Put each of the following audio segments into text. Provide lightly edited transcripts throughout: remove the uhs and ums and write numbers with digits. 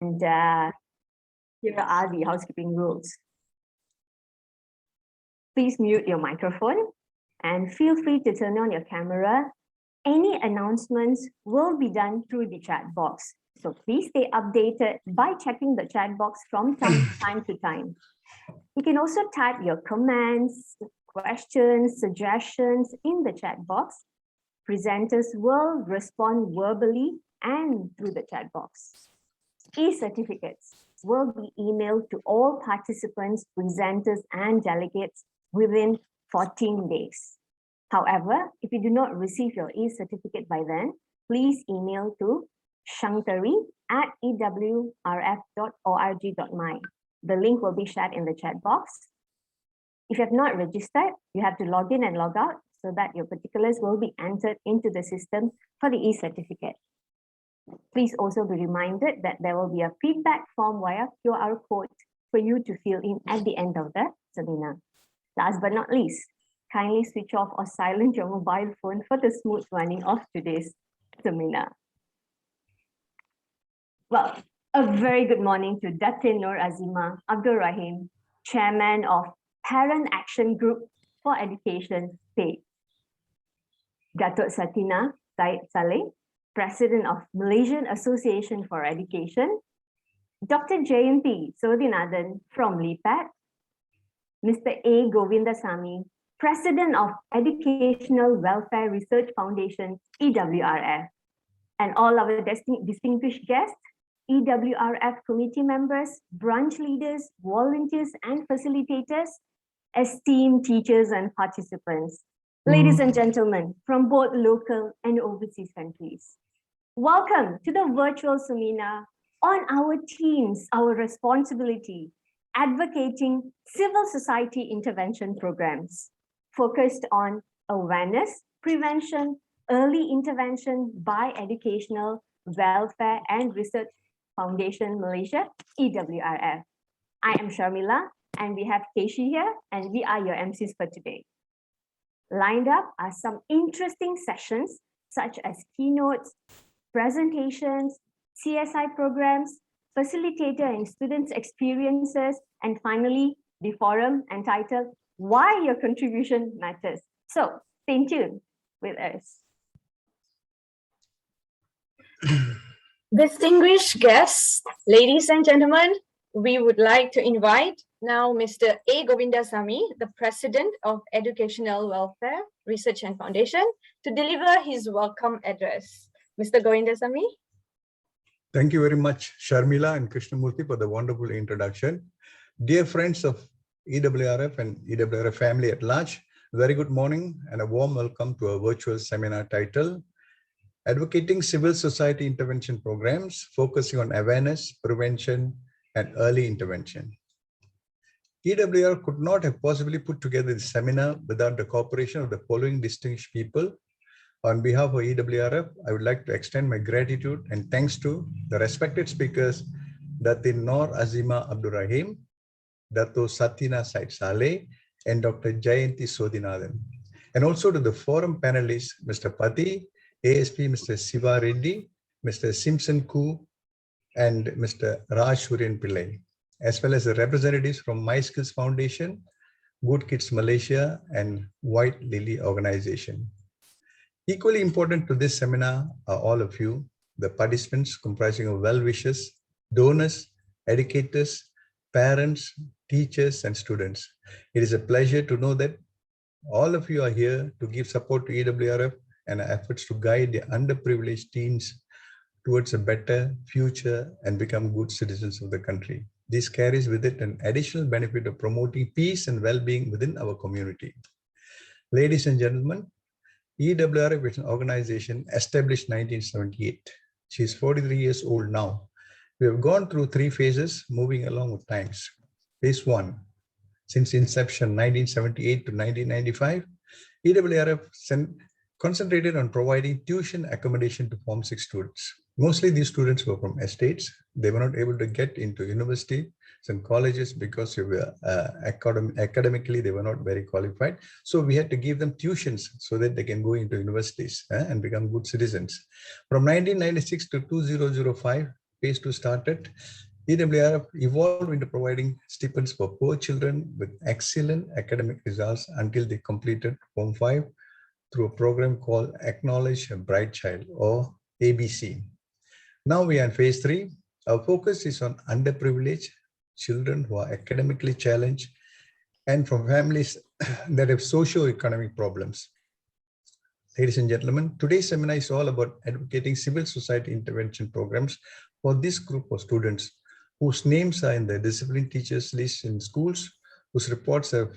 And here are the housekeeping rules. Please mute your microphone and feel free to turn on your camera. Any announcements will be done through the chat box. So please stay updated by checking the chat box from time to time. You can also type your comments, questions, suggestions in the chat box. Presenters will respond verbally and through the chat box. E-certificates will be emailed to all participants, presenters, and delegates within 14 days. However, if you do not receive your e-certificate by then, please email to shankari@ewrf.org.my. The link will be shared in the chat box. If you have not registered, you have to log in and log out so that your particulars will be entered into the system for the e-certificate. Please also be reminded that there will be a feedback form via QR code for you to fill in at the end of the seminar. Last but not least, kindly switch off or silence your mobile phone for the smooth running of today's seminar. Well, a very good morning to Datin, Noor, Azimah, Rahim, Chairman of Parent Action Group for Education, State. Dato Satinah, Syed, Saleh, President of Malaysian Association for Education. Dr. Jayanthi Sothinathan from LIPAD. Mr. A. Govindasamy, President of Educational Welfare Research Foundation, EWRF. And all our distinguished guests, EWRF committee members, branch leaders, volunteers, and facilitators, esteemed teachers and participants, ladies and gentlemen from both local and overseas countries. Welcome to the virtual seminar on our teams, our responsibility, advocating civil society intervention programs focused on awareness, prevention, early intervention by Educational Welfare and Research Foundation Malaysia, EWRF. I am Sharmila and we have Keshi here and we are your MCs for today. Lined up are some interesting sessions such as keynotes, presentations, CSI programs, facilitator and students' experiences, and finally, the forum entitled Why Your Contribution Matters. So stay tuned with us. Distinguished guests, ladies and gentlemen, we would like to invite now Mr. A. Govindasamy, the President of Educational Welfare Research and Foundation, to deliver his welcome address. Mr. Govindasamy. Thank you very much, Sharmila and Krishnamurthy, for the wonderful introduction. Dear friends of EWRF and EWRF family at large, very good morning and a warm welcome to our virtual seminar titled Advocating Civil Society Intervention Programs, Focusing on Awareness, Prevention, and Early Intervention. EWRF could not have possibly put together this seminar without the cooperation of the following distinguished people. On behalf of EWRF, I would like to extend my gratitude and thanks to the respected speakers, Datin Noor Azimah Rahim, Dato Satinah Syed Saleh, and Dr. Jayanthi Sothinathan. And also to the forum panelists, Mr. Pati, ASP Mr. Siva Reddy, Mr. Simpson Khoo, and Mr. Raj Suryan Pillai, as well as the representatives from MySkills Foundation, GoodKids Malaysia, and White Lily Organization. Equally important to this seminar are all of you, the participants comprising of well-wishers, donors, educators, parents, teachers, and students. It is a pleasure to know that all of you are here to give support to EWRF and our efforts to guide the underprivileged teens towards a better future and become good citizens of the country. This carries with it an additional benefit of promoting peace and well-being within our community. Ladies and gentlemen, EWRF is an organization established in 1978. She is 43 years old now. We have gone through 3 phases, moving along with times. Phase 1, since inception 1978 to 1995, EWRF concentrated on providing tuition accommodation to Form 6 students. Mostly these students were from estates. They were not able to get into universities and colleges because they were, academically they were not very qualified. So we had to give them tuitions so that they can go into universities and become good citizens. From 1996 to 2005, phase 2 started, EWRF evolved into providing stipends for poor children with excellent academic results until they completed Form 5 through a program called Acknowledge a Bright Child, or ABC. Now we are in phase 3. Our focus is on underprivileged children who are academically challenged and from families that have socio-economic problems. Ladies and gentlemen, today's seminar is all about advocating civil society intervention programs for this group of students whose names are in the discipline teachers list in schools, whose reports have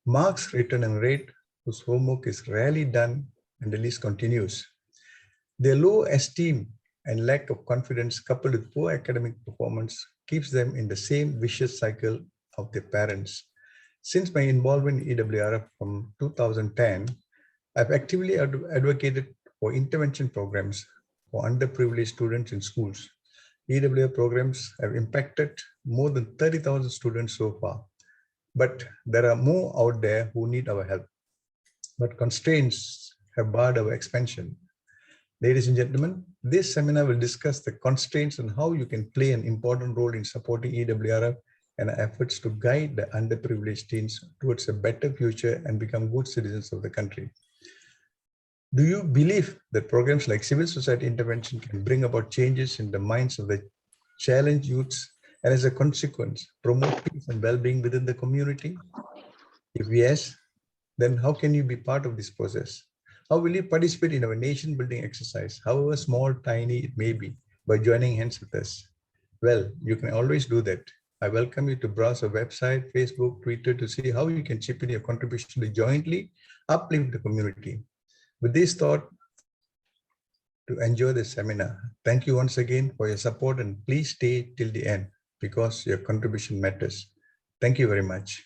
marks written and read, whose homework is rarely done, and the list continues. Their low esteem and lack of confidence coupled with poor academic performance keeps them in the same vicious cycle of their parents. Since my involvement in EWRF from 2010, I've actively advocated for intervention programs for underprivileged students in schools. EWRF programs have impacted more than 30,000 students so far, but there are more out there who need our help. But constraints have barred our expansion. Ladies and gentlemen, this seminar will discuss the constraints and how you can play an important role in supporting EWRF and our efforts to guide the underprivileged teens towards a better future and become good citizens of the country. Do you believe that programs like civil society intervention can bring about changes in the minds of the challenged youths and as a consequence, promote peace and well-being within the community? If yes, then how can you be part of this process? How will you participate in our nation building exercise, however small, tiny it may be, by joining hands with us? Well, you can always do that. I welcome you to browse our website, Facebook, Twitter to see how you can chip in your contribution to jointly uplift the community. With this thought, to enjoy the seminar. Thank you once again for your support and please stay till the end because your contribution matters. Thank you very much.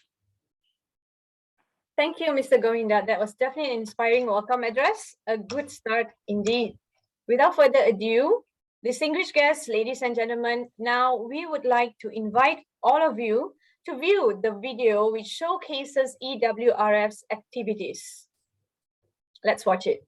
Thank you, Mr. Govinda. That was definitely an inspiring welcome address. A good start indeed. Without further ado, distinguished guests, ladies and gentlemen, now we would like to invite all of you to view the video which showcases EWRF's activities. Let's watch it.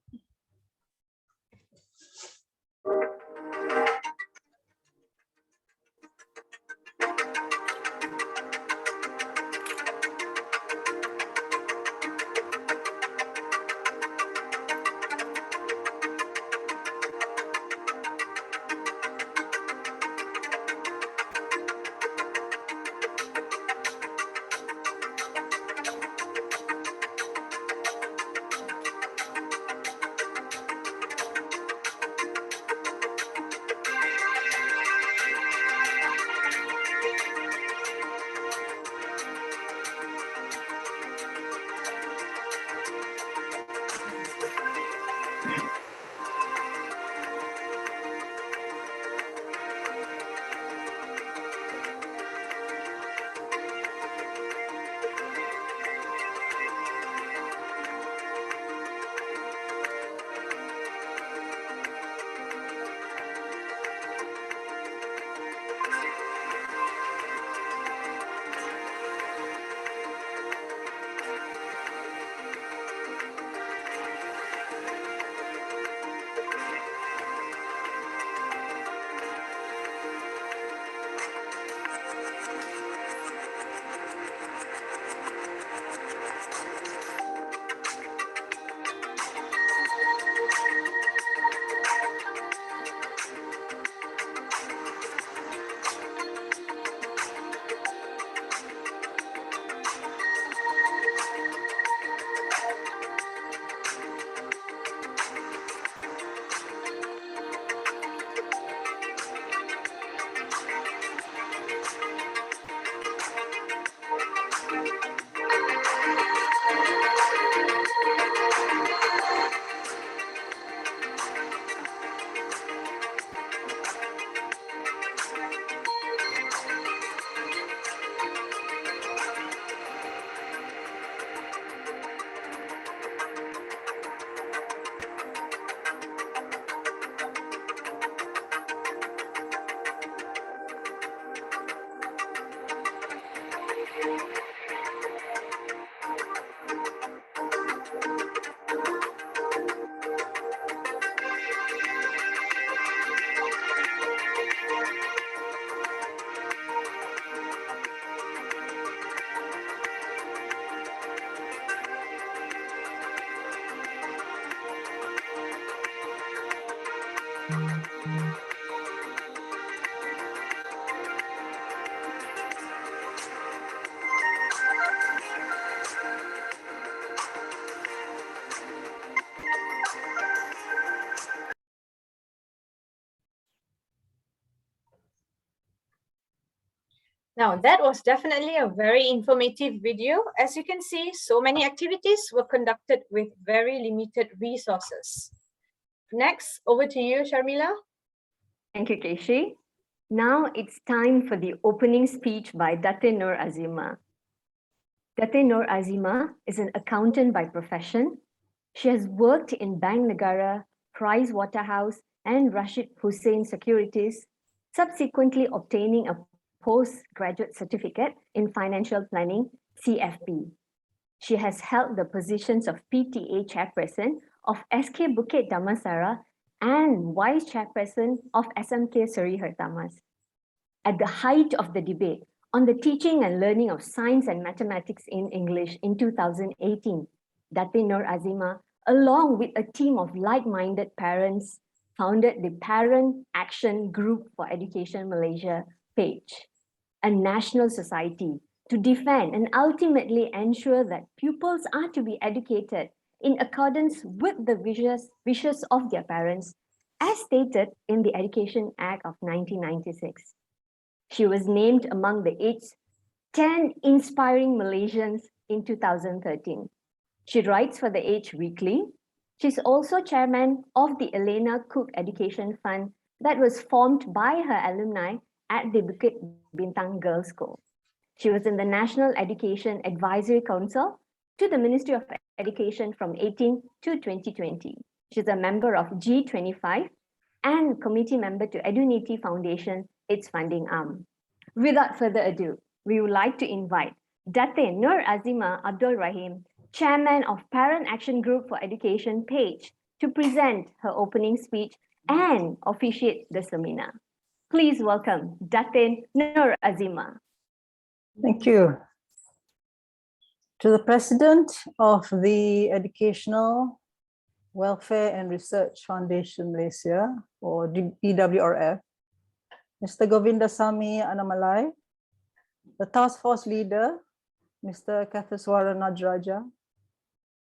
Now, that was definitely a very informative video. As you can see, so many activities were conducted with very limited resources. Next, over to you, Sharmila. Thank you, Keshi. Now it's time for the opening speech by Datin Noor Azimah. Datin Noor Azimah is an accountant by profession. She has worked in Bank Negara, Price Waterhouse, and Rashid Hussain Securities, subsequently obtaining a postgraduate certificate in financial planning, CFP. She has held the positions of PTA chairperson of SK Bukit Damansara and vice chairperson of SMK Seri Hartamas. At the height of the debate on the teaching and learning of science and mathematics in English in 2018, Datin Noor Azimah, along with a team of like-minded parents, founded the Parent Action Group for Education Malaysia page, a national society to defend and ultimately ensure that pupils are to be educated in accordance with the wishes of their parents, as stated in the Education Act of 1996. She was named among the 10 inspiring Malaysians in 2013. She writes for The Age Weekly. She's also chairman of the Elena Cook Education Fund that was formed by her alumni at the Bukit Bintang Girls' School. She was in the National Education Advisory Council to the Ministry of Education from 18 to 2020. She's a member of G25 and committee member to Edunity Foundation, its funding arm. Without further ado, we would like to invite Datin Noor Azimah Abdul Rahim, chairman of Parent Action Group for Education page, to present her opening speech and officiate the seminar. Please welcome Datin Noor Azimah. Thank you. To the President of the Educational Welfare and Research Foundation Malaysia, or EWRF, Mr. Govindasamy Anamalai, the Task Force Leader, Mr. Kathaswara Najraja,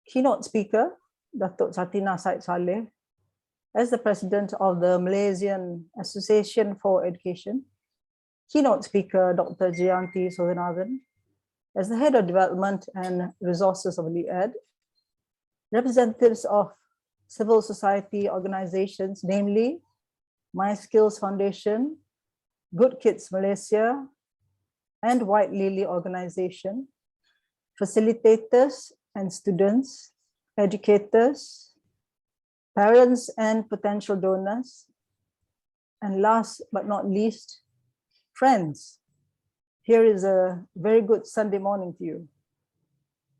Keynote Speaker, Dato Satinah Syed Saleh, as the President of the Malaysian Association for Education, Keynote Speaker, Dr. Jayanthi Sothinathan, as the Head of Development and Resources of LEAD, representatives of civil society organizations, namely MySkills Foundation, GoodKids Malaysia, and White Lily Organization, facilitators and students, educators, parents and potential donors, and last but not least, friends. Here is a very good Sunday morning to you.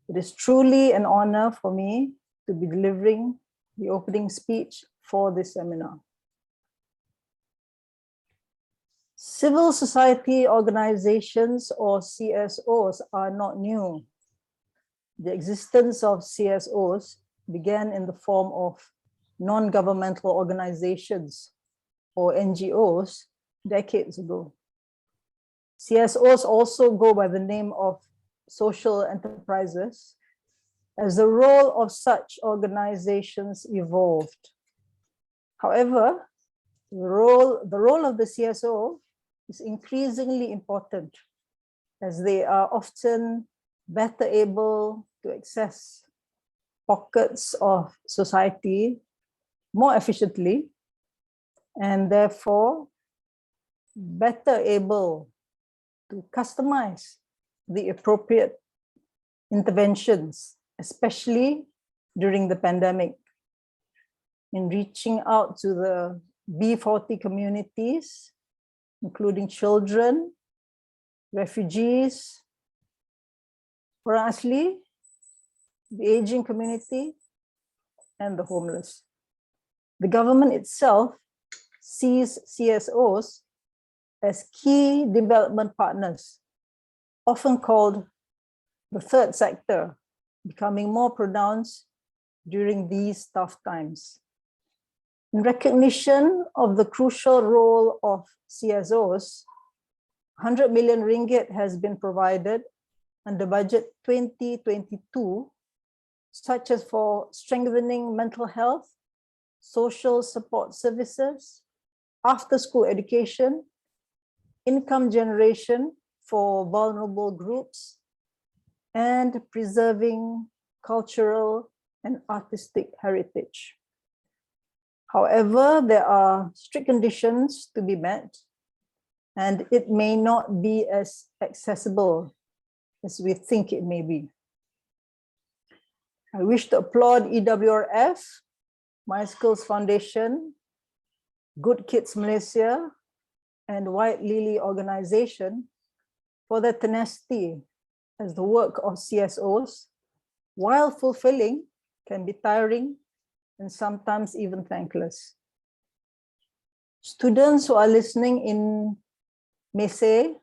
It is truly an honor for me to be delivering the opening speech for this seminar. Civil society organizations, or CSOs, are not new. The existence of CSOs began in the form of non-governmental organizations, or NGOs, decades ago. CSOs also go by the name of social enterprises, as the role of such organizations evolved. However, the role of the CSO is increasingly important, as they are often better able to access pockets of society more efficiently, and therefore better able to customize the appropriate interventions, especially during the pandemic, in reaching out to the B40 communities, including children, refugees, orang asli, the aging community, and the homeless. The government itself sees CSOs as key development partners, often called the third sector, becoming more pronounced during these tough times. In recognition of the crucial role of CSOs, 100 million ringgit has been provided under budget 2022, such as for strengthening mental health, social support services, after-school education, income generation, for vulnerable groups, and preserving cultural and artistic heritage. However, there are strict conditions to be met, and it may not be as accessible as we think it may be. I wish to applaud EWRF, MySkills Foundation, GoodKids Malaysia, and White Lily Organization for their tenacity, as the work of CSOs, while fulfilling, can be tiring and sometimes even thankless. Students who are listening in may say,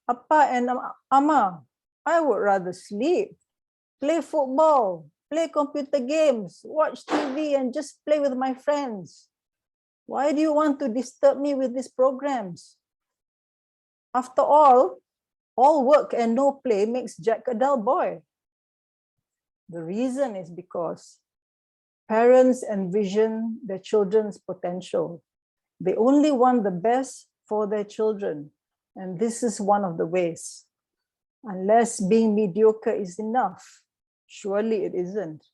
Appa and Amma, I would rather sleep, play football, play computer games, watch TV, and just play with my friends. Why do you want to disturb me with these programs? After all work and no play makes Jack a dull boy. The reason is because parents envision their children's potential. They only want the best for their children, and this is one of the ways. Unless being mediocre is enough, surely it isn't.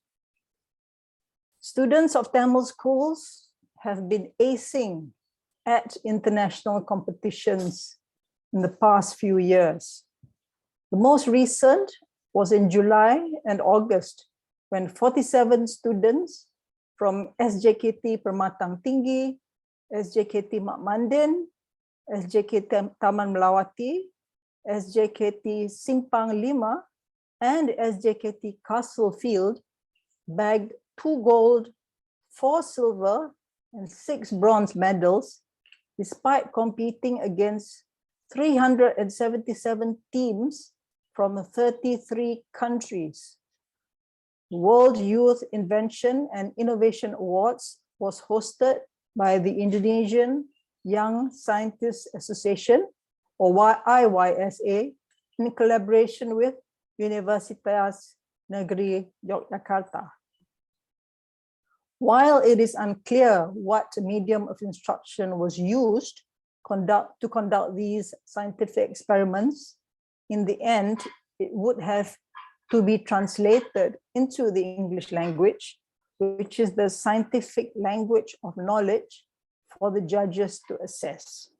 Students of Tamil schools have been acing at international competitions in the past few years. The most recent was in July and August, when 47 students from SJKT Permatang Tinggi, SJKT Mak Mandin, SJKT Taman Melawati, SJKT Simpang Lima, and SJKT Castlefield bagged 2 gold, 4 silver, and 6 bronze medals, despite competing against 377 teams from 33 countries. World Youth Invention and Innovation Awards was hosted by the Indonesian Young Scientists Association, or IYSA, in collaboration with Universitas Negeri Yogyakarta. While it is unclear what medium of instruction was used to conduct these scientific experiments, in the end, it would have to be translated into the English language, which is the scientific language of knowledge for the judges to assess.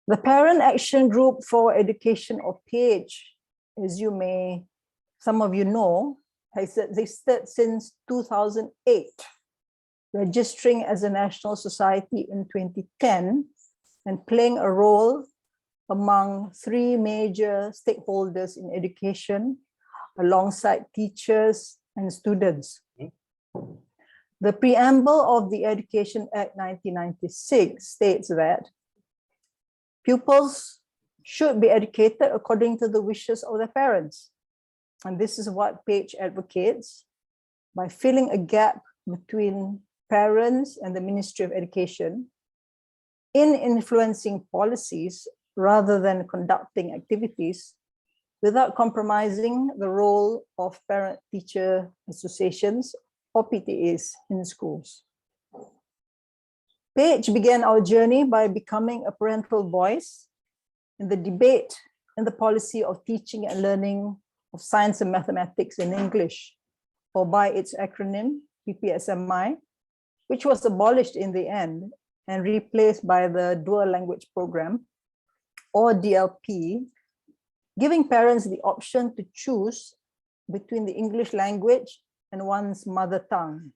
The Parent Action Group for Education, or PAGE, as some of you know, has existed since 2008, registering as a national society in 2010 and playing a role among 3 major stakeholders in education, alongside teachers and students. The preamble of the Education Act 1996 states that pupils should be educated according to the wishes of their parents. And this is what PAGE advocates by filling a gap between parents and the Ministry of Education in influencing policies rather than conducting activities without compromising the role of parent-teacher associations or PTAs in schools. PAGE began our journey by becoming a parental voice in the debate and the policy of teaching and learning of science and mathematics in English, or by its acronym PPSMI, which was abolished in the end and replaced by the Dual Language Program, or DLP, giving parents the option to choose between the English language and one's mother tongue.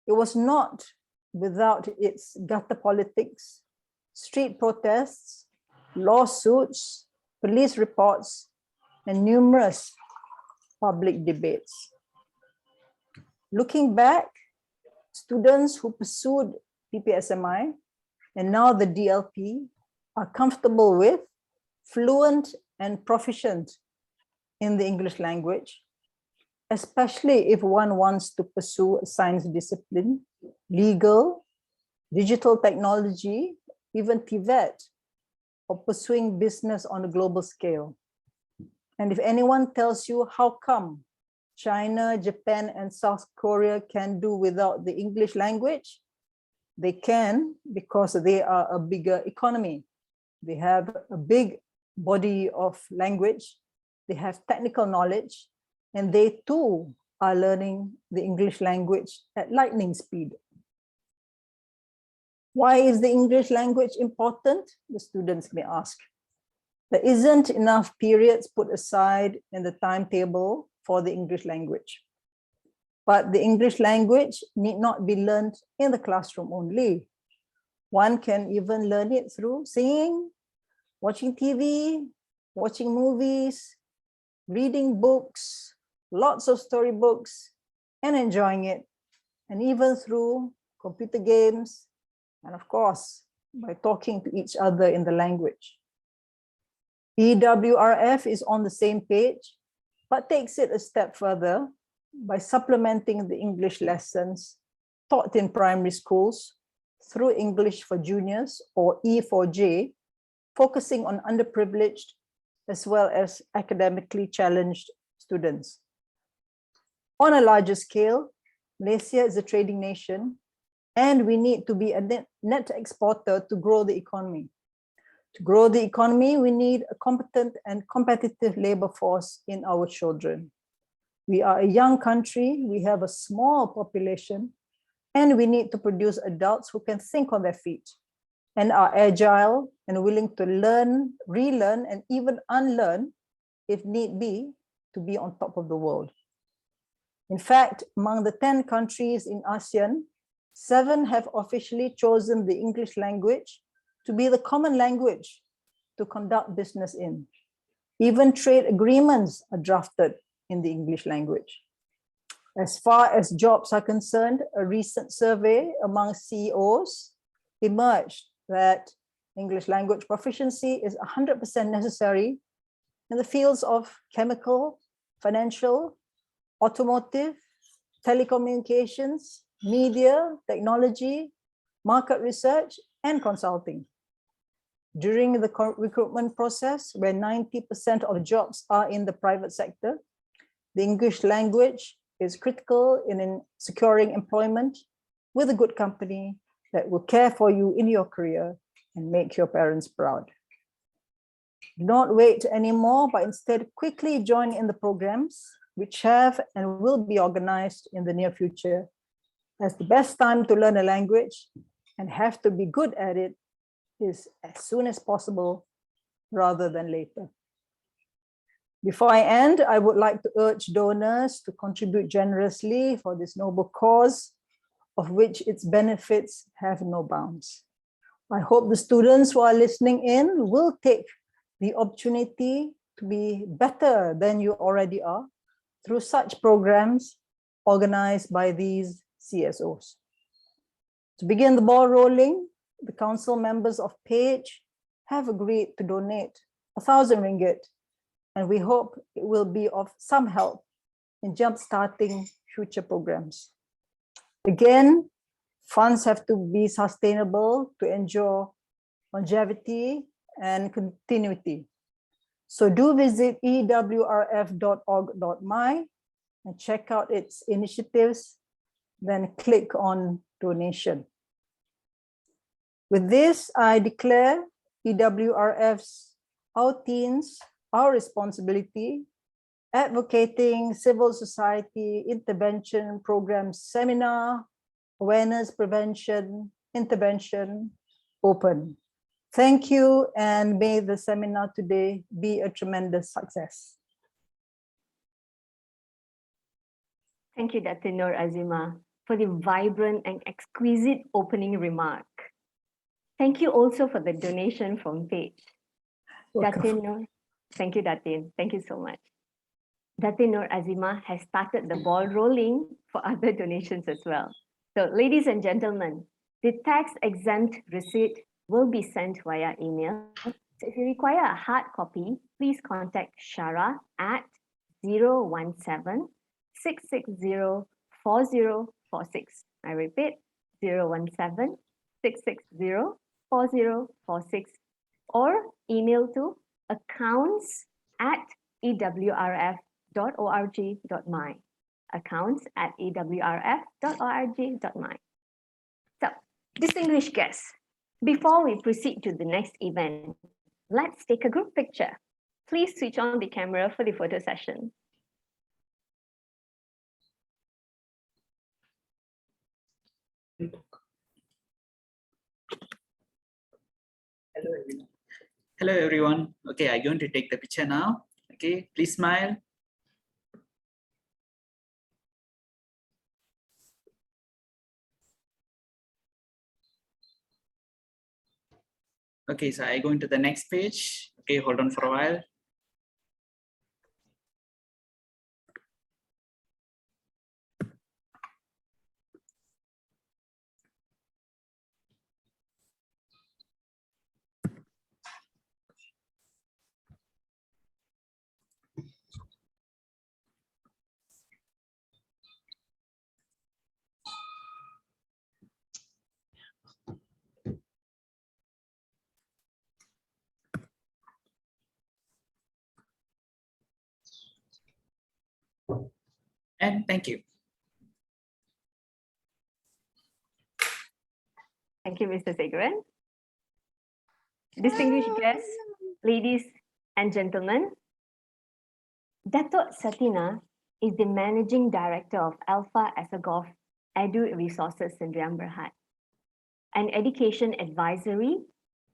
It was not without its gutter politics, street protests, lawsuits, police reports, and numerous public debates. Looking back, students who pursued PPSMI and now the DLP are comfortable with, fluent and proficient in the English language, especially if one wants to pursue a science discipline, legal, digital technology, even TVET, or pursuing business on a global scale. And if anyone tells you how come China, Japan, and South Korea can do without the English language, they can because they are a bigger economy. they have a big body of language, they have technical knowledge, and they too are learning the English language at lightning speed. Why is the English language important? The students may ask. There isn't enough periods put aside in the timetable for the English language. But the English language need not be learned in the classroom only. One can even learn it through singing, watching TV, watching movies, reading books, lots of storybooks, and enjoying it. And even through computer games, and of course, by talking to each other in the language. EWRF is on the same page, but takes it a step further by supplementing the English lessons taught in primary schools through English for Juniors, or E4J, focusing on underprivileged as well as academically challenged students. On a larger scale, Malaysia is a trading nation, and we need to be a net exporter to grow the economy. To grow the economy, we need a competent and competitive labor force in our children. We are a young country, we have a small population, and we need to produce adults who can think on their feet and are agile and willing to learn, relearn, and even unlearn, if need be, to be on top of the world. In fact, among the 10 countries in ASEAN, 7 have officially chosen the English language to be the common language to conduct business in. Even trade agreements are drafted in the English language. As far as jobs are concerned, a recent survey among CEOs emerged that English language proficiency is 100% necessary in the fields of chemical, financial, automotive, telecommunications, media, technology, market research, and consulting. During the recruitment process, where 90% of jobs are in the private sector, the English language is critical in securing employment with a good company that will care for you in your career and make your parents proud. Do not wait anymore, but instead quickly join in the programs which have and will be organized in the near future, as the best time to learn a language and have to be good at it is as soon as possible rather than later. Before I end, I would like to urge donors to contribute generously for this noble cause, of which its benefits have no bounds. I hope the students who are listening in will take the opportunity to be better than you already are through such programs organized by these CSOs. To begin the ball rolling, the council members of PAGE have agreed to donate 1,000 ringgit, and we hope it will be of some help in jump-starting future programs. Again, funds have to be sustainable to ensure longevity and continuity. So do visit ewrf.org.my and check out its initiatives, then click on donation. With this, I declare EWRF's Our Teens, Our Responsibility, advocating civil society intervention program seminar, awareness, prevention, intervention, open. Thank you, and may the seminar today be a tremendous success. Thank you, Dr. Noor Azimah, for the vibrant and exquisite opening remark. Thank you also for the donation from Paige. Datin Noor, thank you, Datin. Thank you so much. Datin Noor Azimah has started the ball rolling for other donations as well. So, ladies and gentlemen, the tax-exempt receipt will be sent via email. So if you require a hard copy, please contact Shara at 017-660-4046. I repeat, 017-660-4046, or email to accounts@ewrf.org.my. accounts@ewrf.org.my. So, distinguished guests, before we proceed to the next event, let's take a group picture. Please switch on the camera for the photo session. Hello everyone. Hello everyone. Okay, I'm going to take the picture now. Okay, please smile. Okay, so I go into the next page. Okay, hold on for a while. And thank you. Thank you, Mr. Segaran. Distinguished guests, ladies and gentlemen, Dato Satinah is the Managing Director of Alpha Asagov Edu Resources Sdn Bhd, an education advisory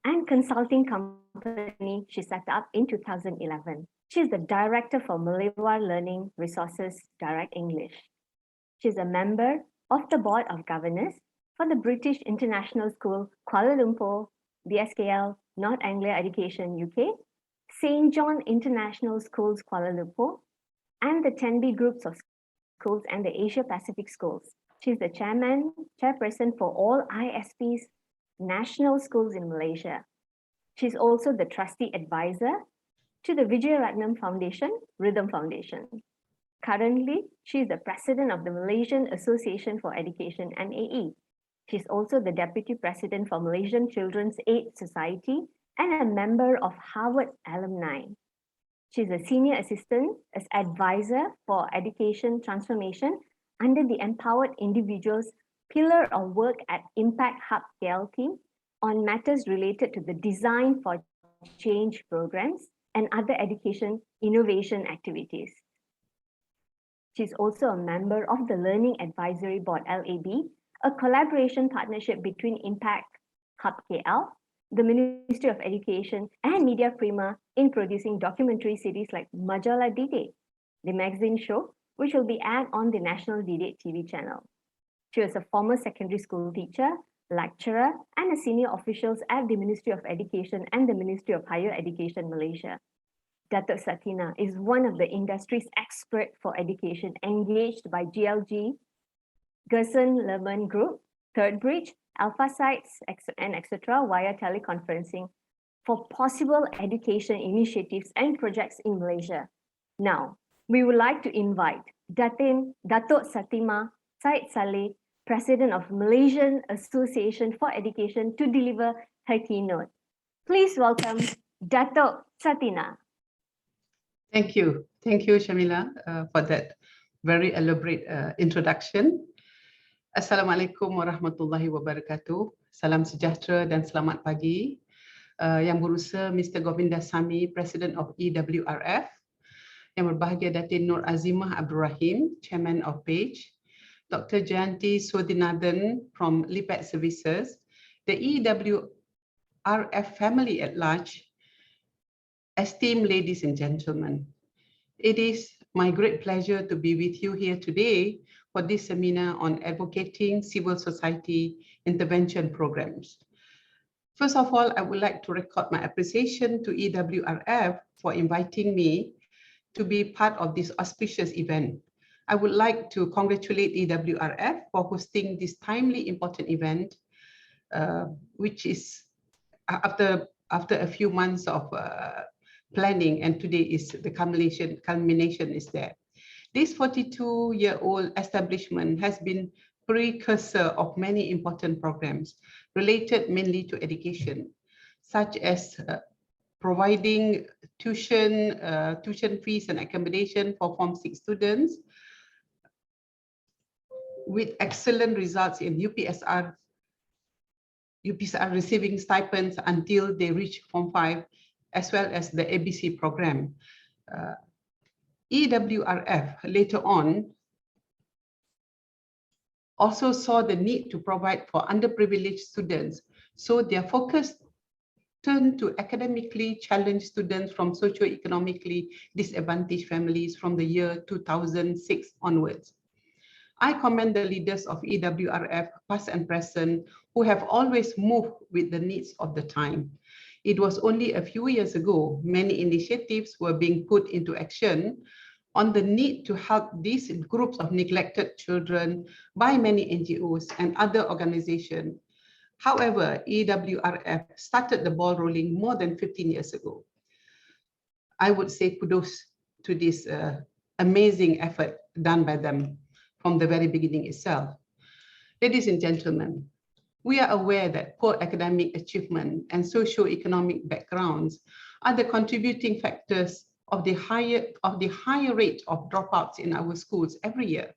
and consulting company she set up in 2011. She is the Director for Malaysia Learning Resources Direct English. She is a member of the Board of Governors for the British International School, Kuala Lumpur, BSKL, North Anglia Education UK, St. John International Schools, Kuala Lumpur, and the Tenby Groups of Schools and the Asia Pacific Schools. She is the chairperson for all ISPs, national schools in Malaysia. She is also the trustee advisor to the Vijayaratnam Foundation, Rhythm Foundation. Currently, she is the president of the Malaysian Association for Education, MAE. She is also the deputy president for Malaysian Children's Aid Society and a member of Harvard Alumni. She is a senior assistant as advisor for education transformation under the Empowered Individuals Pillar of Work at Impact Hub KL team on matters related to the Design for Change programs and other education innovation activities. She is also a member of the Learning Advisory Board, LAB, a collaboration partnership between Impact Hub KL, the Ministry of Education, and Media Prima in producing documentary series like Majalah Didik, the magazine show, which will be aired on the National Didik TV channel. She was a former secondary school teacher, lecturer, and a senior official at the Ministry of Education and the Ministry of Higher Education Malaysia. Dato Satinah is one of the industry's experts for education engaged by GLG, Gerson Lerman Group, Third Bridge, Alpha Sites, and etc. via teleconferencing for possible education initiatives and projects in Malaysia. Now, we would like to invite Datin, Dato Satinah, Syed Saleh, President of Malaysian Association for Education, to deliver her keynote. Please welcome Dato Satinah. Thank you, Shamila, for that very elaborate introduction. Assalamualaikum warahmatullahi wabarakatuh. Salam sejahtera dan selamat pagi. Yang berusaha Mr. Govindasamy, President of EWRF. Yang berbahagia Datin Noor Azimah Abdul Rahim, Chairman of PAGE. Dr. Jayanthi Sothinathan from LIPAD Services. The EWRF family at large. Esteemed ladies and gentlemen, it is my great pleasure to be with you here today for this seminar on advocating civil society intervention programs. First of all, I would like to record my appreciation to EWRF for inviting me to be part of this auspicious event. I would like to congratulate EWRF for hosting this timely important event, which is after a few months of planning, and today is the culmination is there. This 42-year-old establishment has been precursor of many important programs related mainly to education, such as providing tuition fees and accommodation for Form 6 students, with excellent results in UPSR receiving stipends until they reach Form 5, as well as the ABC program. EWRF later on also saw the need to provide for underprivileged students, so their focus turned to academically challenged students from socio-economically disadvantaged families from the year 2006 onwards. I commend the leaders of EWRF, past and present, who have always moved with the needs of the time. It was only a few years ago, many initiatives were being put into action on the need to help these groups of neglected children by many NGOs and other organizations. However, EWRF started the ball rolling more than 15 years ago. I would say kudos to this amazing effort done by them from the very beginning itself. Ladies and gentlemen, we are aware that poor academic achievement and socio-economic backgrounds are the contributing factors of the higher rate of dropouts in our schools every year.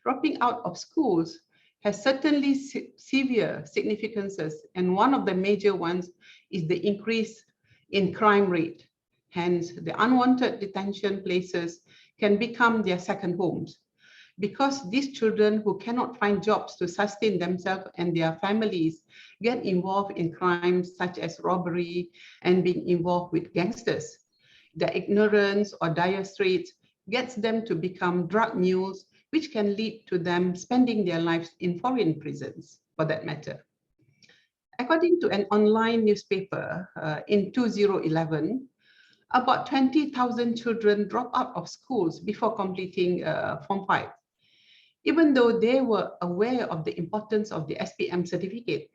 Dropping out of schools has certainly severe significances, and one of the major ones is the increase in crime rate. Hence, the unwanted detention places can become their second homes. Because these children who cannot find jobs to sustain themselves and their families get involved in crimes such as robbery and being involved with gangsters. Their ignorance or dire straits gets them to become drug mules, which can lead to them spending their lives in foreign prisons, for that matter. According to an online newspaper in 2011, about 20,000 children dropped out of schools before completing Form 5. Even though they were aware of the importance of the SPM certificate,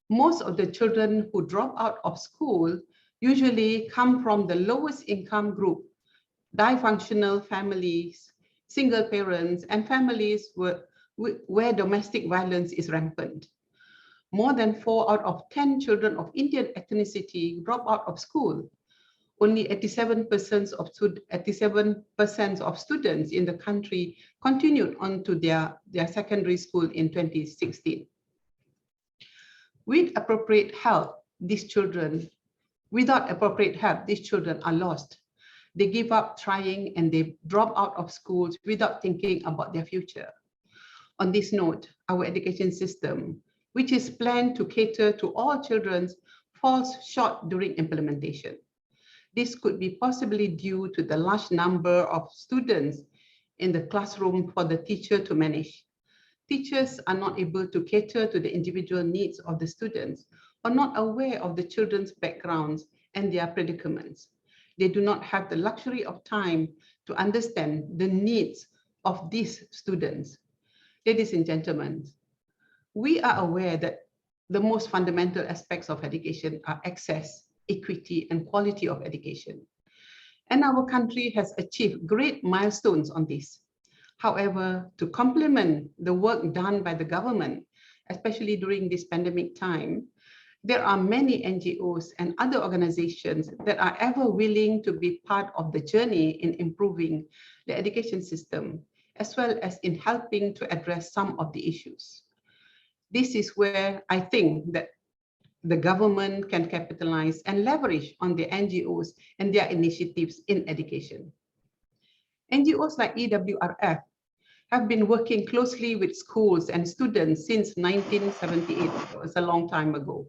most of the children who drop out of school usually come from the lowest income group, dysfunctional families, single parents, and families where domestic violence is rampant. More than 4 out of 10 children of Indian ethnicity drop out of school. Only 87% of students in the country continued on to their secondary school in 2016. Without appropriate help, these children are lost. They give up trying and they drop out of schools without thinking about their future. On this note, our education system, which is planned to cater to all children, falls short during implementation. This could be possibly due to the large number of students in the classroom for the teacher to manage. Teachers are not able to cater to the individual needs of the students or not aware of the children's backgrounds and their predicaments. They do not have the luxury of time to understand the needs of these students. Ladies and gentlemen, we are aware that the most fundamental aspects of education are access, equity, and quality of education. And our country has achieved great milestones on this. However, to complement the work done by the government, especially during this pandemic time, there are many NGOs and other organizations that are ever willing to be part of the journey in improving the education system, as well as in helping to address some of the issues. This is where I think that the government can capitalize and leverage on the NGOs and their initiatives in education. NGOs like EWRF have been working closely with schools and students since 1978. It was a long time ago.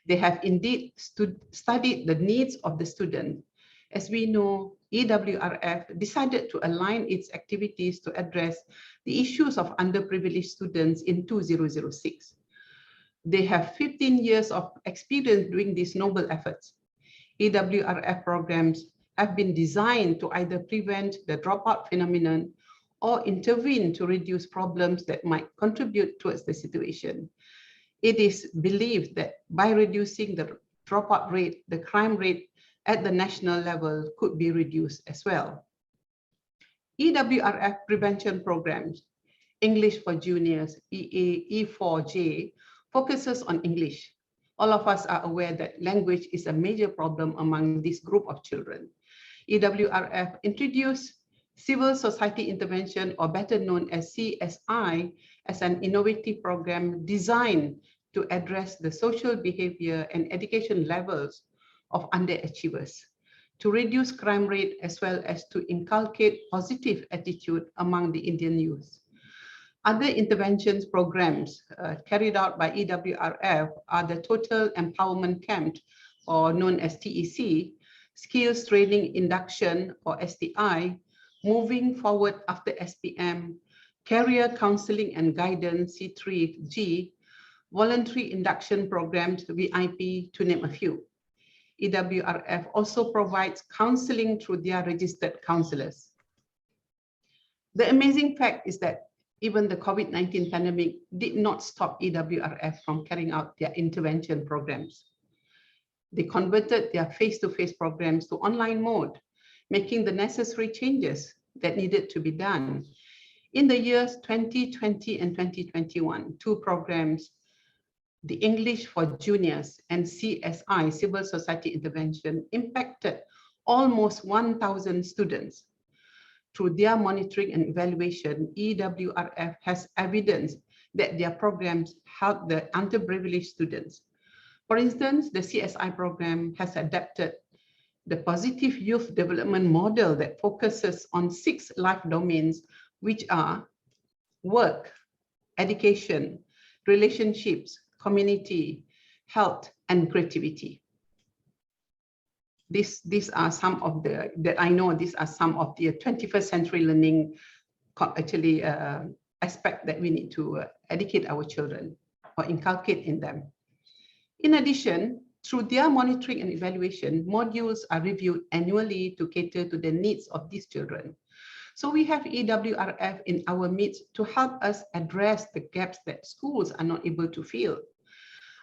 They have indeed studied the needs of the student. As we know, EWRF decided to align its activities to address the issues of underprivileged students in 2006. They have 15 years of experience doing these noble efforts. EWRF programs have been designed to either prevent the dropout phenomenon or intervene to reduce problems that might contribute towards the situation. It is believed that by reducing the dropout rate, the crime rate at the national level could be reduced as well. EWRF prevention programs, English for Juniors, E4J, focuses on English. All of us are aware that language is a major problem among this group of children. EWRF introduced Civil Society Intervention, or better known as CSI, as an innovative program designed to address the social behavior and education levels of underachievers, to reduce crime rate as well as to inculcate positive attitude among the Indian youth. Other interventions programs carried out by EWRF are the Total Empowerment Camp, or known as TEC, Skills Training Induction, or STI, Moving Forward After SPM, Career Counseling and Guidance, C3G, Voluntary Induction Programs, VIP, to name a few. EWRF also provides counseling through their registered counselors. The amazing fact is that even the COVID-19 pandemic did not stop EWRF from carrying out their intervention programs. They converted their face-to-face programs to online mode, making the necessary changes that needed to be done. In the years 2020 and 2021, two programs, the English for Juniors and CSI, Civil Society Intervention, impacted almost 1,000 students. Through their monitoring and evaluation, EWRF has evidence that their programs help the underprivileged students. For instance, the CSI program has adapted the positive youth development model that focuses on 6 life domains, which are work, education, relationships, community, health, and creativity. These are some of the, that I know, these are some of the 21st century learning actually aspect that we need to educate our children or inculcate in them. In addition, through their monitoring and evaluation, modules are reviewed annually to cater to the needs of these children. So we have EWRF in our midst to help us address the gaps that schools are not able to fill.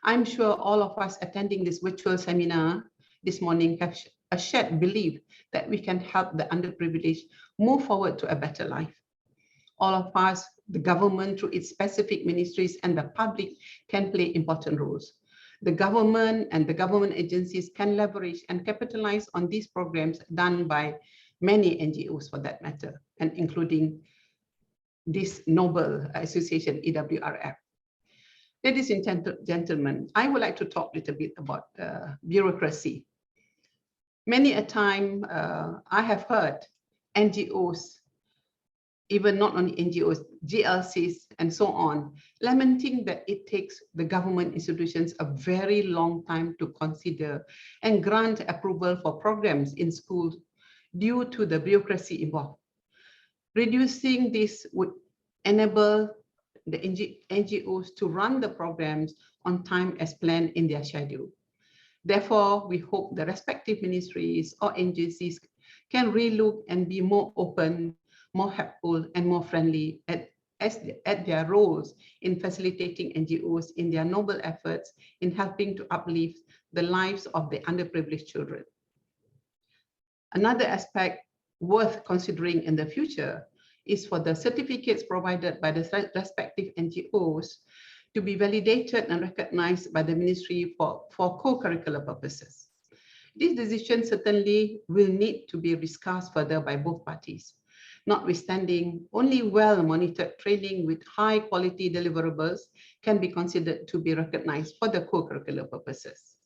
I'm sure all of us attending this virtual seminar this morning have a shared belief that we can help the underprivileged move forward to a better life. All of us, the government through its specific ministries, and the public can play important roles. The government and the government agencies can leverage and capitalize on these programs done by many NGOs for that matter, and including this noble association, EWRF. Ladies and gentlemen, I would like to talk a little bit about bureaucracy. Many a time I have heard NGOs, even not only NGOs, GLCs and so on, lamenting that it takes the government institutions a very long time to consider and grant approval for programs in schools due to the bureaucracy involved. Reducing this would enable the NGOs to run the programs on time as planned in their schedule. Therefore, we hope the respective ministries or agencies can relook and be more open, more helpful, and more friendly at their roles in facilitating NGOs in their noble efforts in helping to uplift the lives of the underprivileged children. Another aspect worth considering in the future is for the certificates provided by the respective NGOs to be validated and recognized by the ministry for co-curricular purposes. This decision certainly will need to be discussed further by both parties. Notwithstanding, only well-monitored training with high-quality deliverables can be considered to be recognized for the co-curricular purposes.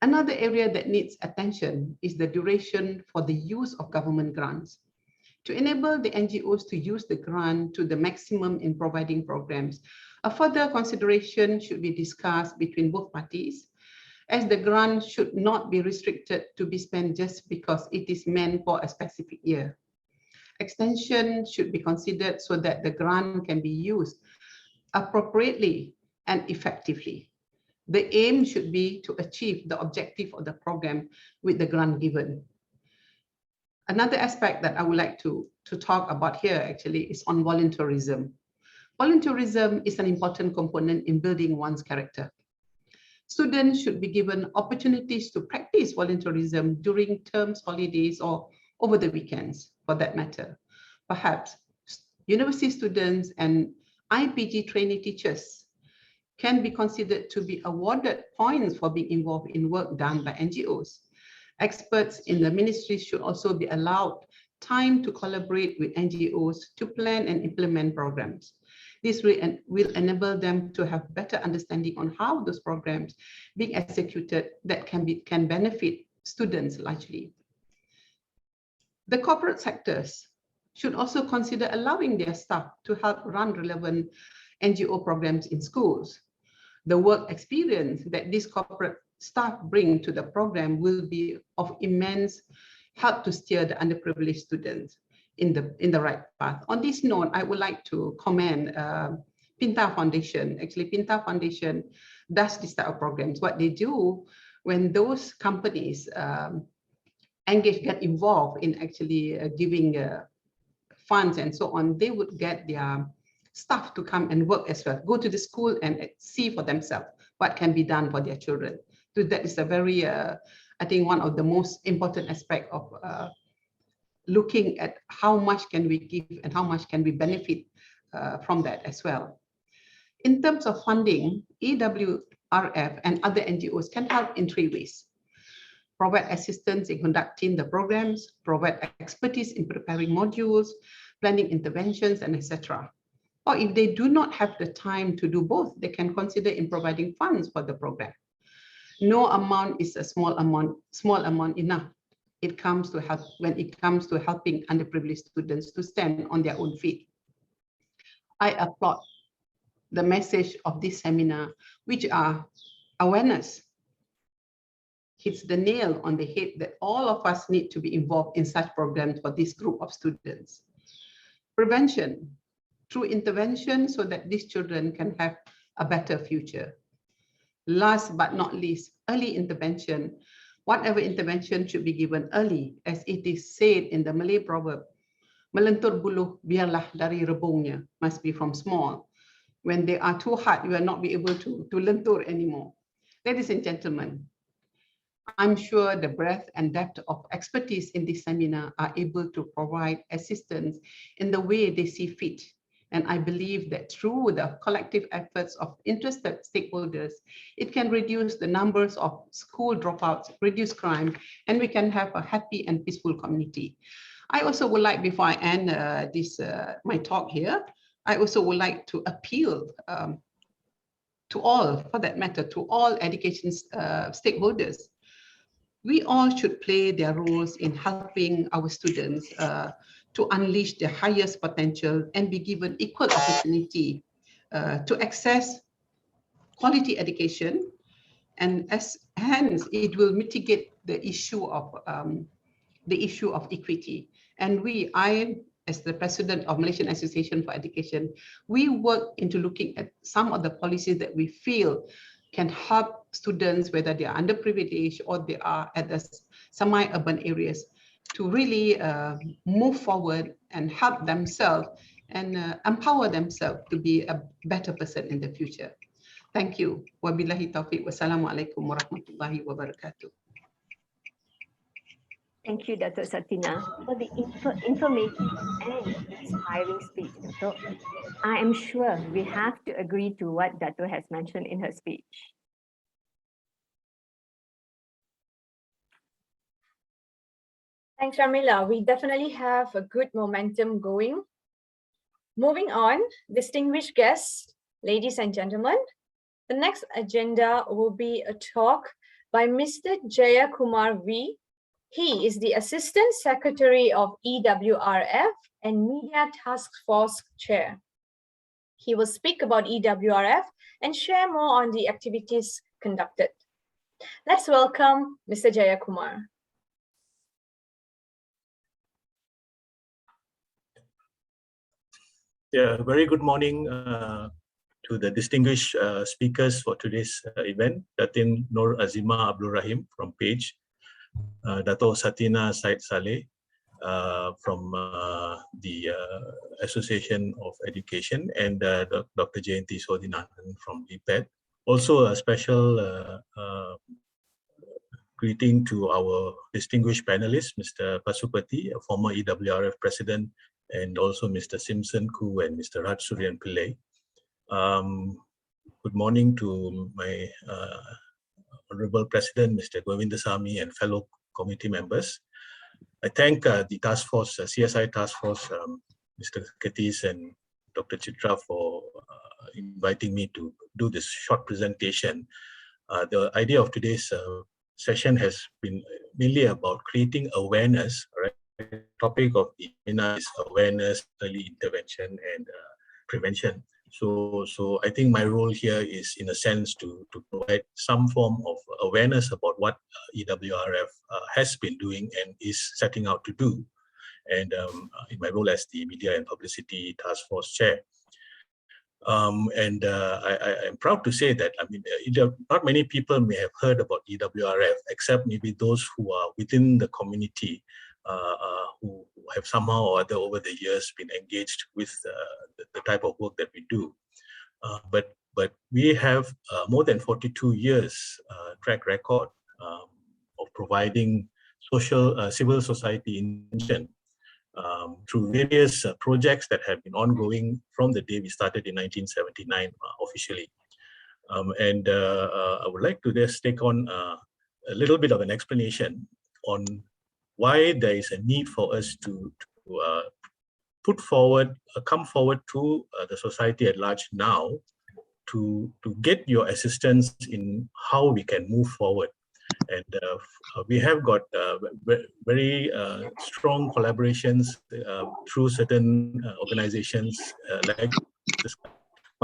Another area that needs attention is the duration for the use of government grants. To enable the NGOs to use the grant to the maximum in providing programs, a further consideration should be discussed between both parties, as the grant should not be restricted to be spent just because it is meant for a specific year. Extension should be considered so that the grant can be used appropriately and effectively. The aim should be to achieve the objective of the program with the grant given. Another aspect that I would like to talk about here actually is on volunteerism. Volunteerism is an important component in building one's character. Students should be given opportunities to practice volunteerism during terms, holidays, or over the weekends, for that matter. Perhaps university students and IPG trainee teachers can be considered to be awarded points for being involved in work done by NGOs. Experts in the ministry should also be allowed time to collaborate with NGOs to plan and implement programs. This will enable them to have better understanding on how those programs being executed that can benefit students largely. The corporate sectors should also consider allowing their staff to help run relevant NGO programs in schools. The work experience that these corporate staff bring to the program will be of immense help to steer the underprivileged students in the right path. On this note, I would like to commend Pinta Foundation. Actually, Pinta Foundation does this type of programs. What they do when those companies get involved in actually giving funds and so on, they would get their staff to come and work as well, go to the school and see for themselves what can be done for their children. So that is a very, I think, one of the most important aspects of looking at how much can we give and how much can we benefit from that as well. In terms of funding, EWRF and other NGOs can help in 3 ways. Provide assistance in conducting the programs, provide expertise in preparing modules, planning interventions, and etc. Or if they do not have the time to do both, they can consider in providing funds for the program. No amount is a small amount enough. It comes to help when it comes to helping underprivileged students to stand on their own feet. I applaud the message of this seminar, which are awareness. Hits the nail on the head that all of us need to be involved in such programs for this group of students. Prevention, through intervention so that these children can have a better future. Last but not least, early intervention. Whatever intervention should be given early, as it is said in the Malay proverb, melentur buluh biarlah dari rebungnya, must be from small. When they are too hard, you will not be able to lentur anymore. Ladies and gentlemen, I'm sure the breadth and depth of expertise in this seminar are able to provide assistance in the way they see fit. And I believe that through the collective efforts of interested stakeholders, it can reduce the numbers of school dropouts, reduce crime, and we can have a happy and peaceful community. I also would like, before I end my talk here, I also would like to appeal to all, for that matter, to all education stakeholders. We all should play their roles in helping our students to unleash their highest potential and be given equal opportunity to access quality education, and hence it will mitigate the issue of equity. And I, as the president of Malaysian Association for Education, we work into looking at some of the policies that we feel can help students, whether they are underprivileged or they are at the semi-urban areas, to really move forward and help themselves and empower themselves to be a better person in the future. Thank you. Wabillahi taufiq. Wassalamualaikum warahmatullahi wabarakatuh. Thank you, Dato Satinah, for the informative and inspiring speech, Dato. I am sure we have to agree to what Dato has mentioned in her speech. Thanks, Sharmila. We definitely have a good momentum going. Moving on, distinguished guests, ladies and gentlemen, the next agenda will be a talk by Mr. Jeyakumar V. He is the Assistant Secretary of EWRF and Media Task Force Chair. He will speak about EWRF and share more on the activities conducted. Let's welcome Mr. Jeyakumar. Yeah, very good morning to the distinguished speakers for today's event. Datin, Noor, Azimah, Abdul Rahim from PAGE, Dato Satinah, Syed, Saleh from the Association of Education, and Dr. Jayanthi Sothinathan from DPED. Also a special greeting to our distinguished panelists, Mr. Pasupathi, a former EWRF president, and also Mr. Simpson, Khoo, and Mr. Raj Suryan Pillai. Good morning to my Honorable President, Mr. Govindasamy, and fellow committee members. I thank the task force, CSI task force, Mr. Ketis and Dr. Chitra for inviting me to do this short presentation. The idea of today's session has been mainly about creating awareness, right? The topic of the webinar is awareness, early intervention, and prevention. So I think my role here is, in a sense, to provide some form of awareness about what EWRF has been doing and is setting out to do, and in my role as the Media and Publicity Task Force Chair. I am proud to say that, I mean, not many people may have heard about EWRF, except maybe those who are within the community, who have somehow or other over the years been engaged with the type of work that we do. But we have more than 42 years track record of providing civil society intervention through various projects that have been ongoing from the day we started in 1979 officially. I would like to just take on a little bit of an explanation on why there is a need for us to come forward to the society at large now to get your assistance in how we can move forward. And we have got very strong collaborations through certain organizations like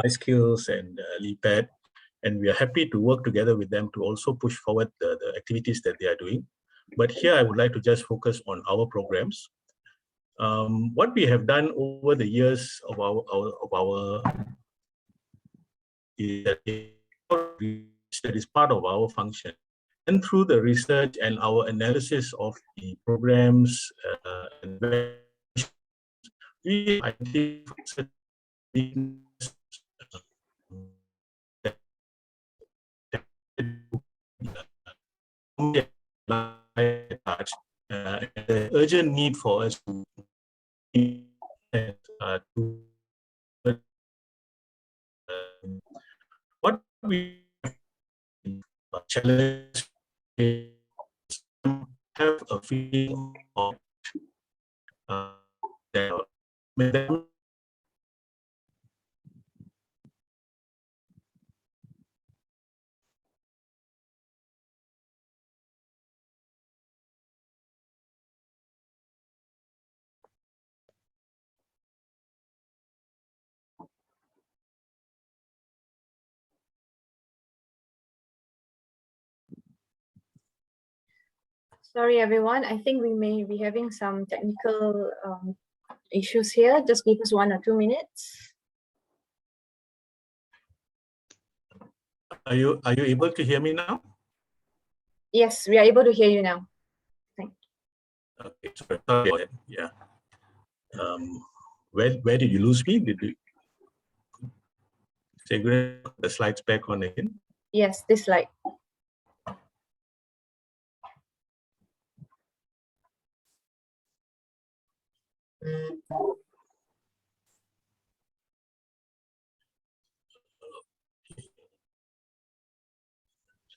MySkills and LEPAD, and we are happy to work together with them to also push forward the activities that they are doing. But here I would like to just focus on our programs. What we have done over the years of our that is part of our function. And through the research and our analysis of the programs, we identified the urgent need for us to what we challenge have a feeling of that Sorry, everyone. I think we may be having some technical issues here. Just give us 1 or 2 minutes. Are you able to hear me now? Yes, we are able to hear you now. Thank you. Okay, sorry about that. Yeah. Where did you lose me? Did you say the slides back on again? Yes, this slide.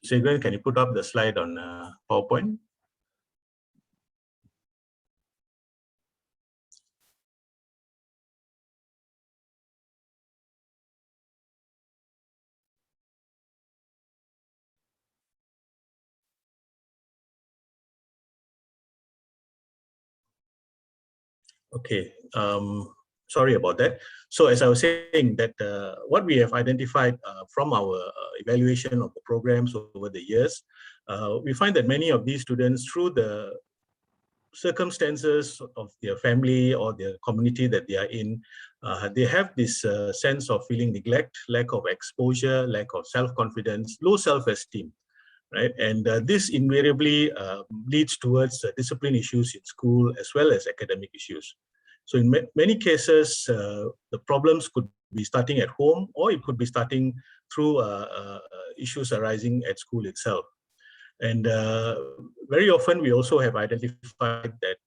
Syed, can you put up the slide on PowerPoint? Okay, sorry about that. So as I was saying, that what we have identified from our evaluation of the programs over the years, we find that many of these students, through the circumstances of their family or their community that they are in, they have this sense of feeling neglect, lack of exposure, lack of self-confidence, low self-esteem. Right, and this invariably leads towards discipline issues in school as well as academic issues. So in many cases, the problems could be starting at home, or it could be starting through issues arising at school itself. And very often we also have identified that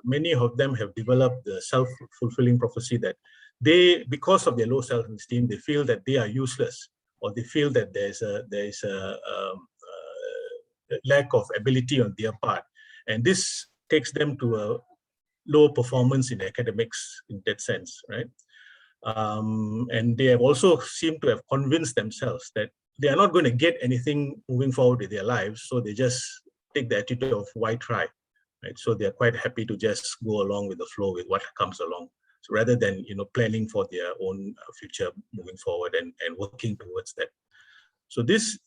many of them have developed the self-fulfilling prophecy that they, because of their low self-esteem, they feel that they are useless, or they feel that there is a lack of ability on their part, and this takes them to a low performance in academics in that sense, right? And they have also seemed to have convinced themselves that they are not going to get anything moving forward with their lives, so they just take the attitude of why try, right? So they're quite happy to just go along with the flow with what comes along, so rather than planning for their own future moving forward and working towards that. So this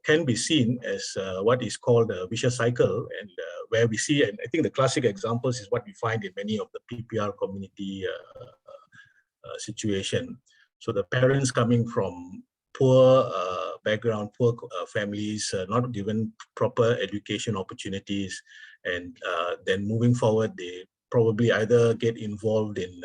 can be seen as what is called a vicious cycle, and where we see, and I think the classic examples is what we find in many of the PPR community situation. So the parents coming from poor background, poor families, not given proper education opportunities, and then moving forward, they probably either get involved in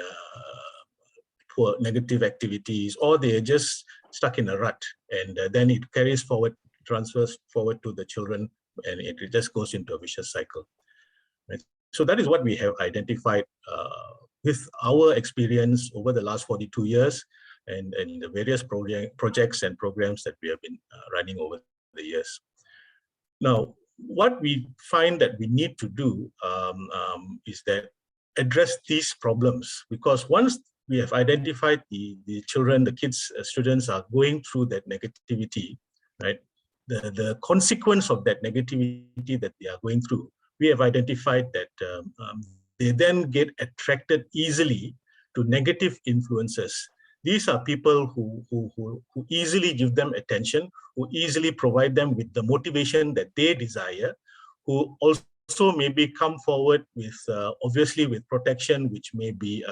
poor negative activities, or they're just stuck in a rut, and then it carries forward, transfers forward to the children, and it just goes into a vicious cycle. Right? So that is what we have identified with our experience over the last 42 years, and the various projects and programs that we have been running over the years. Now, what we find that we need to do is that address these problems, because once we have identified the children, the kids, students are going through that negativity, right? The consequence of that negativity that they are going through, we have identified that they then get attracted easily to negative influences. These are people who easily give them attention, who easily provide them with the motivation that they desire, who also maybe come forward with, obviously with protection, which may be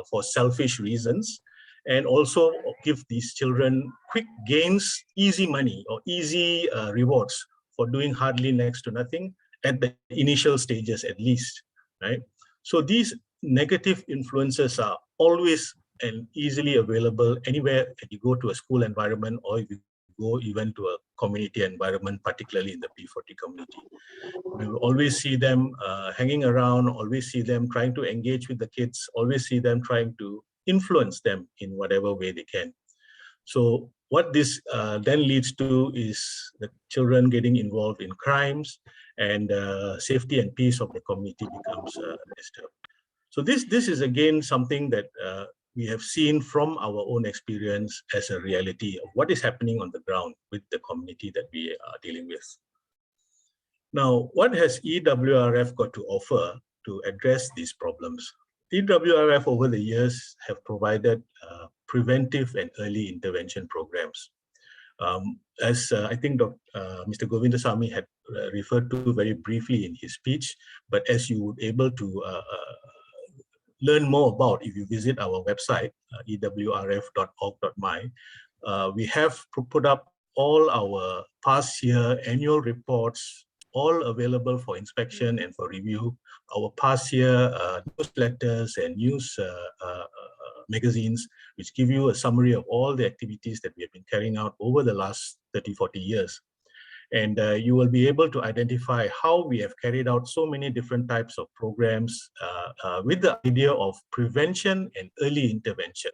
for selfish reasons, and also give these children quick gains, easy money or easy rewards for doing hardly next to nothing at the initial stages at least, right? So these negative influences are always and easily available anywhere that you go to a school environment, or if you go even to a community environment, particularly in the P40 community. We will always see them hanging around, always see them trying to engage with the kids, always see them trying to influence them in whatever way they can. So what this then leads to is the children getting involved in crimes, and safety and peace of the community becomes disturbed. So this is again something that we have seen from our own experience as a reality of what is happening on the ground with the community that we are dealing with. Now, what has EWRF got to offer to address these problems? EWRF over the years have provided preventive and early intervention programs. As I think Mr. Govindasamy had referred to very briefly in his speech, but as you would be able to learn more about if you visit our website, ewrf.org.my, we have put up all our past year annual reports, all available for inspection and for review. Our past year newsletters and news magazines, which give you a summary of all the activities that we have been carrying out over the last 30-40 years. And you will be able to identify how we have carried out so many different types of programs with the idea of prevention and early intervention.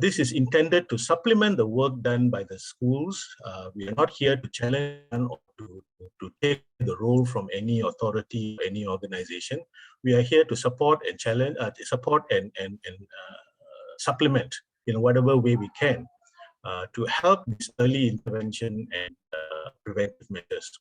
This is intended to supplement the work done by the schools. We are not here to challenge or to take the role from any authority, any organization. We are here to support and challenge, supplement in whatever way we can to help this early intervention and preventive measures.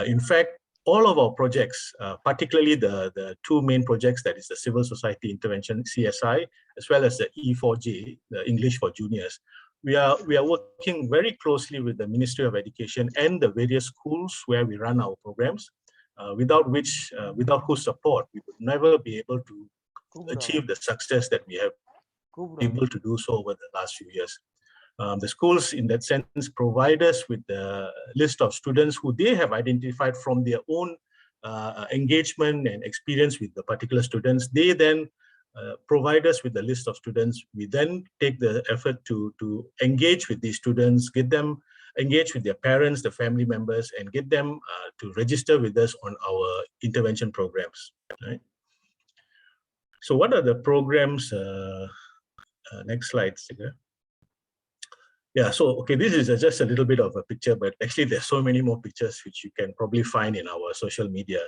In fact, all of our projects, particularly the two main projects, that is the Civil Society Intervention, CSI, as well as the E4J, the English for Juniors, we are working very closely with the Ministry of Education and the various schools where we run our programs, without whose support we would never be able to achieve the success that we have been able to do so over the last few years. The schools, in that sense, provide us with the list of students who they have identified from their own engagement and experience with the particular students. They then provide us with the list of students. We then take the effort to engage with these students, get them engaged with their parents, the family members, and get them to register with us on our intervention programs. Right? So what are the programs? Next slide, Sigrid. Yeah, so, okay, this is just a little bit of a picture, but actually there's so many more pictures which you can probably find in our social media.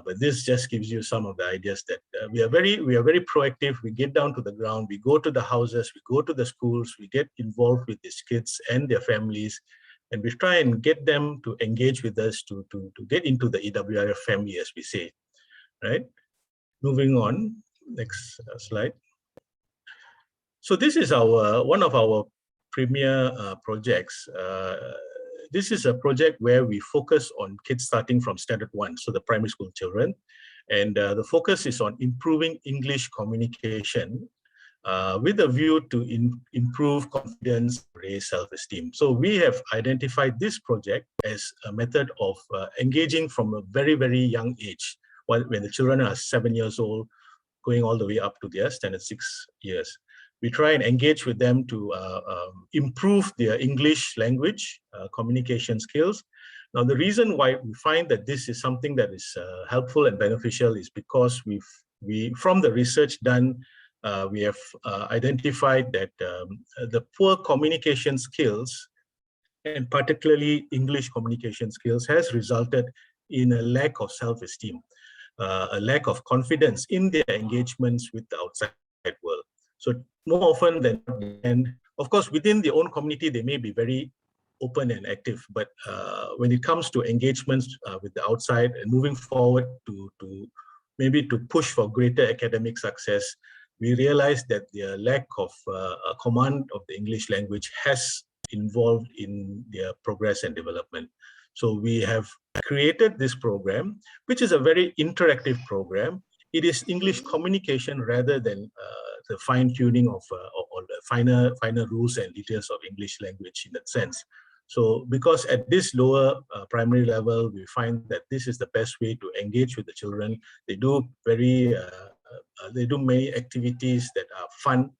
But this just gives you some of the ideas that we are very proactive. We get down to the ground, we go to the houses, we go to the schools, we get involved with these kids and their families, and we try and get them to engage with us to get into the EWRF family, as we say, right? Moving on, next slide. So this is one of our premier projects. This is a project where we focus on kids starting from standard 1, so the primary school children. And the focus is on improving English communication with a view to improve confidence, raise self-esteem. So we have identified this project as a method of engaging from a very, very young age, when the children are 7 years old, going all the way up to their standard 6 years. We try and engage with them to improve their English language communication skills. Now, the reason why we find that this is something that is helpful and beneficial is because from the research done, we have identified that the poor communication skills, and particularly English communication skills, has resulted in a lack of self-esteem, a lack of confidence in their engagements with the outside world. So more often than not, and of course within their own community, they may be very open and active, but when it comes to engagements with the outside and moving forward to maybe to push for greater academic success, we realize that the lack of a command of the English language has involved in their progress and development. So we have created this program, which is a very interactive program. It is English communication rather than the fine-tuning of or the finer rules and details of English language in that sense. So because at this lower primary level, we find that this is the best way to engage with the children. They do many activities that are fun,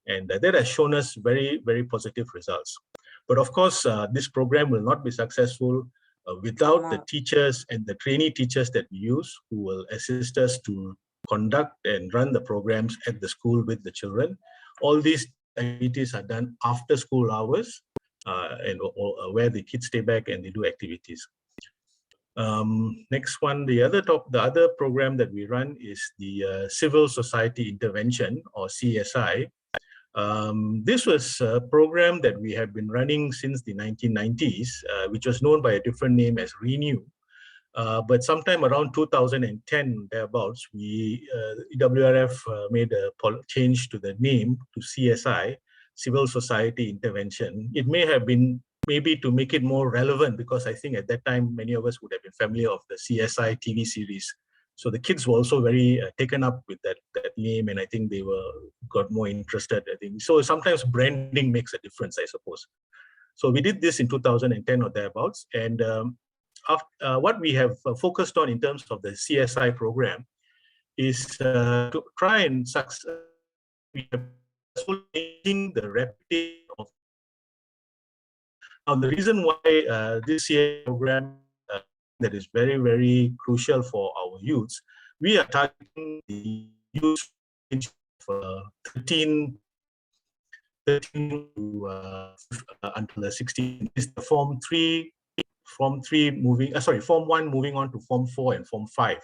and that has shown us very, very positive results. But of course, this program will not be successful without the teachers and the trainee teachers that we use, who will assist us to conduct and run the programs at the school with the children. All these activities are done after school hours, and where the kids stay back and they do activities. Next one, the other program that we run is the Civil Society Intervention, or CSI. This was a program that we have been running since the 1990s, which was known by a different name as Renew. But sometime around 2010, thereabouts, EWRF made a change to the name to CSI, Civil Society Intervention. It may have been maybe to make it more relevant, because I think at that time, many of us would have been familiar of the CSI TV series. So the kids were also very taken up with that name, and I think they got more interested. I think so. Sometimes branding makes a difference, I suppose. So we did this in 2010 or thereabouts, and what we have focused on in terms of the CSI program is to try and changing the reputation of. Now, the reason why this CSI program that is very, very crucial for our youths, we are targeting the youth of 13 to until the 16. Is the Form 1 moving on to Form 4 and Form 5,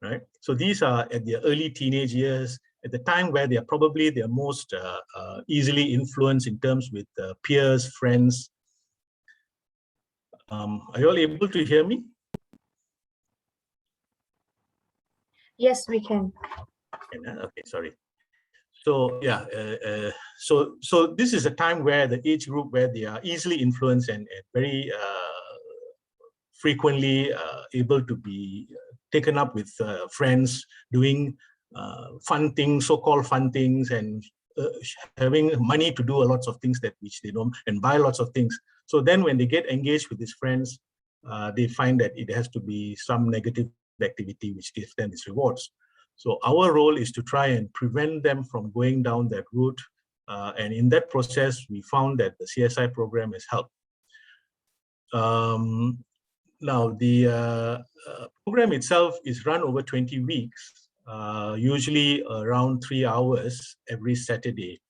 right? So these are at the early teenage years, at the time where they are probably the most easily influenced in terms with peers, friends. Are you all able to hear me? Yes, we can. Okay, sorry. So yeah, so this is a time where the age group where they are easily influenced and very frequently able to be taken up with friends doing fun things, so-called fun things, and having money to do lots of things which they don't, and buy lots of things. So then when they get engaged with these friends, they find that it has to be some negative activity which gives them these rewards. So our role is to try and prevent them from going down that route. And in that process, we found that the CSI program has helped. Now, the program itself is run over 20 weeks, usually around 3 hours every Saturday,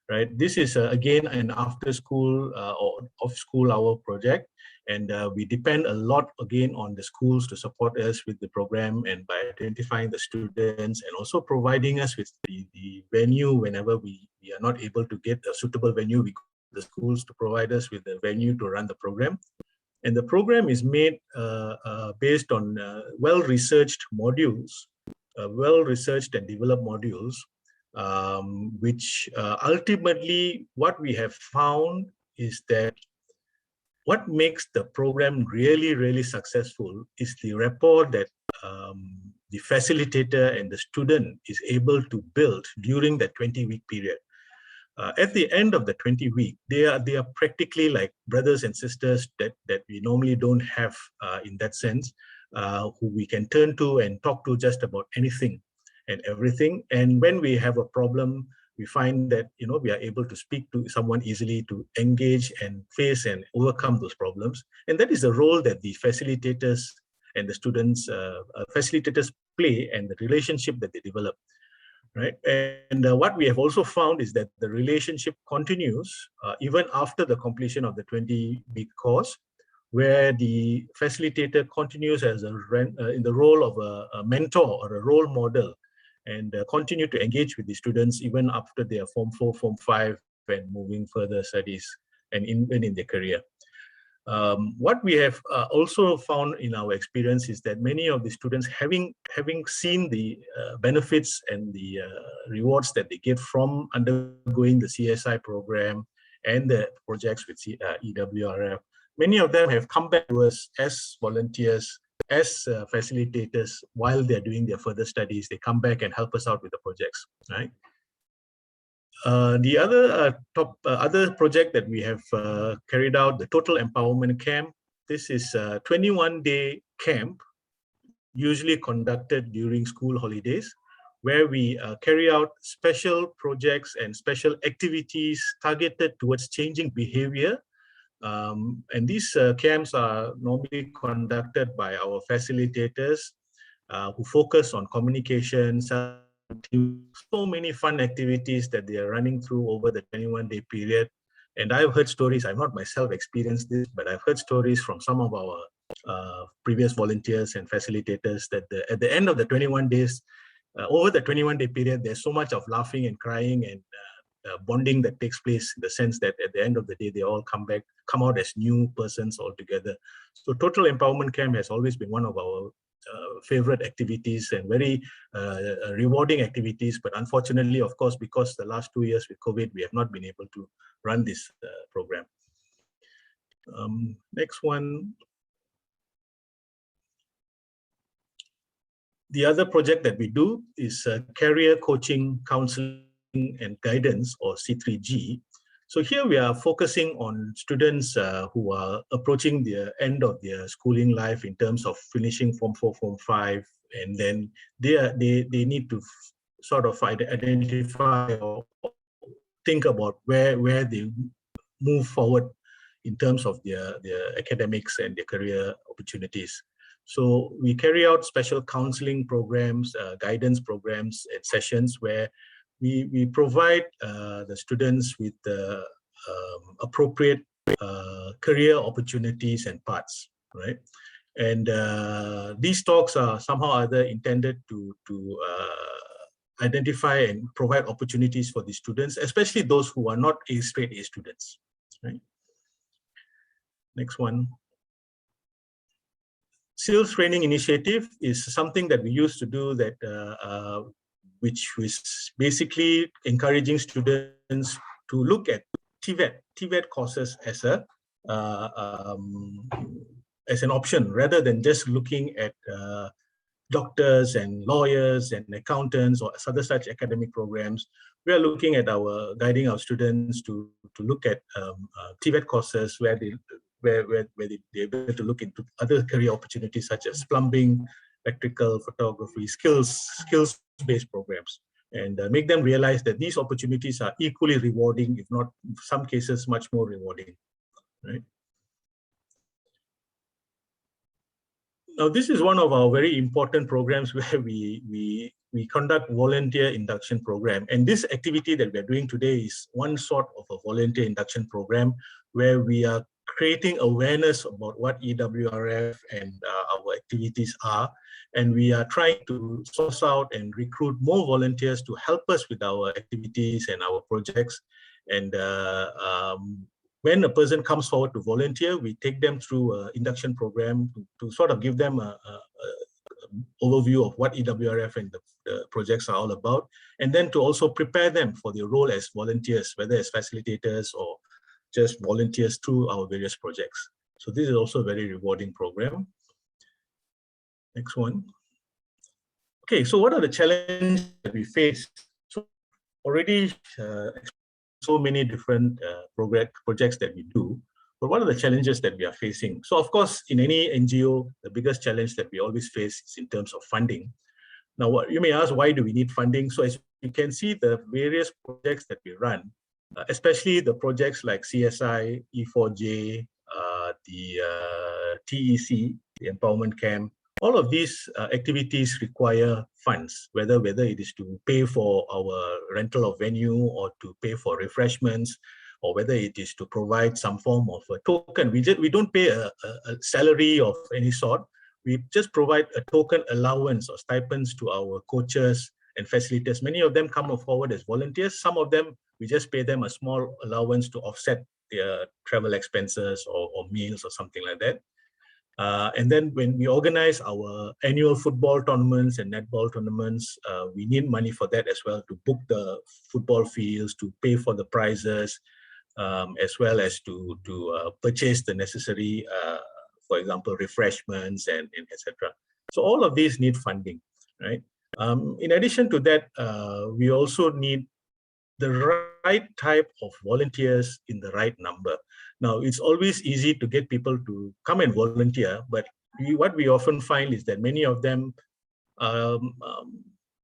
right? This is, again, an after-school or off-school hour project. And we depend a lot again on the schools to support us with the program and by identifying the students and also providing us with the venue whenever we are not able to get a suitable venue. We go to the schools to provide us with the venue to run the program. And the program is made based on well-researched modules, well-researched and developed modules, which ultimately what we have found is that what makes the program really, really successful is the rapport that the facilitator and the student is able to build during that 20-week period. At the end of the 20-week, they are practically like brothers and sisters that we normally don't have in that sense, who we can turn to and talk to just about anything and everything. And when we have a problem, we find that we are able to speak to someone easily, to engage and face and overcome those problems. And that is the role that the facilitators and the students, facilitators play, and the relationship that they develop. Right, and what we have also found is that the relationship continues even after the completion of the 20-week course, where the facilitator continues as in the role of a mentor or a role model, and continue to engage with the students even after they are Form 4, Form 5, and moving further studies and even in their career. What we have also found in our experience is that many of the students, having seen the benefits and the rewards that they get from undergoing the CSI program and the projects with EWRF, many of them have come back to us as volunteers, as facilitators while they're doing their further studies. They come back and help us out with the projects, right? The other project that we have carried out, the Total Empowerment Camp. This is a 21-day camp, usually conducted during school holidays, where we carry out special projects and special activities targeted towards changing behavior. And these camps are normally conducted by our facilitators who focus on communication, so many fun activities that they are running through over the 21-day period. And I've heard stories, I've not myself experienced this, but I've heard stories from some of our previous volunteers and facilitators that at the end of the 21 days, over the 21-day period, there's so much of laughing and crying and bonding that takes place, in the sense that at the end of the day, they all come out as new persons altogether. So Total Empowerment Camp has always been one of our favorite activities and very rewarding activities, but unfortunately, of course, because the last 2 years with COVID, we have not been able to run this program. Next one. The other project that we do is career coaching, counseling and guidance, or C3G. So here we are focusing on students who are approaching the end of their schooling life in terms of finishing Form 4, Form 5, and then they need to sort of identify or think about where they move forward in terms of their academics and their career opportunities. So we carry out special counseling programs, guidance programs and sessions where we provide the students with appropriate career opportunities and paths, right? And these talks are somehow or other intended to identify and provide opportunities for the students, especially those who are not straight A students, right? Next one. Skills training initiative is something that we used to do that which was basically encouraging students to look at TVET courses as an option, rather than just looking at doctors and lawyers and accountants or other such academic programs. We are looking at guiding our students to look at TVET courses where they're able to look into other career opportunities such as plumbing, electrical, photography, skills-based programs, and make them realize that these opportunities are equally rewarding, if not in some cases much more rewarding, right? Now, this is one of our very important programs where we conduct volunteer induction program, and this activity that we are doing today is one sort of a volunteer induction program where we are creating awareness about what EWRF and our activities are. And we are trying to source out and recruit more volunteers to help us with our activities and our projects. And when a person comes forward to volunteer, we take them through an induction program to sort of give them a overview of what EWRF and the projects are all about, and then to also prepare them for their role as volunteers, whether as facilitators or just volunteers through our various projects. So this is also a very rewarding program. Next one. Okay, so what are the challenges that we face? So already so many different projects that we do, but what are the challenges that we are facing? So of course, in any NGO, the biggest challenge that we always face is in terms of funding. Now, what you may ask, why do we need funding? So as you can see, the various projects that we run, especially the projects like CSI, E4J, the TEC, the Empowerment Camp, all of these activities require funds, whether it is to pay for our rental of venue or to pay for refreshments, or whether it is to provide some form of a token. We don't pay a salary of any sort. We just provide a token allowance or stipends to our coaches and facilitators. Many of them come forward as volunteers. Some of them, we just pay them a small allowance to offset their travel expenses or meals or something like that. And then when we organize our annual football tournaments and netball tournaments, we need money for that as well, to book the football fields, to pay for the prizes, as well as to purchase the necessary, for example, refreshments and etc. So all of these need funding, right? In addition to that, we also need the right type of volunteers in the right number. Now, it's always easy to get people to come and volunteer, but what we often find is that many of them,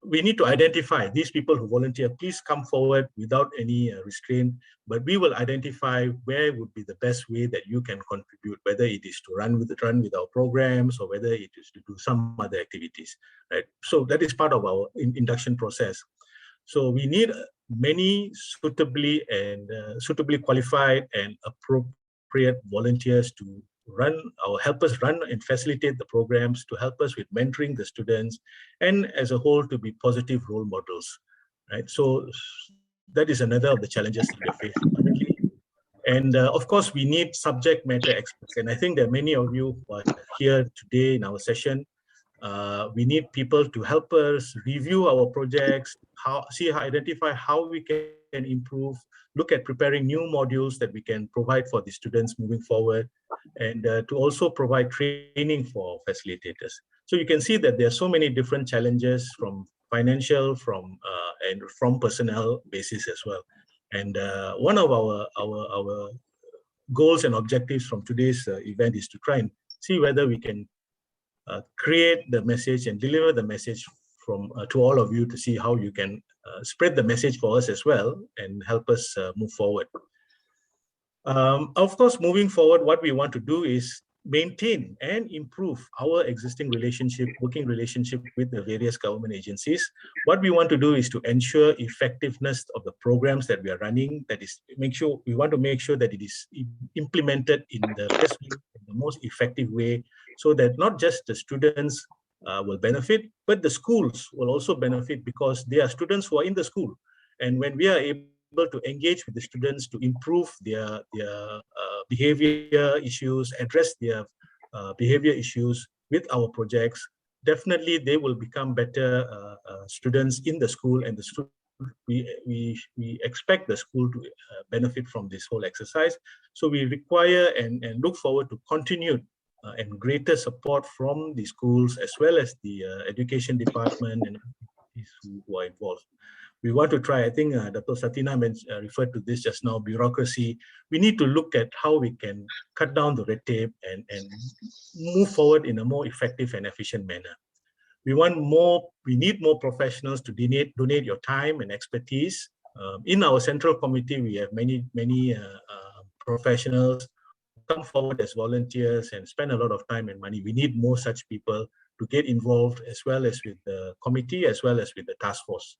we need to identify these people who volunteer. Please come forward without any restraint, but we will identify where would be the best way that you can contribute, whether it is to run with our programs or whether it is to do some other activities, right? So that is part of our induction process. So we need many suitably qualified and appropriate volunteers to help us run and facilitate the programs, to help us with mentoring the students, and as a whole to be positive role models, right? So that is another of the challenges that we are facing currently. And of course, we need subject matter experts. And I think there are many of you who are here today in our session. We need people to help us review our projects, identify how we can improve, look at preparing new modules that we can provide for the students moving forward, and to also provide training for facilitators. So you can see that there are so many different challenges, from financial, and from personnel basis as well. And one of our goals and objectives from today's event is to try and see whether we can create the message and deliver the message to all of you, to see how you can spread the message for us as well and help us move forward. Of course, moving forward, what we want to do is maintain and improve our existing working relationship with the various government agencies. What we want to do is to ensure effectiveness of the programs that we are running. That is, we want to make sure that it is implemented in the best way, in the most effective way, so that not just the students will benefit, but the schools will also benefit, because they are students who are in the school. And when we are able to engage with the students to improve their behavior issues, address their behavior issues with our projects, definitely they will become better students in the school, and we expect the school to benefit from this whole exercise. So we require and look forward to continued and greater support from the schools, as well as the education department and who are involved. We want to try, I think Dato Satinah referred to this just now, bureaucracy. We need to look at how we can cut down the red tape and move forward in a more effective and efficient manner. We need more professionals to donate your time and expertise. In our central committee, we have many professionals come forward as volunteers and spend a lot of time and money. We need more such people to get involved, as well as with the committee, as well as with the task force.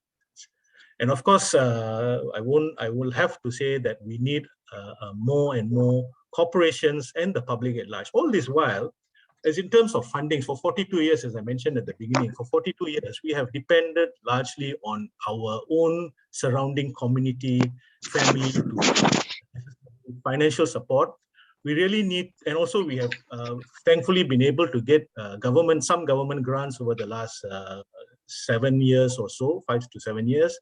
And of course, I will have to say that we need more and more corporations, and the public at large. All this while, as in terms of funding, for 42 years, as I mentioned at the beginning, for 42 years, we have depended largely on our own surrounding community, family, financial support. We really need, and also we have thankfully been able to get some government grants over the last 7 years or so, 5 to 7 years.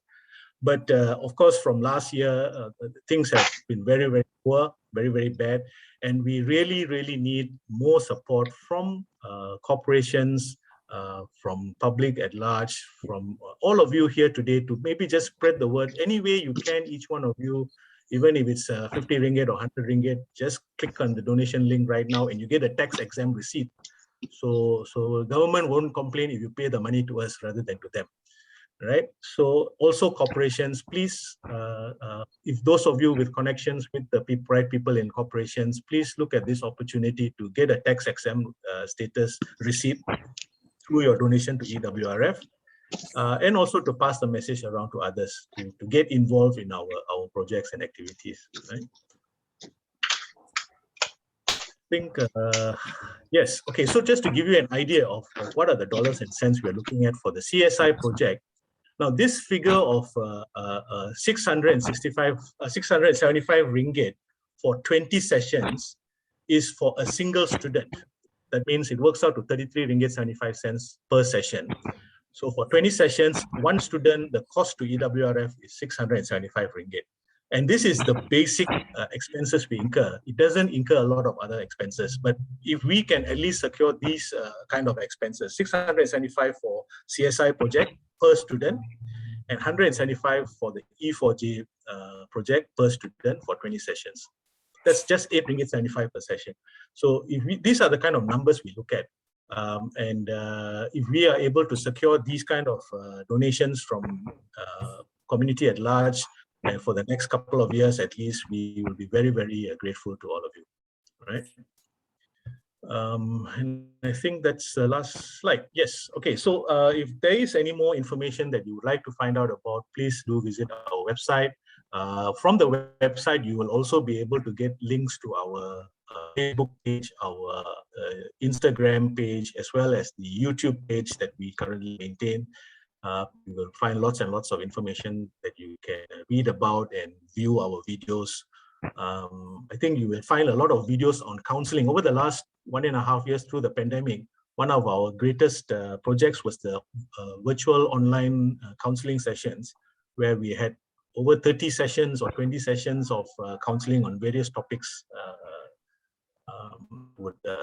But of course, from last year, things have been very, very poor, very, very bad. And we really, really need more support from corporations, from public at large, from all of you here today to maybe just spread the word any way you can, each one of you, even if it's 50 ringgit or 100 ringgit, just click on the donation link right now and you get a tax-exempt receipt. So government won't complain if you pay the money to us rather than to them. Right. So also corporations, please, if those of you with connections with the right people in corporations, please look at this opportunity to get a tax-exempt status receipt through your donation to EWRF, and also to pass the message around to others to get involved in our projects and activities. Right? I think, yes, okay, so just to give you an idea of what are the dollars and cents we're looking at for the CSI project. Now, this figure of 675 ringgit for 20 sessions is for a single student. That means it works out to 33 ringgit 75 cents per session. So for 20 sessions, one student, the cost to EWRF is 675 ringgit. And this is the basic expenses we incur. It doesn't incur a lot of other expenses, but if we can at least secure these kind of expenses, 675 for CSI project per student, and 175 for the E4J project per student for 20 sessions. That's just 8 ringgit 75 per session. So if these are the kind of numbers we look at. If we are able to secure these kind of donations from community at large, and for the next couple of years at least, we will be very, very grateful to all of you. Right? And I think that's the last slide. Yes. Okay. So if there is any more information that you would like to find out about, please do visit our website. From the website, you will also be able to get links to our Facebook page, our Instagram page, as well as the YouTube page that we currently maintain. You will find lots and lots of information that you can read about and view our videos. I think you will find a lot of videos on counseling. Over the last 1.5 years through the pandemic, one of our greatest projects was the virtual online counseling sessions, where we had over 30 sessions or 20 sessions of counseling on various topics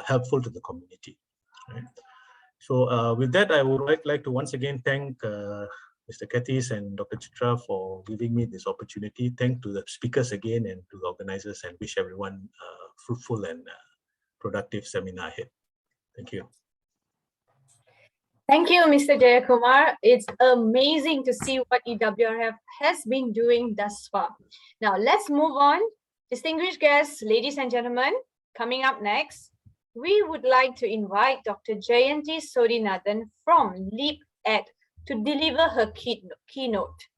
helpful to the community. Right? So with that, I would like to once again thank Mr. Katis and Dr. Chitra for giving me this opportunity. Thank to the speakers again and to the organizers, and wish everyone fruitful and productive seminar ahead. Thank you. Thank you, Mr. Jeyakumar. It's amazing to see what EWRF has been doing thus far. Now let's move on. Distinguished guests, ladies and gentlemen, coming up next, we would like to invite Dr. Jayanthi Sothinathan from LeapEd to deliver her keynote.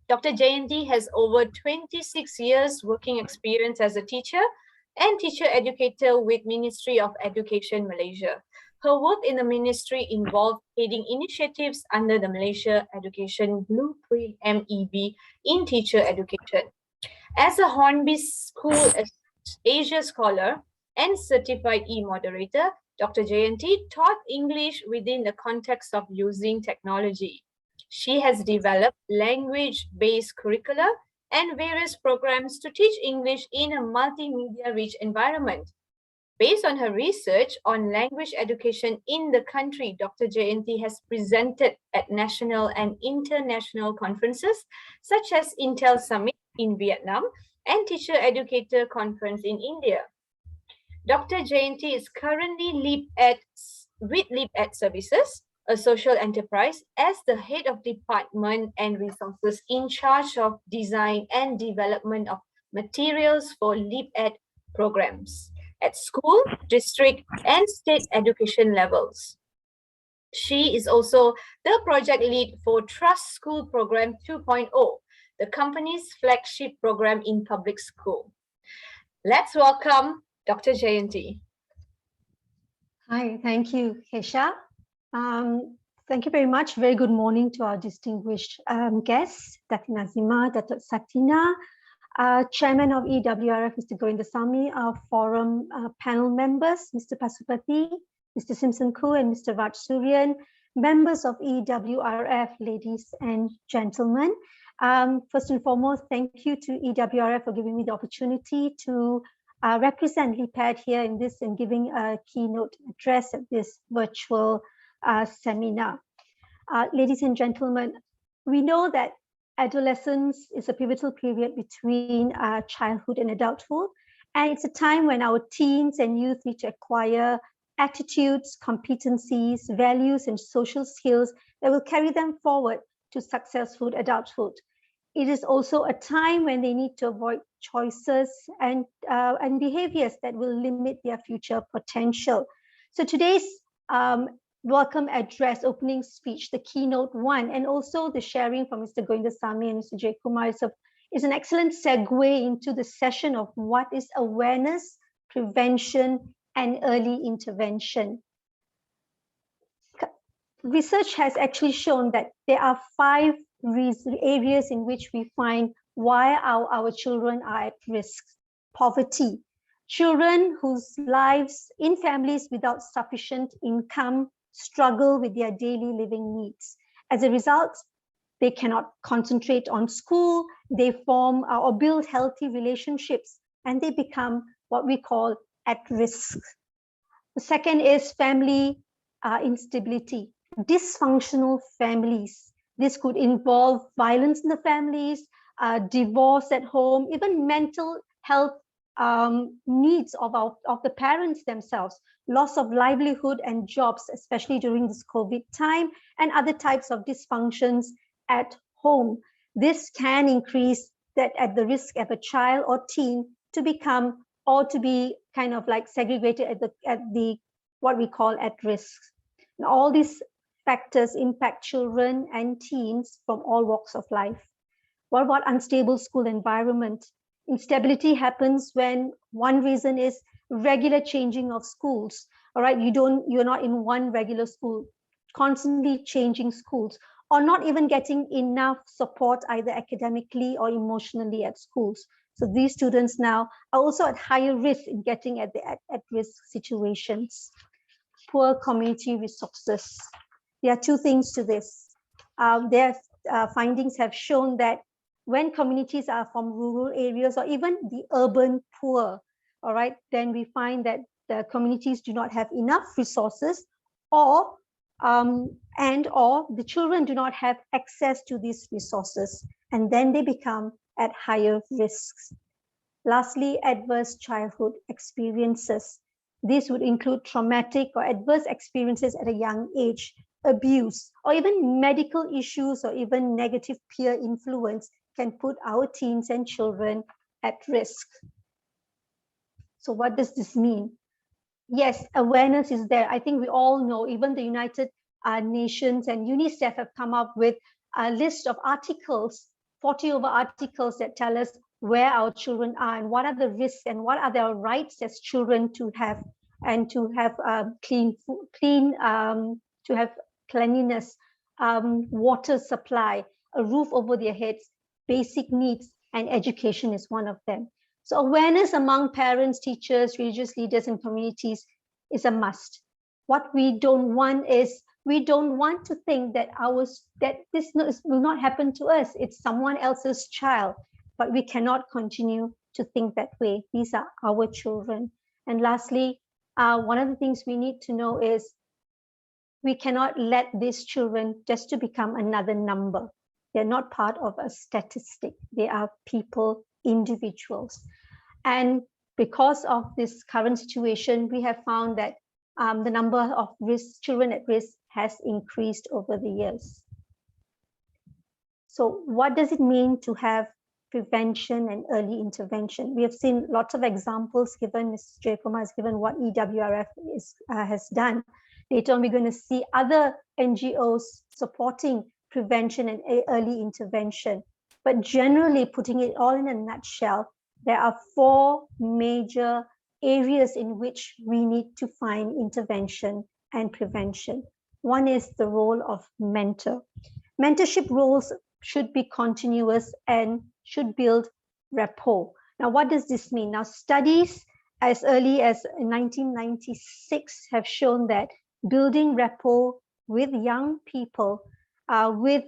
Dr. Jayanti has over 26 years working experience as a teacher and teacher educator with Ministry of Education Malaysia. Her work in the ministry involved aiding initiatives under the Malaysia Education Blueprint MEB in teacher education. As a Hornby School Asia Scholar and certified e-moderator, Dr. Jayanti taught English within the context of using technology. She has developed language-based curricula and various programs to teach English in a multimedia-rich environment. Based on her research on language education in the country, Dr. Jayanti has presented at national and international conferences such as Intel Summit in Vietnam and Teacher Educator Conference in India. Dr. Jayanti is currently with LeapEd Services, a social enterprise, as the head of department and resources in charge of design and development of materials for LeapEd programs at school, district, and state education levels. She is also the project lead for Trust School Program 2.0, the company's flagship program in public school. Let's welcome Dr. Jayanti. Hi, thank you, Kesha. Thank you very much. Very good morning to our distinguished guests, Datin Azimah, Dato Satinah, Chairman of EWRF, Mr. Govindasamy, our forum panel members, Mr. Pasupathi, Mr. Simpson, Khoo, and Mr. Raj Suryan, members of EWRF, ladies and gentlemen. First and foremost, thank you to EWRF for giving me the opportunity to represent LIPAD here in this and giving a keynote address at this virtual seminar. Ladies and gentlemen, we know that adolescence is a pivotal period between childhood and adulthood, and it's a time when our teens and youth need to acquire attitudes, competencies, values, and social skills that will carry them forward to successful adulthood. It is also a time when they need to avoid choices and behaviors that will limit their future potential. So today's welcome address, opening speech, the keynote one, and also the sharing from Mr. Govindasamy and Mr. Jeyakumar is an excellent segue into the session of what is awareness, prevention, and early intervention. Research has actually shown that there are 5 areas in which we find why our children are at risk. Poverty, children whose lives in families without sufficient income struggle with their daily living needs. As a result, they cannot concentrate on school, they form or build healthy relationships, and they become what we call at risk. The second is family instability, dysfunctional families. This could involve violence in the families, divorce at home, even mental health needs of the parents themselves, loss of livelihood and jobs, especially during this COVID time, and other types of dysfunctions at home. This can increase that at the risk of a child or teen to become or to be kind of like segregated at the what we call at risk. And all these factors impact children and teens from all walks of life. What about unstable school environment? Instability happens when one reason is regular changing of schools. All right, you're not in one regular school, constantly changing schools, or not even getting enough support either academically or emotionally at schools. So these students now are also at higher risk in getting at risk situations. Poor community resources. There are 2 things to this. Their findings have shown that when communities are from rural areas or even the urban poor, all right, then we find that the communities do not have enough resources, or the children do not have access to these resources, and then they become at higher risks. Lastly, adverse childhood experiences. This would include traumatic or adverse experiences at a young age, abuse, or even medical issues, or even negative peer influence can put our teens and children at risk. So what does this mean? Yes, awareness is there. I think we all know, even the United Nations and UNICEF have come up with a list of articles, 40 over articles that tell us where our children are and what are the risks and what are their rights as children to have, and to have to have cleanliness, water supply, a roof over their heads, basic needs, and education is one of them. So awareness among parents, teachers, religious leaders, and communities is a must. What we don't want is, we don't want to think that this will not happen to us. It's someone else's child, but we cannot continue to think that way. These are our children. And lastly, one of the things we need to know is we cannot let these children just to become another number. They're not part of a statistic. They are people, individuals. And because of this current situation, we have found that the number of children at risk has increased over the years. So what does it mean to have prevention and early intervention? We have seen lots of examples given. Mr. Jeyakumar has given what EWRF has done. Later on, we're going to see other NGOs supporting prevention and early intervention. But generally, putting it all in a nutshell, there are 4 major areas in which we need to find intervention and prevention. One is the role of mentor. Mentorship roles should be continuous and should build rapport. Now, what does this mean? Now, studies as early as 1996 have shown that building rapport with young people, with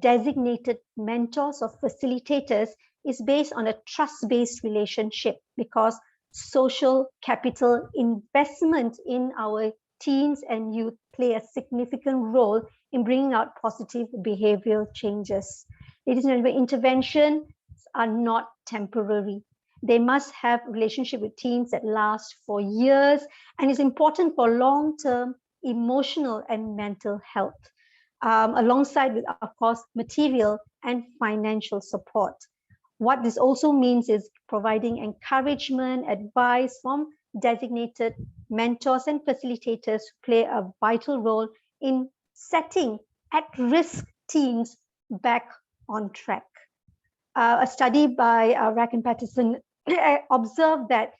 designated mentors or facilitators, is based on a trust-based relationship, because social capital investment in our teens and youth play a significant role in bringing out positive behavioral changes. Ladies and gentlemen, interventions are not temporary. They must have relationship with teens that last for years, and is important for long-term emotional and mental health, alongside with, of course, material and financial support. What this also means is providing encouragement, advice from designated mentors and facilitators who play a vital role in setting at-risk teens back on track. A study by Rack and Patterson observed that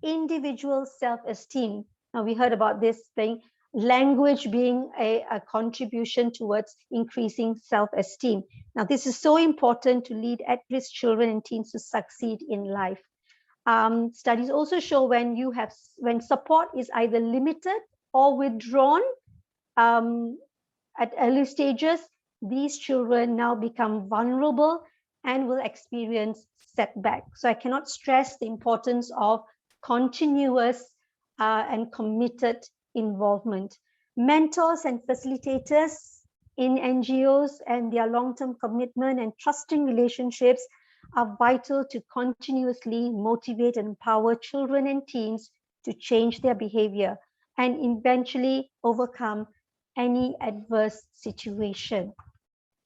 individual self-esteem, now we heard about this thing, language being a contribution towards increasing self-esteem. Now, this is so important to lead at-risk children and teens to succeed in life. Studies also show when support is either limited or withdrawn at early stages, these children now become vulnerable and will experience setbacks. So I cannot stress the importance of continuous and committed involvement. Mentors and facilitators in NGOs and their long-term commitment and trusting relationships are vital to continuously motivate and empower children and teens to change their behavior and eventually overcome any adverse situation.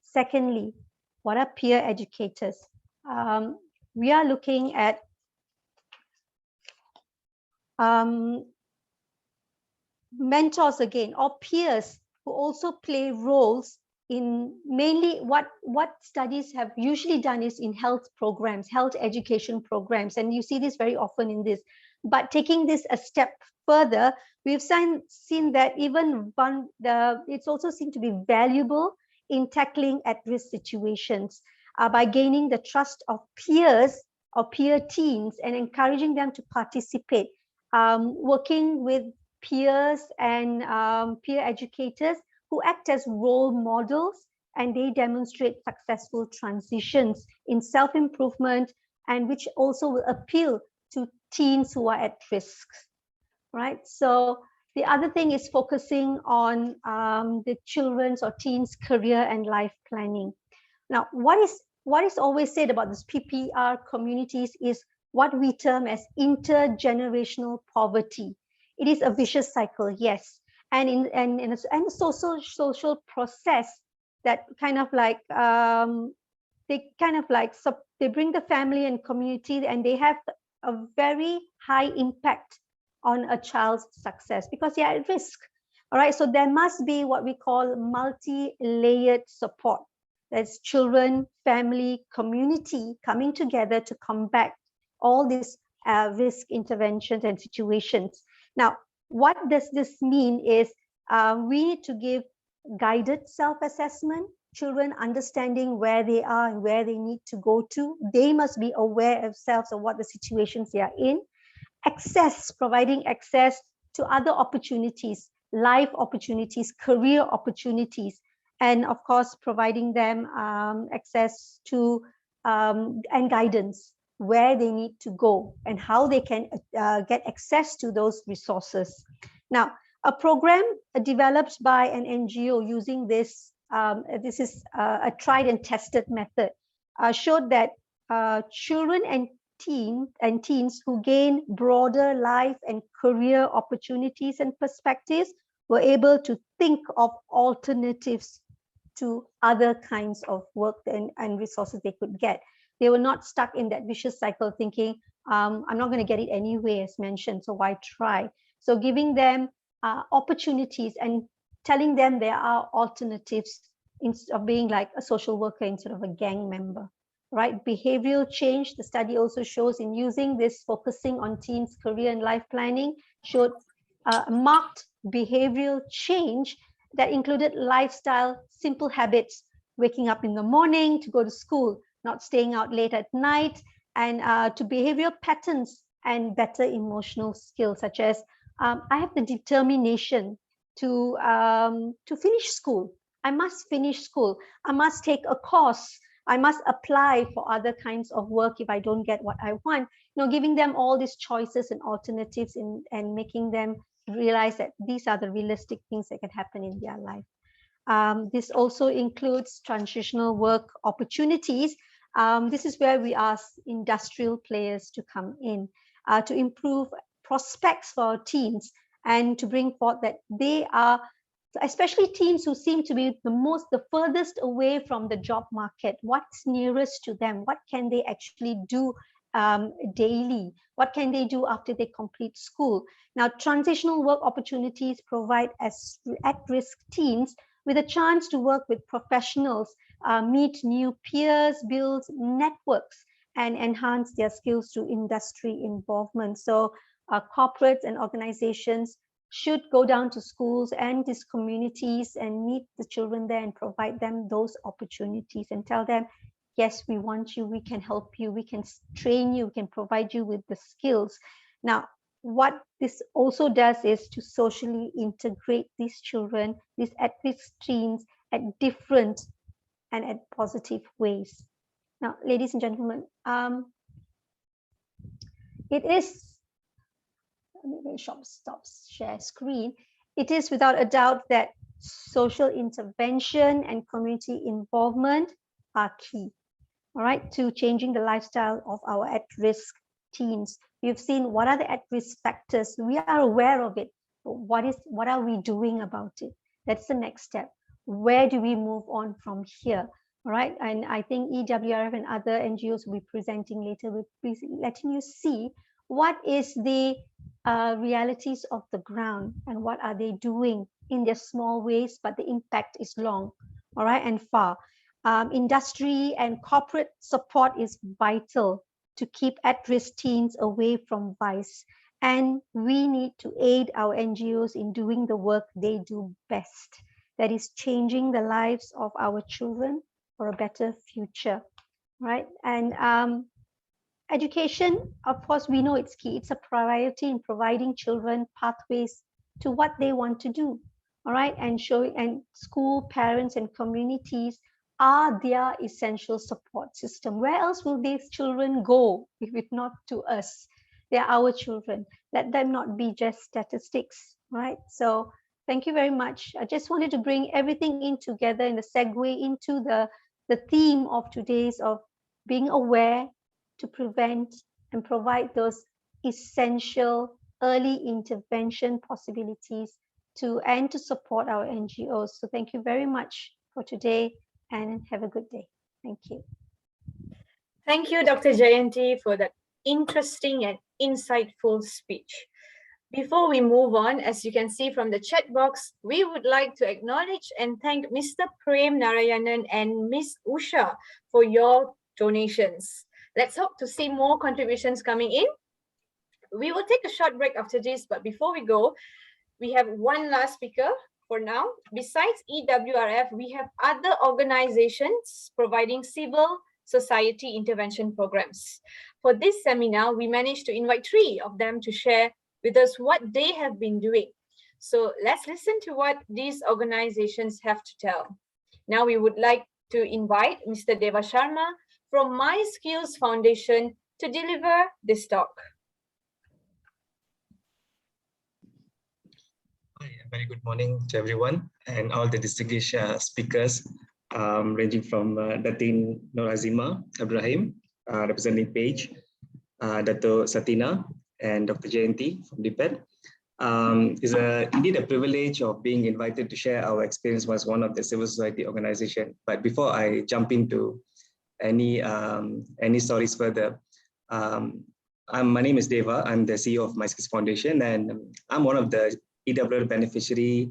Secondly, what are peer educators? We are looking at mentors again, or peers who also play roles in mainly what studies have usually done is in health programs, health education programs, and you see this very often in this. But taking this a step further, we've seen that even it's also seen to be valuable in tackling at-risk situations by gaining the trust of peers or peer teams and encouraging them to participate, working with peers and peer educators who act as role models, and they demonstrate successful transitions in self-improvement, and which also will appeal to teens who are at risk, right? So the other thing is focusing on the children's or teens' career and life planning. Now, what is always said about this PPR communities is what we term as intergenerational poverty. It is a vicious cycle, yes, and in a social process that kind of like they bring the family and community, and they have a very high impact on a child's success because they are at risk. All right, so there must be what we call multi-layered support. That's children, family, community coming together to combat all these risk interventions and situations. Now, what does this mean is we need to give guided self-assessment, children understanding where they are and where they need to go to. They must be aware of themselves of what the situations they are in. Access, providing access to other opportunities, life opportunities, career opportunities, and of course, providing them access to and guidance where they need to go and how they can get access to those resources. Now, a program developed by an NGO using this, this is a tried and tested method, showed that children and teens who gain broader life and career opportunities and perspectives were able to think of alternatives to other kinds of work and resources they could get. They were not stuck in that vicious cycle thinking, I'm not going to get it anyway, as mentioned, so why try? So giving them opportunities and telling them there are alternatives instead of being like a social worker instead of a gang member. right? Behavioral change, the study also shows in using this, focusing on teens' career and life planning, showed a marked behavioral change that included lifestyle, simple habits, waking up in the morning to go to school, not staying out late at night, and to behavioral patterns and better emotional skills, such as I have the determination to finish school. I must finish school. I must take a course. I must apply for other kinds of work if I don't get what I want. You know, giving them all these choices and alternatives and making them realize that these are the realistic things that can happen in their life. This also includes transitional work opportunities. This is where we ask industrial players to come in to improve prospects for our teens and to bring forth that they are, especially teens who seem to be the furthest away from the job market, what's nearest to them, what can they actually do daily, what can they do after they complete school. Now, transitional work opportunities provide at-risk teens with a chance to work with professionals, meet new peers, build networks, and enhance their skills through industry involvement. So corporates and organizations should go down to schools and these communities and meet the children there and provide them those opportunities and tell them, yes, we want you, we can help you, we can train you, we can provide you with the skills. Now, what this also does is to socially integrate these children, these at-risk teens, at different and at positive ways. Now, ladies and gentlemen, it is, let me stop share screen. It is without a doubt that social intervention and community involvement are key, all right, to changing the lifestyle of our at-risk teens. We've seen what are the at-risk factors. We are aware of it, but what are we doing about it? That's the next step. Where do we move on from here? All right, and I think EWRF and other NGOs will be presenting later. We'll be letting you see what is the realities of the ground and what are they doing in their small ways, but the impact is long, all right, and far. Industry and corporate support is vital to keep at-risk teens away from vice. And we need to aid our NGOs in doing the work they do best, that is changing the lives of our children for a better future, right? And education, of course, we know it's key. It's a priority in providing children pathways to what they want to do, all right? And showing, and school, parents, and communities are their essential support system. Where else will these children go if it's not to us? They're our children. Let them not be just statistics, right? So thank you very much. I just wanted to bring everything in together in the segue into the theme of today's of being aware to prevent and provide those essential early intervention possibilities to support our NGOs. So thank you very much for today and have a good day. Thank you. Thank you, Dr. Jayanti, for that interesting and insightful speech. Before we move on, as you can see from the chat box, we would like to acknowledge and thank Mr. Prem Narayanan and Ms. Usha for your donations. Let's hope to see more contributions coming in. We will take a short break after this, but before we go, we have one last speaker for now. Besides EWRF, we have other organizations providing civil society intervention programs. For this seminar, we managed to invite 3 of them to share with us what they have been doing. So let's listen to what these organizations have to tell. Now we would like to invite Mr. Devasharma from MySkills Foundation to deliver this talk. Hi, very good morning to everyone and all the distinguished speakers, ranging from Datin, Noor, Azimah, Rahim, representing Page, Dato, Satinah, and Dr. Jayanti from DPED. It's indeed a privilege of being invited to share our experience as one of the civil society organization. But before I jump into any stories further, my name is Deva. I'm the CEO of MySkills Foundation, and I'm one of the EWRF beneficiary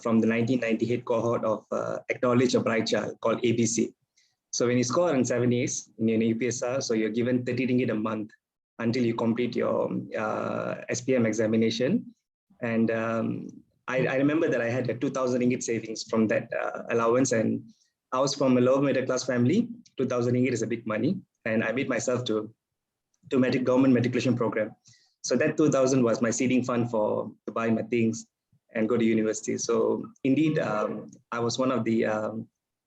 from the 1998 cohort of Acknowledge a Bright Child called ABC. So when you score on 7 A's in your UPSR, so you're given 30 ringgit a month until you complete your SPM examination. And I remember that I had a 2,000 ringgit savings from that allowance, and I was from a lower middle class family. 2,000 ringgit is a big money, and I made myself to government matriculation program. So that 2,000 was my seeding fund to buy my things and go to university. So indeed, I was one of the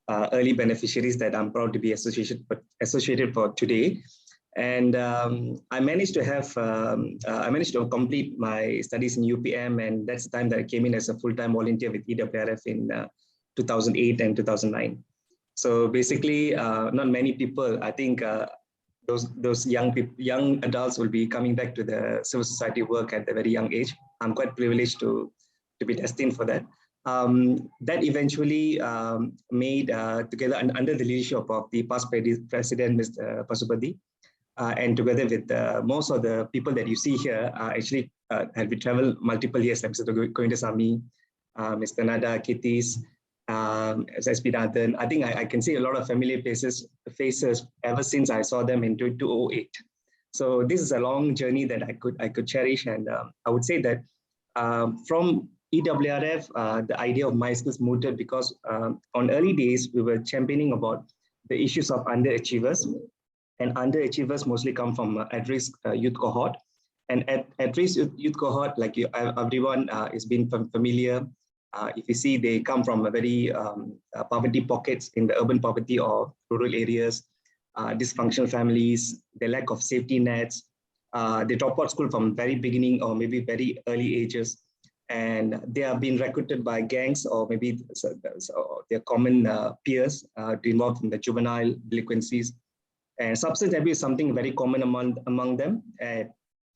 early beneficiaries that I'm proud to be associated for today. And I managed to complete my studies in UPM, and that's the time that I came in as a full-time volunteer with EWRF in 2008 and 2009. So basically, not many people, I think those young adults will be coming back to the civil society work at a very young age. I'm quite privileged to be destined for that. That eventually made together under the leadership of the past president, Mr. Pasupathi, and together with most of the people that you see here, actually had we traveled multiple years, like Mr. Govindasamy, Mr. Nada, Kitties, SP Datin. I think I can see a lot of familiar faces ever since I saw them in 2008. So this is a long journey that I could cherish, and I would say that from EWRF, the idea of MySkills mooted because on early days we were championing about the issues of underachievers, and underachievers mostly come from at-risk youth cohort. And at-risk youth cohort, like everyone is being familiar. If you see, they come from a very poverty pockets in the urban poverty or rural areas, dysfunctional families, the lack of safety nets. They drop out school from very beginning or maybe very early ages, and they are being recruited by gangs or maybe their common peers to involve in the juvenile delinquencies. And substance abuse is something very common among them. And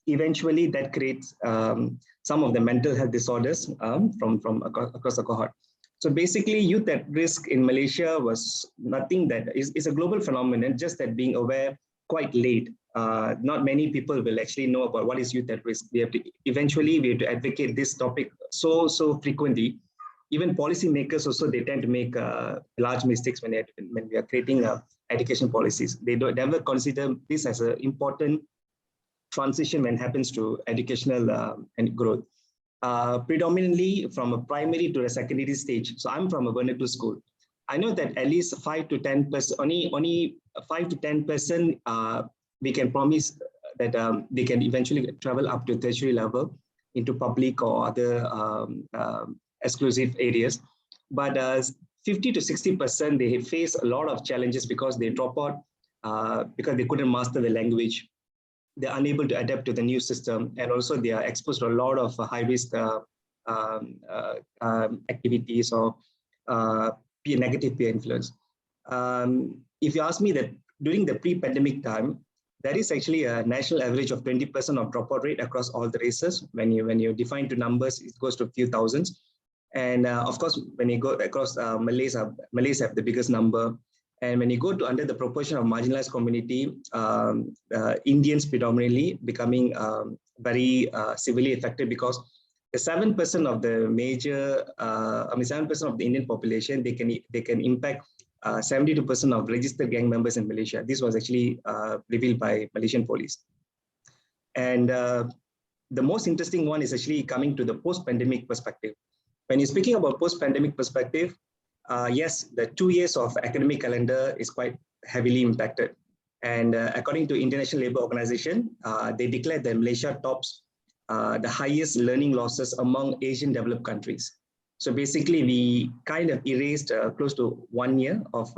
eventually that creates some of the mental health disorders from across the cohort. So basically, youth at risk in Malaysia was nothing that is a global phenomenon, just that being aware quite late. Not many people will actually know about what is youth at risk. We have to advocate this topic so frequently. Even policymakers also, they tend to make large mistakes when we are creating education policies. They never consider this as an important transition when it happens to educational and growth. Predominantly from a primary to a secondary stage. So I'm from a vernacular school. I know that at least 5 to 10%, only 5 to 10%, we can promise that they can eventually travel up to tertiary level into public or other exclusive areas. But 50 to 60%, they face a lot of challenges because they drop out because they couldn't master the language. They're unable to adapt to the new system, and also they are exposed to a lot of high-risk activities or negative peer influence. If you ask me that during the pre-pandemic time, there is actually a national average of 20% of dropout rate across all the races. When you define to numbers, it goes to a few thousands. And of course, when you go across Malays have the biggest number. And when you go to under the proportion of marginalized community, Indians predominantly becoming very severely affected, because the 7% of the major, 7% of the Indian population, they can impact 72% of registered gang members in Malaysia. This was actually revealed by Malaysian police. And the most interesting one is actually coming to the post-pandemic perspective. When you're speaking about post-pandemic perspective, yes, the 2 years of academic calendar is quite heavily impacted. And according to International Labour Organization, they declared that Malaysia tops the highest learning losses among Asian developed countries. So basically, we kind of erased close to 1 year of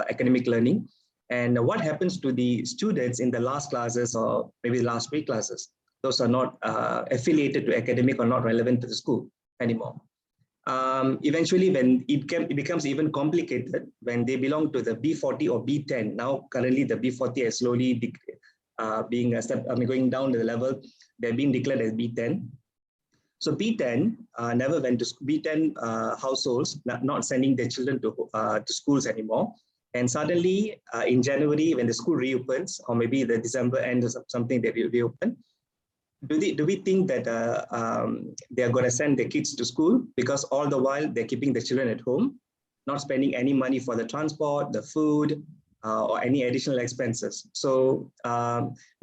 academic learning. And what happens to the students in the last classes or maybe the last 3 classes? Those are not affiliated to academic or not relevant to the school anymore. Eventually, when it becomes even complicated, when they belong to the B40 or B10, now currently the B40 is slowly going down to the level, they're being declared as B10. So B10 never went to B10 households, not sending their children to schools anymore. And suddenly in January, when the school reopens, or maybe the December end or something, they reopen, do we think that they are going to send their kids to school because all the while they're keeping the children at home? not spending any money for the transport, the food, or any additional expenses. So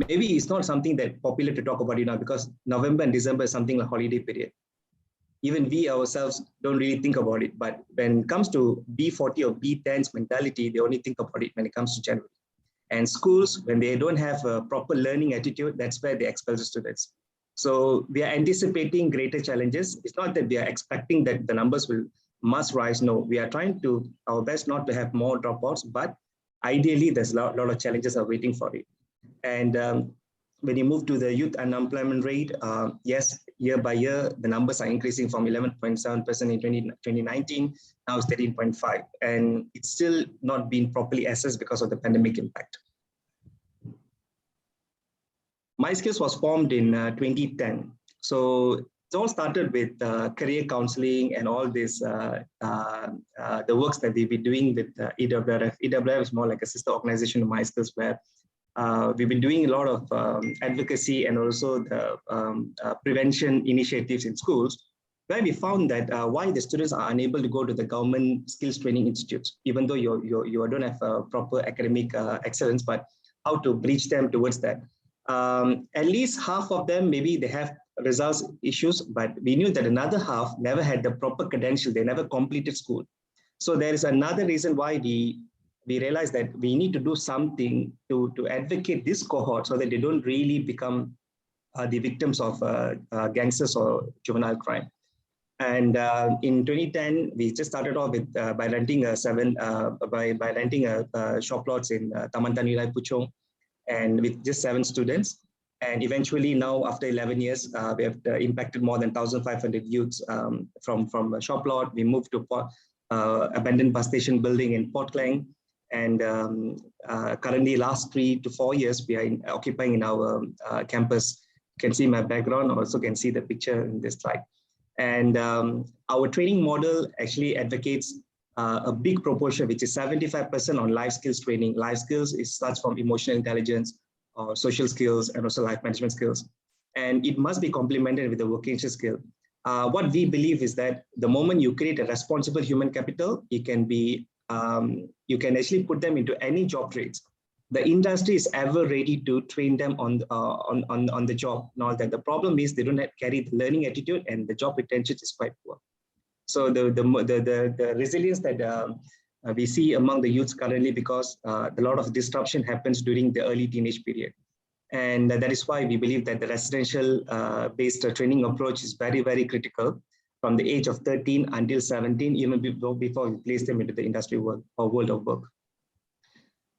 maybe it's not something that popular to talk about now, because November and December is something like holiday period. Even we ourselves don't really think about it. But when it comes to B40 or B10's mentality, they only think about it when it comes to January. And schools, when they don't have a proper learning attitude, that's where they expel the students. So we are anticipating greater challenges. It's not that we are expecting that the numbers must rise. No, we are trying to our best not to have more dropouts, but ideally there's a lot of challenges are waiting for it. And when you move to the youth unemployment rate, yes, year by year, the numbers are increasing from 11.7% in 2019, now it's 13.5%. And it's still not been properly assessed because of the pandemic impact. MySkills was formed in 2010. So it all started with career counseling and all this, the works that we've been doing with EWRF. EWRF is more like a sister organization of MySkills, where we've been doing a lot of advocacy and also the prevention initiatives in schools, where we found that why the students are unable to go to the government skills training institutes, even though you don't have a proper academic excellence, but how to bridge them towards that. At least half of them, maybe they have results issues, but we knew that another half never had the proper credential. They never completed school. So there is another reason why we realized that we need to do something to advocate this cohort so that they don't really become the victims of gangsters or juvenile crime. And in 2010, we just started off with by renting a shop lots in Taman Tanilai Puchong, and with just 7 students. And eventually now, after 11 years, we have impacted more than 1,500 youths from a shop lot. We moved to abandoned bus station building in Port Klang. And currently, last 3 to 4 years, we are occupying in our campus. You can see my background, also can see the picture in this slide. And our training model actually advocates a big proportion, which is 75% on life skills training. Life skills starts from emotional intelligence, social skills, and also life management skills. And it must be complemented with a vocational skill. What we believe is that the moment you create a responsible human capital, it can be you can actually put them into any job trades. The industry is ever ready to train them on the job. Now that the problem is they don't carry the learning attitude, and the job retention is quite poor. So the resilience that we see among the youths currently, because a lot of disruption happens during the early teenage period. And that is why we believe that the residential based training approach is very, very critical from the age of 13 until 17, even before we place them into the industry world or world of work.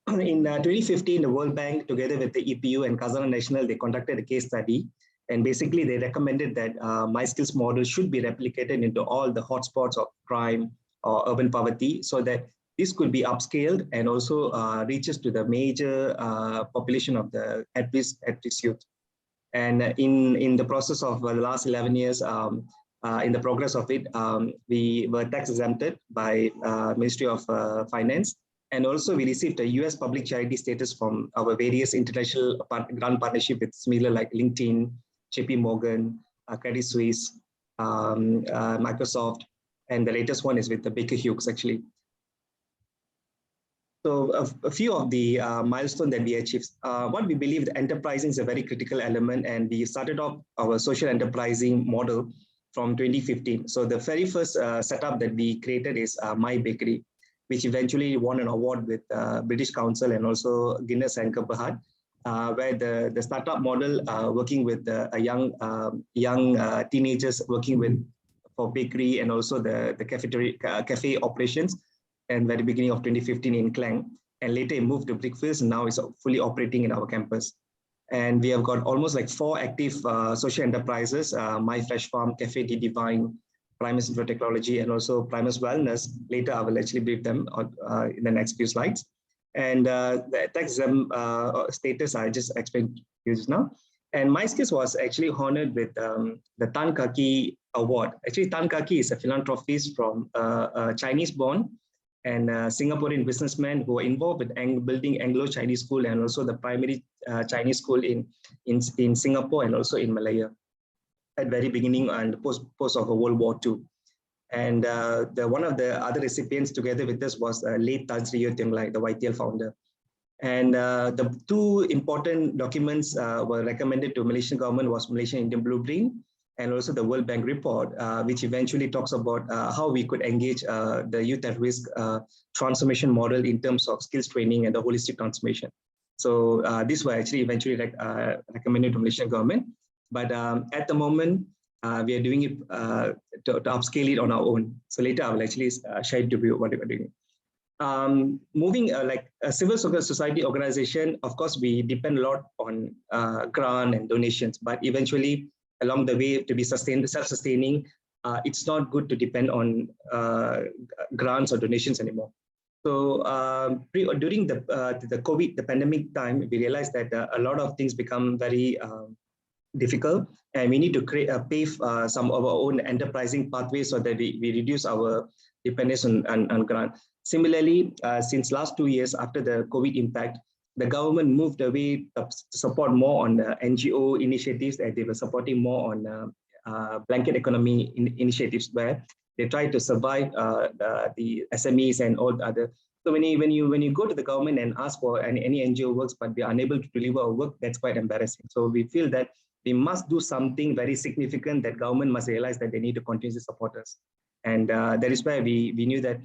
In 2015, the World Bank, together with the EPU and Khazanah National, they conducted a case study. And basically, they recommended that MySkills model should be replicated into all the hotspots of crime or urban poverty, so that this could be upscaled and also reaches to the major population of the at-risk youth. And in the process of the last 11 years, in the progress of it, we were tax exempted by Ministry of Finance. And also we received a US public charity status from our various international grant partnership with similar like LinkedIn, JP Morgan, Credit Suisse, Microsoft, and the latest one is with the Baker Hughes actually. So a few of the milestones that we achieved. What we believe the enterprising is a very critical element, and we started off our social enterprising model from 2015. So the very first setup that we created is My Bakery, which eventually won an award with British Council and also Guinness and Berhad, where the startup model working with a young teenagers working with for bakery and also the cafe operations, and very beginning of 2015 in Klang, and later it moved to Brickfields, and now it's fully operating in our campus. And we have got almost like 4 active social enterprises, My Fresh Farm, Cafe de Divine, Primus Info Technology, and also Primus Wellness. Later, I will actually brief them in the next few slides. And the tax status, I just explained to you just now. And MySkills was actually honored with the Tan Kaki Award. Actually, Tan Kaki is a philanthropist from a Chinese-born and Singaporean businessman who are involved with building Anglo-Chinese school and also the primary Chinese school in Singapore and also in Malaya at very beginning and post of World War II. And one of the other recipients together with us was late Tan Sri Yeo Tiong Lai, the YTL founder. And the two important documents were recommended to Malaysian government was Malaysian Indian Blueprint and also the World Bank report, which eventually talks about how we could engage the youth at risk transformation model in terms of skills training and the holistic transformation. So these were actually eventually recommended to Malaysian government. But at the moment, we are doing it to upscale it on our own. So later I will actually share it to you what we are doing. Moving like a civil society organization, of course, we depend a lot on grant and donations, but eventually along the way to be self-sustaining, it's not good to depend on grants or donations anymore. So during the COVID, the pandemic time, we realized that a lot of things become very difficult, and we need to pave some of our own enterprising pathways so that we reduce our dependence on grant. Similarly, since last 2 years after the COVID impact, the government moved away to support more on the NGO initiatives, and they were supporting more on blanket economy initiatives where they try to survive the SMEs and all the other. So when you go to the government and ask for any NGO works, but we are unable to deliver our work, that's quite embarrassing. So we feel that we must do something very significant that government must realize that they need to continuously support us. And that is why we knew that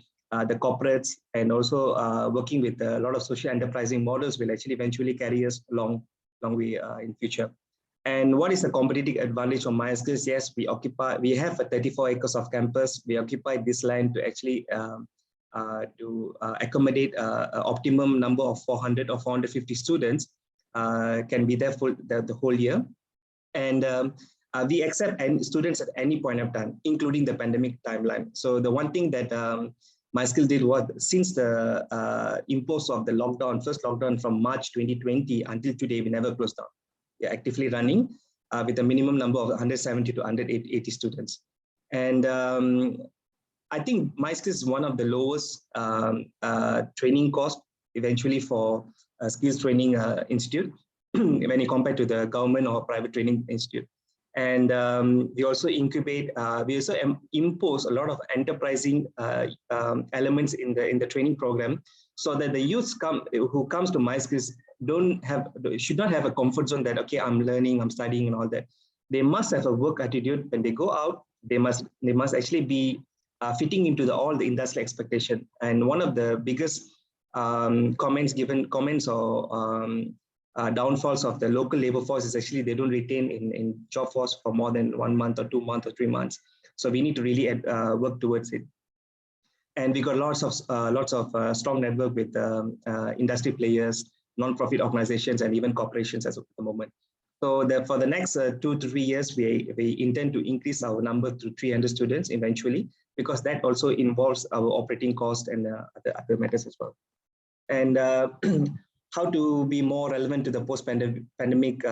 the corporates and also working with a lot of social enterprising models will actually eventually carry us long way in future. And what is the competitive advantage of MySkills? Yes, we have 34 acres of campus. We occupy this land to actually accommodate an optimum number of 400 or 450 students can be there for the whole year. And we accept students at any point of time, including the pandemic timeline. So the one thing that MySkills did was, since the impose of the lockdown, first lockdown from March 2020 until today, we never closed down. We are actively running with a minimum number of 170 to 180 students. And I think MySkills is one of the lowest training costs eventually for a skills training institute when you compare to the government or private training institute. And we also incubate, we also impose a lot of enterprising elements in the training program, so that the youth who comes to MySkills should not have a comfort zone that, okay, I'm learning, I'm studying and all that. They must have a work attitude. When they go out, they must actually be fitting into all the industry expectation. And one of the biggest comments or downfalls of the local labor force is actually they don't retain in job force for more than 1 month or 2 months or 3 months. So we need to really work towards it. And we got lots of strong network with industry players, non-profit organizations, and even corporations as of the moment. So for the next 2 to 3 years, we intend to increase our number to 300 students eventually, because that also involves our operating cost and other matters as well. And how to be more relevant to the post-pandemic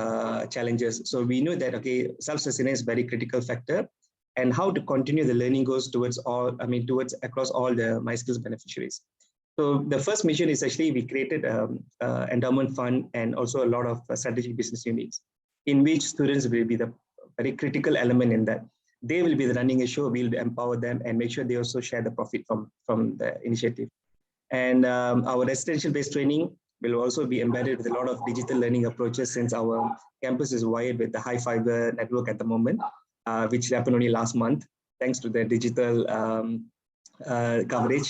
challenges. So we know that, okay, self-sustenance is a very critical factor, and how to continue the learning goes towards across all the MySkills beneficiaries. So the first mission is actually we created an endowment fund and also a lot of strategic business units, in which students will be the very critical element in that. They will be running a show, we'll empower them and make sure they also share the profit from the initiative. And our residential-based training will also be embedded with a lot of digital learning approaches, since our campus is wired with the high fiber network at the moment, which happened only last month, thanks to the digital coverage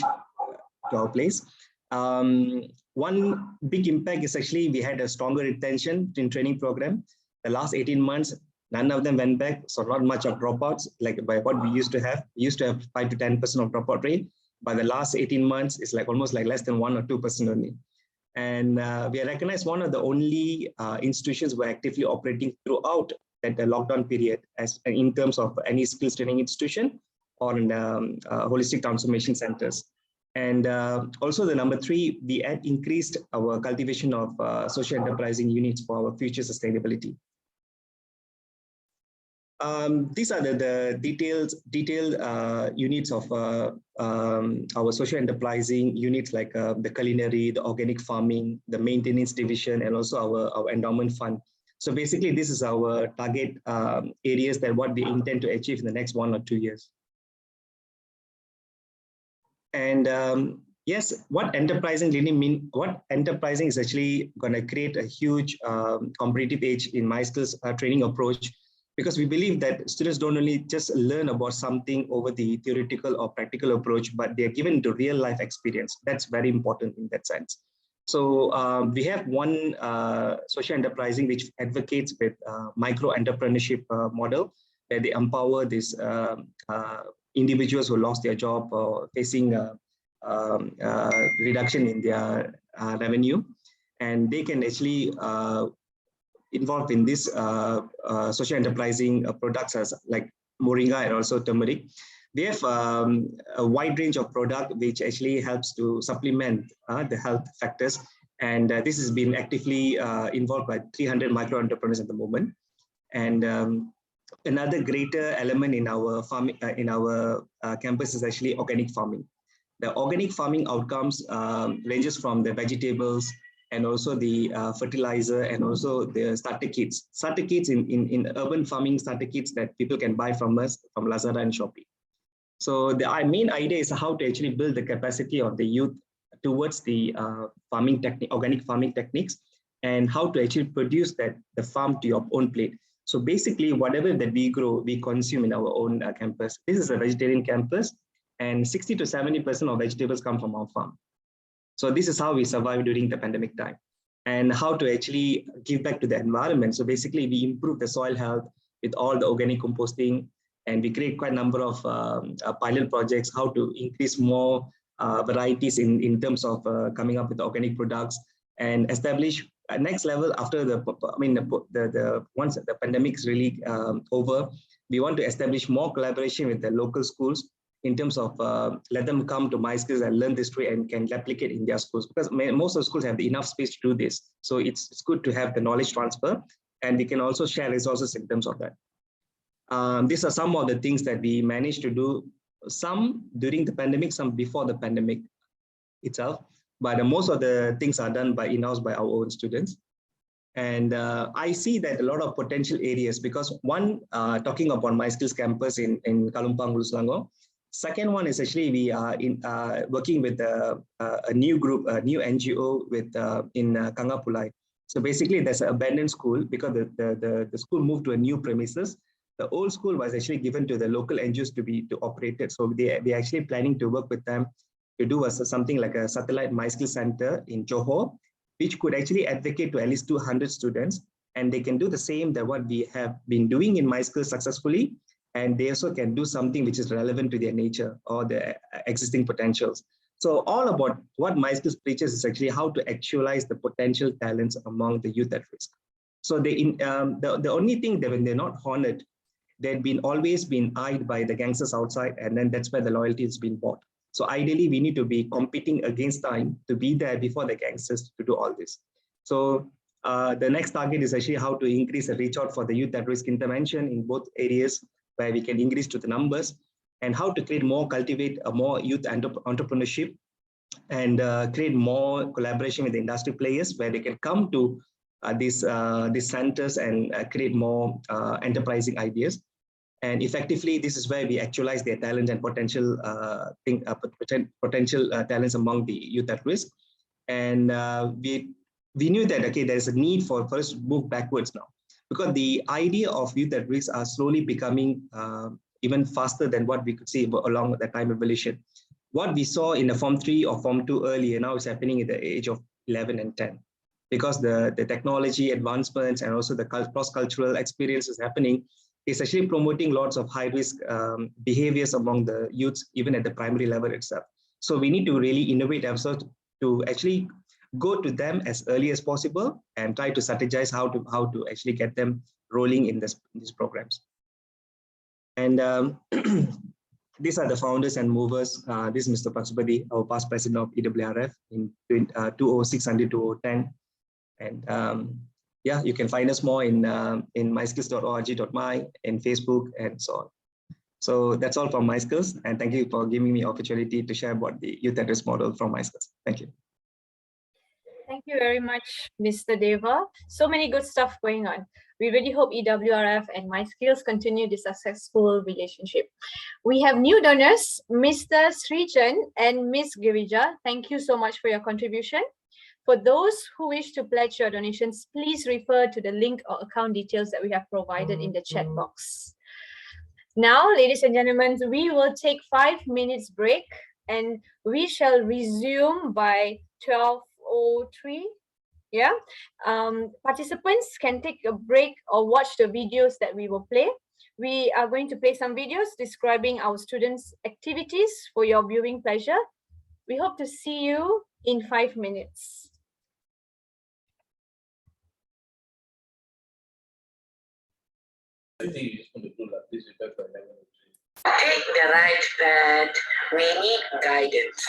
to our place. One big impact is actually we had a stronger retention in training program. The last 18 months, none of them went back, so not much of dropouts like by what we used to have. We used to have 5 to 10% of dropout rate. By the last 18 months, it's like almost like less than 1 or 2% only. And we are recognized one of the only institutions who are actively operating throughout the lockdown period, as in terms of any skills training institution or in holistic transformation centers. And also the number 3, we had increased our cultivation of social enterprising units for our future sustainability. These are the detailed units of our social enterprising units, like the culinary, the organic farming, the maintenance division, and also our endowment fund. So basically, this is our target areas that what we intend to achieve in the next 1 or 2 years. And yes, what enterprising really mean? What enterprising is actually going to create a huge competitive edge in MySkills training approach, because we believe that students don't only just learn about something over the theoretical or practical approach, but they're given to real life experience. That's very important in that sense. So we have one social enterprising which advocates with micro entrepreneurship model, where they empower these individuals who lost their job or facing reduction in their revenue, and they can actually involved in this social enterprising products as like moringa and also turmeric. They have a wide range of product which actually helps to supplement the health factors, and this has been actively involved by 300 micro entrepreneurs at the moment. And another greater element in our farming campus is actually organic farming. The organic farming outcomes ranges from the vegetables and also the fertilizer and also the starter kits. Starter kits in urban farming, starter kits that people can buy from us from Lazada and Shopee. So the main idea is how to actually build the capacity of the youth towards the farming technique, organic farming techniques, and how to actually produce the farm to your own plate. So basically, whatever that we grow, we consume in our own campus. This is a vegetarian campus, and 60 to 70% of vegetables come from our farm. So this is how we survive during the pandemic time, and how to actually give back to the environment. So basically, we improve the soil health with all the organic composting, and we create quite a number of pilot projects, how to increase more varieties in terms of coming up with organic products, and establish a next level after once the pandemic is really over. We want to establish more collaboration with the local schools in terms of let them come to MySkills and learn this way and can replicate in their schools, because most of the schools have enough space to do this. So it's good to have the knowledge transfer, and we can also share resources in terms of that. These are some of the things that we managed to do, some during the pandemic, some before the pandemic itself, but most of the things are done by in-house by our own students. And I see that a lot of potential areas, because one, talking about MySkills campus in Kalumpang, Hulu Selangor. Second one is actually we are working with a new group, a new NGO in Kangapulai. So basically there's an abandoned school because the school moved to a new premises. The old school was actually given to the local NGOs to operate it. So they're actually planning to work with them to do something like a satellite MySkills center in Johor, which could actually advocate to at least 200 students. And they can do the same that what we have been doing in MySkills successfully. And they also can do something which is relevant to their nature or their existing potentials. So all about what MySkills preaches is actually how to actualize the potential talents among the youth at risk. So the only thing that when they're not honored, they've always been eyed by the gangsters outside, and then that's where the loyalty has been bought. So ideally, we need to be competing against time to be there before the gangsters to do all this. So the next target is actually how to increase the reach out for the youth at risk intervention in both areas, where we can increase to the numbers, and how to cultivate a more youth entrepreneurship, and create more collaboration with the industry players, where they can come to these centers and create more enterprising ideas. And effectively, this is where we actualize their talent and potential talents among the youth at risk. And we knew that, okay, there's a need for us to move backwards now, because the idea of youth at risk are slowly becoming even faster than what we could see along the time evolution. What we saw in the Form 3 or Form 2 earlier now is happening at the age of 11 and 10. Because the technology advancements and also the cross-cultural experience is happening, is actually promoting lots of high-risk behaviors among the youths, even at the primary level itself. So we need to really innovate ourselves to actually go to them as early as possible and try to strategize how to actually get them rolling in these programs. And these are the founders and movers. This is Mr. Pasupathi, our past president of EWRF in 2006 until 2010. And yeah, you can find us more in myskills.org.my, in Facebook, and so on. So that's all from MySkills, and thank you for giving me opportunity to share about the youth at risk model from MySkills. Thank you. Thank you very much, Mr. Deva. So many good stuff going on. We really hope EWRF and MySkills continue this successful relationship. We have new donors, Mr. Srijan and Ms. Girija. Thank you so much for your contribution. For those who wish to pledge your donations, please refer to the link or account details that we have provided in the chat box. Now, ladies and gentlemen, we will take 5 minutes break and we shall resume by 12:03. Yeah, participants can take a break or watch the videos that we will play. We are going to play some videos describing our students' activities for your viewing pleasure. We hope to see you in 5 minutes. Take the right path, we need guidance.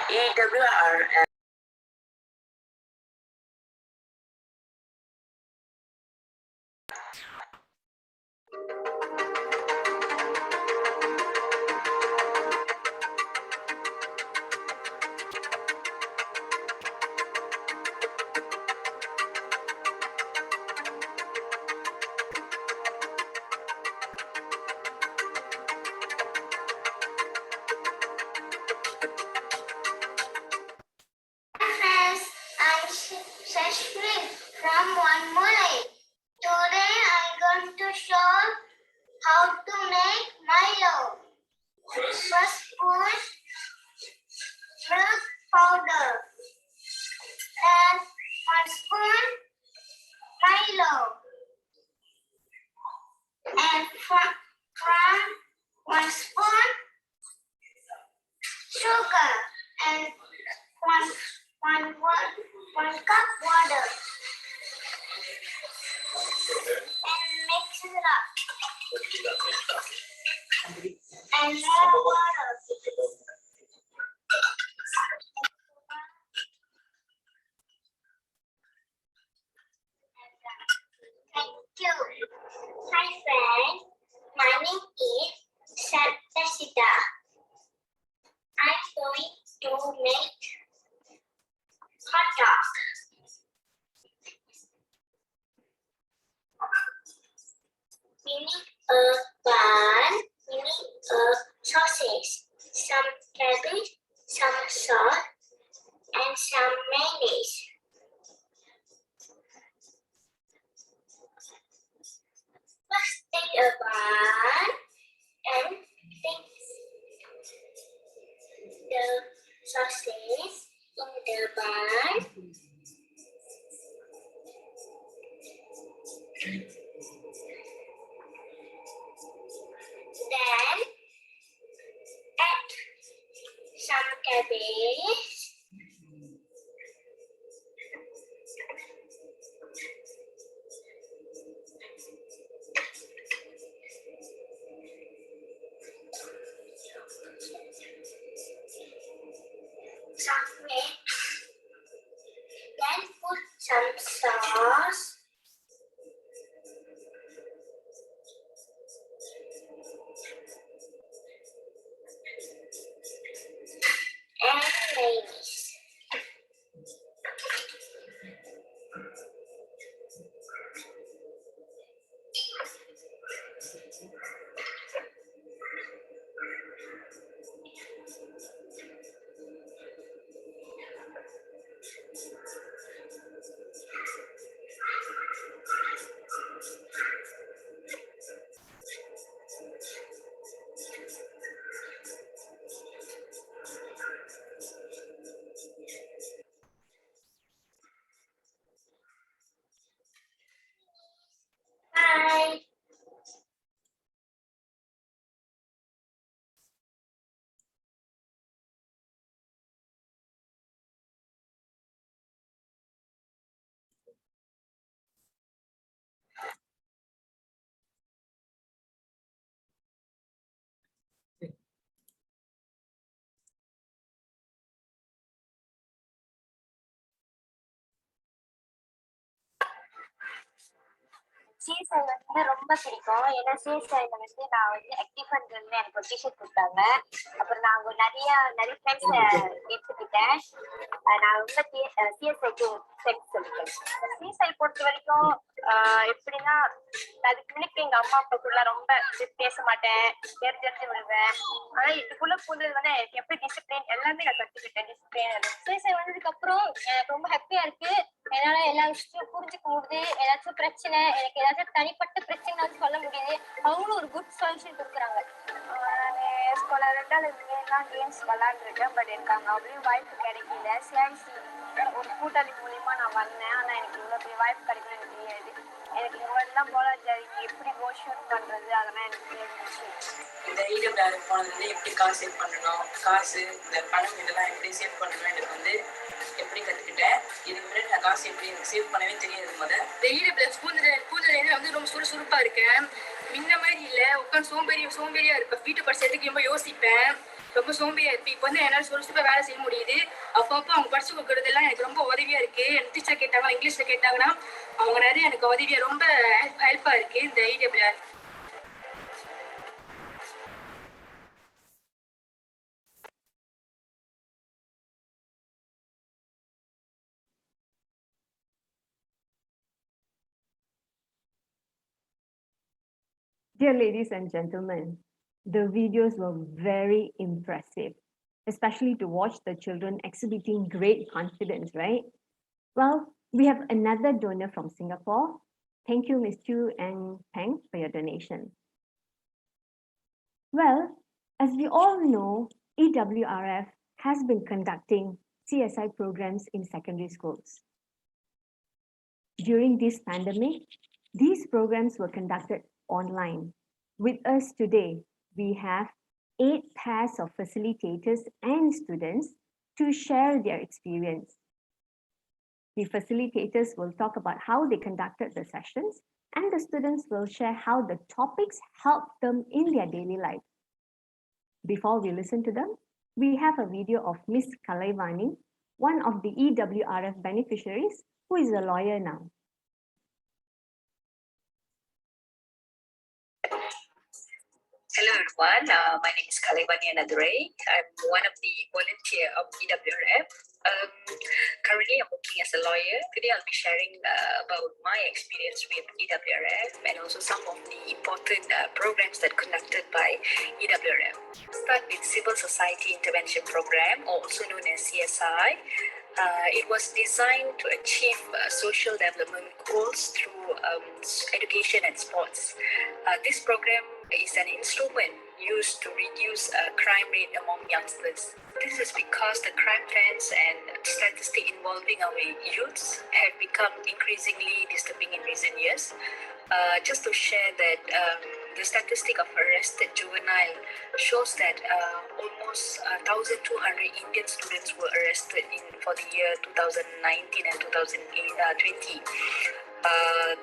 EWRF from One Malay. Today I'm going to show how to make Milo. First put milk powder and 1 spoon Milo. And from 1 spoon sugar and 1 cup water. And mix it up. And more water. Thank you. Hi friends, my name is Sithamparam. I'm going to make hot dog. We need a bun, we need a sausage, some cabbage, some salt, and some mayonnaise. Let's take a bun and take the sausage in the bun. Then add some cabbage. Some mix. Then put some sauce. And mayonnaise. CSI வந்து ரொம்ப பிடிக்கும். ஏன்னா CSIல வந்து நான் வந்து active பண்றதுன்னு எனக்கு ஒரு டிஷர்ட் கொடுத்தாங்க. அப்புறம் நான் அங்க நிறைய ஃப்ரெண்ட்ஸ் எடுத்துக்கிட்டேன். நான் ரொம்ப CSIக்கு ஃப்ரெண்ட்ஸ் சொல்லிட்டேன். CSI பொறுத்த வரைக்கும் எப்படின்னா, அதுக்கு முன்னாடி எங்க அம்மா அப்பா கூட ரொம்ப பேச மாட்டேன், தெரிஞ்சு விடுவேன். ஆனா இதுக்குள்ள புது வந்து எப்படி டிசிப்ளின் எல்லாமே நான் கத்துக்கிட்டேன். டிசிப்ளின் CSI வந்ததுக்கு அப்புறம் எனக்கு ரொம்ப ஹாப்பியா இருக்கு. என்னால எல்லா விஷயத்தையும் புரிஞ்சுக்க முடியுது. ஏதாச்சும் பிரச்சனை, எனக்கு ஏதாச்சும் தனிப்பட்ட பிரச்சனை சொல்ல முடியுது. அவங்களும் ஒரு குட் சொல்யூஷன் கொடுக்குறாங்க. எல்லாம் கேம்ஸ் விளாண்டுருக்கேன். பட் எனக்கு அங்கே அவ்வளோ வாய்ப்பு கிடைக்கல. சிஐசி ஒரு கூட்டாளி மூலியமா நான் வந்தேன். ஆனா எனக்கு இவ்வளோ பெரிய வாய்ப்பு கிடைக்கணும் எனக்கு தெரியாது. எனக்கு இவ்வளோதான் போலாச்சாரி எப்படி ஷூட் பண்றது அதெல்லாம் எனக்கு தெரிஞ்சிச்சு. இந்த EWRF போனதுல எப்படி காசு சேவ் பண்ணணும், காசு இந்த பணம் இதெல்லாம் எப்படி சேவ் பண்ணணும் எனக்கு வந்து எப்படி கற்றுக்கிட்டேன். இதுக்கு முன்னாடி நான் காசு எப்படி எனக்கு சேவ் பண்ணவே தெரியாது. இந்த EWRF பூந்தலேருந்து வந்து ரொம்ப சுறுசுறுப்பாக இருக்கேன். முன்ன மாதிரி இல்லை, உட்காந்து சோம்பேறியா இருப்பேன். வீட்டு படிச்சதுக்கு ரொம்ப யோசிப்பேன், ரொம்ப சோம்பேறியா இருப்பேன். இப்போ வந்து என்னால் சுறுசுறுப்பாக வேலை செய்ய முடியுது. அப்பப்போ அவங்க படிச்சு கொடுக்குறதெல்லாம் எனக்கு ரொம்ப உதவியா இருக்கு. எனக்கு டீச்சர் கேட்டாங்க, இங்கிலீஷ்ல கேட்டாங்கன்னா அவங்க நிறைய எனக்கு உதவியா ரொம்ப ஹெல்ப்பா இருக்கு இந்த EWRF. Dear ladies and gentlemen, the videos were very impressive, especially to watch the children exhibiting great confidence, right? Well, we have another donor from Singapore. Thank you, Ms. Chu and Peng, for your donation. Well, as we all know, EWRF has been conducting CSI programs in secondary schools. During this pandemic, these programs were conducted online. With us today, we have 8 pairs of facilitators and students to share their experience. The facilitators will talk about how they conducted the sessions, and the students will share how the topics helped them in their daily life. Before we listen to them, we have a video of Miss Kalaivani, one of the EWRF beneficiaries, who is a lawyer now. Hello everyone, my name is Kalaivani. I'm one of the volunteer of EWRF. Currently I'm working as a lawyer. Today I'll be sharing about my experience with EWRF and also some of the important programs that conducted by EWRF. Start with Civil Society Intervention Program, also known as CSI. It was designed to achieve social development goals through education and sports. This program is an instrument used to reduce crime rate among youngsters. This is because the crime trends and statistics involving our youths have become increasingly disturbing in recent years. Just to share that the statistic of arrested juvenile shows that almost 1,200 Indian students were arrested for the year 2019 and 2020.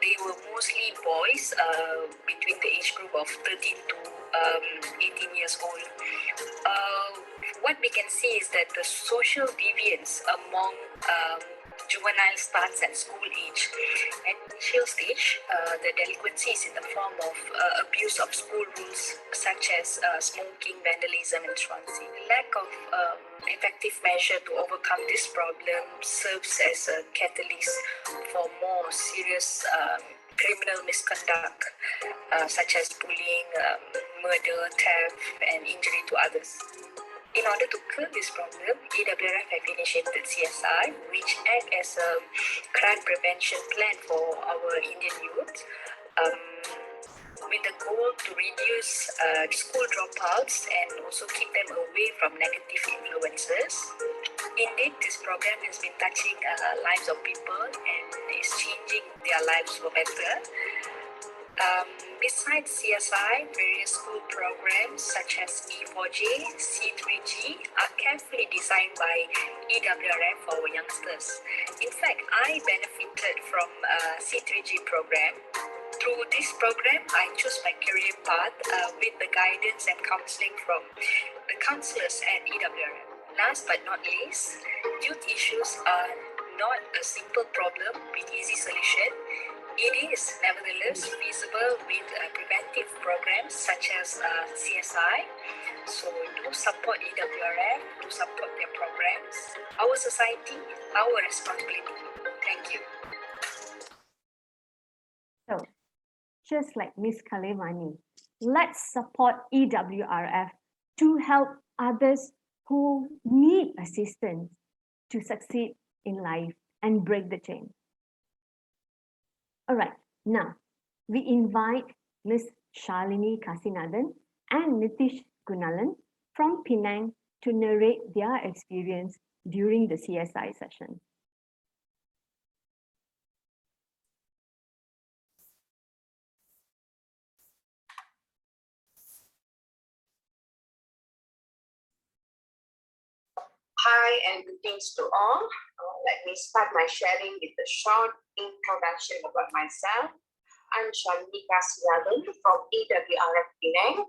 They were mostly boys between the age group of 13 to 18 years old. What we can see is that the social deviance among juvenile starts at school age. At initial stage, the delinquency is in the form of abuse of school rules such as smoking, vandalism, and truancy. Lack of effective measure to overcome this problem serves as a catalyst for more serious criminal misconduct such as bullying, murder, theft, and injury to others. In order to curb this problem, EWRF have initiated CSI, which act as a crime prevention plan for our Indian youth, with the goal to reduce school dropouts and also keep them away from negative influences. Indeed, this program has been touching lives of people and is changing their lives for better. Besides CSI, various school programs such as E4J, C3G are carefully designed by EWRF for our youngsters. In fact, I benefited from C3G program. Through this program, I chose my career path with the guidance and counseling from the counselors at EWRF. Last but not least, youth issues are not a simple problem with easy solution. It is nevertheless feasible with preventive programs such as CSI. So do support EWRF, do support their programs. Our society, our responsibility. Thank you. So, just like Ms. Kalevani, let's support EWRF to help others who need assistance to succeed in life and break the chain. All right, now we invite Ms. Shalini Kasinathan and Nitish Gunalan from Penang to narrate their experience during the CSI session. Hi and greetings to all. Let me start my sharing with a short introduction about myself. I'm Shalini Kasinathan from EWRF Penang.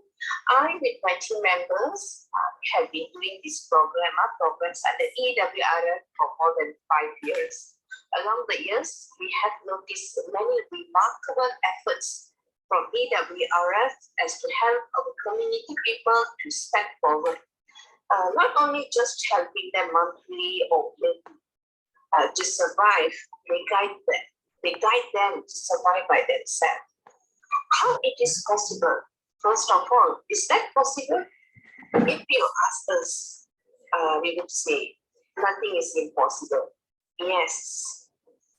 I, with my team members, have been doing this programs under EWRF for more than 5 years. Along the years, we have noticed many remarkable efforts from EWRF as to help our community people to step forward. Not only just helping them monthly or weekly to survive, they guide them. They guide them to survive by themselves. How it is possible? First of all, is that possible? If you ask us, we would say nothing is impossible. Yes,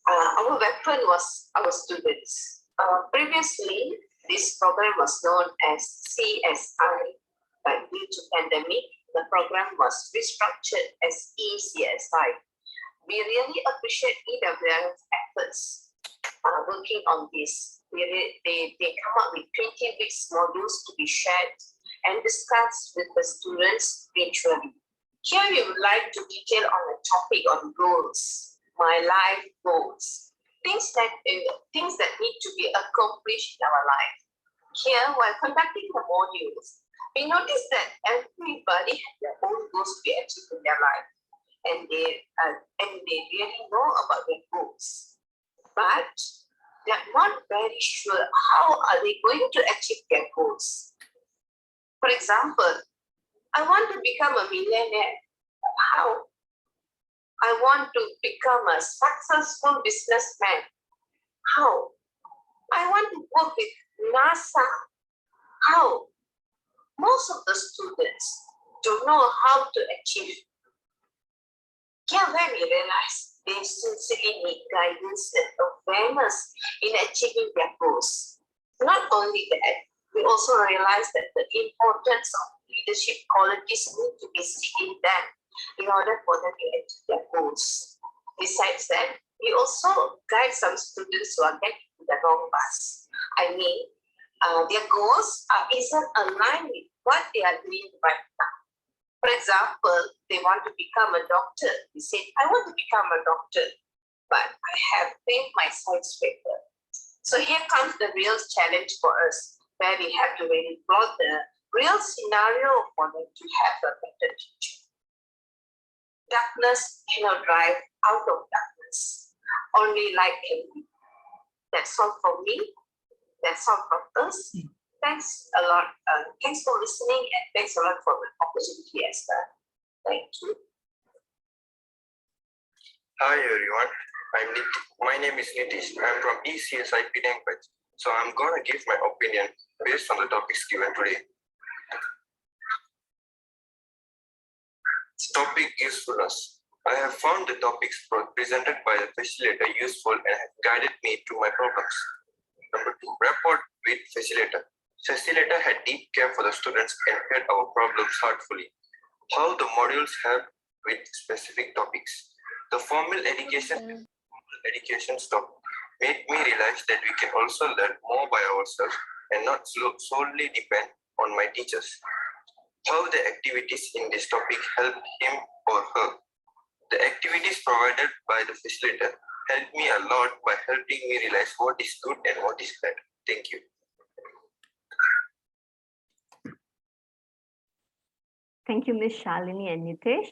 our weapon was our students. Previously, this program was known as CSI, but due to pandemic, the program was restructured as ECSI. We really appreciate EWRF's efforts working on this. They come up with 20 weeks modules to be shared and discussed with the students virtually. Here we would like to detail on a topic on goals, my life goals, things that need to be accomplished in our life. Here, while conducting the modules, we noticed that everybody had their own goals to be achieved in their life, and they really know about their goals, but they're not very sure how are they going to achieve their goals. For example, I want to become a millionaire. How? I want to become a successful businessman. How? I want to work with NASA. How? Most of the students don't know how to achieve. Here where we realize they sincerely need guidance and awareness in achieving their goals. Not only that, we also realize that the importance of leadership qualities need to be seen in them in order for them to achieve their goals. Besides that, we also guide some students who are getting to the wrong bus. I mean, their goals isn't aligned with what they are doing right now. For example, they want to become a doctor. They say, I want to become a doctor, but I have failed my science paper. So here comes the real challenge for us, where we have to really plot the real scenario for them to have a better future. Darkness cannot drive out of darkness. Only light can lead. That's all from me. That's all from us. Thanks a lot. Thanks for listening, and thanks a lot for the opportunity as well. Thank you. Hi everyone. My name is Nitish. I'm from ECSI Penang batch. So I'm gonna give my opinion based on the topics given today. Topic usefulness. I have found the topics presented by the facilitator useful and have guided me to my problems. Number 2, rapport with facilitator. Facilitator had deep care for the students and heard our problems heartfully. How the modules help with specific topics. The formal education stop made me realize that we can also learn more by ourselves and not solely depend on my teachers. How the activities in this topic help him or her. The activities provided by the facilitator helped me a lot by helping me realize what is good and what is bad. Thank you. Thank you, Ms. Shalini and Nitish.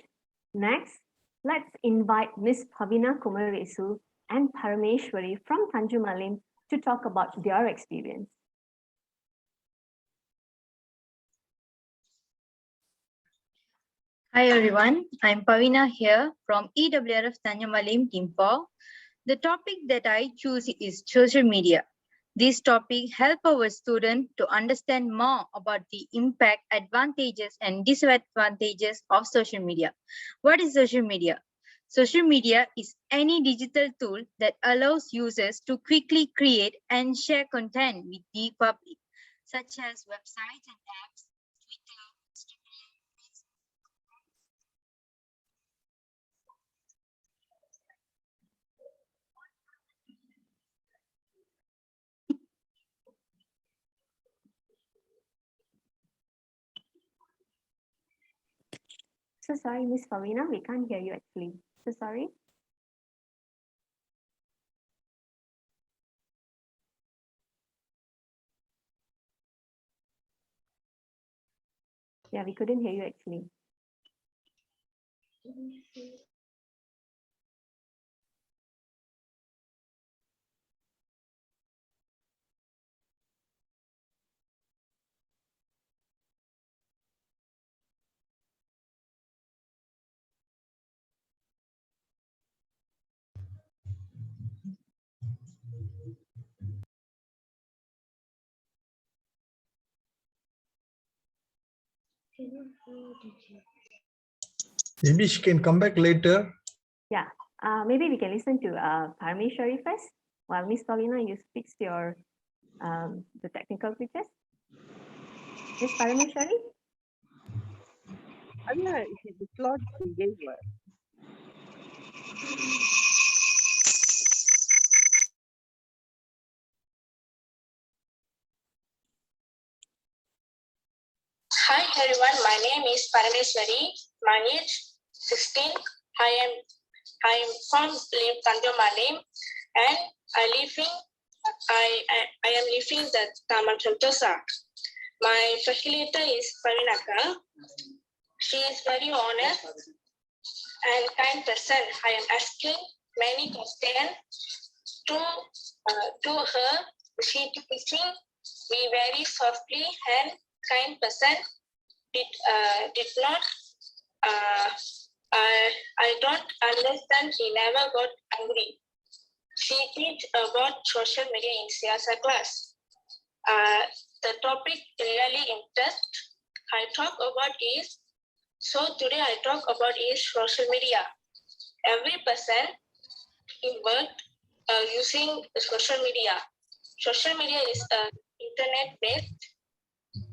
Next, let's invite Ms. Pavina Kumaresu and Parameshwari from Tanjung Malim to to talk about their experience. Hi everyone, I'm Pavina here from EWRF Tanya Malim Team 4. The topic that I choose is social media. This topic helps our students to understand more about the impact, advantages and disadvantages of social media. What is social media? Social media is any digital tool that allows users to quickly create and share content with the public, such as websites and apps, Twitter, Instagram, Facebook. So sorry, Miss Pavina, we can't hear you actually. So sorry. Yeah, we couldn't hear you actually. Maybe she can come back later. Yeah, maybe we can listen to Parmeshwari first, while Miss Pavina, you fix your the technical features. Miss Parmeshwari? Yeah, the slot you gave her. Hi everyone, my name is Parameswari. My age 16. I am from Tanjung Malim, and I am living the Taman Sentosa. My facilitator is Parinaka. She is very honest and kind person. I am asking many questions to her. She teaching me very softly and kind person. Did not I don't understand. She never got angry. She teach about social media in CSI class. The topic really interests. I talk about is, so today I talk about is social media. Every person involved using social media. Social media is internet-based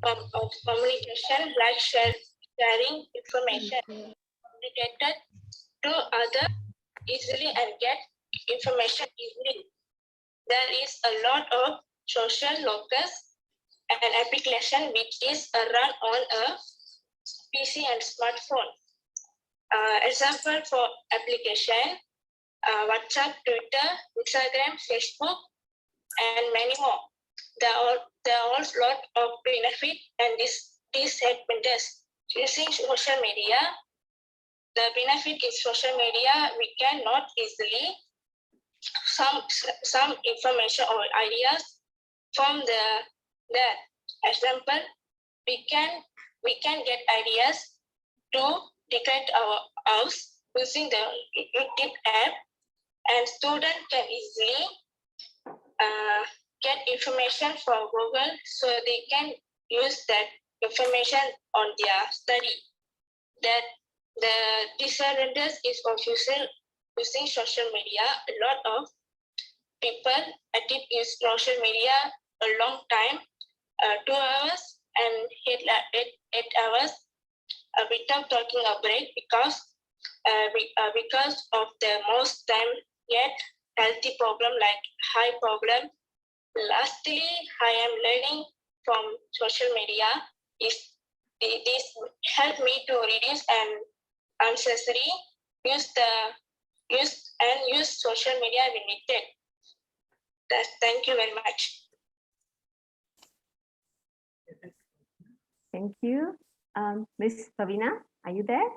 of communication, like sharing information, communicated to others easily and get information easily. There is a lot of social locus and application which is run on a PC and smartphone. Example for application, WhatsApp, Twitter, Instagram, Facebook, and many more. There are a lot of benefit and disadvantages using social media. The benefit is social media, we cannot easily some information or ideas from the example. We can get ideas to decorate our house using the YouTube app, and students can easily get information from Google, so they can use that information on their study. That the disadvantage is of using social media. A lot of people did use social media a long time, 2 hours and 8 hours without taking a break because of the most time yet healthy problem like high problem. Lastly, I am learning from social media. This help me to reduce and unnecessary use social media when needed. Thank you very much. Thank you. Ms. Pavina, are you there?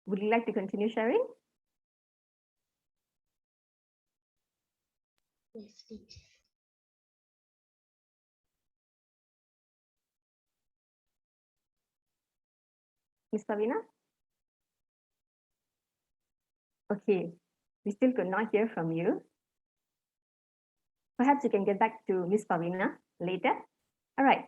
would you like to continue sharing? Yes, please. Ms. Pavina? Okay, we still could not hear from you. Perhaps you can get back to Ms. Pavina later. All right.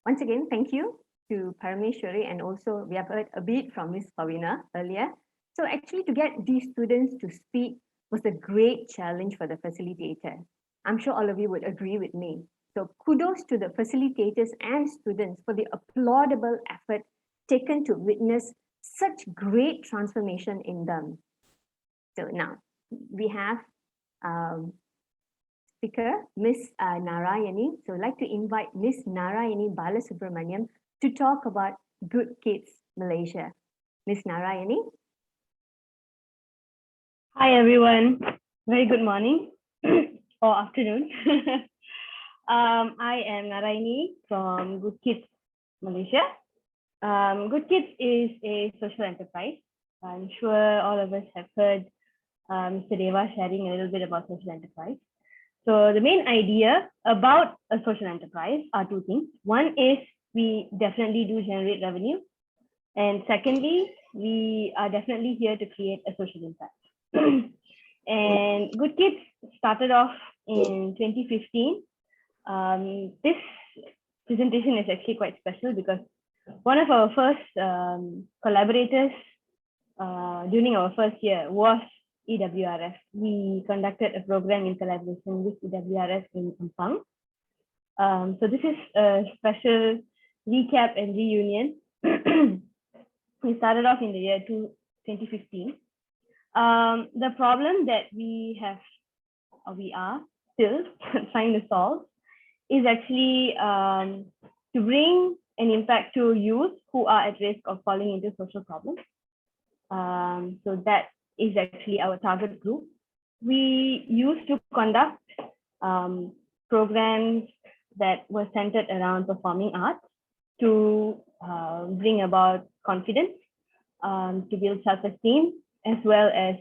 Once again, thank you to Parameshwari, and also we have heard a bit from Ms. Pavina earlier. So actually to get these students to speak was a great challenge for the facilitator. I'm sure all of you would agree with me. So kudos to the facilitators and students for the applaudable effort taken to witness such great transformation in them. So now we have speaker, Ms. Naaraayini. So I'd like to invite Ms. Naaraayini Balasubramaniam to talk about GoodKids Malaysia. Ms. Naaraayini. Hi everyone, very good morning or afternoon. I am Naaraayini from GoodKids Malaysia. GoodKids is a social enterprise. I'm sure all of us have heard Mr. Deva sharing a little bit about social enterprise. So the main idea about a social enterprise are two things. One is we definitely do generate revenue. And secondly, we are definitely here to create a social impact. And GoodKids started off in 2015. This presentation is actually quite special because one of our first collaborators during our first year was EWRF. We conducted a program in collaboration with EWRF in Ampang. So this is a special recap and reunion. We started off in the year 2015. The problem that we have, or we are still trying to solve, is actually to bring an impact to youth who are at risk of falling into social problems. So that is actually our target group. We used to conduct programs that were centered around performing arts to bring about confidence, to build self-esteem, as well as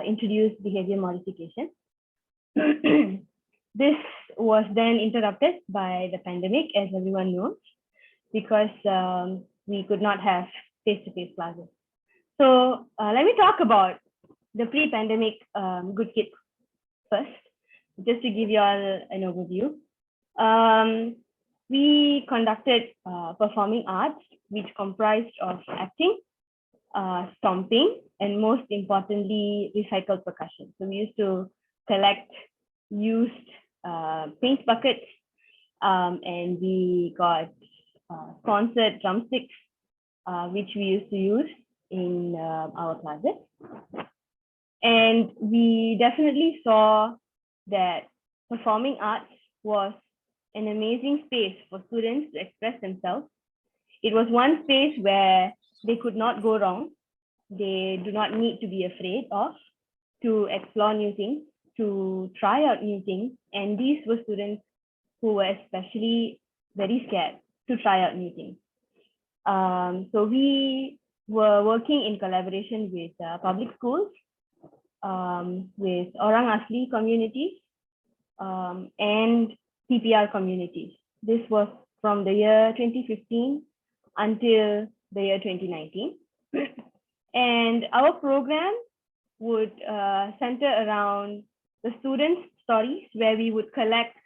introduce behavior modification. This was then interrupted by the pandemic, as everyone knows, because we could not have face-to-face classes. So let me talk about the pre-pandemic GoodKids first, just to give you all an overview. We conducted performing arts, which comprised of acting, stomping, and most importantly, recycled percussion. So we used to collect used paint buckets, and we got sponsored drumsticks, which we used to use in our classes. And we definitely saw that performing arts was an amazing space for students to express themselves. It was one space where they could not go wrong. They do not need to be afraid of, to explore new things, to try out new things. And these were students who were especially very scared to try out new things. So we were working in collaboration with public schools, with Orang Asli communities, and PPR communities. This was from the year 2015 until the year 2019. And our program would center around the students' stories, where we would collect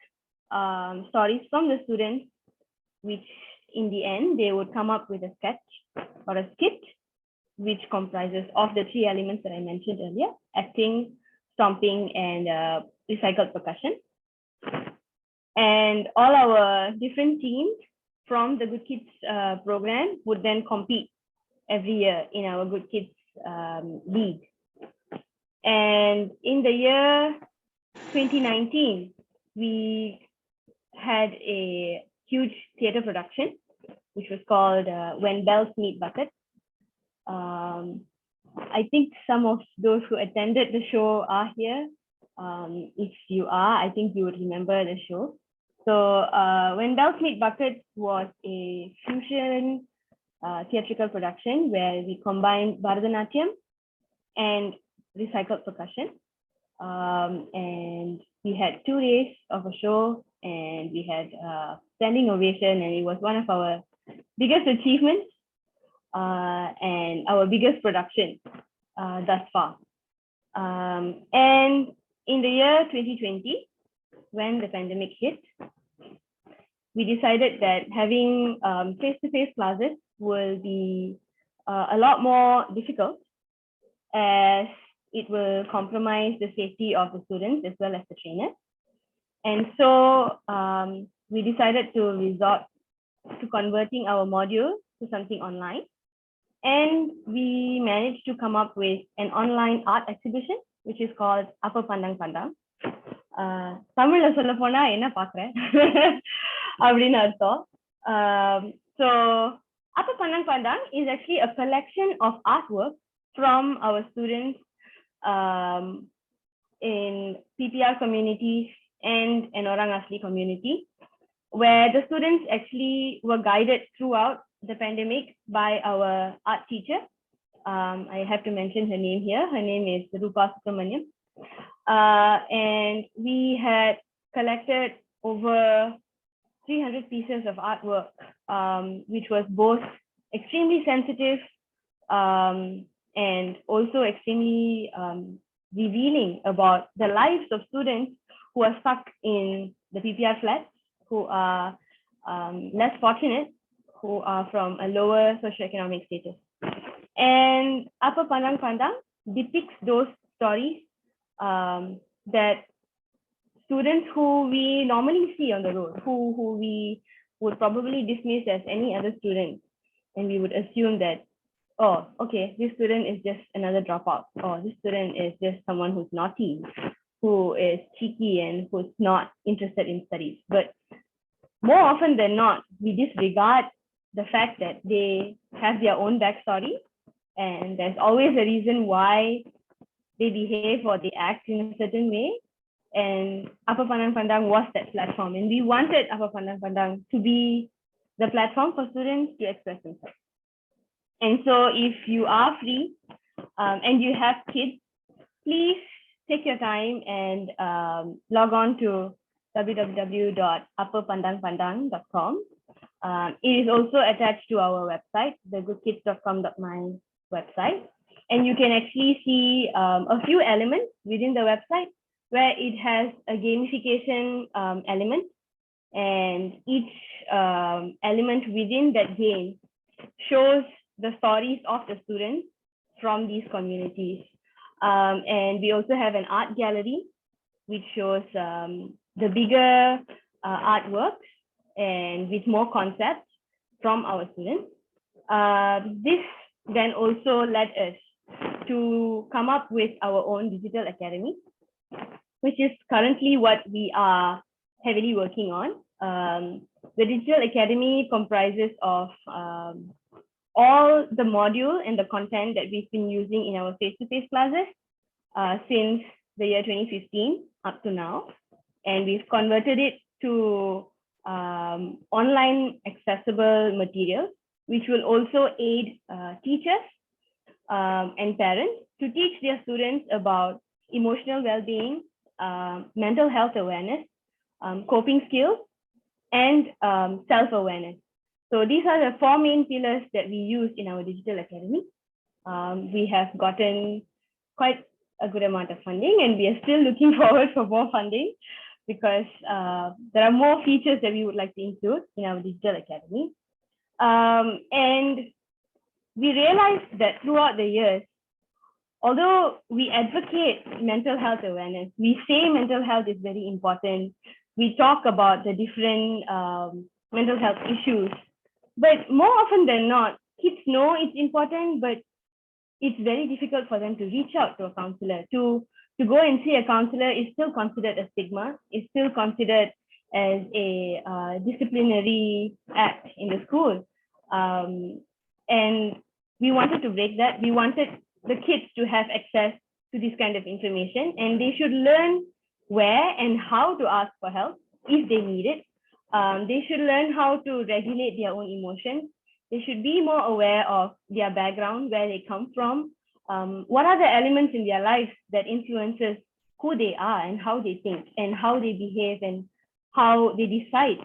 stories from the students, which in the end, they would come up with a sketch or a skit, which comprises of the three elements that I mentioned earlier: acting, stomping, and recycled percussion. And all our different teams from the GoodKids program would then compete every year in our GoodKids league. And in the year 2019, we had a huge theater production, which was called When Bells Meet Bucket. I think some of those who attended the show are here. If you are, I think you would remember the show. So When Bells Meet Bucket was a fusion theatrical production where we combined Bharatanatyam and recycled percussion. And we had 2 days of a show, and we had standing ovation, and it was one of our biggest achievements and our biggest production thus far. And in the year 2020, when the pandemic hit, we decided that having face-to-face classes will be a lot more difficult, as it will compromise the safety of the students as well as the trainers. And so we decided to resort to converting our module to something online. And we managed to come up with an online art exhibition, which is called Apa Pandang Pandang. Tamil சொல்ல போனா என்ன பார்க்குறேன் அப்படின்னு அர்த்தம். So Apa Pandang Pandang is actually a collection of artwork from our students in PPR communities and an Orang Asli community, where the students actually were guided throughout the pandemic by our art teacher. I have to mention her name here. Her name is Balasubramaniam. And we had collected over 300 pieces of artwork, which was both extremely sensitive and also extremely revealing about the lives of students who are stuck in the PPR flats, who are less fortunate, who are from a lower socioeconomic status. And Apa Pandang Pandang depicts those stories that students who we normally see on the road, who we would probably dismiss as any other student, and we would assume that, oh, okay, this student is just another dropout, or this student is just someone who's naughty, who is cheeky and who's not interested in studies. But more often than not, we disregard the fact that they have their own backstory, and there's always a reason why they behave or they act in a certain way. And Apa Pandang Pandang was that platform, and we wanted Apa Pandang Pandang to be the platform for students to express themselves. And so if you are free and you have kids, please take your time and log on to www.apapandangpandang.com. It is also attached to our website, the goodkids.com.my website. And you can actually see a few elements within the website where it has a gamification element, and each element within that game shows the stories of the students from these communities. And we also have an art gallery, which shows the bigger artworks and with more concepts from our students. This then also led us to come up with our own digital academy, which is currently what we are heavily working on. The digital academy comprises of all the module and the content that we've been using in our face-to-face classes since the year 2015 up to now. And we've converted it to online accessible materials, which will also aid teachers and parents to teach their students about emotional well-being, mental health awareness, coping skills, and self-awareness. So these are the 4 main pillars that we use in our digital academy. We have gotten quite a good amount of funding, and we are still looking forward for more funding, because there are more features that we would like to include in our digital academy. And we realized that throughout the years, although we advocate mental health awareness, we say mental health is very important, we talk about the different mental health issues, but more often than not, kids know it's important, but it's very difficult for them to reach out to a counselor. To go and see a counselor is still considered a stigma, is still considered as a disciplinary act in the school. And we wanted to break that. We wanted the kids to have access to this kind of information, and they should learn where and how to ask for help if they need it. They should learn how to regulate their own emotions. they should be more aware of their background, where they come from, what are the elements in their life that influences who they are and how they think and how they behave and how they decide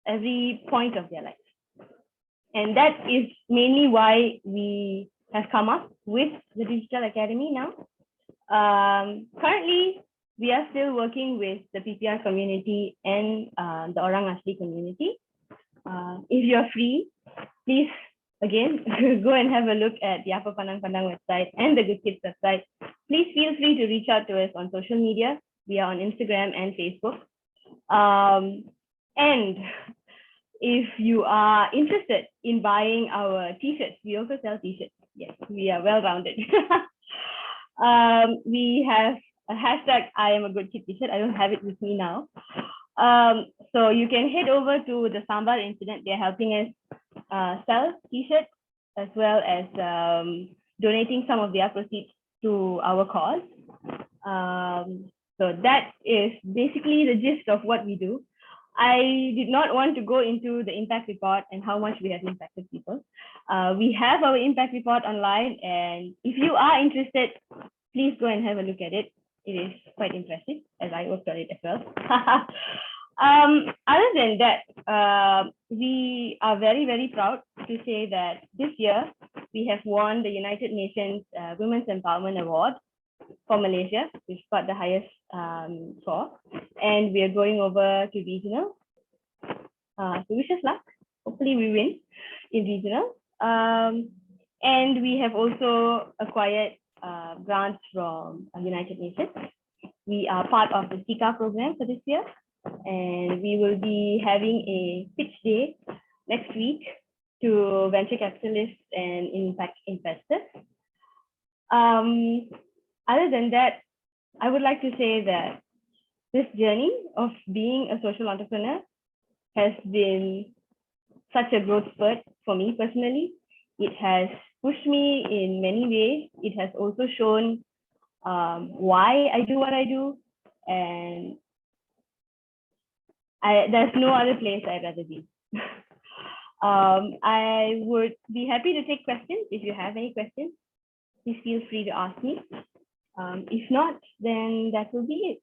every point of their life. And that is mainly why we have come up with the Digital Academy now. Currently, we are still working with the PPR community and the Orang Asli community. If you're free, please, again, go and have a look at the Apa Pandang Pandang website and the GoodKids website. Please feel free to reach out to us on social media. We are on Instagram and Facebook. And if you are interested in buying our t-shirts, we also sell t-shirts. Yes, we are well-rounded. We have a hashtag I am a good kid t-shirt. I don't have it with me now. So you can head over to the Sambar incident. They're helping us sell t-shirts as well as donating some of their proceeds to our cause. So that is basically the gist of what we do. I did not want to go into the impact report and how much we have impacted people. We have our impact report online, and if you are interested, please go and have a look at it. It is quite impressive, as I worked on it as well. Other than that, we are very, very proud to say that this year we have won the United Nations Women's Empowerment Award for Malaysia, which got the highest score, and we are going over to regional. So wish us luck. Hopefully we win in regional. And we have also acquired grants from United Nations. We are part of the SICA program for this year, and we will be having a pitch day next week to venture capitalists and impact investors. Other than that, I would like to say that this journey of being a social entrepreneur has been such a growth spurt for me personally. It has pushed me in many ways. It has also shown why I do what I do, and there's no other place I'd rather be. I would be happy to take questions. If you have any questions, please feel free to ask me. If not, then that will be it.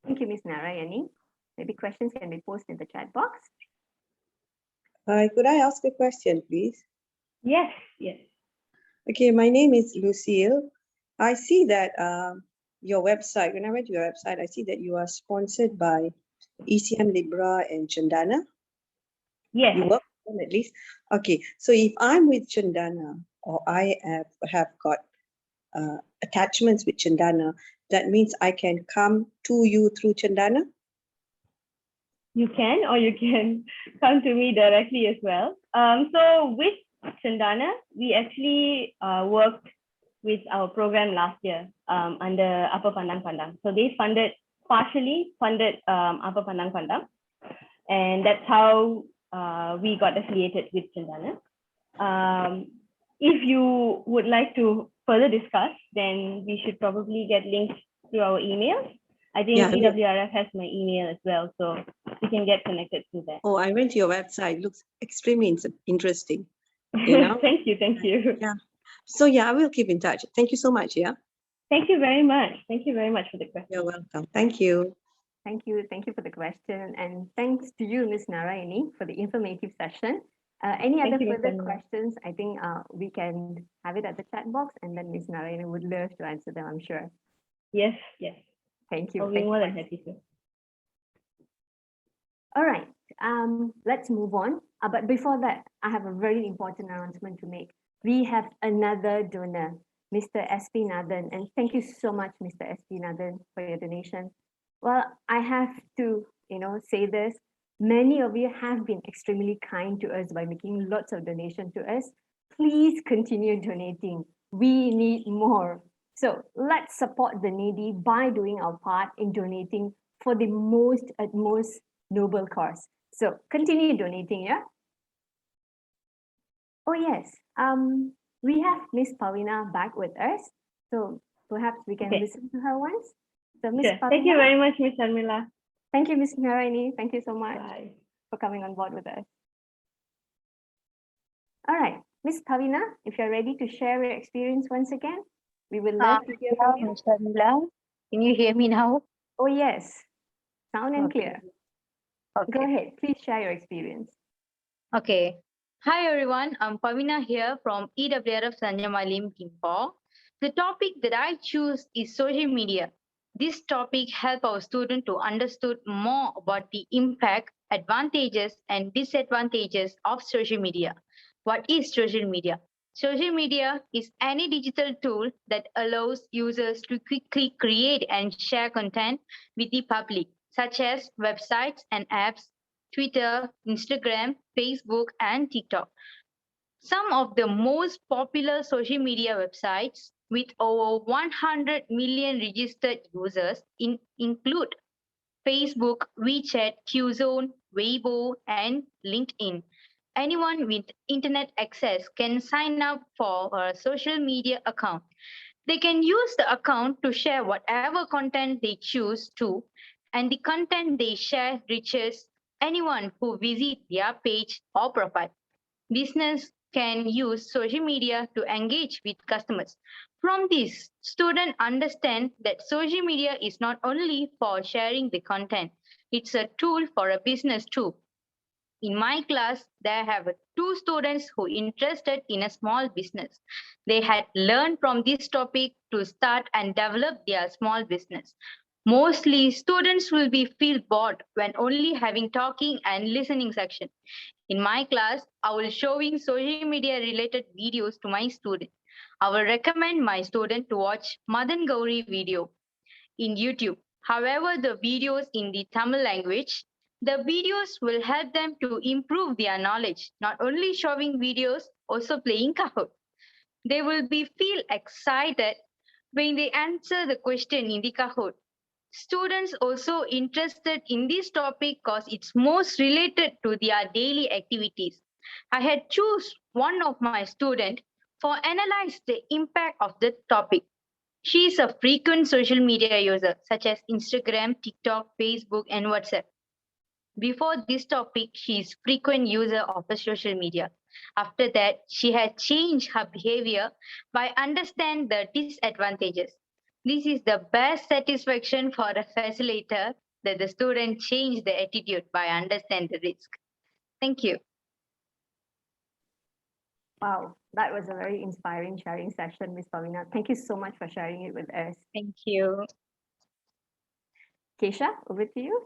Thank you, Ms. Naaraayini. Maybe questions can be posted in the chat box. Hi, could I ask a question, please? Yes, yes. Okay, my name is Lucille. I see that your website, when I went to your website, I see that you are sponsored by ECM Libra and Chandana. Yes. You work with them at least. Okay, so if I'm with Chandana or I have got attachments with Chandana, that means I can come to you through Chandana? You can, or you can come to me directly as well. So with Chandana, we actually worked with our program last year under Apa Pandang Pandang. So they partially funded Apa Pandang Pandang, and that's how we got affiliated with Chandana. If you would like to further discuss, then we should probably get links through our emails. I think EWRF has my email as well, so we can get connected through that. Oh, I went to your website. It looks extremely interesting. You know? Thank you, thank you. Yeah. So yeah, I will keep in touch. Thank you so much. Yeah. Thank you very much. Thank you very much for the question. You're welcome. Thank you. Thank you for the question, and thanks to you, Ms. Naaraayini, for the informative session. Any other further questions? I think we can have it at the chat box, and then Ms. Naaraayini would love to answer them, I'm sure. Yes, yes. Thank you. I'll be more than happy to. All right, let's move on. But before that, I have a very important announcement to make. We have another donor, Mr. SP Nathan, and thank you so much, Mr. SP Nathan, for your donation. Well, I have to, say this. Many of you have been extremely kind to us by making lots of donations to us. Please continue donating. We need more. So let's support the needy by doing our part in donating for the utmost noble cause. So continue donating, yeah? Oh yes, we have Miss Pavina back with us. So perhaps we can listen to her once. So Miss Pavina, thank you very much, Miss Sharmila. Thank you, Ms. Naaraayini. Thank you so much Bye. for coming on board with us. All right, Ms. Thavina, if you're ready to share your experience once again, we would love to hear from you. Can you hear me now? Oh, yes. Sound and Okay. clear. Go ahead. Please share your experience. Okay. Hi, everyone. I'm Pavina here from EWRF Sanjamalim Kimpo. The topic that I choose is social media. This topic helps our students to understand more about the impact, advantages, and disadvantages of social media. What is social media? Social media is any digital tool that allows users to quickly create and share content with the public, such as websites and apps, Twitter, Instagram, Facebook, and TikTok. Some of the most popular social media websites with over 100 million registered users include Facebook, WeChat, Qzone, Weibo, and LinkedIn. Anyone with internet access can sign up for a social media account. They can use the account to share whatever content they choose to, and the content they share reaches anyone who visits their page or profile. Business can use social media to engage with customers. From this, students understand that social media is not only for sharing the content, it's a tool for a business too. In my class, there have two students who interested in a small business. They had learned from this topic to start and develop their small business. Mostly, students will feel bored when only having talking and listening section. In my class, I will showing social media related videos to my student. I will recommend my student to watch Madan Gauri video in YouTube. However, the videos in the Tamil language, the videos will help them to improve their knowledge, not only showing videos, also playing Kahoot. They will feel excited when they answer the question in the Kahoot. Students also interested in this topic because it's most related to their daily activities. I had choose one of my students for analyze the impact of the topic. She is a frequent social media user such as Instagram, TikTok, Facebook, and WhatsApp. Before this topic, she is frequent user of the social media. After that, she had changed her behavior by understand the disadvantages. This is the best satisfaction for a facilitator that the student changed the attitude by understand the risk. Thank you. Wow, that was a very inspiring sharing session, Ms. Pavina. Thank you so much for sharing it with us. Thank you. Kesha, over to you.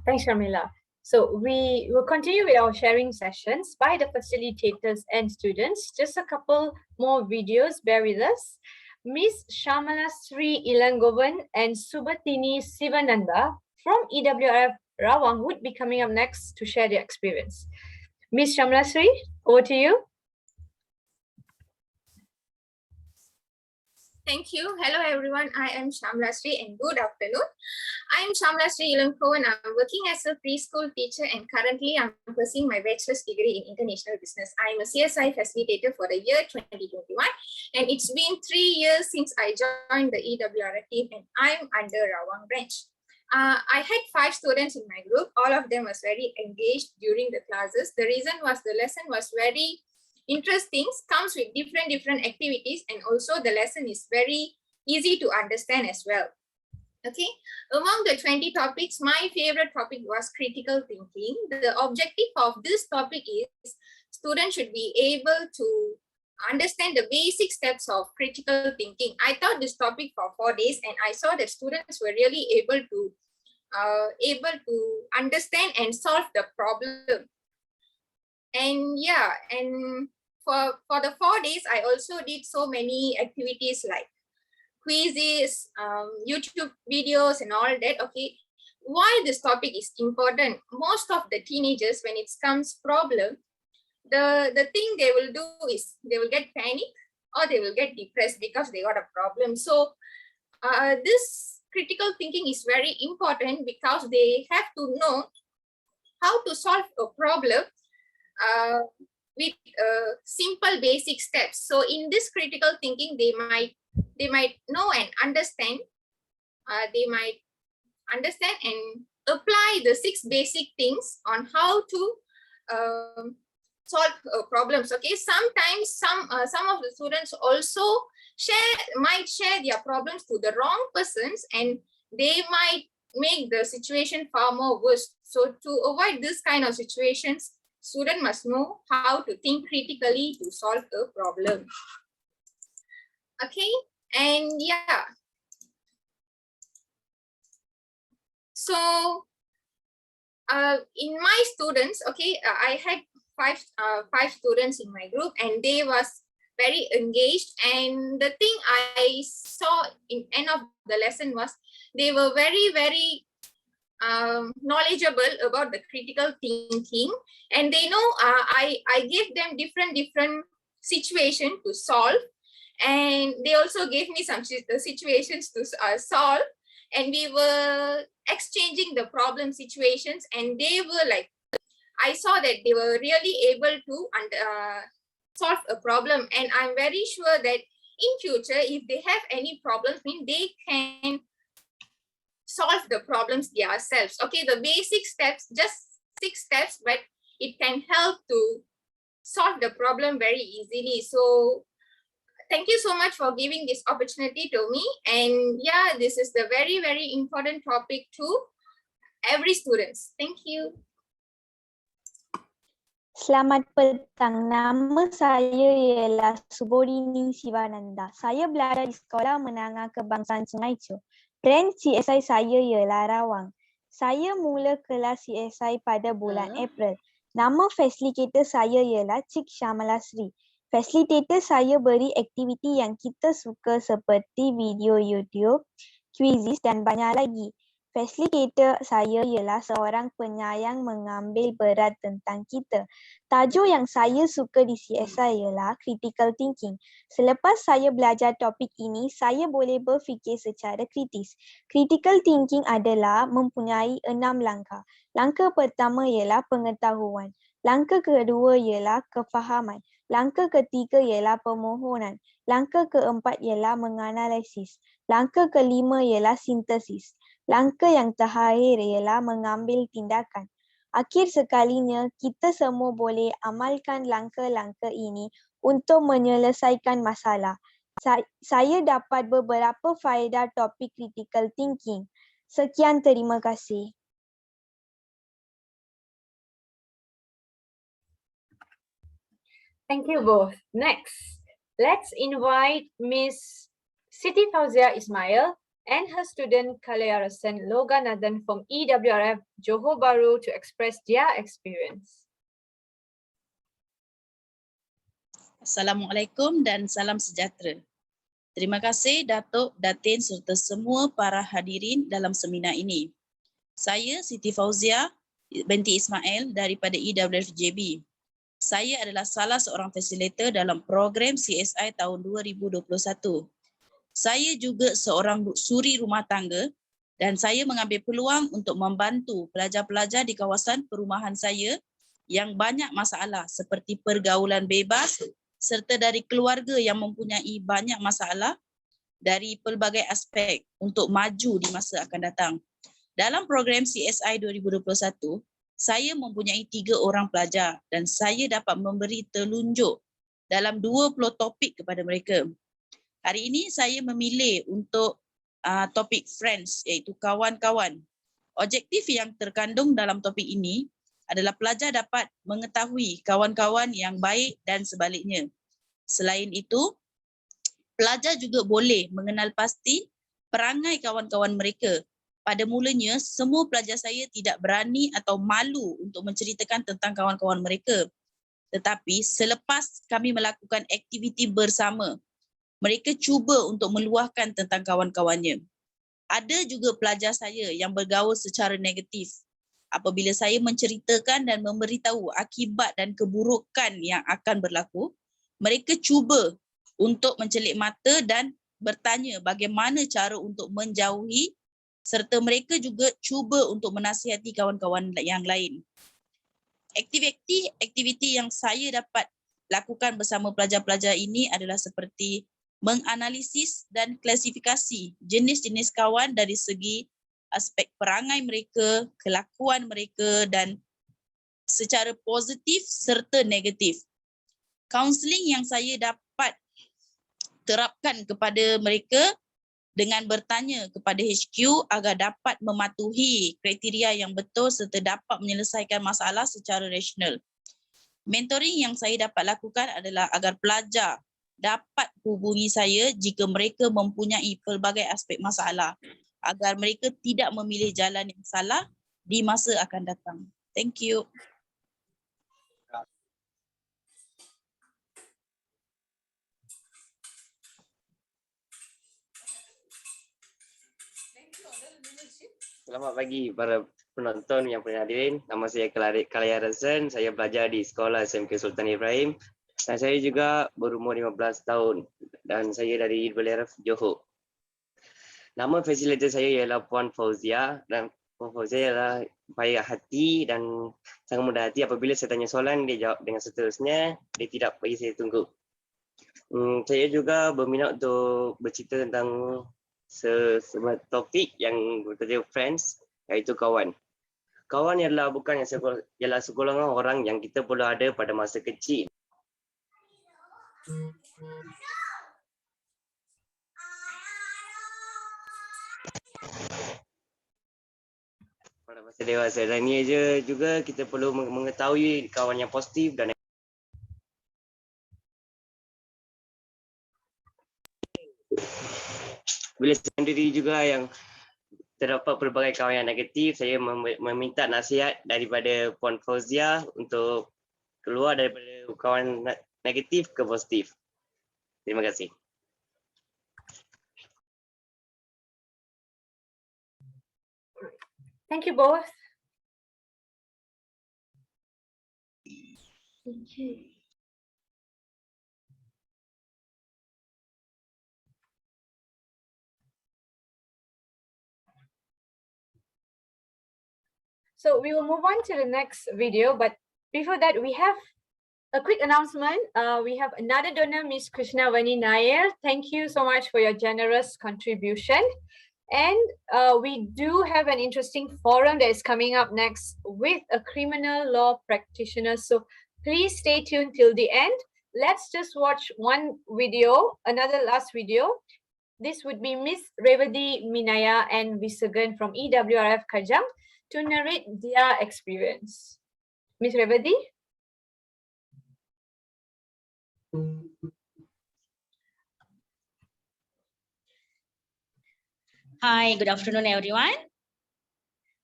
Thanks, Sharmila. So we will continue with our sharing sessions by the facilitators and students. Just a couple more videos, bear with us. Ms. Shamala Sri Ilangovan and Subatini Sivananda from EWRF Rawang would be coming up next to share their experience. Ms. Shamala Sri, over to you. Thank you. Hello, everyone. I am Shamla Sri and good afternoon. I am Shamla Sri Ilanko and I'm working as a preschool teacher and currently I'm pursuing my bachelor's degree in international business. I am a CSI facilitator for the year 2021 and it's been 3 years since I joined the EWRF team and I'm under Rawang branch. I had 5 students in my group. All of them was very engaged during the classes. The reason was the lesson was very interesting, comes with different activities, and also the lesson is very easy to understand as well. Okay, among the 20 topics, my favorite topic was critical thinking. The objective of this topic is students should be able to understand the basic steps of critical thinking. I taught this topic for 4 days and I saw that students were really able to understand and solve the problem. And yeah, and for the 4 days, I also did so many activities like quizzes, YouTube videos and all that. Okay, why this topic is important? Most of the teenagers, when it comes problem, the thing they will do is they will get panic or they will get depressed because they got a problem. So this critical thinking is very important because they have to know how to solve a problem with simple basic steps. So in this critical thinking, they might know and understand. They might understand and apply the 6 basic things on how to solve problems. Okay, sometimes some of the students also might share their problems to the wrong persons, and they might make the situation far more worse. So to avoid this kind of situations, student must know how to think critically to solve a problem. Okay, and yeah. So in my students, okay, I had five students in my group, and they was very engaged. And the thing I saw in end of the lesson was they were very knowledgeable about the critical thinking, and they know I gave them different situations to solve, and they also gave me some situations to solve, and we were exchanging the problem situations, and they were like, I saw that they were really able to solve a problem. And I'm very sure that in future, if they have any problems, they can solve the problems themselves. Okay, the basic steps, just 6 steps, but it can help to solve the problem very easily. So thank you so much for giving this opportunity to me. And yeah, this is the very important topic to every students. Thank you. Selamat petang. Nama saya ialah Subodini Sivananda. Saya belajar di Sekolah Menengah Kebangsaan Sungai Cho. Rank CSI saya ialah Rawang. Saya mula kelas CSI pada bulan April. Nama fasilitator saya ialah Cik Syamala Sri. Fasilitator saya beri aktiviti yang kita suka seperti video YouTube, quizzes dan banyak lagi. Fasilitator saya ialah seorang penyayang mengambil berat tentang kita. Tajuk yang saya suka di CSI ialah critical thinking. Selepas saya belajar topik ini, saya boleh berfikir secara kritis. Critical thinking adalah mempunyai 6 langkah. Langkah pertama ialah pengetahuan. Langkah kedua ialah kefahaman. Langkah ketiga ialah permohonan. Langkah keempat ialah menganalisis. Langkah kelima ialah sintesis. Langkah yang terakhir ialah mengambil tindakan. Akhir sekalinya, kita semua boleh amalkan langkah-langkah ini untuk menyelesaikan masalah. Saya dapat beberapa faedah topik critical thinking. Sekian, terima kasih. Thank you both. Next, let's invite Miss Siti Fauzia Ismail and her student Kalayarasan Loganathan from EWRF Johor Bahru to express their experience. Assalamualaikum dan salam sejahtera. Terima kasih Dato, Datin serta semua para hadirin dalam seminar ini. Saya Siti Fauzia binti Ismail daripada EWRF JB. Saya adalah salah seorang facilitator dalam program CSI tahun 2021. Saya juga seorang suri rumah tangga dan saya mengambil peluang untuk membantu pelajar-pelajar di kawasan perumahan saya yang banyak masalah seperti pergaulan bebas serta dari keluarga yang mempunyai banyak masalah dari pelbagai aspek untuk maju di masa akan datang. Dalam program CSI 2021, saya mempunyai 3 orang pelajar dan saya dapat memberi telunjuk dalam 20 topik kepada mereka. Hari ini saya memilih untuk topik friends iaitu kawan-kawan. Objektif yang terkandung dalam topik ini adalah pelajar dapat mengetahui kawan-kawan yang baik dan sebaliknya. Selain itu, pelajar juga boleh mengenal pasti perangai kawan-kawan mereka. Pada mulanya, semua pelajar saya tidak berani atau malu untuk menceritakan tentang kawan-kawan mereka. Tetapi selepas kami melakukan aktiviti bersama, mereka cuba untuk meluahkan tentang kawan-kawannya. Ada juga pelajar saya yang bergaul secara negatif. Apabila saya menceritakan dan memberitahu akibat dan keburukan yang akan berlaku, mereka cuba untuk mencelik mata dan bertanya bagaimana cara untuk menjauhi serta mereka juga cuba untuk menasihati kawan-kawan yang lain. Aktiviti yang saya dapat lakukan bersama pelajar-pelajar ini adalah seperti menganalisis dan klasifikasi jenis-jenis kawan dari segi aspek perangai mereka, kelakuan mereka dan secara positif serta negatif. Kaunseling yang saya dapat terapkan kepada mereka dengan bertanya kepada HQ agar dapat mematuhi kriteria yang betul serta dapat menyelesaikan masalah secara rasional. Mentoring yang saya dapat lakukan adalah agar pelajar dapat hubungi saya jika mereka mempunyai pelbagai aspek masalah agar mereka tidak memilih jalan yang salah di masa akan datang. Thank you. Selamat pagi para penonton yang pernah hadirin. Nama saya Kalaya Razan. Saya belajar di sekolah SMK Sultan Ibrahim. Dan saya juga berumur 15 tahun. Dan saya dari EWRF Johor. Nama fasilitator saya ialah Puan Fauzia. Dan Puan Fauzia ialah baik hati dan sangat mudah hati. Apabila saya tanya soalan, dia jawab dengan seterusnya. Dia tidak bagi saya tunggu. Saya juga berminat untuk bercerita tentang sebuah topik yang bertajuk friends, iaitu kawan. Kawan ialah bukan yang ialah segolongan orang yang kita perlu ada pada masa kecil. Pada masa dewasa, dan ini juga kita perlu mengetahui kawan yang positif dan bila sendiri juga yang terdapat pelbagai kawan yang negatif, saya meminta nasihat daripada Puan Fauzia untuk keluar daripada kawan negatif ke positif. Terima kasih. Thank you both. Thank you. So we will move on to the next video, but before that, we have a quick announcement. We have another donor, Ms. Krishnavani Nair. Thank you so much for your generous contribution. And we do have an interesting forum that is coming up next with a criminal law practitioner. So please stay tuned till the end. Let's just watch one video, another last video. This would be Ms. Revati Minaya and Visagan from EWRF Kajang to narrate their experience. Ms. Revati? Hi, good afternoon, everyone.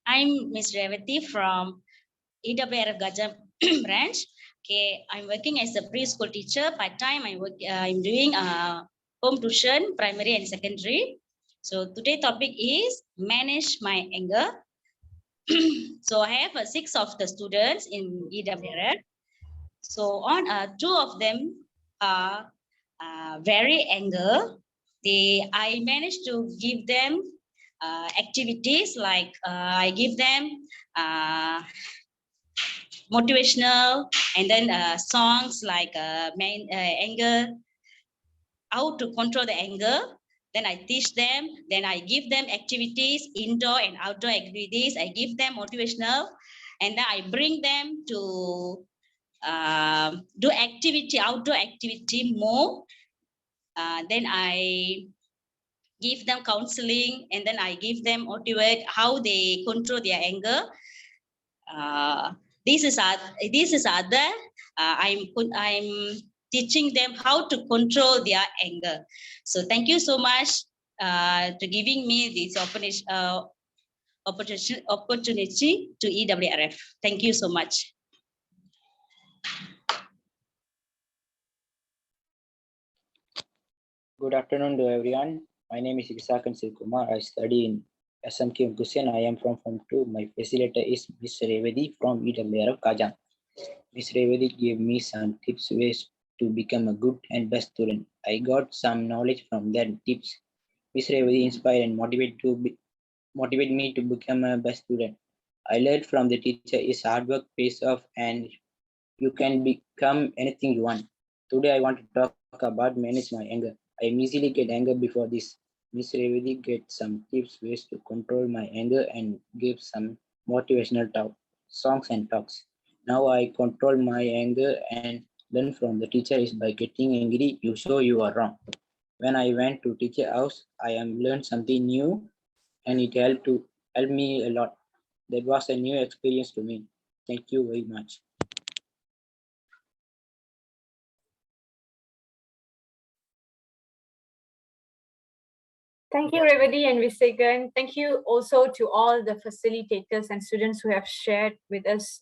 I'm Ms. Revati from EWRF Gajah branch. Okay, I'm working as a preschool teacher. Part-time, I'm doing home tuition, primary and secondary. So today's topic is manage my anger. So I have 6 of the students in EWRF. So on 2 of them are very angry. I managed to give them activities like I give them motivational and then songs like anger, how to control the anger. Then I teach them, then I give them activities, indoor and outdoor activities. I give them motivational, and then I bring them to do activity, outdoor activity more. Then I give them counseling, and then I give them motivate how they control their anger. This is other. I'm teaching them how to control their anger. So thank you so much to giving me this opportunity to EWRF. Thank you so much. Good afternoon to everyone. My name is Jeyakumar. I study in SMK Gusen. I am from Form 2. My facilitator is Ms. Revati from EWRF Kajang. Ms. Revati gave me some tips ways to become a good and best student. I got some knowledge from their tips. Ms. Revati inspired and motivate me to become a best student. I learned from the teacher is hard work pays off and you can become anything you want. Today I want to talk about manage my anger. I easily get anger before this. Miss Revati gave some tips ways to control my anger and gave some motivational songs and talks. Now I control my anger and learn from the teacher is by getting angry, you show you are wrong. When I went to teacher house, I am learned something new and it helped me a lot. That was a new experience to me. Thank you very much. Thank you, Revati and Visagan. Thank you also to all the facilitators and students who have shared with us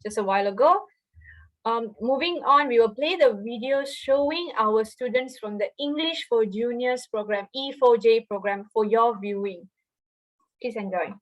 just a while ago. Moving on, we will play the video showing our students from the English for Juniors program, E4J program, for your viewing. Please enjoy.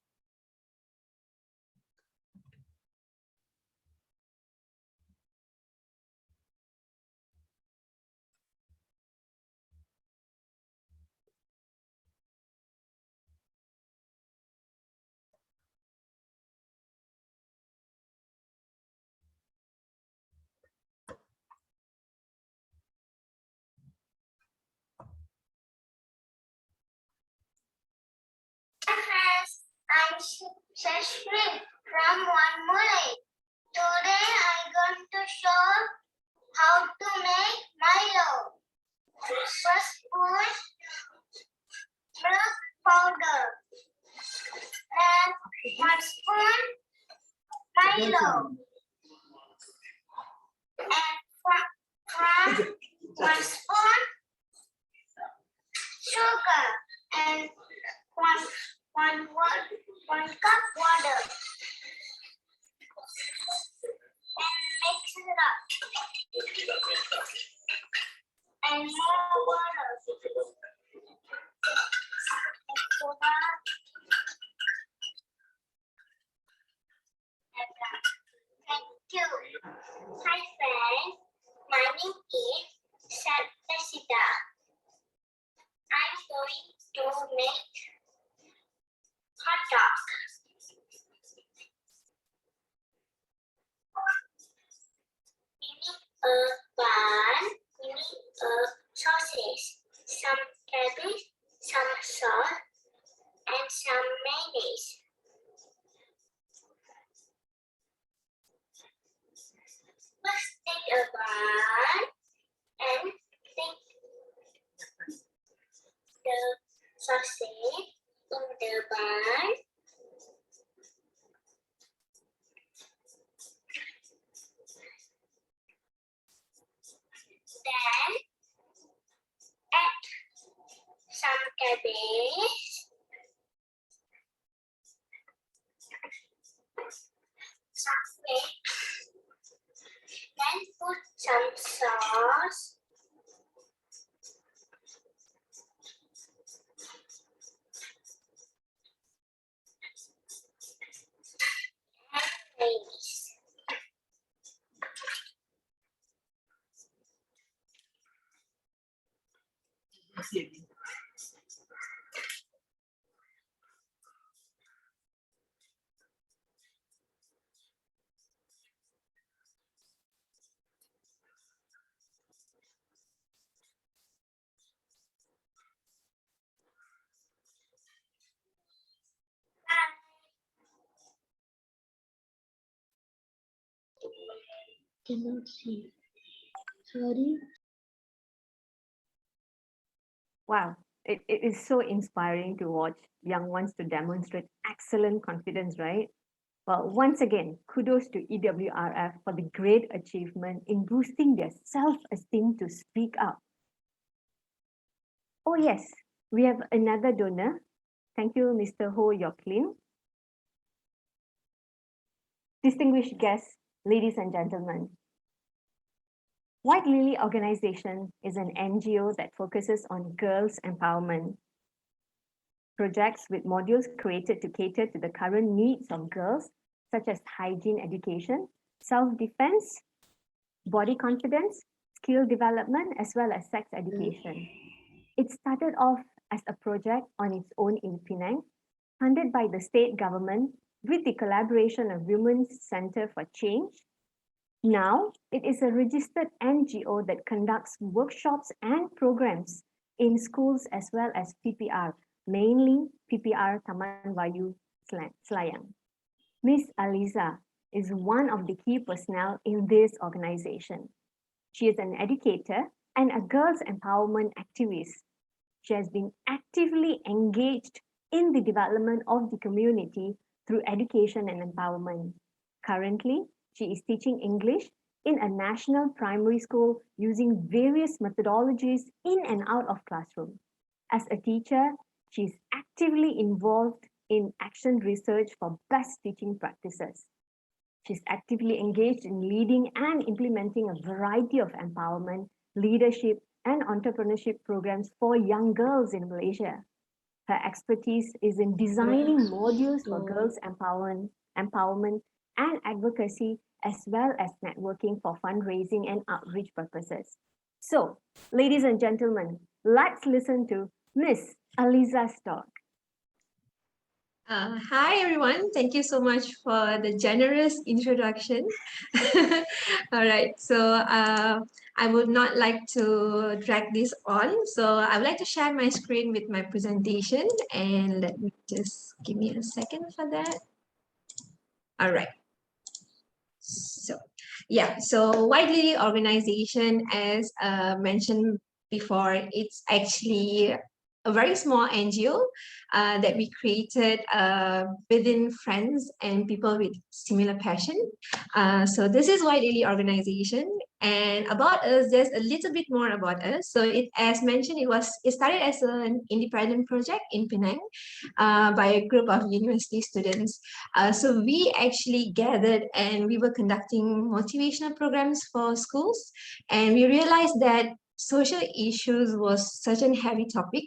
I'm Shashmi from One Mulay. Today I'm going to show how to make Milo. First put milk powder and 1 spoon Milo and from 1 spoon sugar and one cup water and mix it up and more water. Thank you. Hi friends, my name is Satinah. I'm going to make hot dog. We need a bun, we need a sausage, some cabbage, some salt, and some mayonnaise. Let's take a bun and take the sausage in the bun. Then add some cabbage, then put some sauce, and mayonnaise. Cannot see. Sorry. Wow, it is so inspiring to watch young ones to demonstrate excellent confidence, right? Well, once again, kudos to EWRF for the great achievement in boosting their self-esteem to speak up. Oh yes, we have another donor. Thank you, Mr. Ho Yoklin. Distinguished guests, ladies and gentlemen. White Lily Organization is an NGO that focuses on girls' empowerment. Projects with modules created to cater to the current needs of girls, such as hygiene education, self-defense, body confidence, skill development, as well as sex education. It started off as a project on its own in Penang, funded by the state government with the collaboration of Women's Center for Change. Now, it is a registered NGO that conducts workshops and programs in schools as well as PPR, mainly PPR Taman Vayu Selayang. Miss Aliza is one of the key personnel in this organization. She is an educator and a girls' empowerment activist. She has been actively engaged in the development of the community through education and empowerment. Currently, she is teaching English in a national primary school using various methodologies in and out of classroom. As a teacher, she is actively involved in action research for best teaching practices. She's actively engaged in leading and implementing a variety of empowerment, leadership, and entrepreneurship programs for young girls in Malaysia. Her expertise is in designing modules for girls' empowerment and advocacy, as well as networking for fundraising and outreach purposes. So, ladies and gentlemen, let's listen to Miss Aliza's talk. Hi everyone, thank you so much for the generous introduction. All right, so I would not like to drag this on, so I would like to share my screen with my presentation, and let me just give me a second for that. All right. So yeah, so White Lily organization, as mentioned before, it's actually a very small NGO that we created within friends and people with similar passion. So this is White Lily organization, and about us, there's a little bit more about us. So it, as mentioned, it started as an independent project in Penang by a group of university students. So we actually gathered and we were conducting motivational programs for schools, and we realized that social issues was such a heavy topic,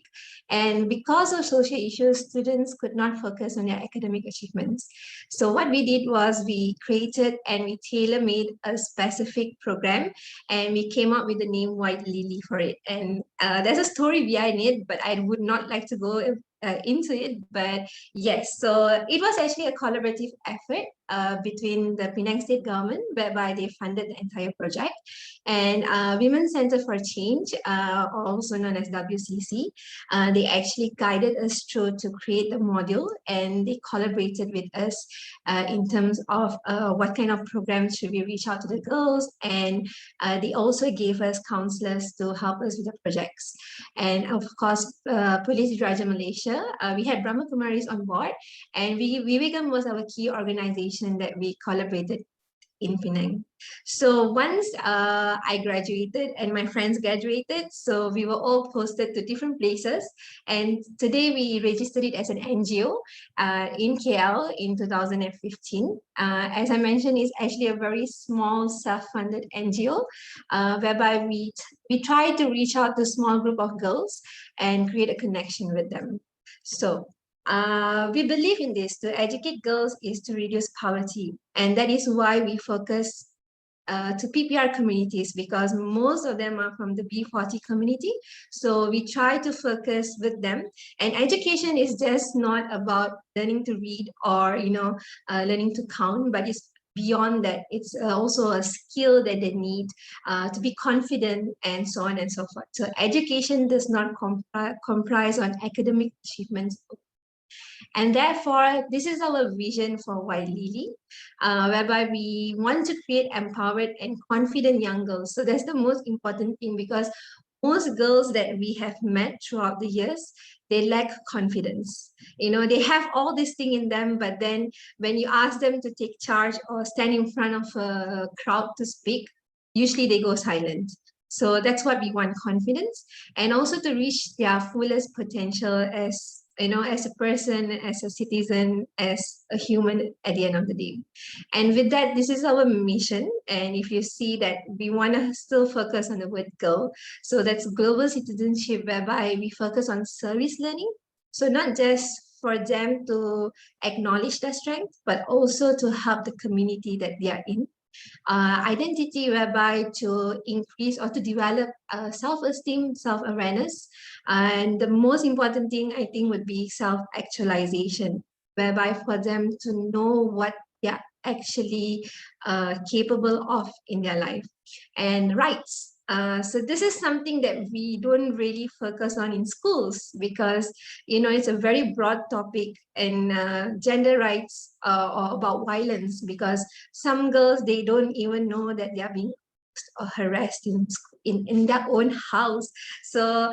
and because of social issues, students could not focus on their academic achievements. So what we did was we created and we tailor-made a specific program, and we came up with the name White Lily for it. And there's a story behind it, but I would not like to go into it. But yes, so it was actually a collaborative effort between the Penang State government, whereby they funded the entire project, and Women's Center for Change, also known as WCC, they actually guided us through to create the module, and they collaborated with us in terms of what kind of programs should we reach out to the girls, and they also gave us counselors to help us with the projects. And of course, Police Raja Malaysia, we had Brahma Kumaris on board, and Vivekam was our key organization that we collaborated in Penang. So once I graduated and my friends graduated, so we were all posted to different places, and today we registered it as an NGO in KL in 2015. As I mentioned, it's actually a very small self-funded NGO whereby we try to reach out to a small group of girls and create a connection with them. So we believe in this. To educate girls is to reduce poverty, and that is why we focus to PPR communities, because most of them are from the B40 community. So we try to focus with them, and education is just not about learning to read or learning to count, but it's beyond that. It's also a skill that they need to be confident, and so on and so forth. So education does not comprise on academic achievements. And therefore, this is our vision for White Lily, whereby we want to create empowered and confident young girls. So that's the most important thing, because most girls that we have met throughout the years, they lack confidence. They have all this thing in them, but then when you ask them to take charge or stand in front of a crowd to speak, usually they go silent. So that's what we want: confidence, and also to reach their fullest potential as as a person, as a citizen, as a human at the end of the day. And with that, this is our mission. And if you see that we want to still focus on the word girl, so that's global citizenship, whereby we focus on service learning. So not just for them to acknowledge their strength, but also to help the community that they are in. Identity, whereby to increase or to develop self-esteem, self-awareness. And the most important thing, I think, would be self-actualization, whereby for them to know what they're actually capable of in their life. And rights, So this is something that we don't really focus on in schools because, it's a very broad topic and gender rights or about violence, because some girls, they don't even know that they are being or harassed in their own house. So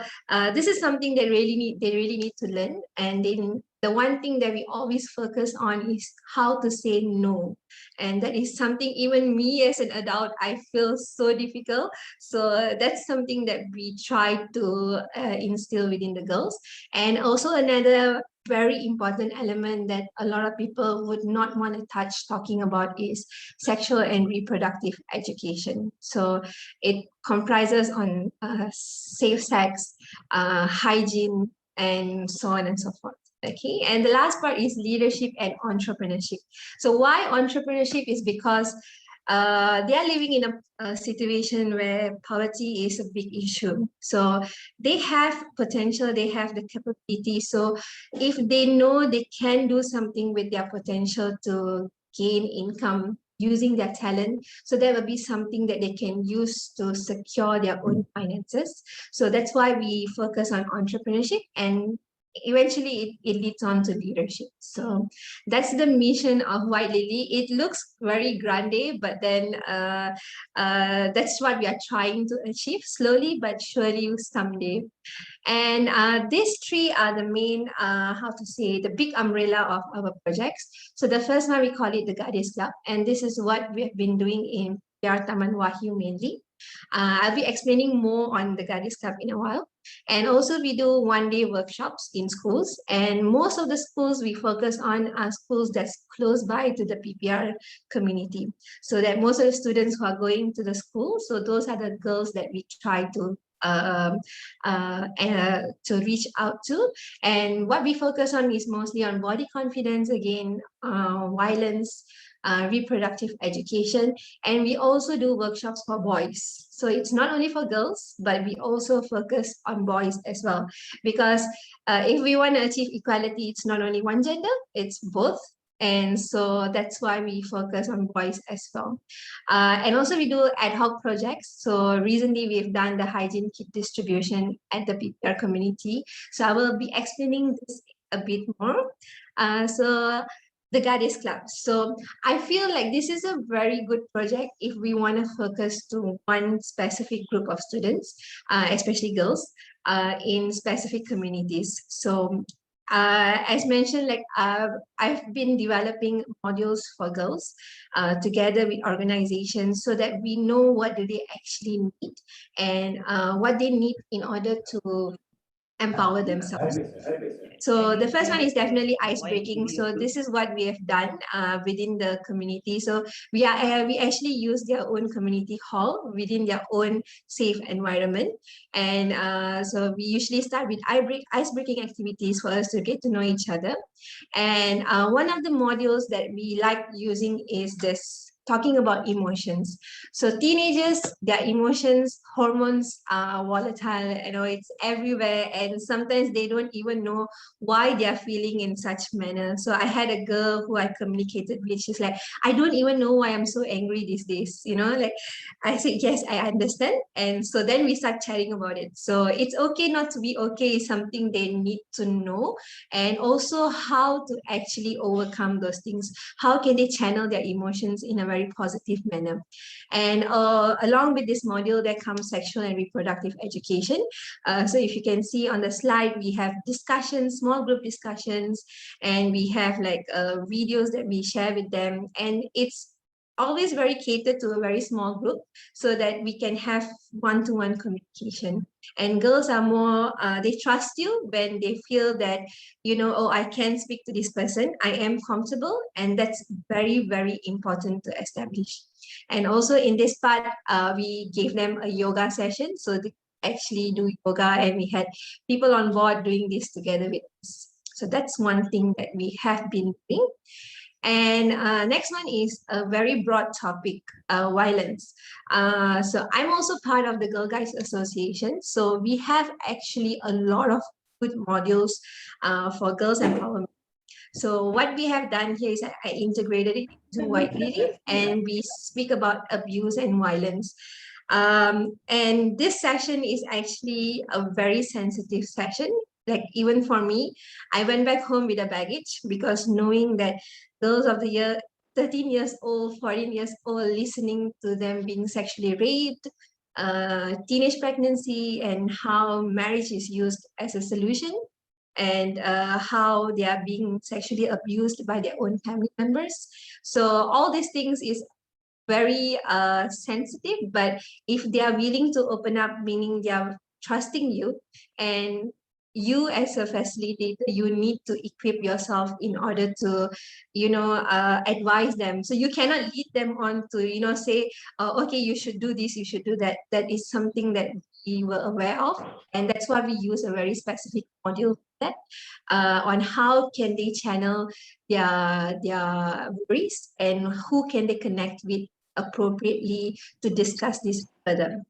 this is something that they really need to learn. And then the one thing that we always focus on is how to say no. And that is something even me as an adult, I feel so difficult. So that's something that we try to instill within the girls. And also another very important element that a lot of people would not want to touch talking about is sexual and reproductive education. So it comprises on safe sex, hygiene, and so on and so forth. Okay, and the last part is leadership and entrepreneurship. So why entrepreneurship is because they are living in a situation where poverty is a big issue. So they have potential, they have the capability. So if they know they can do something with their potential to gain income using their talent, so that will be something that they can use to secure their own finances. So that's why we focus on entrepreneurship, and eventually it leads on to leadership. So that's the mission of White Lily. It looks very grande, but then that's what we are trying to achieve slowly but surely someday. And these three are the main, the big umbrella of our projects. So the first one, we call it the Gadis Club. And this is what we have been doing in PR Taman Wahyu mainly. I'll be explaining more on the Gadis Club in a while. And also we do one-day workshops in schools. And most of the schools we focus on are schools that's close by to the PPR community. So that most of the students who are going to the school, so those are the girls that we try to reach out to. And what we focus on is mostly on body confidence, again, violence, reproductive education, and we also do workshops for boys. So it's not only for girls, but we also focus on boys as well, because if we want to achieve equality, it's not only one gender, it's both. And so that's why we focus on boys as well. And also we do ad hoc projects. So recently we've done the hygiene kit distribution at the PPR community. So I will be explaining this a bit more. So the Gadis Club. So I feel like this is a very good project if we want to focus to one specific group of students, especially girls, in specific communities. So as mentioned, I've been developing modules for girls together with organizations so that we know what do they actually need and what they need in order to empower themselves. So the first one is definitely ice breaking. So this is what we have done within the community. So we actually use their own community hall within their own safe environment. And so we usually start with ice breaking activities for us to get to know each other. And one of the modules that we like using is this talking about emotions. So teenagers, their emotions, hormones are volatile, it's everywhere. And sometimes they don't even know why they're feeling in such manner. So I had a girl who I communicated with, she's like, I don't even know why I'm so angry these days. I said, yes, I understand. And so then we start chatting about it. So it's okay not to be okay is something they need to know. And also how to actually overcome those things. How can they channel their emotions in a very positive manner? And along with this module, there comes sexual and reproductive education. So if you can see on the slide, we have discussions, small group discussions, and we have videos that we share with them. And it's always very catered to a very small group so that we can have one-to-one communication. And girls are more, they trust you when they feel that, oh, I can speak to this person, I am comfortable, and that's very, very important to establish. And also in this part, we gave them a yoga session, so they actually do yoga, and we had people on board doing this together with us. So that's one thing that we have been doing. And next one is a very broad topic, violence. So I'm also part of the Girl Guides Association. So we have actually a lot of good modules for girls empowerment. So what we have done here is I integrated it into White Lily, and we speak about abuse and violence. And this session is actually a very sensitive session. Like even for me, I went back home with a baggage because knowing that girls of the year 13 years old, 14 years old, listening to them being sexually raped, teenage pregnancy, and how marriage is used as a solution, and how they are being sexually abused by their own family members. So all these things is very sensitive, but if they are willing to open up, meaning they are trusting you, and you as a facilitator, you need to equip yourself in order to, advise them. So you cannot lead them on to, say, okay, you should do this, you should do that. That is something that we were aware of. And that's why we use a very specific module for that, on how can they channel their worries and who can they connect with appropriately to discuss this further.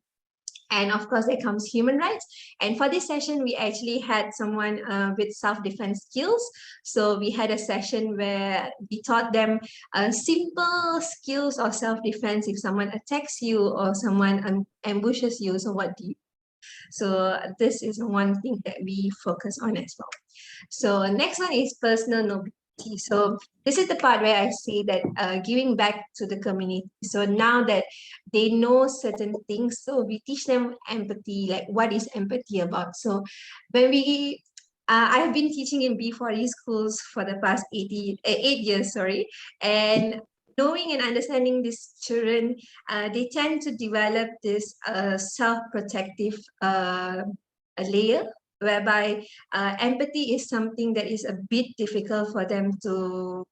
And of course, there comes human rights. And for this session, we actually had someone with self-defense skills. So we had a session where we taught them simple skills of self-defense. If someone attacks you or someone ambushes you, so what do you do? So this is one thing that we focus on as well. So next one is personal nobility. So this is the part where I say that giving back to the community. So now that they know certain things, so we teach them empathy, like what is empathy about. So when we, I've been teaching in B4E schools for the past 8 years, and knowing and understanding these children, they tend to develop this self-protective layer, whereby empathy is something that is a bit difficult for them to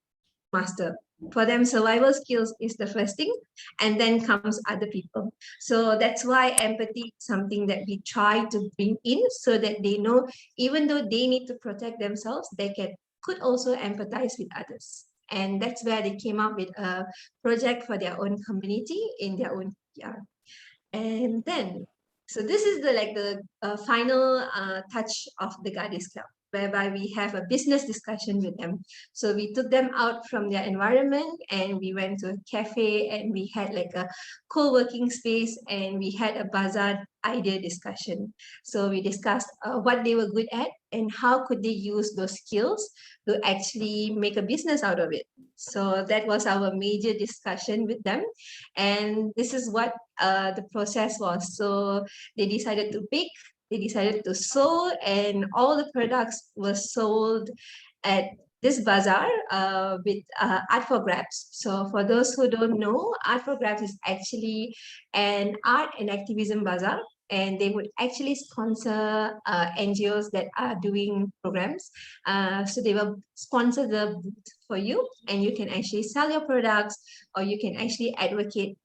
master. For them, survival skills is the first thing, and then comes other people. So that's why empathy is something that we try to bring in, so that they know, even though they need to protect themselves, they could also empathize with others. And that's where they came up with a project for their own community in their own PR. And then, so this is the final touch of the Goddess Club, whereby we have a business discussion with them. So we took them out from their environment and we went to a cafe and we had like a co-working space and we had a bazaar idea discussion. So we discussed what they were good at and how could they use those skills to actually make a business out of it. So that was our major discussion with them. And this is what the process was. So they decided to bake, they decided to sew, and all the products were sold at this bazaar with Art for Grabs. So for those who don't know, Art for Grabs is actually an art and activism bazaar, and they would actually sponsor NGOs that are doing programs. So they will sponsor the booth for you, and you can actually sell your products, or you can actually advocate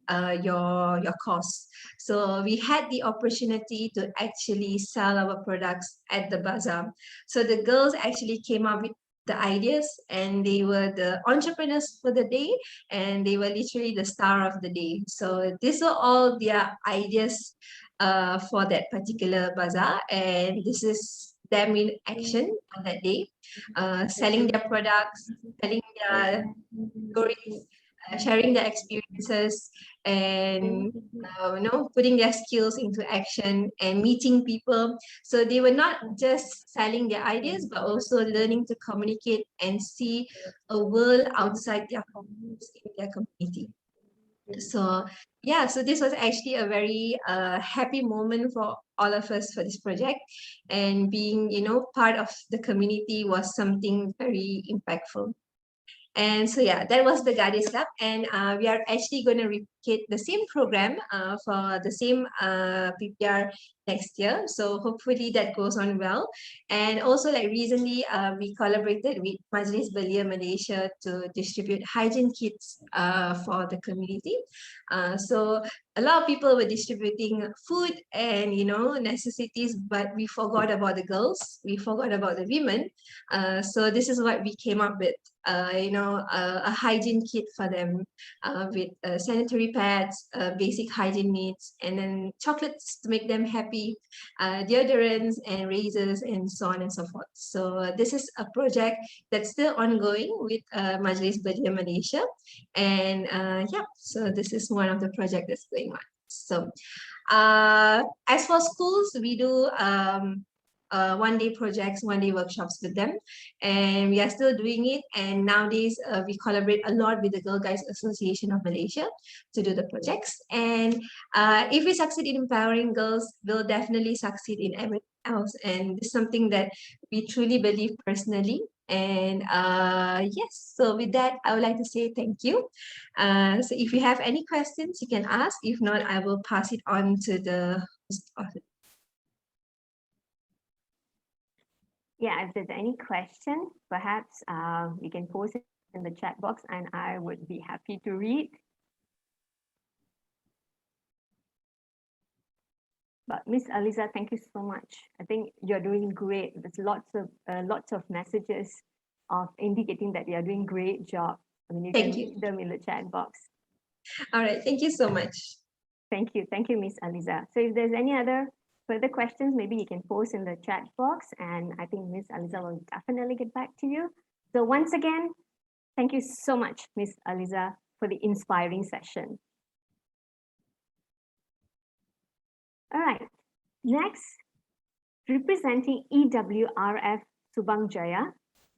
your cause. So we had the opportunity to actually sell our products at the bazaar. So the girls actually came up with the ideas, and they were the entrepreneurs for the day, and they were literally the star of the day. So these are all their ideas for that particular bazaar, and this is them in action on that day, selling their products, telling their stories, sharing their experiences, and putting their skills into action and meeting people. So they were not just selling their ideas, but also learning to communicate and see a world outside their homes, in their community. So yeah, so this was actually a very happy moment for all of us for this project, and being part of the community was something very impactful. And so yeah, that was the Goddess Club, and we are actually going to replicate the same program for the same PPR next year. So hopefully that goes on well. And also, like recently, we collaborated with Majlis Belia Malaysia to distribute hygiene kits for the community. So a lot of people were distributing food and necessities, but we forgot about the girls, we forgot about the women. So this is what we came up with. A hygiene kit for them with sanitary pads, basic hygiene needs, and then chocolates to make them happy, deodorants and razors, and so on and so forth. So this is a project that's still ongoing with Majlis Belia Malaysia, and yeah, so this is one of the projects that's going on. So as for schools, we do one-day projects, one-day workshops with them, and we are still doing it. And nowadays we collaborate a lot with the Girl Guides Association of Malaysia to do the projects. And if we succeed in empowering girls, we'll definitely succeed in everything else. And it's something that we truly believe personally. And yes, so with that, I would like to say thank you. So if you have any questions, you can ask. If not, I will pass it on to the host of it. Yeah, if there's any question, perhaps you can post it in the chat box and I would be happy to read. But Miss Aliza, thank you so much. I think you're doing great. There's lots of messages of indicating that you're doing great job. I mean, you Thank can you. read them in the chat box. All right, thank you so much. Thank you, Miss Aliza. So if there's any other further questions, maybe you can post in the chat box and I think Miss Aliza will definitely get back to you. So once again, thank you so much, Miss Aliza, for the inspiring session. All right, next, representing EWRF Subang Jaya,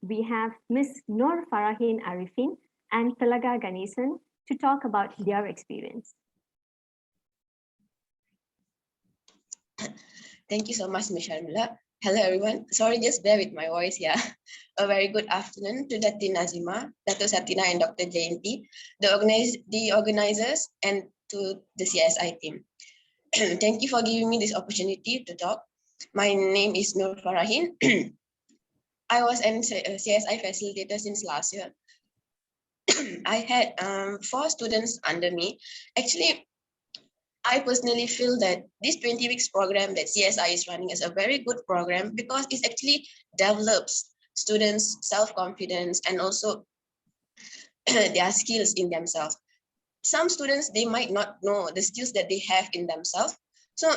we have Miss Noor Farahin Arifin and Telaga Ganesan to talk about their experience. Thank you so much, Ms. Sharmila. Hello, everyone. Sorry, just bear with my voice. Yeah. A very good afternoon to Datin Azimah, Dato Satinah, and Dr. Jayanti, the organizers, and to the CSI team. Thank you for giving me this opportunity to talk. My name is Noor Farahin. I was a CSI facilitator since last year. I had 4 students under me. Actually, I personally feel that this 20 weeks program that CSI is running is a very good program because it actually develops students' self-confidence and also their skills in themselves. Some students, they might not know the skills that they have in themselves. So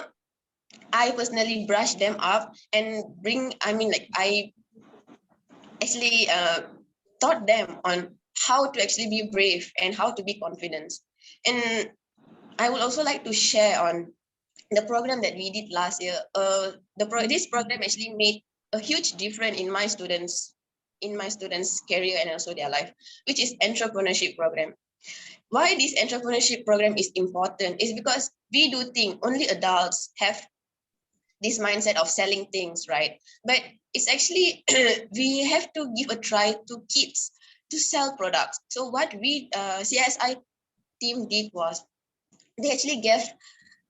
I personally brush them up and I actually taught them on how to actually be brave and how to be confident. And I would also like to share on the program that we did last year. This program actually made a huge difference in my students' career and also their life, which is entrepreneurship program. Why this entrepreneurship program is important is because we do think only adults have this mindset of selling things, right? But it's actually, we have to give a try to kids to sell products. So what we CSI team did was, they actually gave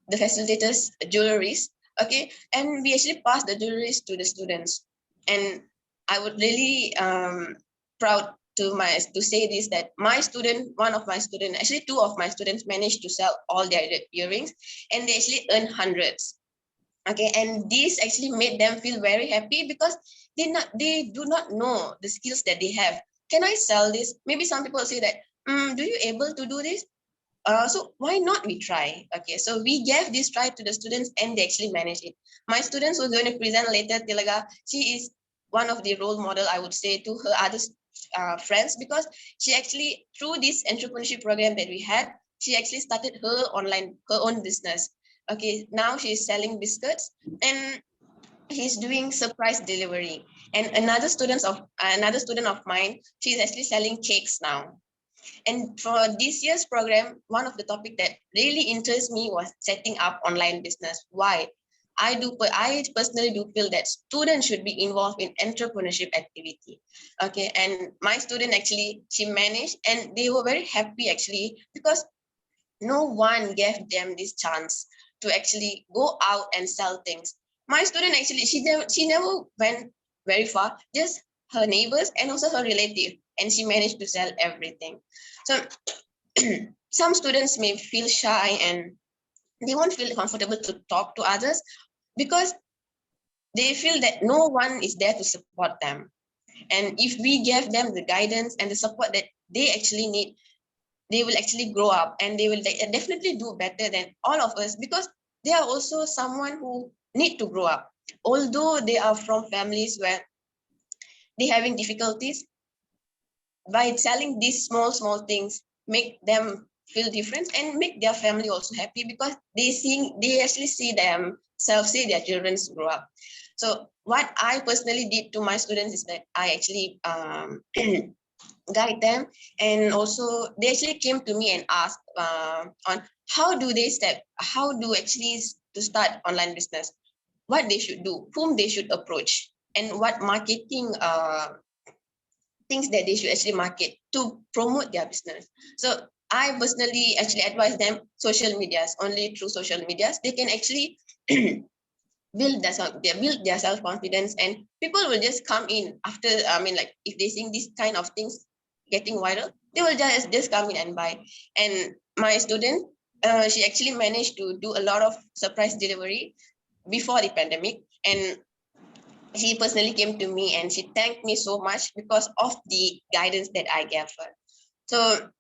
the facilitators jewelries, okay? And we actually passed the jewelries to the students. And I would really proud to say this, that actually 2 of my students managed to sell all their earrings and they actually earned hundreds. Okay, and this actually made them feel very happy because they do not know the skills that they have. Can I sell this? Maybe some people say that, do you able to do this? So why not we try? Okay, so we gave this try to the students and they actually managed it. My students who are going to present later, Tilaga, she is one of the role model, I would say, to her other friends, because she actually, through this entrepreneurship program that we had, she actually started her own business. Okay, now she's selling biscuits and he's doing surprise delivery. And another student of mine, she's actually selling cakes now. And for this year's program, one of the topics that really interests me was setting up online business. Why? I personally do feel that students should be involved in entrepreneurship activity. Okay, and my student actually, she managed and they were very happy actually because no one gave them this chance to actually go out and sell things. My student actually, she never went very far, just her neighbors and also her relative, and she managed to sell everything. So some students may feel shy and they won't feel comfortable to talk to others because they feel that no one is there to support them. And if we give them the guidance and the support that they actually need, they will actually grow up and they will definitely do better than all of us, because they are also someone who need to grow up. Although they are from families where they're having difficulties, by selling these small things, make them feel different and make their family also happy, because they actually see themselves, see their children grow up. So what I personally did to my students is that I actually guide them, and also they actually came to me and asked on how do actually to start online business, what they should do, whom they should approach, and what marketing things that they should actually market to promote their business. So I personally actually advise them social medias. Only through social medias they can actually build their self-confidence, and people will just come in after, like if they think this kind of things getting viral, they will just come in and buy. And my student, she actually managed to do a lot of surprise delivery before the pandemic, and she personally came to me and she thanked me so much because of the guidance that I gave her. So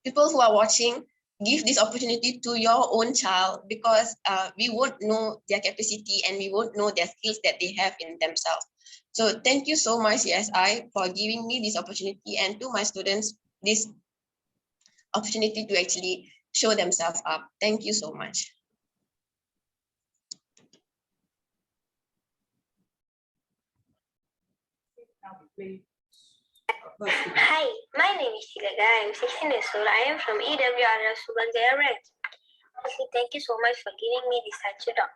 people who are watching, give this opportunity to your own child, because we won't know their capacity and we won't know their skills that they have in themselves. So thank you so much, CSI, for giving me this opportunity, and to my students, this opportunity to actually show themselves up. Thank you so much. Hi, my name is Tilaga. I am 16 years old. I am from EWRF Subanjaya branch. Thank you so much for giving me this such a talk.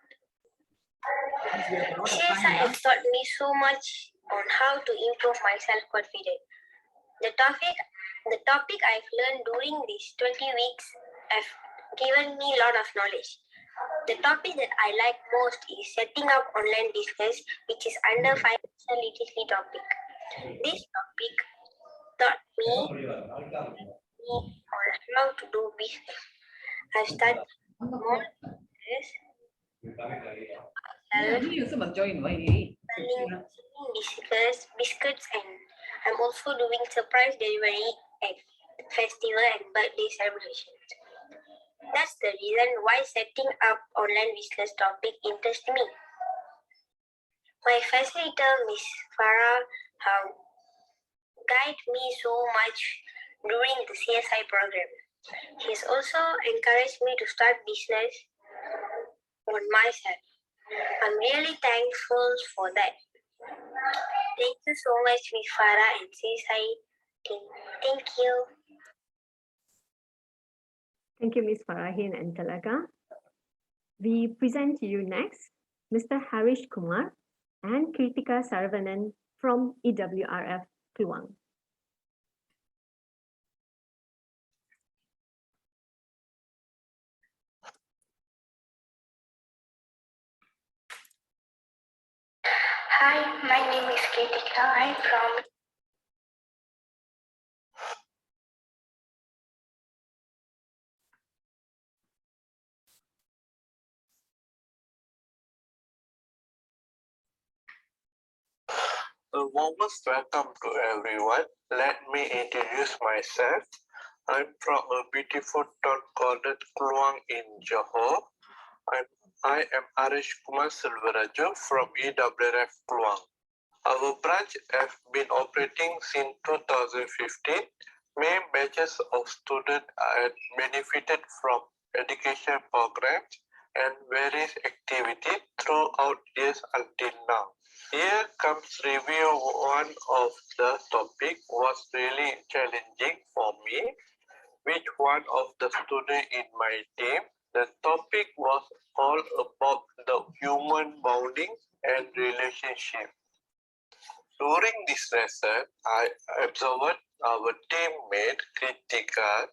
CSI has taught me so much on how to improve my self-confidence. The topic I've learned during these 20 weeks have given me a lot of knowledge. The topic that I like most is setting up online business, which is under financial literacy topic. This topic taught me on how to do business. I've started small business, biscuits, and I'm also doing surprise delivery at festival and birthday celebrations. That's the reason why setting up online business topic interests me. My facilitator, Miss Farah, have guided me so much during the CSI program. She's also encouraged me to start business on myself. I'm really thankful for that. Thank you so much, Miss Farah and CSI team. Thank you. Thank you, Ms. Farahin and Talaga. We present to you next Mr. Harish Kumar and Kritika Saravanan from EWRF Kluang. Hi, my name is Kritika. I'm from A warmest welcome to everyone. Let me introduce myself. I'm from a beautiful town called Kluang in Johor. I am Harish Kumar Silvarajo from EWRF Kluang. Our branch has been operating since 2015. Many batches of students have benefited from education programs and various activities throughout years until now. Here comes review. One of the topic was really challenging for me, which one of the students in my team. The topic was all about the human bonding and relationship. During this lesson, I observed our teammate Kritika.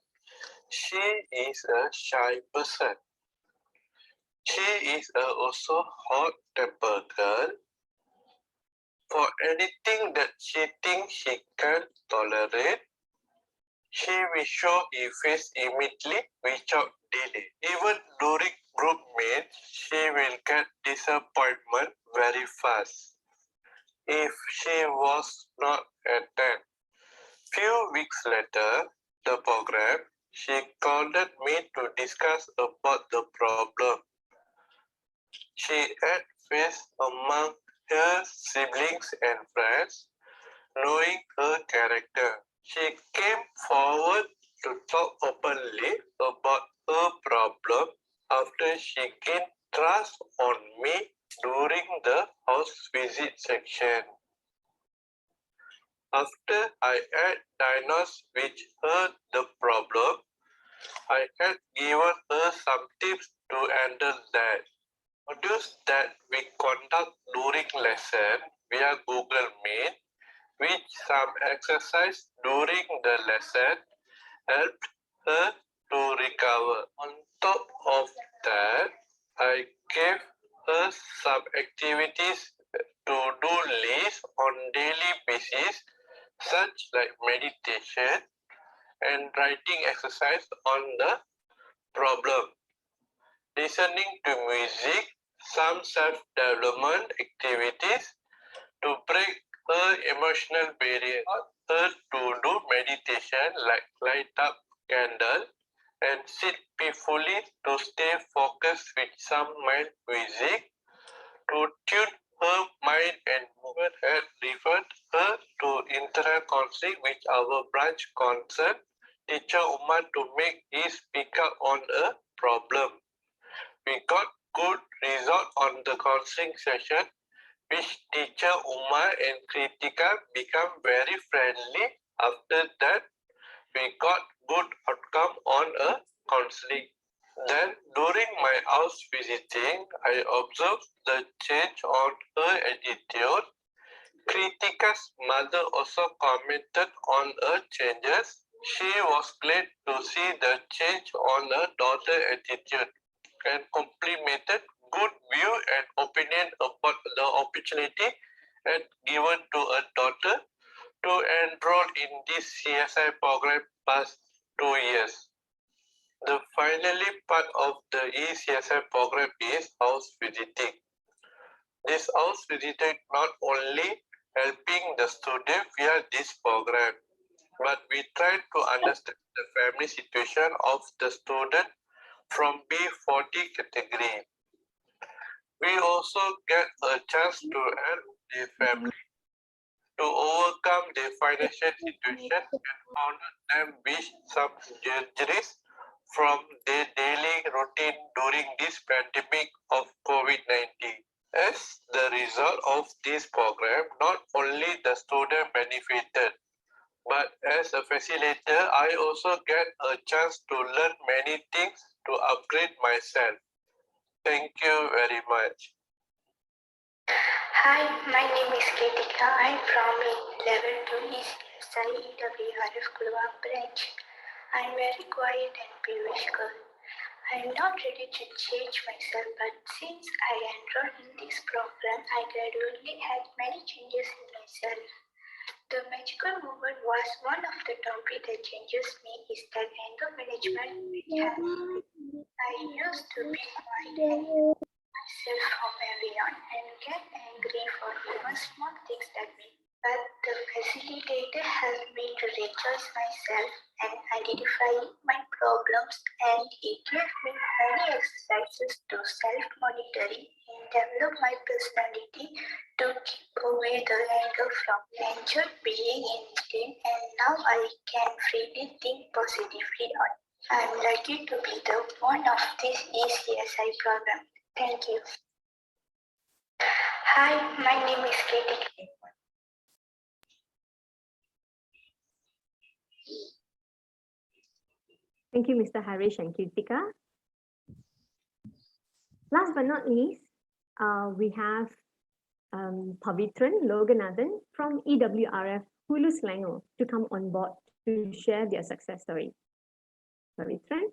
She is a shy person. She is also hot-tempered girl. For anything that she thinks she can tolerate, she will show her face immediately without delay. Even during group meetings, she will get disappointment very fast if she was not attend. Few weeks later, the program, she called me to discuss about the problem she had faced among her siblings and friends. Knowing her character, she came forward to talk openly she gained trust on me during the house visit section. After I had diagnosed with her the problem, I had given her some tips to handle that. Modules that we conduct during lesson via Google Meet, with some exercise during the lesson helped her to recover. On top of that, I gave her some activities to do list on daily basis, such like meditation and writing exercise on the problem, listening to music, some self-development activities to break her emotional barrier, her to do meditation like light up candle and sit peacefully to stay focused with some mild music, to tune her mind and movement had referred her to internal counseling with our branch concern teacher Umar to make his pick up on a problem. We got good result on the counseling session, which teacher Umar and Kritika become very friendly. After that, we got good outcome on a counseling. Then during my house visiting, I observed the change on her attitude. Kritika's mother also commented on her changes. She was glad to see the change on her daughter's attitude and complimented good view and opinion about the opportunity and given to her daughter to enroll in this CSI program past 2 years. The finally part of the ECSI program is house visiting. This house visiting not only helping the student via this program, but we try to understand the family situation of the student from B40 category. We also get a chance to help the family to overcome their financial situation and honor them with some surgeries from their daily routine during this pandemic of COVID-19. As the result of this program, not only the student benefited, but as a facilitator, I also get a chance to learn many things to upgrade myself. Thank you very much. Hi, my name is Kritika. I'm from level 2 ECSI EWRF Kluang branch. I'm very quiet and peevish girl. I'm not ready to change myself, but since I enrolled in this program, I gradually had many changes in myself. The magical moment was one of the topics that changes me is that anger management with habit. I used to be quiet and myself from everyone and get angry for even small things that me. But the facilitator helped me to rejoice myself and identify my problems, and he gave me many exercises to self-monitoring and develop my personality to keep away the anger from me. I enjoyed being in team, and now I can freely think positively on. I'm lucky to be the one of this ECSI program. Thank you. Hi, my name is Katie. Thank you, Mr. Harish and Kritika. Last but not least, we have Pavitran Loganathan from EWRF Hulu Selangor to come on board to share their success story. Pavitran.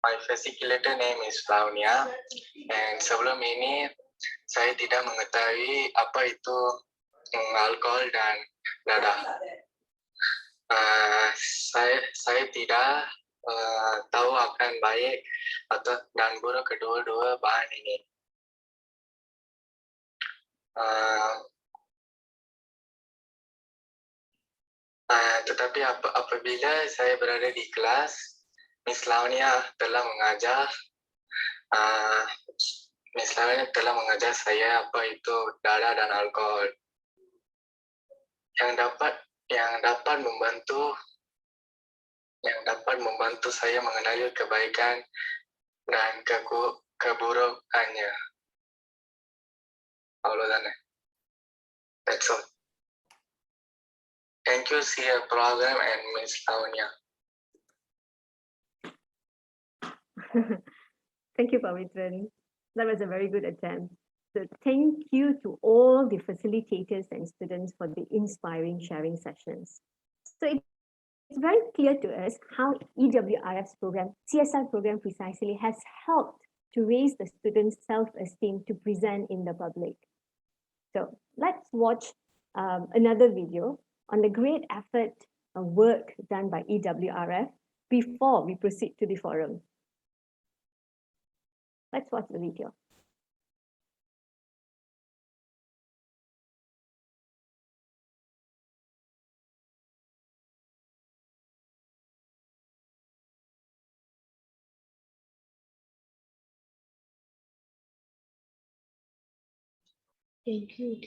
My facilitator name is Launia, and sebelum ini saya tidak mengetahui apa itu alkohol dan dadah. Saya tidak tahu akan baik atau dan buruk kedua-dua bahan ini. Tetapi apabila saya berada di kelas, Miss Launia telah mengajar Miss Lavanya telah mengajar saya apa itu darah dan alkohol yang dapat membantu saya mengenali kebaikan dan keburukannya. That's all. Thank you, Sia program and Miss Lavanya. Thank you, Pavitran. That was a very good attempt. So thank you to all the facilitators and students for the inspiring sharing sessions. So it's very clear to us how EWRF's program, CSI program precisely, has helped to raise the students' self-esteem to present in the public. So let's watch another video on the great effort and work done by EWRF before we proceed to the forum. Let's watch the video. Thank you.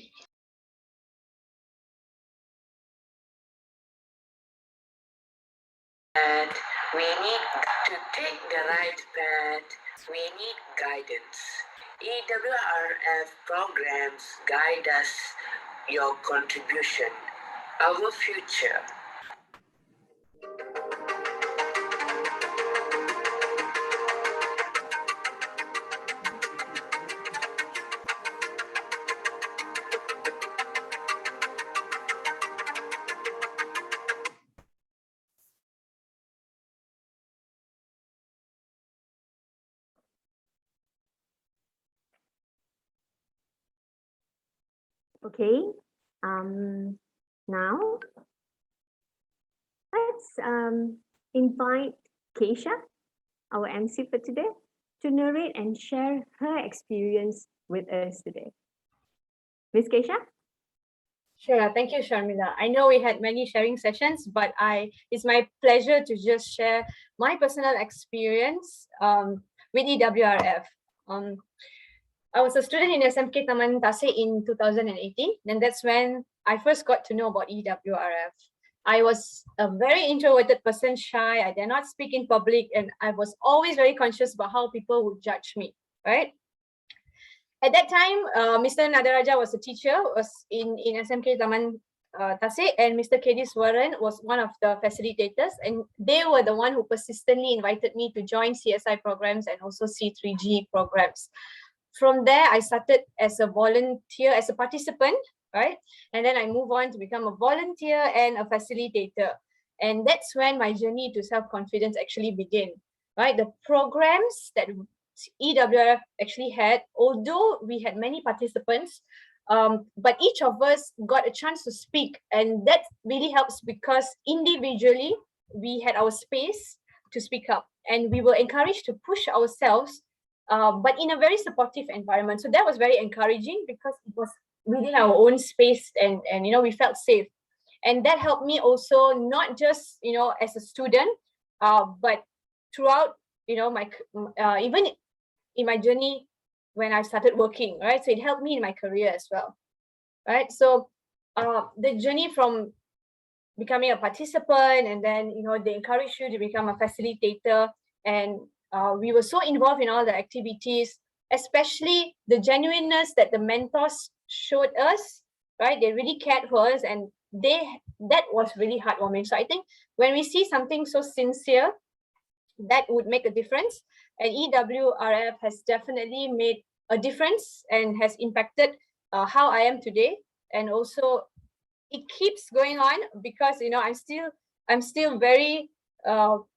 And we need to take the right path. We need guidance. EWRF programs guide us, your contribution, our future. Okay, now let's invite Keisha, our MC for today, to narrate and share her experience with us today. Miss Keisha? Sure, thank you, Sharmila. I know we had many sharing sessions, but it's my pleasure to just share my personal experience with EWRF. I was a student in SMK Taman Tasik in 2018, and that's when I first got to know about EWRF. I was a very introverted person, shy, I did not speak in public, and I was always very conscious about how people would judge me, right? At that time, Mr. Nadaraja was a teacher, was in SMK Taman Tasik, and Mr. Kediswaran was one of the facilitators, and they were the one who persistently invited me to join CSI programs and also C3G programs. From there, I started as a volunteer, as a participant, right? And then I moved on to become a volunteer and a facilitator. And that's when my journey to self-confidence actually began, right? The programs that EWRF actually had, although we had many participants, but each of us got a chance to speak. And that really helps because individually, we had our space to speak up and we were encouraged to push ourselves, but in a very supportive environment. So that was very encouraging because it was within our own space and you know, we felt safe. And that helped me also, not just, you know, as a student, but throughout, you know, my even in my journey when I started working, right? So it helped me in my career as well, right? So the journey from becoming a participant, and then, you know, they encourage you to become a facilitator, and we were so involved in all the activities, especially the genuineness that the mentors showed us, right? They really cared for us, and that was really heartwarming. So I think when we see something so sincere, that would make a difference. And EWRF has definitely made a difference and has impacted how I am today. And also it keeps going on because, you know, I'm still very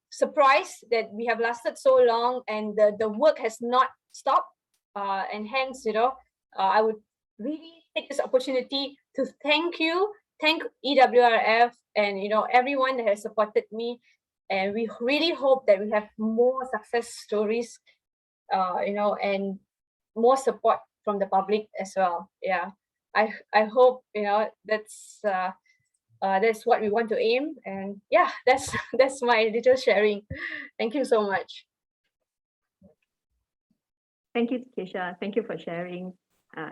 surprised that we have lasted so long and the work has not stopped. And hence, you know, I would really take this opportunity to thank EWRF and, you know, everyone that has supported me. And we really hope that we have more success stories, you know, and more support from the public as well. Yeah, I hope, you know, that's what we want to aim. And yeah, that's my little sharing. Thank you so much. Thank you, Kesha. Thank you for sharing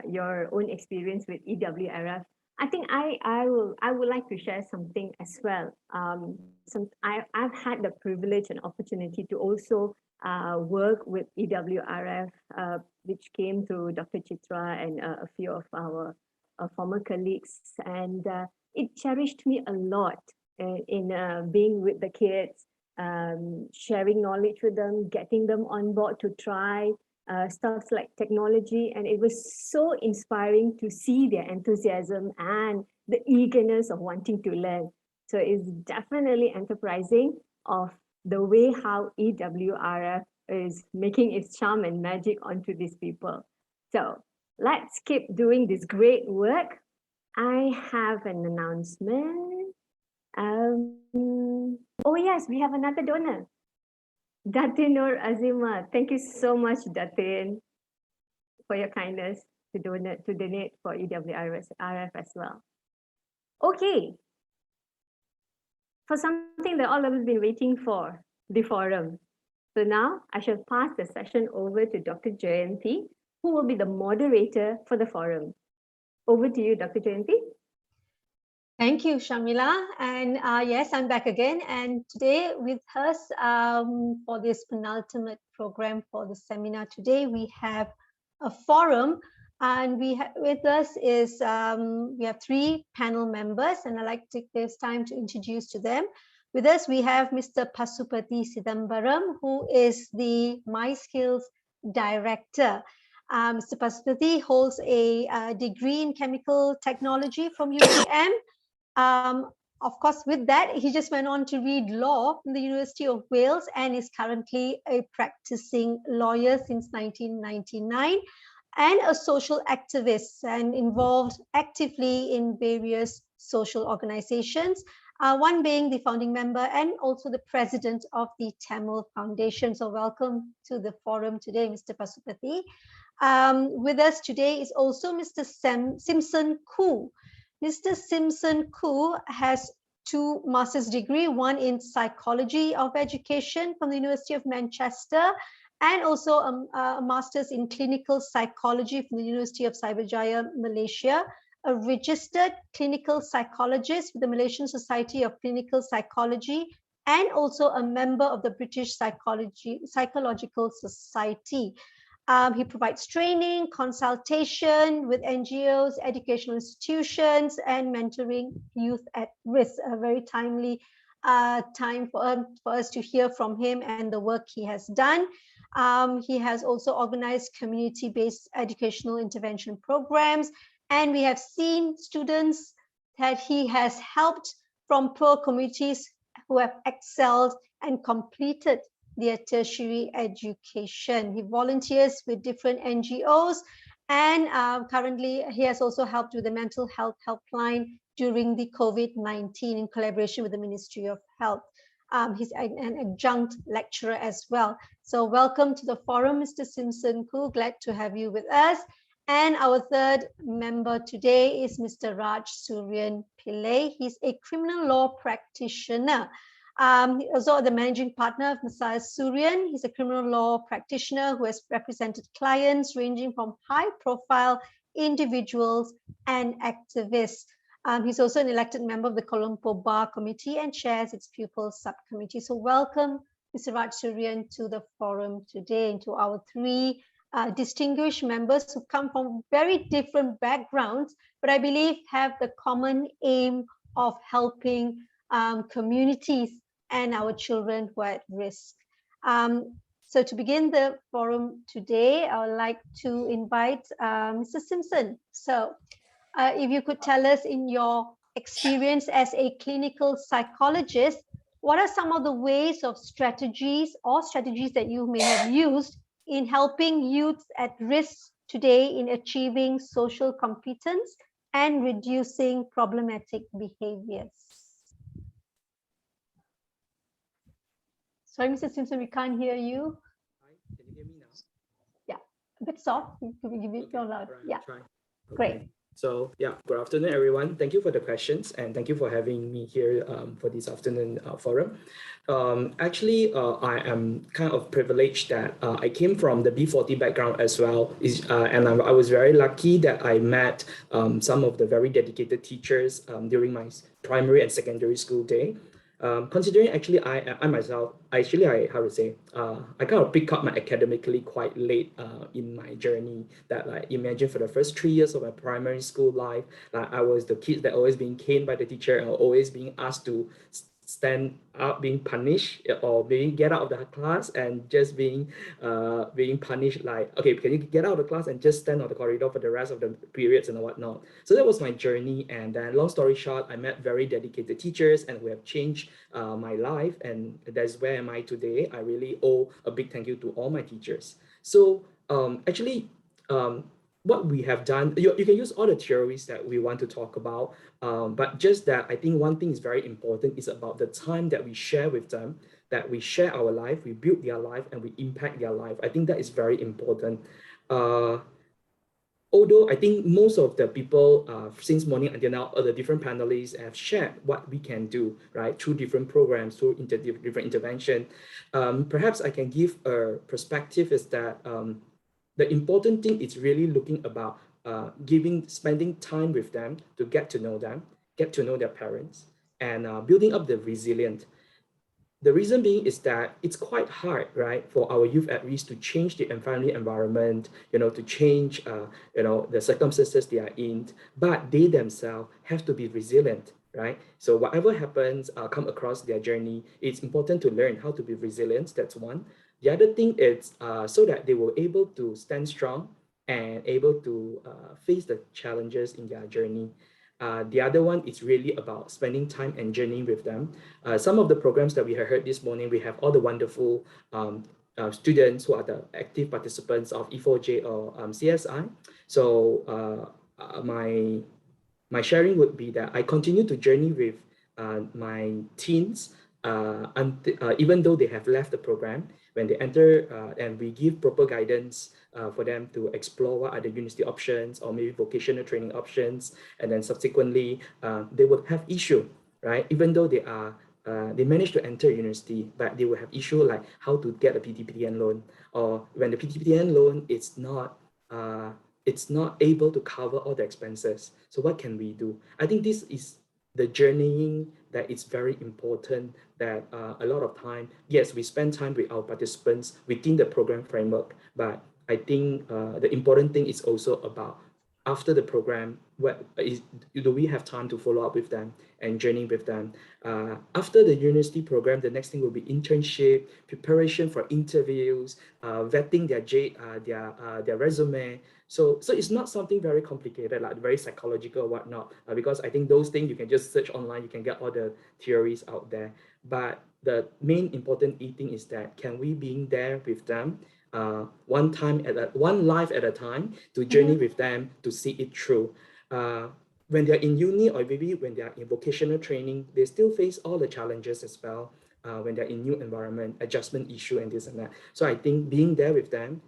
your own experience with EWRF. I think I would like to share something as well. I've had the privilege and opportunity to also work with EWRF, which came through Dr. Chitra and a few of our former colleagues, and it cherished me a lot in being with the kids, sharing knowledge with them, getting them on board to try stuff like technology. And it was so inspiring to see their enthusiasm and the eagerness of wanting to learn. So it's definitely enterprising of the way how EWRF is making its charm and magic onto these people. So let's keep doing this great work. I have an announcement. Oh yes, we have another donor. Datin or Azimah. Thank you so much, Datin, for your kindness to donate for EWRF as well. Okay. For something that all of us have been waiting for, the forum. So now I shall pass the session over to Dr. Jayanti, who will be the moderator for the forum. Over to you, Dr. Jayanti. Thank you, Shamila. And yes, I'm back again. And today with us for this penultimate program for the seminar today, we have a forum. And with us is, we have 3 panel members, and I'd like to take this time to introduce to them. With us, we have Mr. Pasupathi Sithamparam, who is the MySkills Director. Mr. Pasupathi holds a degree in chemical technology from UTM. Of course, with that, he just went on to read law from the University of Wales and is currently a practicing lawyer since 1999 and a social activist and involved actively in various social organizations, one being the founding member and also the president of the Tamil Foundation. So welcome to the forum today, Mr. Pasupathi. With us today is also Mr. Simpson Khoo. Mr. Simpson Khoo has 2 master's degrees, one in psychology of education from the University of Manchester, and also a master's in clinical psychology from the University of Cyberjaya, Malaysia, a registered clinical psychologist with the Malaysian Society of Clinical Psychology, and also a member of the British Psychological Society. He provides training, consultation with NGOs, educational institutions, and mentoring youth at risk. A very timely time for us to hear from him and the work he has done. He has also organized community-based educational intervention programs, and we have seen students that he has helped from poor communities who have excelled and completed their tertiary education. He volunteers with different NGOs, and currently he has also helped with the mental health helpline during the COVID-19 in collaboration with the Ministry of Health. He's an adjunct lecturer as well. So welcome to the forum, Mr. Simpson Khoo. Glad to have you with us. And our third member today is Mr. Raj Suryan Pillai. He's a criminal law practitioner. Also the managing partner of Messiah Suryan. He's a criminal law practitioner who has represented clients ranging from high-profile individuals and activists. He's also an elected member of the Kuala Lumpur Bar Committee and chairs its pupils subcommittee. So welcome, Mr. Raj Suryan, to the forum today and to our 3 distinguished members who come from very different backgrounds, but I believe have the common aim of helping communities and our children who are at risk. So to begin the forum today, I would like to invite Mr. Simpson. So if you could tell us, in your experience as a clinical psychologist, what are some of the ways of strategies that you may have used in helping youths at risk today in achieving social competence and reducing problematic behaviors? Sorry, Mr. Simpson, we can't hear you. Hi, can you hear me now? Yeah, a bit soft. Could we give it more loud? Yeah, great. So yeah, good afternoon, everyone. Thank you for the questions and thank you for having me here for this afternoon forum. Actually, I am kind of privileged that I came from the B40 background as well, and I was very lucky that I met some of the very dedicated teachers during my primary and secondary school day. Considering actually I myself, I how to say, I kind of pick up my academically quite late in my journey. That like imagine for the first 3 years of my primary school life, like I was the kid that always being caned by the teacher and always being asked to stand up, being punished, or being get out of the class and just being punished, like, okay, can you get out of the class and just stand on the corridor for the rest of the periods and whatnot. So that was my journey, and then long story short, I met very dedicated teachers and who have changed my life, and that's where am I today. I really owe a big thank you to all my teachers. So actually, what we have done, you can use all the theories that we want to talk about, but just that I think one thing is very important is about the time that we share with them, that we share our life, we build their life, and we impact their life. I think that is very important. Although I think most of the people since morning until now, the different panelists have shared what we can do, right, through different programs, through different intervention. Perhaps I can give a perspective is that the important thing is really looking about spending time with them to get to know them, get to know their parents, and building up the resilience. The reason being is that it's quite hard, right, for our youth at risk to change the family environment, to change, the circumstances they are in, but they themselves have to be resilient, right? So whatever happens, come across their journey, it's important to learn how to be resilient. That's one. The other thing is so that they were able to stand strong and able to face the challenges in their journey. The other one is really about spending time and journeying with them. Some of the programs that we have heard this morning, we have all the wonderful students who are the active participants of E4J or CSI. So my sharing would be that I continue to journey with my teens even though they have left the program. When they enter and we give proper guidance for them to explore what are the university options or maybe vocational training options, and then subsequently they will have issue, right? Even though they manage to enter university, but they will have issue like how to get a PTPTN loan, or when the PTPTN loan it's not able to cover all the expenses. So what can we do? I think this is the journeying that is very important, that a lot of time, yes, we spend time with our participants within the program framework, but I think the important thing is also about after the program, do we have time to follow up with them and journey with them? After the university program, the next thing will be internship, preparation for interviews, vetting their resume. So it's not something very complicated, like very psychological or whatnot, because I think those things you can just search online, you can get all the theories out there. But the main important thing is that can we being there with them one life at a time to journey with them to see it through. When they're in uni or maybe when they're in vocational training, they still face all the challenges as well. When they're in new environment, adjustment issue and this and that. So I think being there with them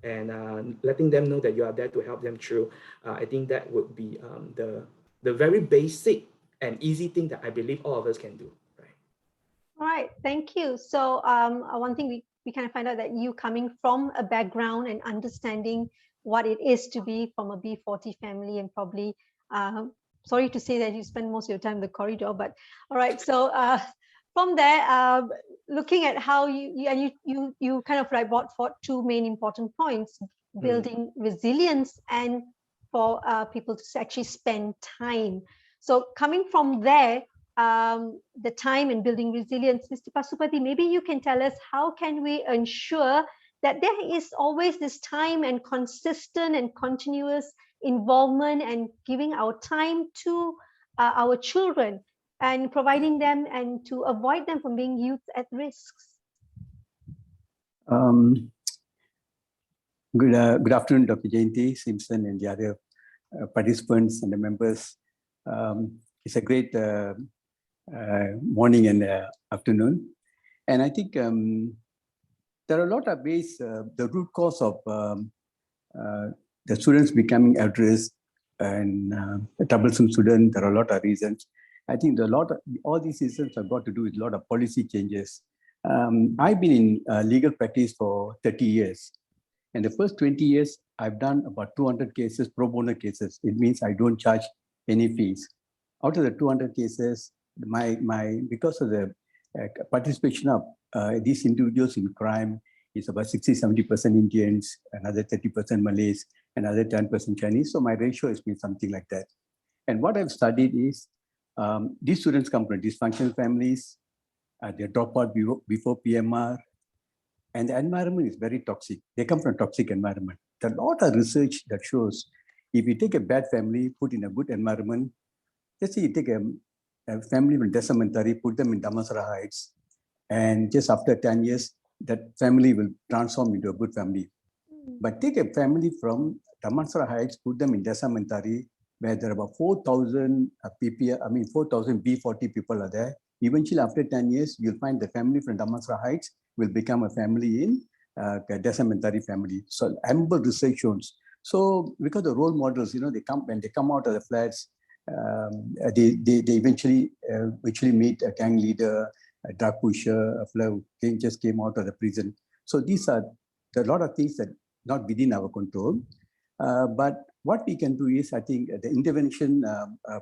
and letting them know that you are there to help them through, I think that would be the very basic and easy thing that I believe all of us can do. All right, thank you. So one thing we kind of find out that you coming from a background and understanding what it is to be from a B40 family, and probably, sorry to say that you spend most of your time in the corridor, but all right. So from there, looking at how you kind of like brought forth two main important points, building resilience and for people to actually spend time. So coming from there, the time and building resilience, Mr. Pasupathi, maybe you can tell us how can we ensure that there is always this time and consistent and continuous involvement and giving our time to our children and providing them and to avoid them from being youth at risks. Good afternoon, Dr. Jayanti, Simpson, and the other participants and the members. It's a great morning and afternoon. And I think there are a lot of ways, the root cause of the students becoming at risk and a troublesome student. There are a lot of reasons. I think all these reasons have got to do with a lot of policy changes. I've been in legal practice for 30 years. And the first 20 years, I've done about 200 cases, pro bono cases. It means I don't charge any fees. Out of the 200 cases, because of the participation of these individuals in crime is about 60-70% Indians, another 30% Malays, another 10% Chinese. So my ratio has been something like that. And what I've studied is these students come from dysfunctional families, they drop out before PMR, and the environment is very toxic. They come from a toxic environment. There's a lot of research that shows if you take a bad family, put in a good environment, let's say you take a family from Desamentari, put them in Damansara Heights, and just after 10 years, that family will transform into a good family. But take a family from Damansara Heights, put them in Desamentari, where there are about 4,000 4,000 B40 people are there. Eventually, after 10 years, you'll find the family from Damansara Heights will become a family in Desamentari family. So ample research shows. So because the role models, when they come out of the flats, they eventually meet a gang leader, a drug pusher, they just came out of the prison. So there are a lot of things that not within our control. But what we can do is, I think, the intervention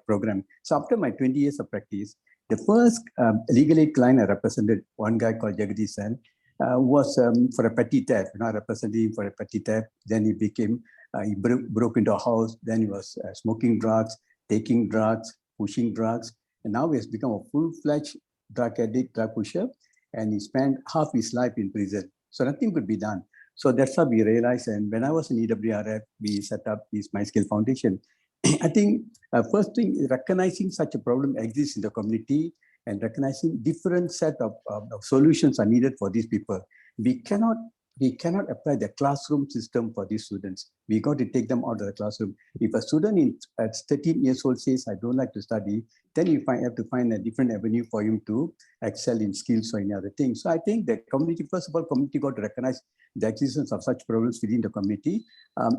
program. So after my 20 years of practice, the first legal aid client I represented, one guy called Jagadisan, was for a petty theft, representing him for a petty theft. Then he became, he broke into a house. Then he was smoking drugs, taking drugs, pushing drugs. And now he has become a full-fledged drug addict, drug pusher. And he spent half his life in prison. So nothing could be done. So that's how we realized. And when I was in EWRF, we set up this MySkills Foundation. I think first thing is recognizing such a problem exists in the community and recognizing different set of solutions are needed for these people. We cannot apply the classroom system for these students. We got to take them out of the classroom. If a student at 13 years old says, I don't like to study, then you have to find a different avenue for him to excel in skills or any other things. So I think the community, first of all, community got to recognize the existence of such problems within the community.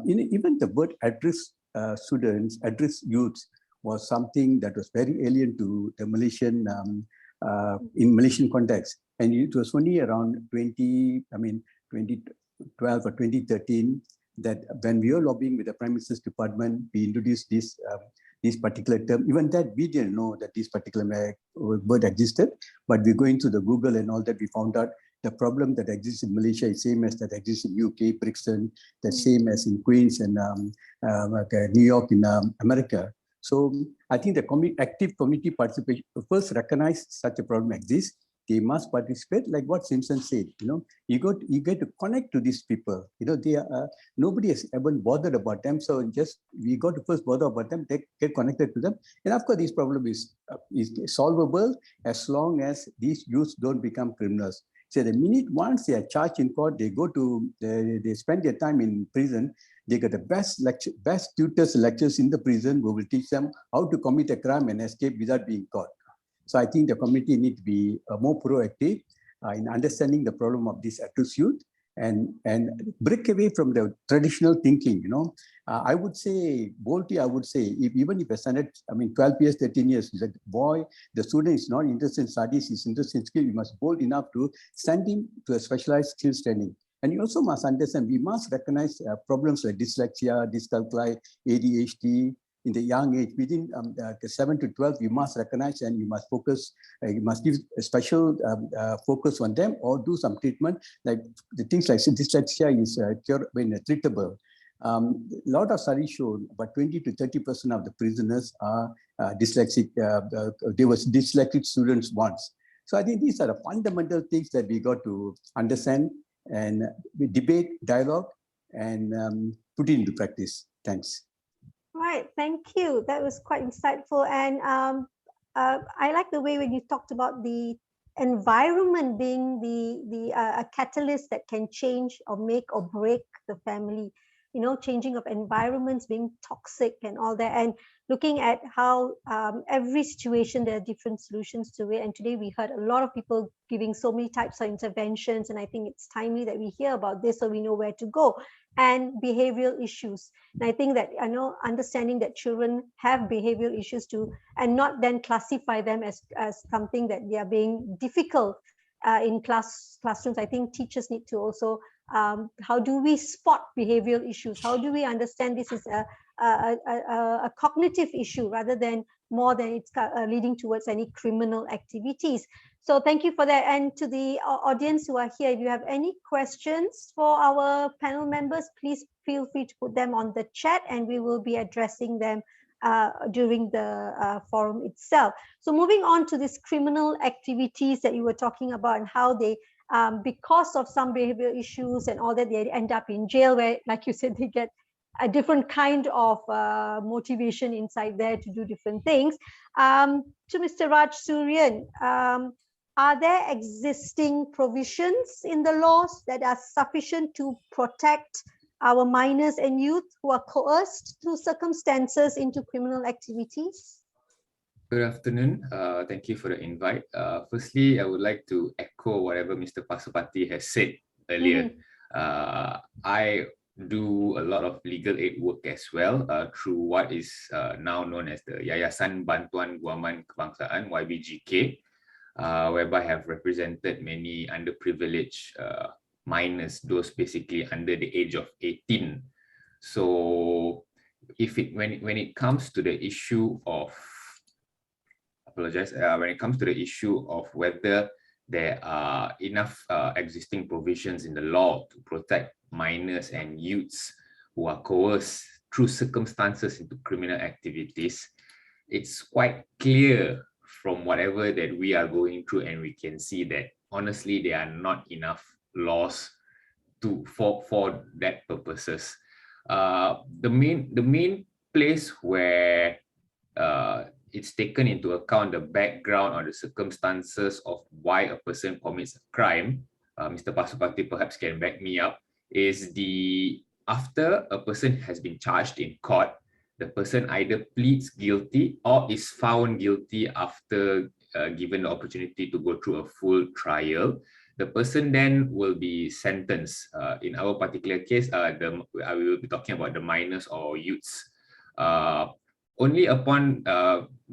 Even the word address students, address youths was something that was very alien to the Malaysian, in Malaysian context. And it was only around 2012 or 2013 that when we were lobbying with the Prime Minister's Department, we introduced this particular term. Even that we didn't know that this particular word existed, but we going to the Google and all that, we found out the problem that exists in Malaysia is same as that exists in UK, Brixton, the same as in Queens and New York in America. So I think the active community participation, first recognize such a problem exists. They must participate, like what Simpson said. You get to connect to these people. They are nobody has ever bothered about them. So we got to first bother about them. Get connected to them, and of course, this problem is solvable as long as these youths don't become criminals. So the minute once they are charged in court, they spend their time in prison. They get the best tutors, lecturers in the prison who will teach them how to commit a crime and escape without being caught. So I think the community need to be more proactive in understanding the problem of this at-risk youth and break away from the traditional thinking. I would say boldly, even if a standard, 12 years, 13 years, is a boy, the student is not interested in studies, he's interested in skill, you must be bold enough to send him to a specialized skills training. And you also must understand, we must recognize problems like dyslexia, dyscalculia, ADHD, in the young age, within 7 to 12, you must recognize and you must focus, you must give a special focus on them or do some treatment. Like the things like dyslexia is treatable. A lot of studies show about 20 to 30% of the prisoners are dyslexic. They were dyslexic students once. So I think these are the fundamental things that we got to understand and we debate, dialogue, and put it into practice. Thanks. Right, thank you. That was quite insightful. And I like the way when you talked about the environment being a catalyst that can change or make or break the family. Changing of environments, being toxic and all that, and looking at how every situation there are different solutions to it. And today we heard a lot of people giving so many types of interventions, and I think it's timely that we hear about this so we know where to go. and behavioral issues. And I think that, understanding that children have behavioral issues too, and not then classify them as something that they are being difficult in classrooms. I think teachers need to also, how do we spot behavioral issues? How do we understand this is a cognitive issue rather than more than it's leading towards any criminal activities? So thank you for that. And to the audience who are here, if you have any questions for our panel members, please feel free to put them on the chat and we will be addressing them during the forum itself. So moving on to these criminal activities that you were talking about and how they, because of some behavioral issues and all that, they end up in jail where, like you said, they get a different kind of motivation inside there to do different things. To Mr. Raj Suryan, are there existing provisions in the laws that are sufficient to protect our minors and youth who are coerced through circumstances into criminal activities? Good afternoon. Thank you for the invite. Firstly, I would like to echo whatever Mr. Pasupathi has said earlier. I do a lot of legal aid work as well through what is now known as the Yayasan Bantuan Guaman Kebangsaan, YBGK, whereby I have represented many underprivileged minors, those basically under the age of 18. So when it comes to the issue of, when it comes to the issue of whether there are enough existing provisions in the law to protect minors and youths who are coerced through circumstances into criminal activities, it's quite clear from whatever that we are going through, and we can see that honestly there are not enough laws for that purposes. The main place where it's taken into account the background or the circumstances of why a person commits a crime, Mr. Pasupathi perhaps can back me up, is after a person has been charged in court, the person either pleads guilty or is found guilty after given the opportunity to go through a full trial. The person then will be sentenced. In our particular case, I will be talking about the minors or youths. Only upon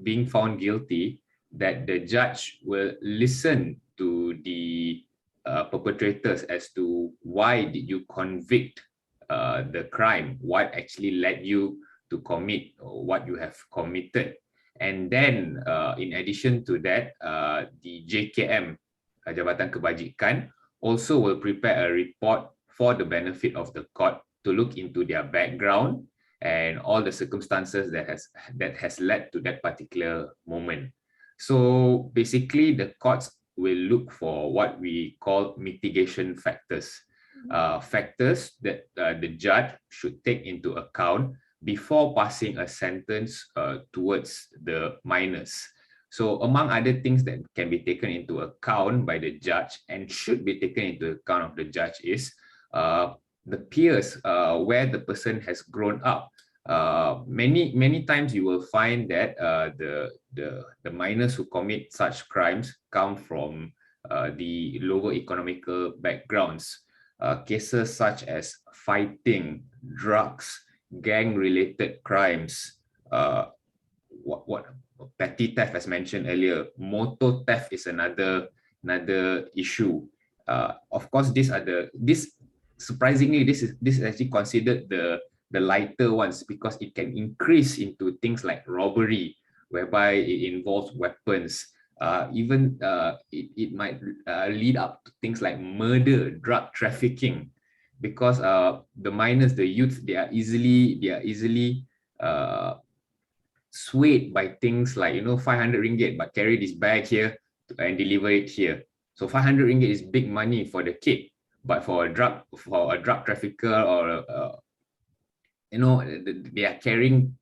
being found guilty that the judge will listen to the perpetrators as to why did you convict the crime, what actually led you to commit what you have committed. And then in addition to that, the JKM, Jabatan Kebajikan, also will prepare a report for the benefit of the court to look into their background and all the circumstances that has led to that particular moment. So basically the courts will look for what we call mitigation factors, factors that the judge should take into account before passing a sentence towards the minors. So among other things that can be taken into account by the judge and should be taken into account of the judge is the peers where the person has grown up. Many times you will find that the minors who commit such crimes come from the lower economical backgrounds. Cases such as fighting, drugs, gang-related crimes, what petty theft as mentioned earlier, motor theft is another issue. Of course, surprisingly this is actually considered the lighter ones because it can increase into things like robbery, whereby it involves weapons. It might lead up to things like murder, drug trafficking, because the minors, the youth, they are easily swayed by things like 500 ringgit, but carry this bag here and deliver it here. So 500 ringgit is big money for the kid, but for a drug trafficker or they are carrying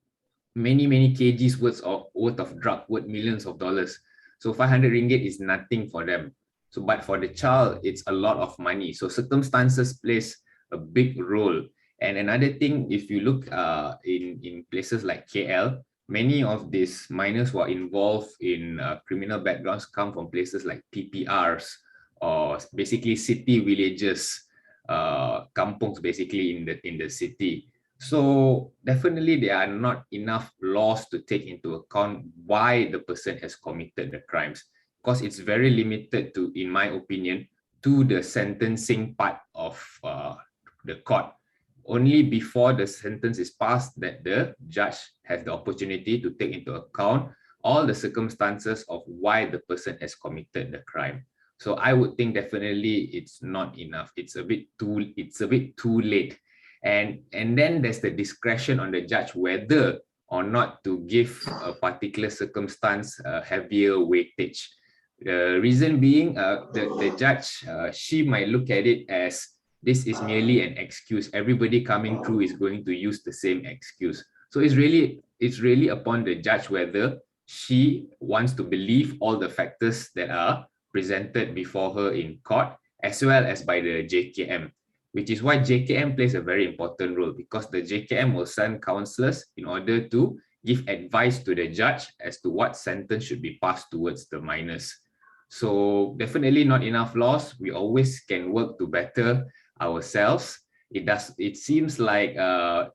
many kgs worth of drug, worth millions of dollars. So 500 ringgit is nothing for them. So, but for the child, it's a lot of money. So circumstances plays a big role. And another thing, if you look in places like KL, many of these minors who are involved in criminal backgrounds come from places like PPRs or basically city villages. kampungs basically in the city. So definitely there are not enough laws to take into account why the person has committed the crimes, because it's very limited to, in my opinion, to the sentencing part of the court. Only before the sentence is passed that the judge has the opportunity to take into account all the circumstances of why the person has committed the crime. So I would think definitely it's not enough. It's a bit too late. And then there's the discretion on the judge whether or not to give a particular circumstance heavier weightage. The reason being, the judge, she might look at it as this is merely an excuse. Everybody coming through is going to use the same excuse. So it's really upon the judge whether she wants to believe all the factors that are presented before her in court, as well as by the JKM, which is why JKM plays a very important role, because the JKM will send counselors in order to give advice to the judge as to what sentence should be passed towards the minors. So definitely not enough laws. We always can work to better ourselves. It seems like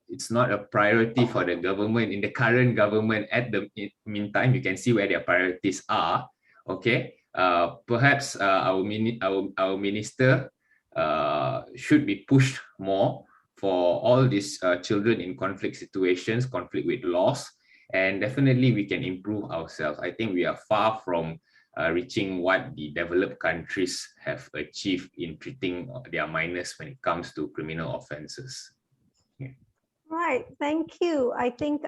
it's not a priority for the government, in the current government. At the meantime, you can see where their priorities are. Okay, perhaps our minister should be pushed more for all these children in conflict situations, conflict with laws, and definitely we can improve ourselves. I think we are far from reaching what the developed countries have achieved in treating their minors when it comes to criminal offenses. Yeah. Right, thank you. I think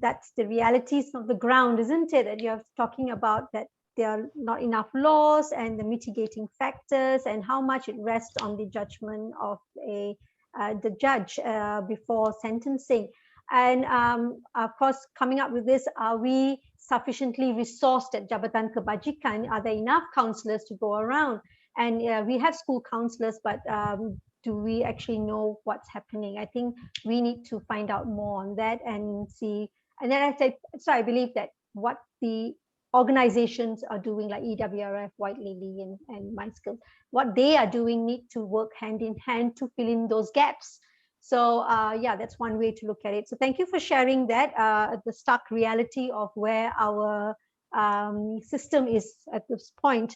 that's the realities of the ground, isn't it? That you're talking about, that there are not enough laws and the mitigating factors, and how much it rests on the judgment of the judge before sentencing. And of course, coming up with this, are we sufficiently resourced at Jabatan Kebajikan? Are there enough counselors to go around? And we have school counselors, but do we actually know what's happening? I think we need to find out more on that and see. And then I believe that what the organizations are doing, like EWRF, White Lily, and MySkills, what they are doing need to work hand in hand to fill in those gaps. So yeah, that's one way to look at it. So thank you for sharing that, the stark reality of where our system is at this point.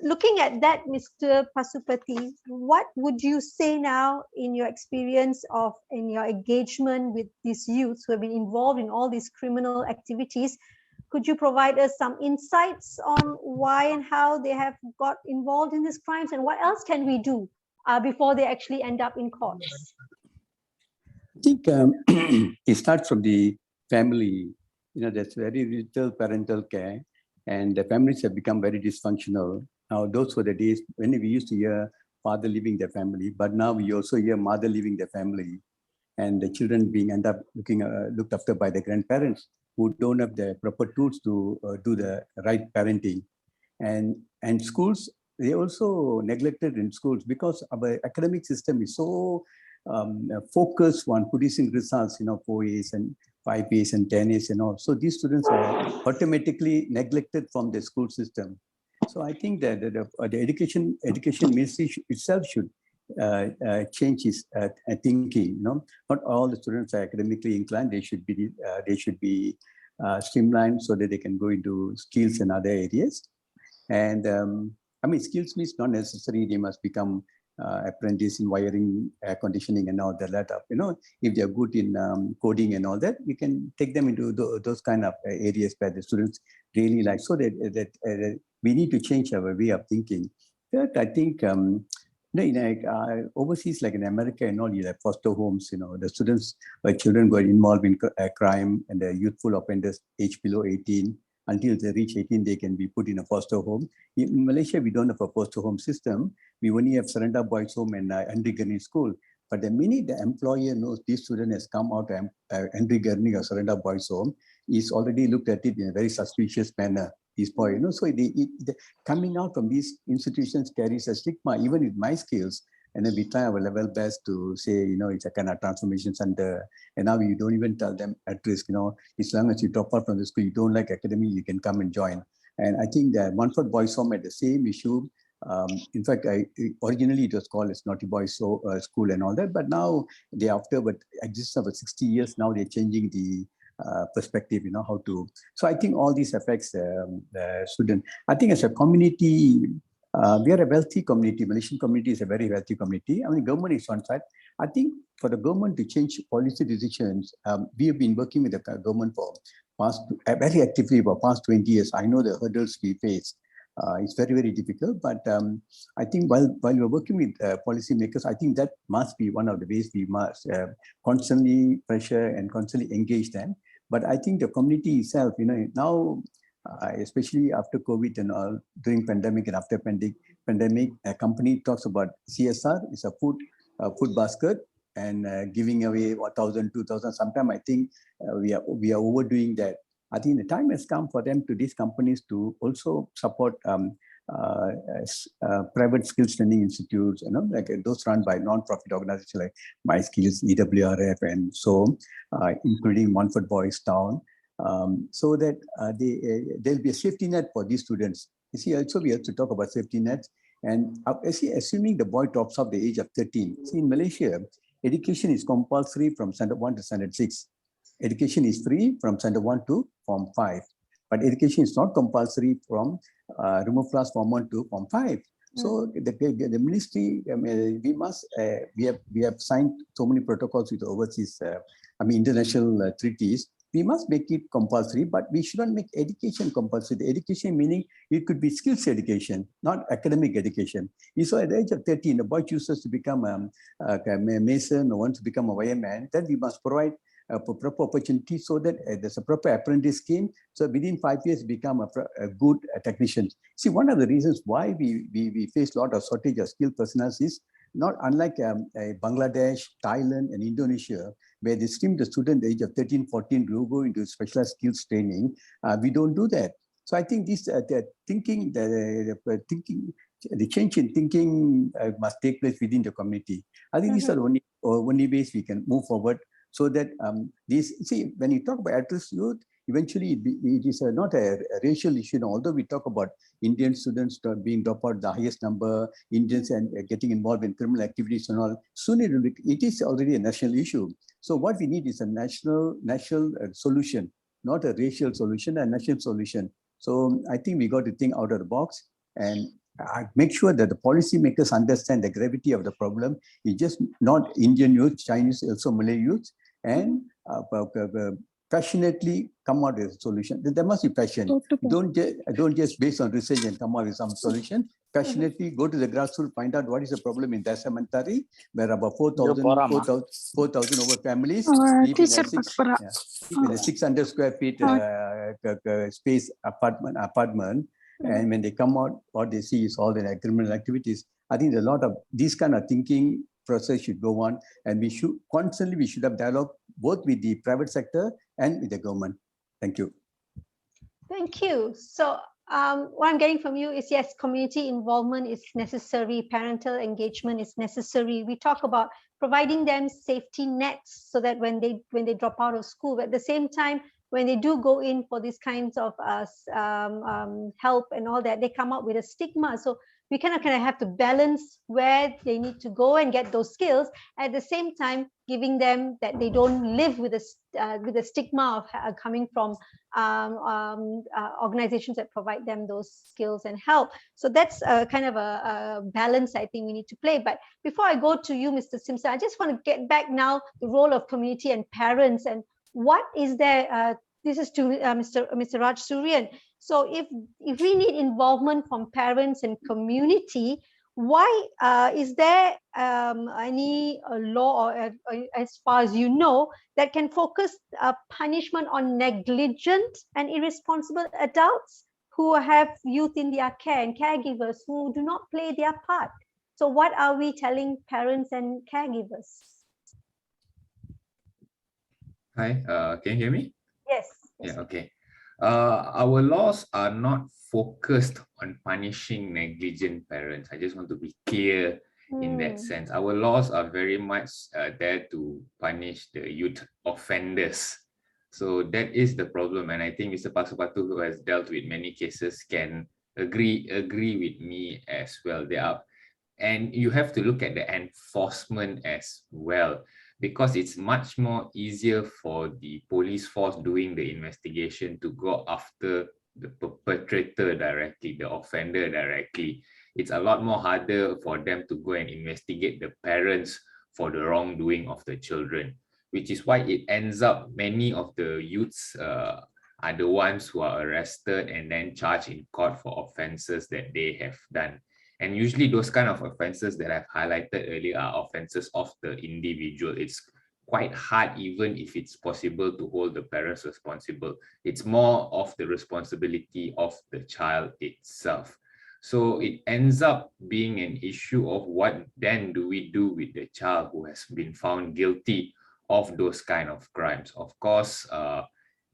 Looking at that, Mr. Pasupathi, what would you say now in your experience in your engagement with these youths who have been involved in all these criminal activities? Could you provide us some insights on why and how they have got involved in these crimes, and what else can we do before they actually end up in courts? I think it starts from the family. You know, there's very little parental care, and the families have become very dysfunctional. Now, those were the days when we used to hear father leaving their family, but now we also hear mother leaving their family, and the children being looked after by the grandparents who don't have the proper tools to do the right parenting. And schools, they also neglected in schools because our academic system is so focused on producing results, 4As and 5As and 10As and all. So these students are automatically neglected from the school system. So I think that the education ministry itself should change its thinking. Not all the students are academically inclined. They should be streamlined so that they can go into skills and other areas. And I mean, skills means not necessarily they must become apprentice in wiring, air conditioning, and all that. If they're good in coding and all that, we can take them into those kind of areas where the students really like. So that we need to change our way of thinking. Third, I think overseas, like in America and all, you have foster homes. The students or children got involved in crime, and the youthful offenders aged below 18. Until they reach 18, they can be put in a foster home. In Malaysia, we don't have a foster home system. We only have Surrender Boys Home and Henry Gurney School. But the minute the employer knows this student has come out of Henry Gurney or Surrender Boys Home, he's already looked at it in a very suspicious manner. This boy, so the coming out from these institutions carries a stigma. Even with MySkills, and then we try our level best to say, it's a kind of transformation center. And now you don't even tell them at risk, as long as you drop out from the school, you don't like academy, you can come and join. And I think that Montfort Boys Home had the same issue. In fact, originally it was called as Naughty Boys School and all that, but now they after but exists for 60 years now they're changing the perspective, how to. So I think all these affects the student. I think as a community, we are a wealthy community. Malaysian community is a very wealthy community. I mean, government is one side. I think for the government to change policy decisions, we have been working with the government for very actively for past 20 years. I know the hurdles we face. It's very, very difficult, but I think while we're working with policymakers, I think that must be one of the ways we must constantly pressure and constantly engage them. But I think the community itself, now, especially after COVID and all, during pandemic and after pandemic, a company talks about CSR, it's a food basket and giving away 1,000, 2,000. Sometimes I think we are overdoing that. I think the time has come for them these companies to also support private skills training institutes, like those run by non-profit organizations like MySkills, EWRF, and so, including Montfort Boys Town, so that there'll be a safety net for these students. You see, also we have to talk about safety nets. And assuming the boy tops up the age of 13, see, in Malaysia, education is compulsory from standard 1 to standard 6. Education is free from standard 1 to Form 5. But education is not compulsory from remote class Form 1 to Form 5. So the ministry, we have signed so many protocols with overseas, international treaties. We must make it compulsory, but we shouldn't make education compulsory. The education meaning it could be skills education, not academic education. You saw at the age of 13, a boy chooses to become a mason or wants to become a wireman, then we must provide a proper opportunity so that there's a proper apprentice scheme. So within 5 years, become a good technician. See, one of the reasons why we face a lot of shortage of skilled personnel is not unlike Bangladesh, Thailand, and Indonesia, where they stream the student at the age of 13, 14 to go into specialized skills training. We don't do that. So I think this the change in thinking must take place within the community. I think these are the only ways we can move forward. So that when you talk about at-risk youth, eventually it is not a racial issue. Although we talk about Indian students being dropped out the highest number, Indians and getting involved in criminal activities and all, soon it is already a national issue. So what we need is a national solution, not a racial solution, a national solution. So I think we got to think out of the box and make sure that the policymakers understand the gravity of the problem. It's just not Indian youth, Chinese, also Malay youth, and passionately come out with a solution. There must be passion. Don't just based on research and come out with some solution. Passionately go to the grassroots, find out what is the problem in Dasamantari, where about 4,000 over families live in a 600 square feet space apartment. And when they come out, what they see is all the criminal activities. I think a lot of this kind of thinking process should go on, and we should have dialogue both with the private sector and with the government. Thank you. Thank you. So what I'm getting from you is, yes, community involvement is necessary, parental engagement is necessary. We talk about providing them safety nets so that when they drop out of school, but at the same time, when they do go in for these kinds of help and all that, they come up with a stigma. So we kind of have to balance where they need to go and get those skills, at the same time giving them that they don't live with the stigma of coming from organizations that provide them those skills and help. So that's kind of a balance I think we need to play. But before I go to you, Mr. Simpson, I just want to get back now the role of community and parents, and what is there? This is to Mr. Raj Suryan. So if we need involvement from parents and community, why is there any law, or as far as you know, that can focus punishment on negligent and irresponsible adults who have youth in their care and caregivers who do not play their part? So what are we telling parents and caregivers? Hi, can you hear me? Yes. Yeah, okay. Our laws are not focused on punishing negligent parents. I just want to be clear in that sense. Our laws are very much there to punish the youth offenders. So that is the problem. And I think Mr. Pasupathi, who has dealt with many cases, can agree with me as well. And you have to look at the enforcement as well, because it's much more easier for the police force doing the investigation to go after the perpetrator directly, the offender directly. It's a lot more harder for them to go and investigate the parents for the wrongdoing of the children, which is why it ends up many of the youths are the ones who are arrested and then charged in court for offenses that they have done. And usually those kind of offenses that I've highlighted earlier are offenses of the individual. It's quite hard, even if it's possible, to hold the parents responsible. It's more of the responsibility of the child itself. So it ends up being an issue of what then do we do with the child who has been found guilty of those kind of crimes. Of course,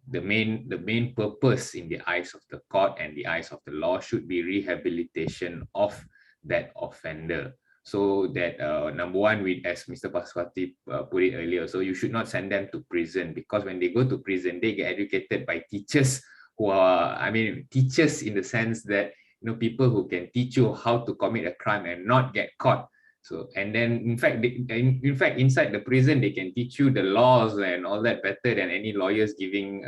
the main purpose in the eyes of the court and the eyes of the law should be rehabilitation of that offender. So that number one, as Mr. Pasupathi put it earlier, so you should not send them to prison, because when they go to prison, they get educated by teachers who are, teachers in the sense that, people who can teach you how to commit a crime and not get caught. So, and then in fact, inside the prison, they can teach you the laws and all that better than any lawyers giving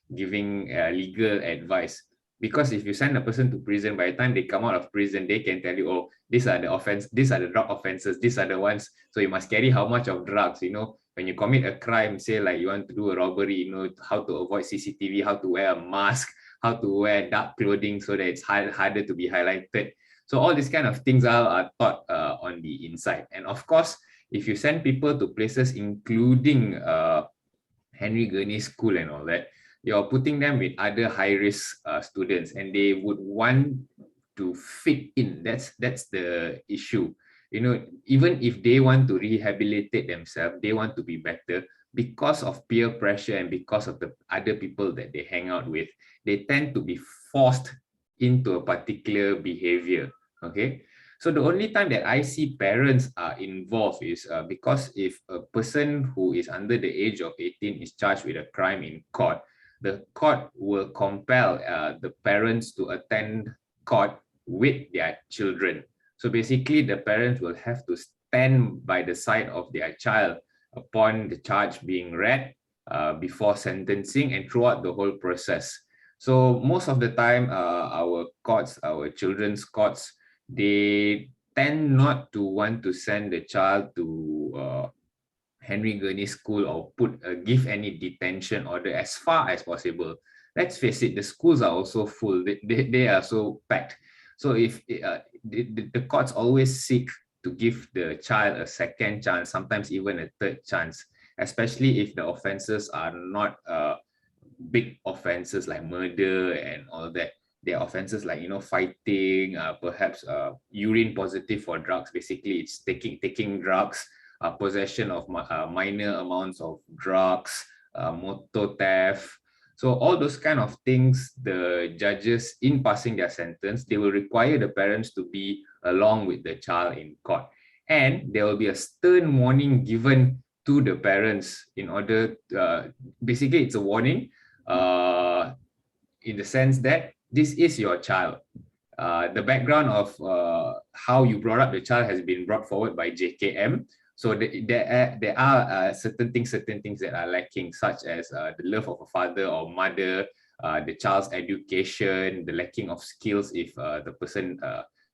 legal advice. Because if you send a person to prison, by the time they come out of prison, they can tell you, oh, these are the drug offenses, these are the ones. So you must carry how much of drugs, when you commit a crime, say like you want to do a robbery, how to avoid CCTV, how to wear a mask, how to wear dark clothing so that it's harder to be highlighted. So all these kind of things are taught on the inside. And of course, if you send people to places including Henry Gurney School and all that, you're putting them with other high-risk students, and they would want to fit in. That's the issue. Even if they want to rehabilitate themselves, they want to be better, because of peer pressure and because of the other people that they hang out with, they tend to be forced into a particular behavior. Okay, so the only time that I see parents are involved is because if a person who is under the age of 18 is charged with a crime in court, the court will compel the parents to attend court with their children. So basically, the parents will have to stand by the side of their child upon the charge being read, before sentencing, and throughout the whole process. So most of the time, our courts, our children's courts, they tend not to want to send the child to Henry Gurney School or give any detention order as far as possible. Let's face it, the schools are also full. They are so packed. So if the courts always seek to give the child a second chance, sometimes even a third chance, especially if the offenses are not big offenses like murder and all that. There are offenses like, fighting, perhaps urine positive for drugs. Basically, it's taking drugs, possession of minor amounts of drugs, motor theft. So all those kind of things, the judges, in passing their sentence, they will require the parents to be along with the child in court. And there will be a stern warning given to the parents in order, basically it's a warning in the sense that this is your child. The background of how you brought up the child has been brought forward by JKM. So there are certain things that are lacking, such as the love of a father or mother, the child's education, the lacking of skills if the person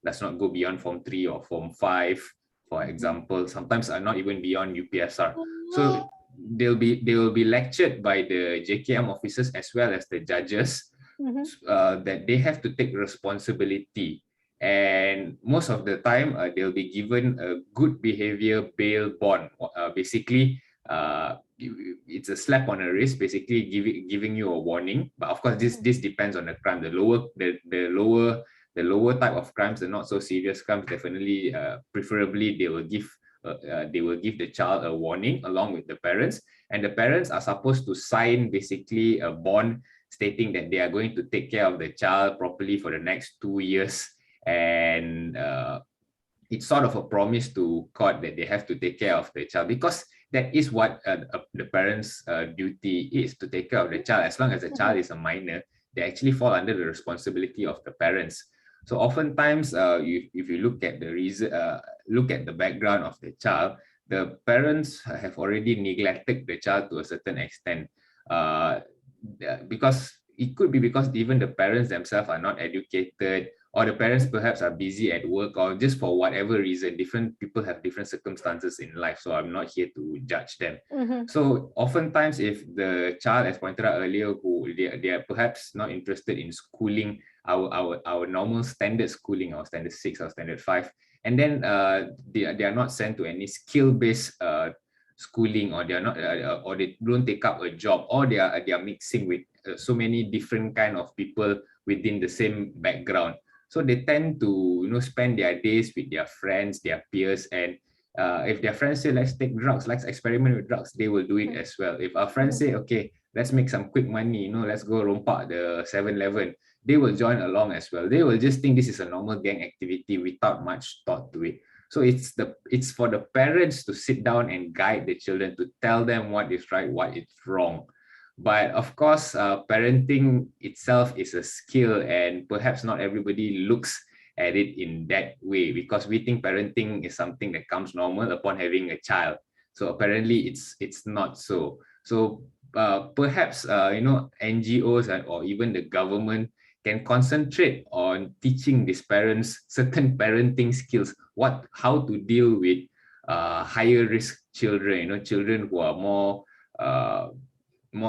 does not go beyond Form 3 or Form 5, for example. Sometimes are not even beyond UPSR. So they will be lectured by the JKM officers as well as the judges, that they have to take responsibility. And most of the time, they'll be given a good behavior bail bond. Basically, it's a slap on the wrist, basically giving you a warning. But of course, this depends on the crime. The lower type of crimes, the not so serious crimes, definitely, preferably, they will give the child a warning along with the parents, and the parents are supposed to sign basically a bond stating that they are going to take care of the child properly for the next 2 years. And it's sort of a promise to court that they have to take care of the child, because that is what the parents' duty is, to take care of the child. As long as the child is a minor, they actually fall under the responsibility of the parents. So oftentimes, if you look at the reason, look at the background of the child, the parents have already neglected the child to a certain extent, because it could be because even the parents themselves are not educated, or the parents perhaps are busy at work, or just for whatever reason. Different people have different circumstances in life, so I'm not here to judge them. So oftentimes, if the child, as pointed out earlier, who they are perhaps not interested in schooling, our normal standard schooling, our standard 6 or standard 5, and then they are not sent to any skill-based schooling, or they are not, or they don't take up a job, or they are mixing with so many different kind of people within the same background. So they tend to, spend their days with their friends, their peers, and if their friends say, let's take drugs, let's experiment with drugs, they will do it as well. If our friends say, okay, let's make some quick money, let's go rompak the 7-Eleven, they will join along as well. They will just think this is a normal gang activity without much thought to it. So it's for the parents to sit down and guide the children, to tell them what is right, what is wrong. But of course, parenting itself is a skill, and perhaps not everybody looks at it in that way, because we think parenting is something that comes normal upon having a child. So apparently it's not so. So perhaps NGOs or even the government can concentrate on teaching these parents certain parenting skills, how to deal with higher risk children, children who are more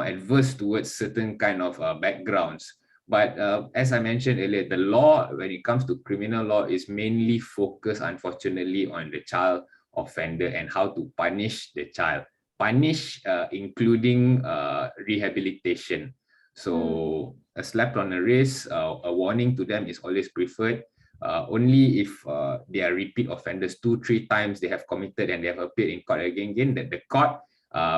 adverse towards certain kind of backgrounds. But as I mentioned earlier, the law, when it comes to criminal law, is mainly focused, unfortunately, on the child offender and how to punish the child. Punish, including rehabilitation. So a slap on the wrist, a warning to them is always preferred. Only if they are repeat offenders, 2-3 times they have committed and they have appeared in court again, that the court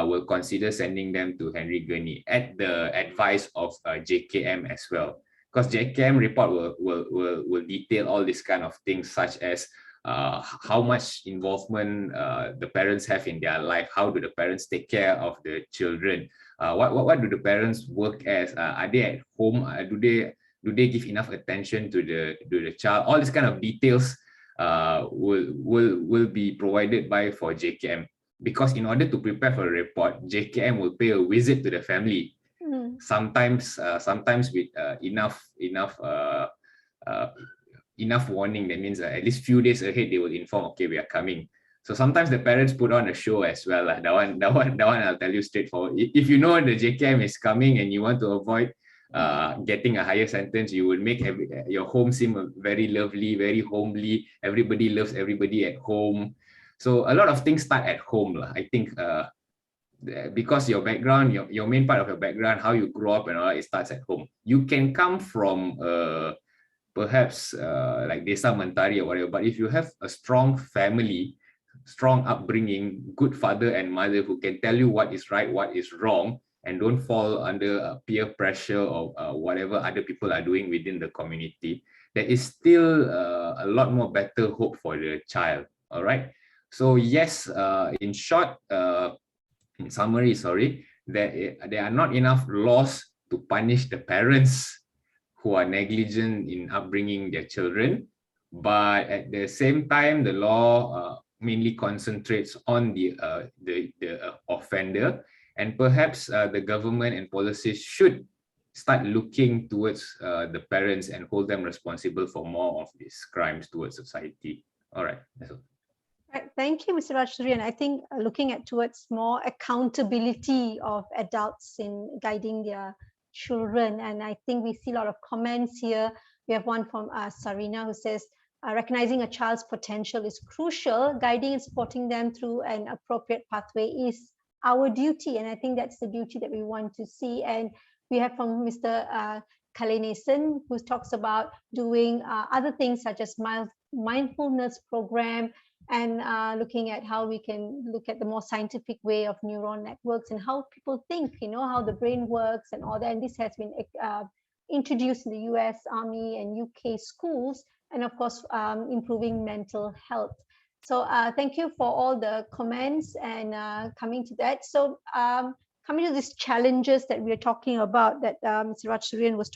will consider sending them to Henry Gurney at the advice of JKM as well. Because JKM report will detail all these kind of things, such as how much involvement the parents have in their life, how do the parents take care of the children, what do the parents work as, are they at home, do they give enough attention to the child. All these kind of details will be provided for JKM, because in order to prepare for a report, JKM will pay a visit to the family, sometimes with enough warning. That means at least few days ahead they will inform, okay, we are coming. So sometimes the parents put on a show as well. That one I'll tell you straightforward. If you know the JKM is coming and you want to avoid getting a higher sentence, you would make your home seem very lovely, very homely. Everybody loves everybody at home. So a lot of things start at home, I think. Because your background, your main part of your background, how you grow up and all, it starts at home. You can come from perhaps like Desa Mentari or whatever, but if you have a strong family, strong upbringing, good father and mother who can tell you what is right, what is wrong, and don't fall under peer pressure or whatever other people are doing within the community, there is still a lot more better hope for the child. All right. So yes, in short, in summary, there are not enough laws to punish the parents who are negligent in upbringing their children, but at the same time, the law mainly concentrates on the offender, and perhaps the government and policies should start looking towards the parents and hold them responsible for more of these crimes towards society. All right, that's all. Right. Thank you, Mr. Rajsuri. And I think looking towards more accountability of adults in guiding their children. And I think we see a lot of comments here. We have one from Sarina who says, recognizing a child's potential is crucial. Guiding and supporting them through an appropriate pathway is our duty. And I think that's the duty that we want to see. And we have from Mr. Kalenesan, who talks about doing other things such as mindfulness program, and looking at how we can look at the more scientific way of neural networks and how people think, how the brain works and all that. And this has been introduced in the US Army and UK schools, and of course, improving mental health. So thank you for all the comments and coming to that. So coming to these challenges that we're talking about, that Mr. Raj Suryan was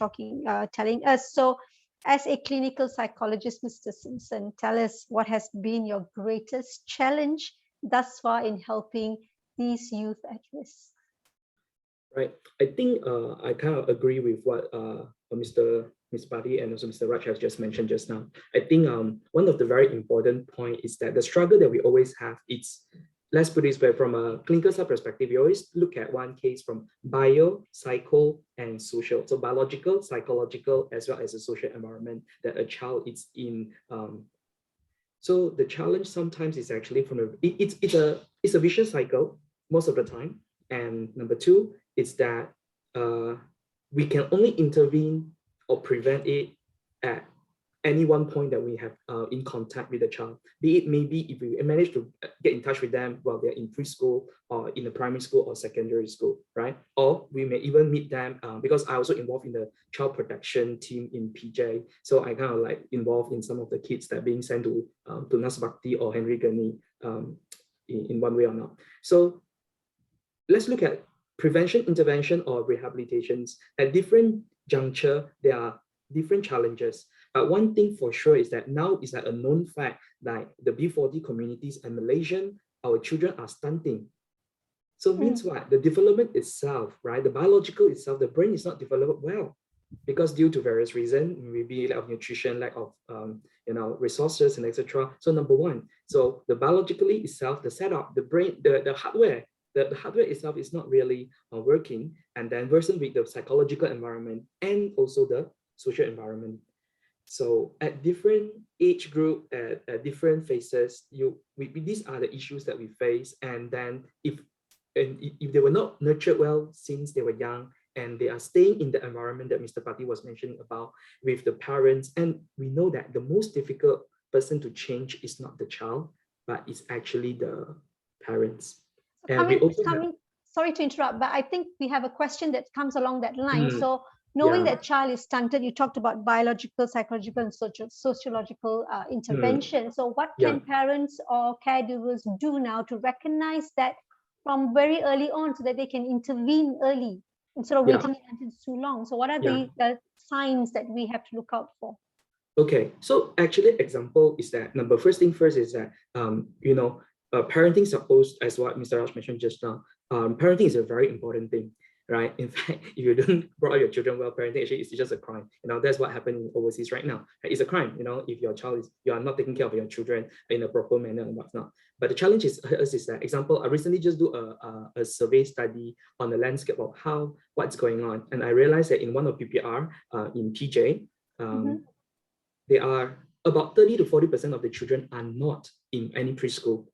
telling us. So as a clinical psychologist, Mr. Simpson, tell us what has been your greatest challenge thus far in helping these youth at risk. Right. I think I kind of agree with what Ms. Patti and also Mr. Raj has just mentioned just now. I think one of the very important point is that the struggle that we always have, it's, let's put it this way, from a clinical side perspective, we always look at one case from bio, psycho, and social. So biological, psychological, as well as the social environment that a child is in. So the challenge sometimes is actually from it's a vicious cycle most of the time. And number two is that we can only intervene or prevent it at any one point that we have in contact with the child. Be it maybe if we manage to get in touch with them while they're in preschool or in the primary school or secondary school, right? Or we may even meet them because I also involved in the child protection team in PJ. So I kind of like involved in some of the kids that are being sent to Nasbakti or Henry Gurney in one way or not. So let's look at prevention, intervention, or rehabilitations. At different juncture, there are different challenges. But one thing for sure is that now is like a known fact that the B40 communities and Malaysian, our children are stunting. So it means what? The development itself, right? The biological itself, the brain is not developed well because due to various reasons, maybe lack of nutrition, lack of resources and etc. So number one, so the biologically itself, the setup, the brain, the hardware, the hardware itself is not really working, and then versus with the psychological environment and also the social environment. So at different age group, at different phases, these are the issues that we face. And then if they were not nurtured well since they were young, and they are staying in the environment that Mr. Patti was mentioning about with the parents, and we know that the most difficult person to change is not the child, but it's actually the parents. Sorry to interrupt, but I think we have a question that comes along that line. So knowing that child is stunted, you talked about biological, psychological, and sociological intervention. So what can parents or caregivers do now to recognize that from very early on so that they can intervene early instead of waiting until it's too long? So what are the signs that we have to look out for? Okay, so actually example is that first thing first is that, parenting supposed, as what Mr. Raj mentioned just now, parenting is a very important thing, right? In fact, if you don't brought up your children well, parenting actually is just a crime. That's what happened overseas right now. It's a crime, if your child you are not taking care of your children in a proper manner and whatnot. But the challenge is that, example, I recently just do a survey study on the landscape of what's going on. And I realized that in one of PPR in PJ, there are about 30 to 40% of the children are not in any preschool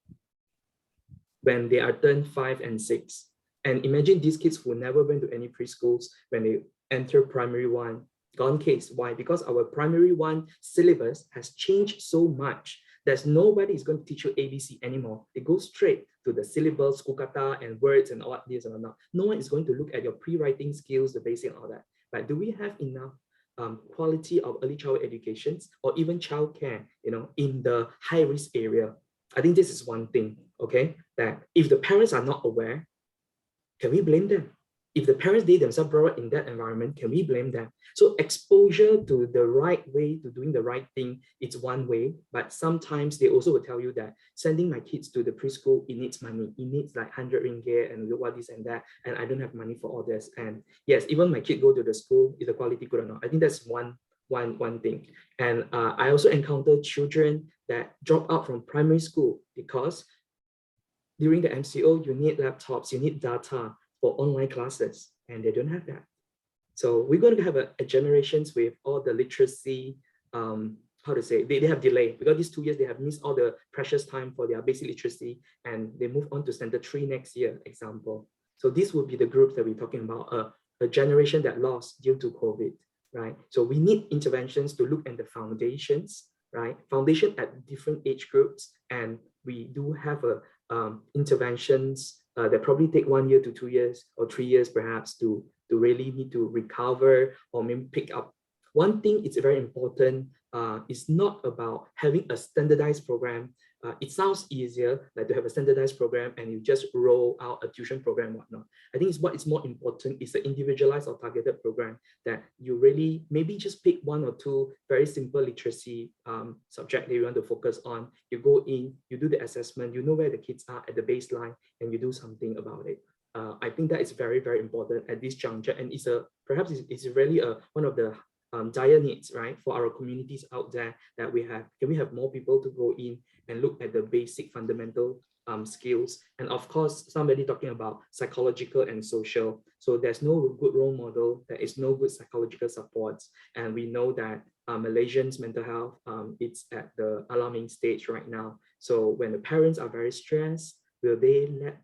when they are turned 5 and 6. And imagine these kids who never went to any preschools when they enter primary one, gone case. Why? Because our primary one syllabus has changed so much. There's nobody is going to teach you ABC anymore. They go straight to the syllabus, school kata and words and all this and all. No one is going to look at your pre-writing skills, the basic and all that. But do we have enough quality of early childhood educations or even childcare, in the high-risk area? I think this is one thing, okay? That if the parents are not aware, can we blame them? If the parents, they themselves brought up in that environment, can we blame them? So exposure to the right way, to doing the right thing, it's one way, but sometimes they also will tell you that sending my kids to the preschool, it needs money. It needs like 100 ringgit and what this and that, and I don't have money for all this. And yes, even my kid go to the school, is the quality good or not? I think that's one thing. And I also encounter children that drop out from primary school because during the MCO, you need laptops, you need data for online classes, and they don't have that. So we're going to have a generations with all the literacy, they have delay because these 2 years they have missed all the precious time for their basic literacy, and they move on to standard 3 next year, example. So this would be the groups that we're talking about, a generation that lost due to COVID, right? So we need interventions to look at the foundations, right? Foundation at different age groups, and we do have interventions that probably take 1 year to 2 years or 3 years perhaps to really need to recover or maybe pick up one thing it's very important is not about having a standardized program. It sounds easier like to have a standardized program and you just roll out a tuition program and whatnot. I think what is more important is the individualized or targeted program that you really maybe just pick one or two very simple literacy subject that you want to focus on. You go in, you do the assessment, you know where the kids are at the baseline, and you do something about it. I think that is very, very important at this juncture, and it's perhaps it's really one of the dire needs, right, for our communities out there that we have. Can we have more people to go in and look at the basic fundamental skills? And of course, somebody talking about psychological and social. So there's no good role model, there is no good psychological supports. And we know that Malaysians' mental health, it's at the alarming stage right now. So when the parents are very stressed, will they let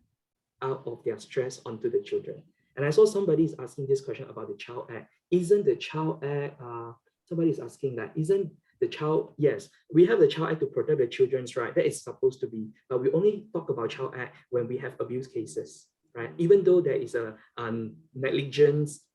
out of their stress onto the children? And I saw somebody is asking this question about the Child Act. Isn't the Child Act, somebody is asking that, isn't the child, yes, we have the Child Act to protect the children's right, that is supposed to be, but we only talk about Child Act when we have abuse cases, right? Even though there is a negligence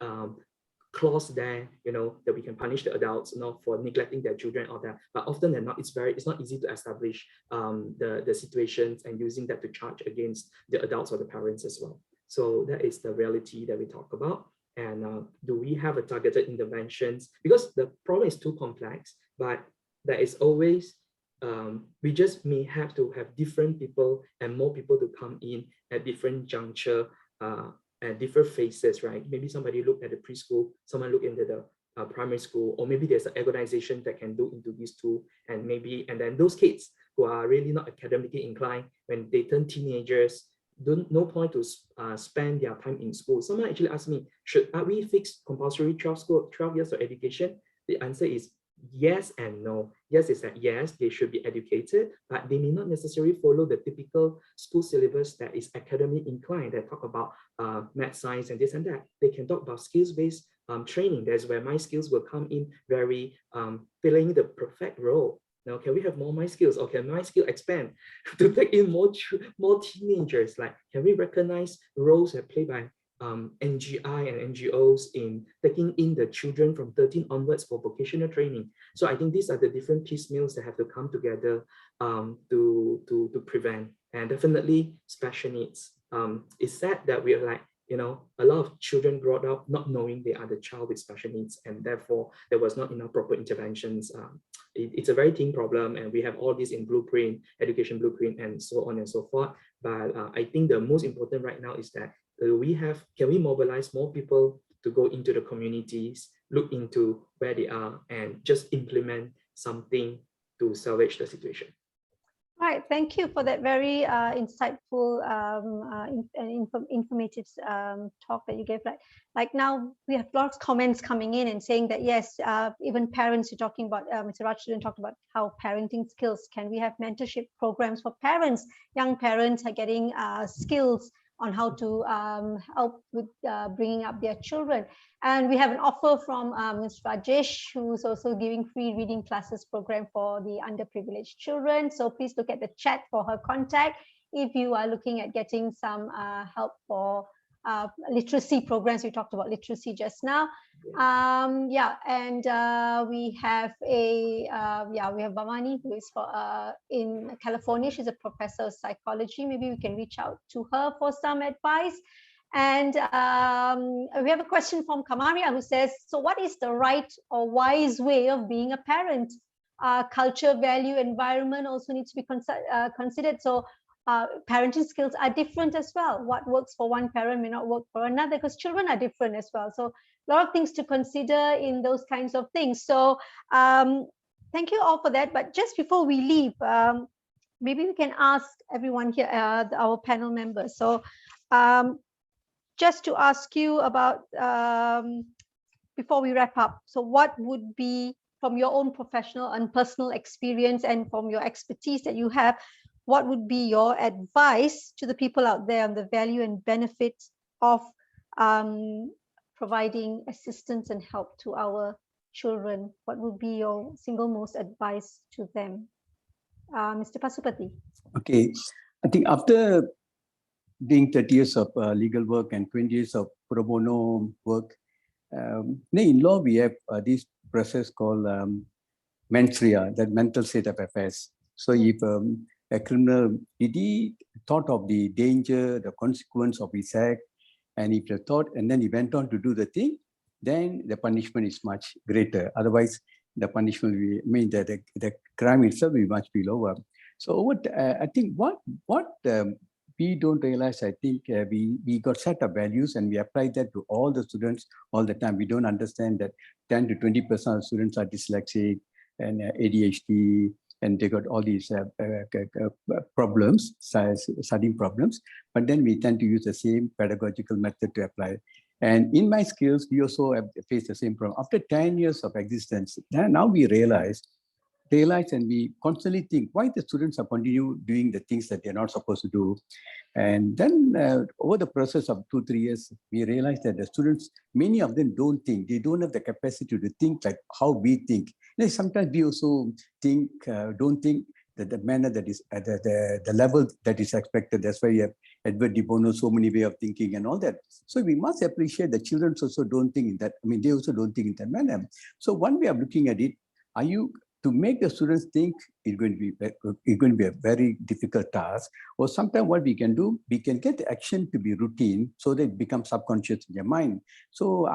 clause there, you know, that we can punish the adults, you know, for neglecting their children or that, but often than not, it's not easy to establish the situations and using that to charge against the adults or the parents as well. So that is the reality that we talk about. And do we have a targeted interventions? Because the problem is too complex, but there is always, we just may have to have different people and more people to come in at different juncture and different phases, right? Maybe somebody look at the preschool, someone look into the primary school, or maybe there's an organization that can look into these two, and then those kids who are really not academically inclined, when they turn teenagers, no point to spend their time in school. Someone actually asked me, are we fix compulsory 12 years of education? The answer is yes and no. Yes is that yes, they should be educated, but they may not necessarily follow the typical school syllabus that is academic inclined, that talk about math, science, and this and that. They can talk about skills-based training. That's where MySkills will come in very filling the perfect role. Now, can we have more MySkills, or can MySkills expand to take in more teenagers? Like, can we recognize roles that played by NGI and NGOs in taking in the children from 13 onwards for vocational training? So I think these are the different piecemeals that have to come together to prevent. And definitely special needs. It's sad that we are like, you know, a lot of children brought up not knowing they are the child with special needs, and therefore there was not enough proper interventions. It's a very thin problem, and we have all this in blueprint, education blueprint, and so on and so forth. But I think the most important right now is that can we mobilize more people to go into the communities, look into where they are, and just implement something to salvage the situation. Right, thank you for that very insightful and informative talk that you gave. Like now we have lots of comments coming in and saying that yes, even parents, you're talking about, Mr. Rajchulan talked about how parenting skills, can we have mentorship programs for parents? Young parents are getting skills on how to help with bringing up their children. And we have an offer from Ms. Rajesh, who's also giving free reading classes program for the underprivileged children. So please look at the chat for her contact if you are looking at getting some help for literacy programs. We talked about literacy just now. Yeah, and we have we have Bhavani, who is in California. She's a professor of psychology. Maybe we can reach out to her for some advice. And we have a question from Kamaria, who says, so what is the right or wise way of being a parent? Culture, value, environment also needs to be considered. So parenting skills are different as well. What works for one parent may not work for another, because children are different as well. So a lot of things to consider in those kinds of things. So thank you all for that. But just before we leave, maybe we can ask everyone here, our panel members. So just to ask you about, before we wrap up, so what would be, from your own professional and personal experience and from your expertise that you have, what would be your advice to the people out there on the value and benefits of providing assistance and help to our children? What would be your single most advice to them? Mr. Pasupathi. Okay, I think after doing 30 years of legal work and 20 years of pro bono work, in law we have this process called mensria, that mental state of affairs. So if a criminal, did he thought of the danger, the consequence of his act, and if he thought, and then he went on to do the thing, then the punishment is much greater. Otherwise, the punishment will mean that the crime itself will be much be lower. So I think what we don't realize, I think we got set of values and we apply that to all the students all the time. We don't understand that 10 to 20% of students are dyslexic and ADHD, and they got all these problems, studying problems. But then we tend to use the same pedagogical method to apply. And in MySkills, we also have faced the same problem. After 10 years of existence, now we realize and we constantly think why the students are continue doing the things that they're not supposed to do. And then over the process of 2-3 years, we realized that the students, many of them don't think, they don't have the capacity to think like how we think. You know, sometimes we also think, don't think that the manner that is at the level that is expected. That's why you have Edward de Bono, so many way of thinking and all that. So we must appreciate that children also don't think in that, they also don't think in that manner. So one way of looking at it, to make the students think it's going to be a very difficult task, or sometimes what we can do, we can get the action to be routine so that it becomes subconscious in their mind. So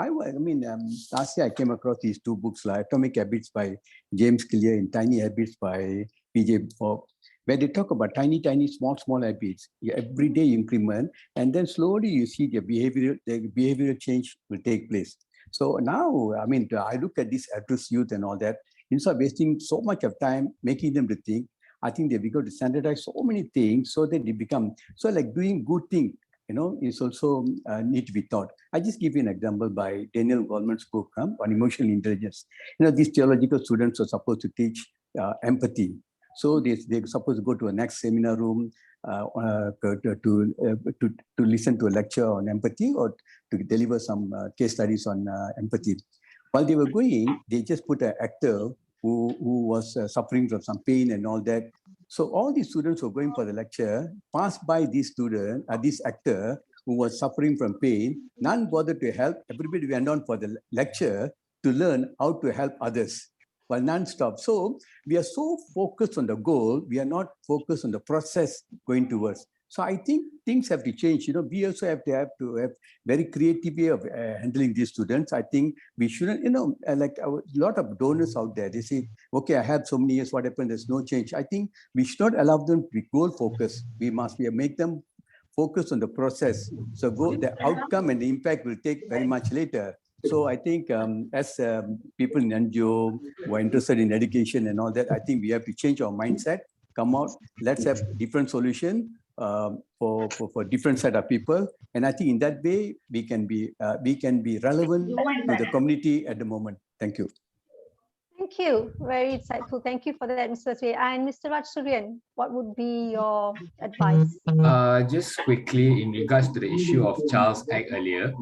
last year I came across these 2 books, like Atomic Habits by James Clear and Tiny Habits by PJ Fogg, where they talk about tiny, small habits, everyday increment, and then slowly you see the behavioral change will take place. So now, I look at this at-risk youth and all that. Instead of wasting so much of time making them to think, I think that we got to standardize so many things so that they become, so like doing good thing, is also need to be taught. I just give you an example by Daniel Goleman's book on emotional intelligence. These theological students are supposed to teach empathy. So they're supposed to go to a next seminar room to listen to a lecture on empathy or to deliver some case studies on empathy. While they were going, they just put an actor who was suffering from some pain and all that. So all these students who were going for the lecture passed by this actor who was suffering from pain. None bothered to help. Everybody went on for the lecture to learn how to help others, while none stopped. So we are so focused on the goal, we are not focused on the process going towards. So I think things have to change. We also have to have very creative way of handling these students. I think we shouldn't, like a lot of donors out there, they say, okay, I have so many years, what happened? There's no change. I think we should not allow them to be goal focused. We must make them focus on the process. So the outcome and the impact will take very much later. So I think as people in NGO who are interested in education and all that, I think we have to change our mindset, come out, let's have different solution for different set of people. And I think in that way, we can be relevant to the community at the moment. Thank you. Thank you. Very insightful. Thank you for that, Mr. Syed. And Mr. Raj Suryan, what would be your advice? Just quickly, in regards to the issue of Child's Act earlier,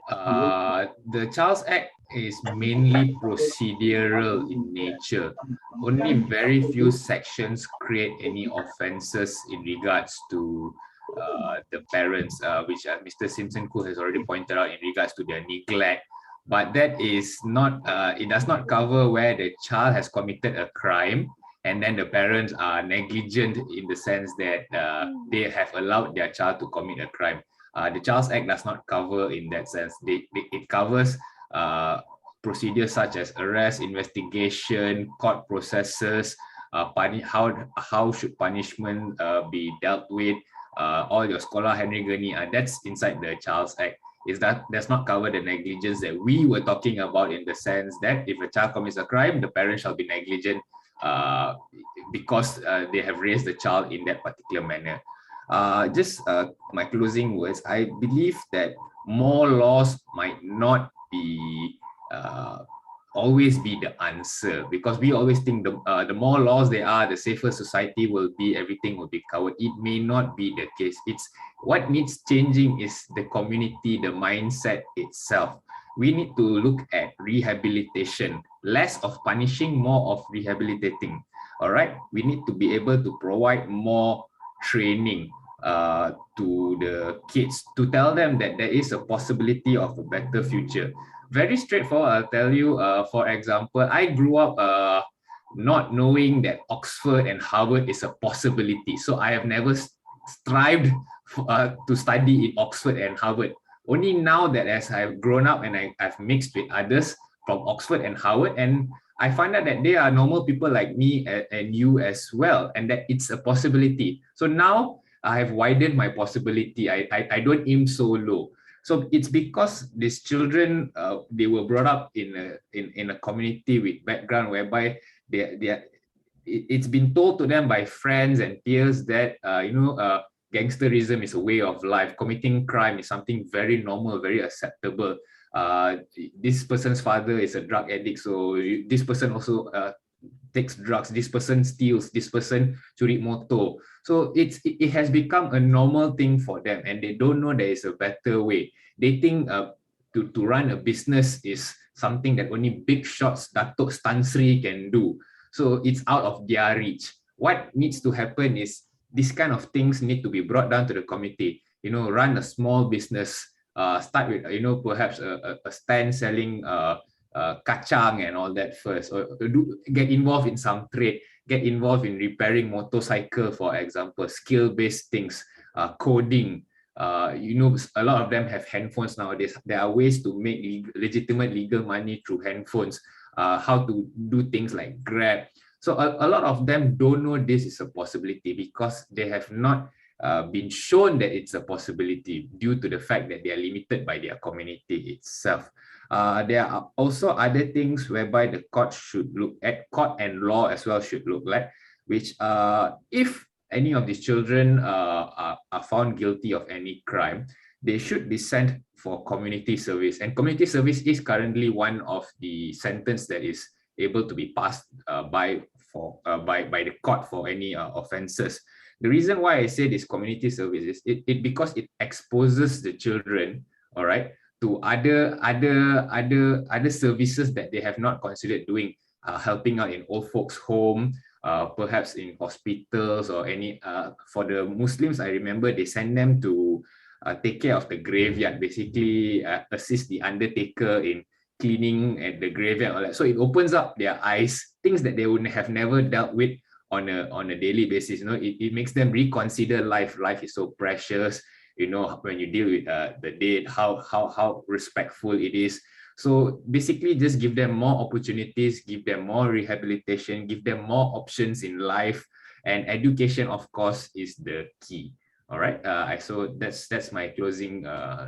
the Child's Act is mainly procedural in nature. Only very few sections create any offenses in regards to the parents, which Mr. Simpson Khoo has already pointed out in regards to their neglect. But that is not, it does not cover where the child has committed a crime and then the parents are negligent in the sense that they have allowed their child to commit a crime. The Child's Act does not cover in that sense. It covers procedures such as arrest, investigation, court processes, how should punishment be dealt with, all your sekolah Henry Gurney, that's inside the Child's Act. Does not cover the negligence that we were talking about, in the sense that if a child commits a crime, the parent shall be negligent because they have raised the child in that particular manner. Just my closing words, I believe that more laws might not be always be the answer, because we always think the more laws there are, the safer society will be, everything will be covered. It may not be the case. It's what needs changing is the community, the mindset itself. We need to look at rehabilitation, less of punishing, more of rehabilitating. All right, we need to be able to provide more training to the kids, to tell them that there is a possibility of a better future. very straightforward. I'll tell you, for example, I grew up not knowing that Oxford and Harvard is a possibility. So I have never strived to study in Oxford and Harvard. Only now that as I've grown up and I've mixed with others from Oxford and Harvard, and I find out that they are normal people like me and you as well, and that it's a possibility. So now I have widened my possibility. I don't aim so low. So it's because these children, they were brought up in a community with background whereby it's been told to them by friends and peers that gangsterism is a way of life. Committing crime is something very normal, very acceptable. This person's father is a drug addict, so this person also takes drugs. This person steals. This person curi motor. So it has become a normal thing for them, and they don't know there is a better way. They think to run a business is something that only big shots, Dato Tan Sri can do. So it's out of their reach. What needs to happen is these kind of things need to be brought down to the community. Run a small business. Start with perhaps a stand selling kacang and all that first, or get involved in some trade, get involved in repairing motorcycle, for example, skill-based things, coding. A lot of them have handphones nowadays. There are ways to make legitimate legal money through handphones, how to do things like Grab. So a lot of them don't know this is a possibility because they have not been shown that it's a possibility due to the fact that they are limited by their community itself. There are also other things whereby the court should look at, court and law as well should look like, which if any of these children are found guilty of any crime, they should be sent for community service. And community service is currently one of the sentence that is able to be passed by the court for any offenses. The reason why I say this community service is because it exposes the children, all right, to other services that they have not considered doing, helping out in old folks' home, perhaps in hospitals or any. For the Muslims, I remember they send them to take care of the graveyard, basically assist the undertaker in cleaning at the graveyard, all that. So it opens up their eyes, things that they would have never dealt with on a daily basis. It makes them reconsider life. Life is so precious. When you deal with the dead, how respectful it is. So basically, just give them more opportunities, give them more rehabilitation, give them more options in life, and education, of course, is the key. All right. So that's my closing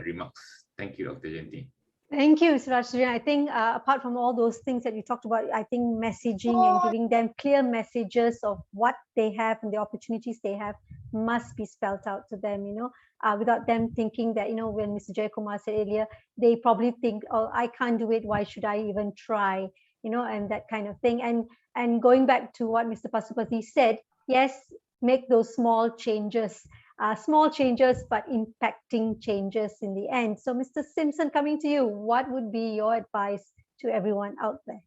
remarks. Thank you, Dr. Jayanti. Thank you, Mr. Rajendran. I think apart from all those things that you talked about, I think messaging and giving them clear messages of what they have and the opportunities they have must be spelled out to them, without them thinking that, when Mr. Jeyakumar said earlier, they probably think, oh, I can't do it, why should I even try, and that kind of thing. And going back to what Mr. Pasupathi said, yes, make those small changes, but impacting changes in the end. So Mr. Simpson, coming to you, what would be your advice to everyone out there?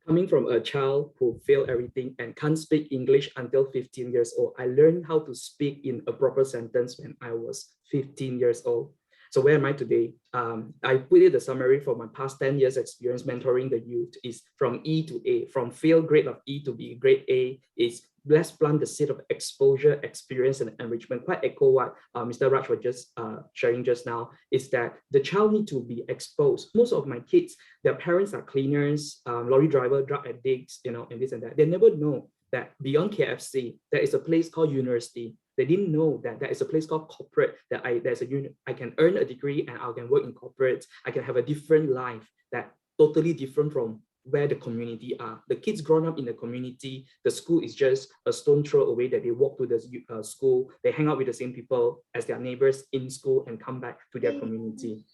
Coming from a child who failed everything and can't speak English until 15 years old, I learned how to speak in a proper sentence when I was 15 years old. So where am I today? I put it the summary for my past 10 years experience mentoring the youth is from E to A, from failed grade of E to B, grade A is let's plant the seed of exposure, experience, and enrichment. Quite echo what Mr. Raj was just sharing just now, is that the child need to be exposed. Most of my kids, their parents are cleaners, lorry driver, drug addicts, and this and that. They never know that beyond KFC, there is a place called university. They didn't know that there is a place called corporate, that there's a unit, I can earn a degree and I can work in corporate. I can have a different life that totally different from where the community are. The kids grown up in the community, the school is just a stone throw away that they walk to the school, they hang out with the same people as their neighbors in school and come back to their community.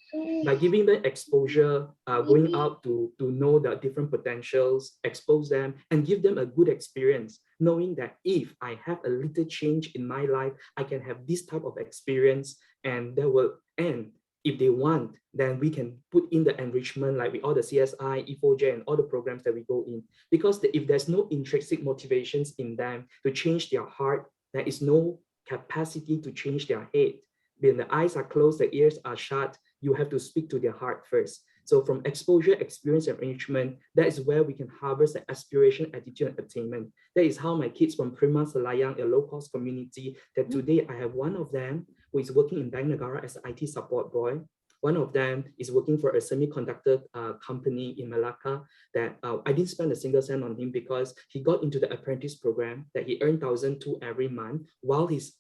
By giving them exposure, going out to know the different potentials, expose them and give them a good experience, knowing that if I have a little change in my life, I can have this type of experience and that will end. If they want, then we can put in the enrichment like with all the CSI, E4J, and all the programs that we go in. Because if there's no intrinsic motivations in them to change their heart, there is no capacity to change their head. When the eyes are closed, the ears are shut, you have to speak to their heart first. So from exposure, experience, and enrichment, that is where we can harvest the aspiration, attitude, and attainment. That is how my kids from Prima Selayang, a low-cost community, that today I have one of them who is working in Bank Negara as an IT support boy. One of them is working for a semiconductor company in Malacca that I didn't spend a single cent on him because he got into the apprentice program that he earned 1,200 every month while he's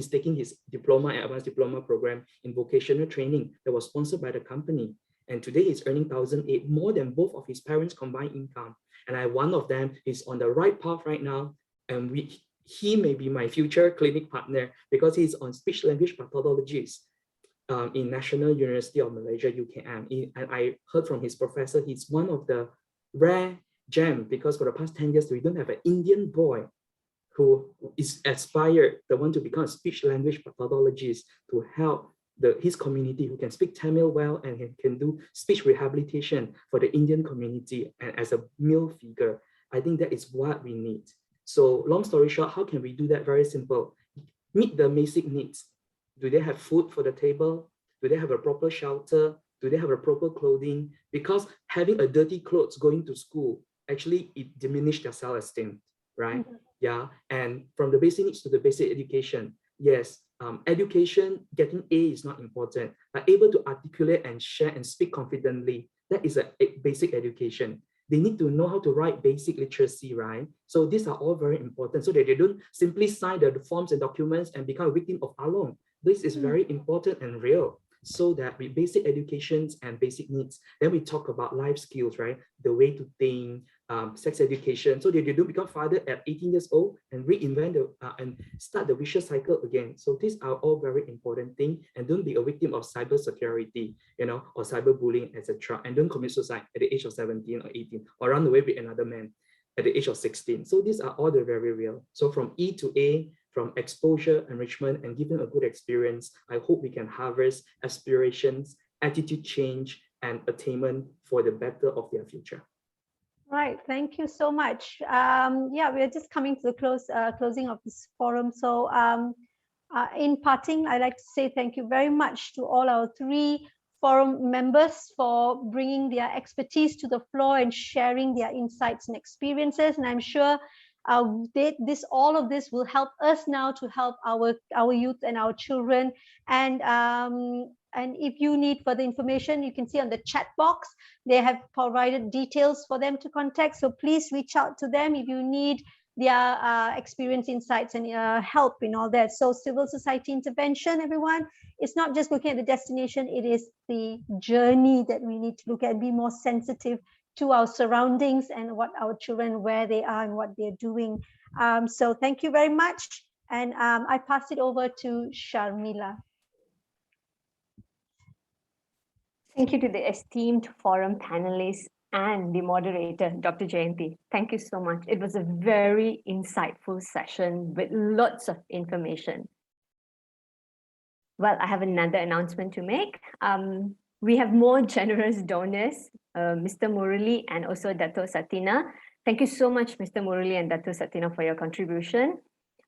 taking his diploma and advanced diploma program in vocational training that was sponsored by the company. And today he's earning 1,800, more than both of his parents' combined income. And one of them is on the right path right now, and he may be my future clinic partner because he's on speech language pathologist in National University of Malaysia, UKM. And I heard from his professor, he's one of the rare gem because for the past 10 years, we don't have an Indian boy who is aspired, the one to become a speech language pathologist to help his community, who can speak Tamil well and can do speech rehabilitation for the Indian community and as a male figure. I think that is what we need. So long story short, how can we do that? Very simple. Meet the basic needs. Do they have food for the table? Do they have a proper shelter? Do they have a proper clothing? Because having a dirty clothes going to school, actually it diminishes their self-esteem, right? Yeah, and from the basic needs to the basic education, yes, education, getting A is not important, but able to articulate and share and speak confidently, that is a basic education. They need to know how to write basic literacy, right? So these are all very important so that they don't simply sign the forms and documents and become a victim of along. This is very important and real. So that with basic educations and basic needs, then we talk about life skills, right? The way to think, sex education, so that they don't become father at 18 years old and reinvent and start the vicious cycle again. So these are all very important things, and don't be a victim of cyber security, or cyberbullying, etc. And don't commit suicide at the age of 17 or 18, or run away with another man at the age of 16. So these are all the very real. So from E to A, from exposure, enrichment, and giving a good experience, I hope we can harvest aspirations, attitude change, and attainment for the better of their future. Right, thank you so much. Yeah, we're just coming to the closing of this forum. So in parting, I'd like to say thank you very much to all our 3 forum members for bringing their expertise to the floor and sharing their insights and experiences. And I'm sure all of this will help us now to help our youth and our children. And if you need further information, you can see on the chat box, they have provided details for them to contact. So please reach out to them if you need their experience, insights, and help in all that. So civil society intervention, everyone, it's not just looking at the destination, it is the journey that we need to look at, be more sensitive to our surroundings and what our children, where they are and what they're doing. So thank you very much. And I pass it over to Sharmila. Thank you to the esteemed forum panelists and the moderator, Dr. Jayanti. Thank you so much. It was a very insightful session with lots of information. Well, I have another announcement to make. We have more generous donors, Mr. Murali and also Dato Satinah. Thank you so much, Mr. Murali and Dato Satinah, for your contribution.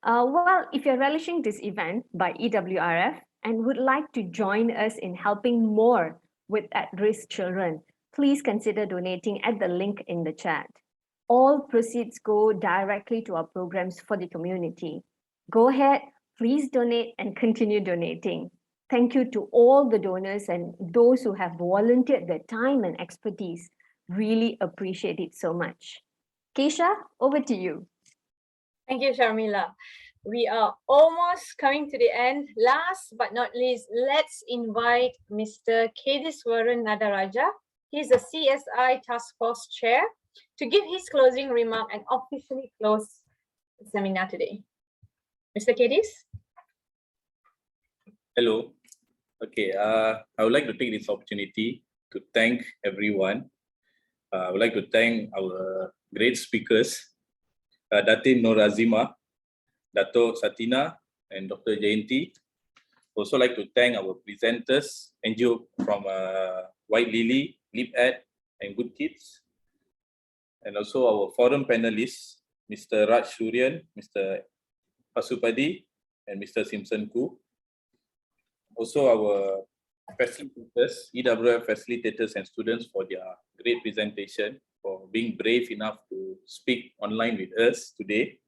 Well, if you're relishing this event by EWRF and would like to join us in helping more with at-risk children, please consider donating at the link in the chat. All proceeds go directly to our programs for the community. Go ahead, please donate and continue donating. Thank you to all the donors and those who have volunteered their time and expertise. Really appreciate it so much. Keisha, over to you. Thank you, Sharmila. We are almost coming to the end. Last but not least, let's invite Mr. Kediswaran Nadaraja. He's the CSI Task Force Chair to give his closing remark and officially close the seminar today. Mr. Kedis? Hello. Okay, I would like to take this opportunity to thank everyone. I would like to thank our great speakers, Datin Noor Azimah, Dato Satinah, and Dr. Jayanti. Also like to thank our presenters, NGO from White Lily, LibEd, and GoodKids. And also our forum panelists, Mr. Raj Suryan, Mr. Pasupathi, and Mr. Simpson Khoo. Also our facilitators, EWRF facilitators and students for their great presentation, for being brave enough to speak online with us today.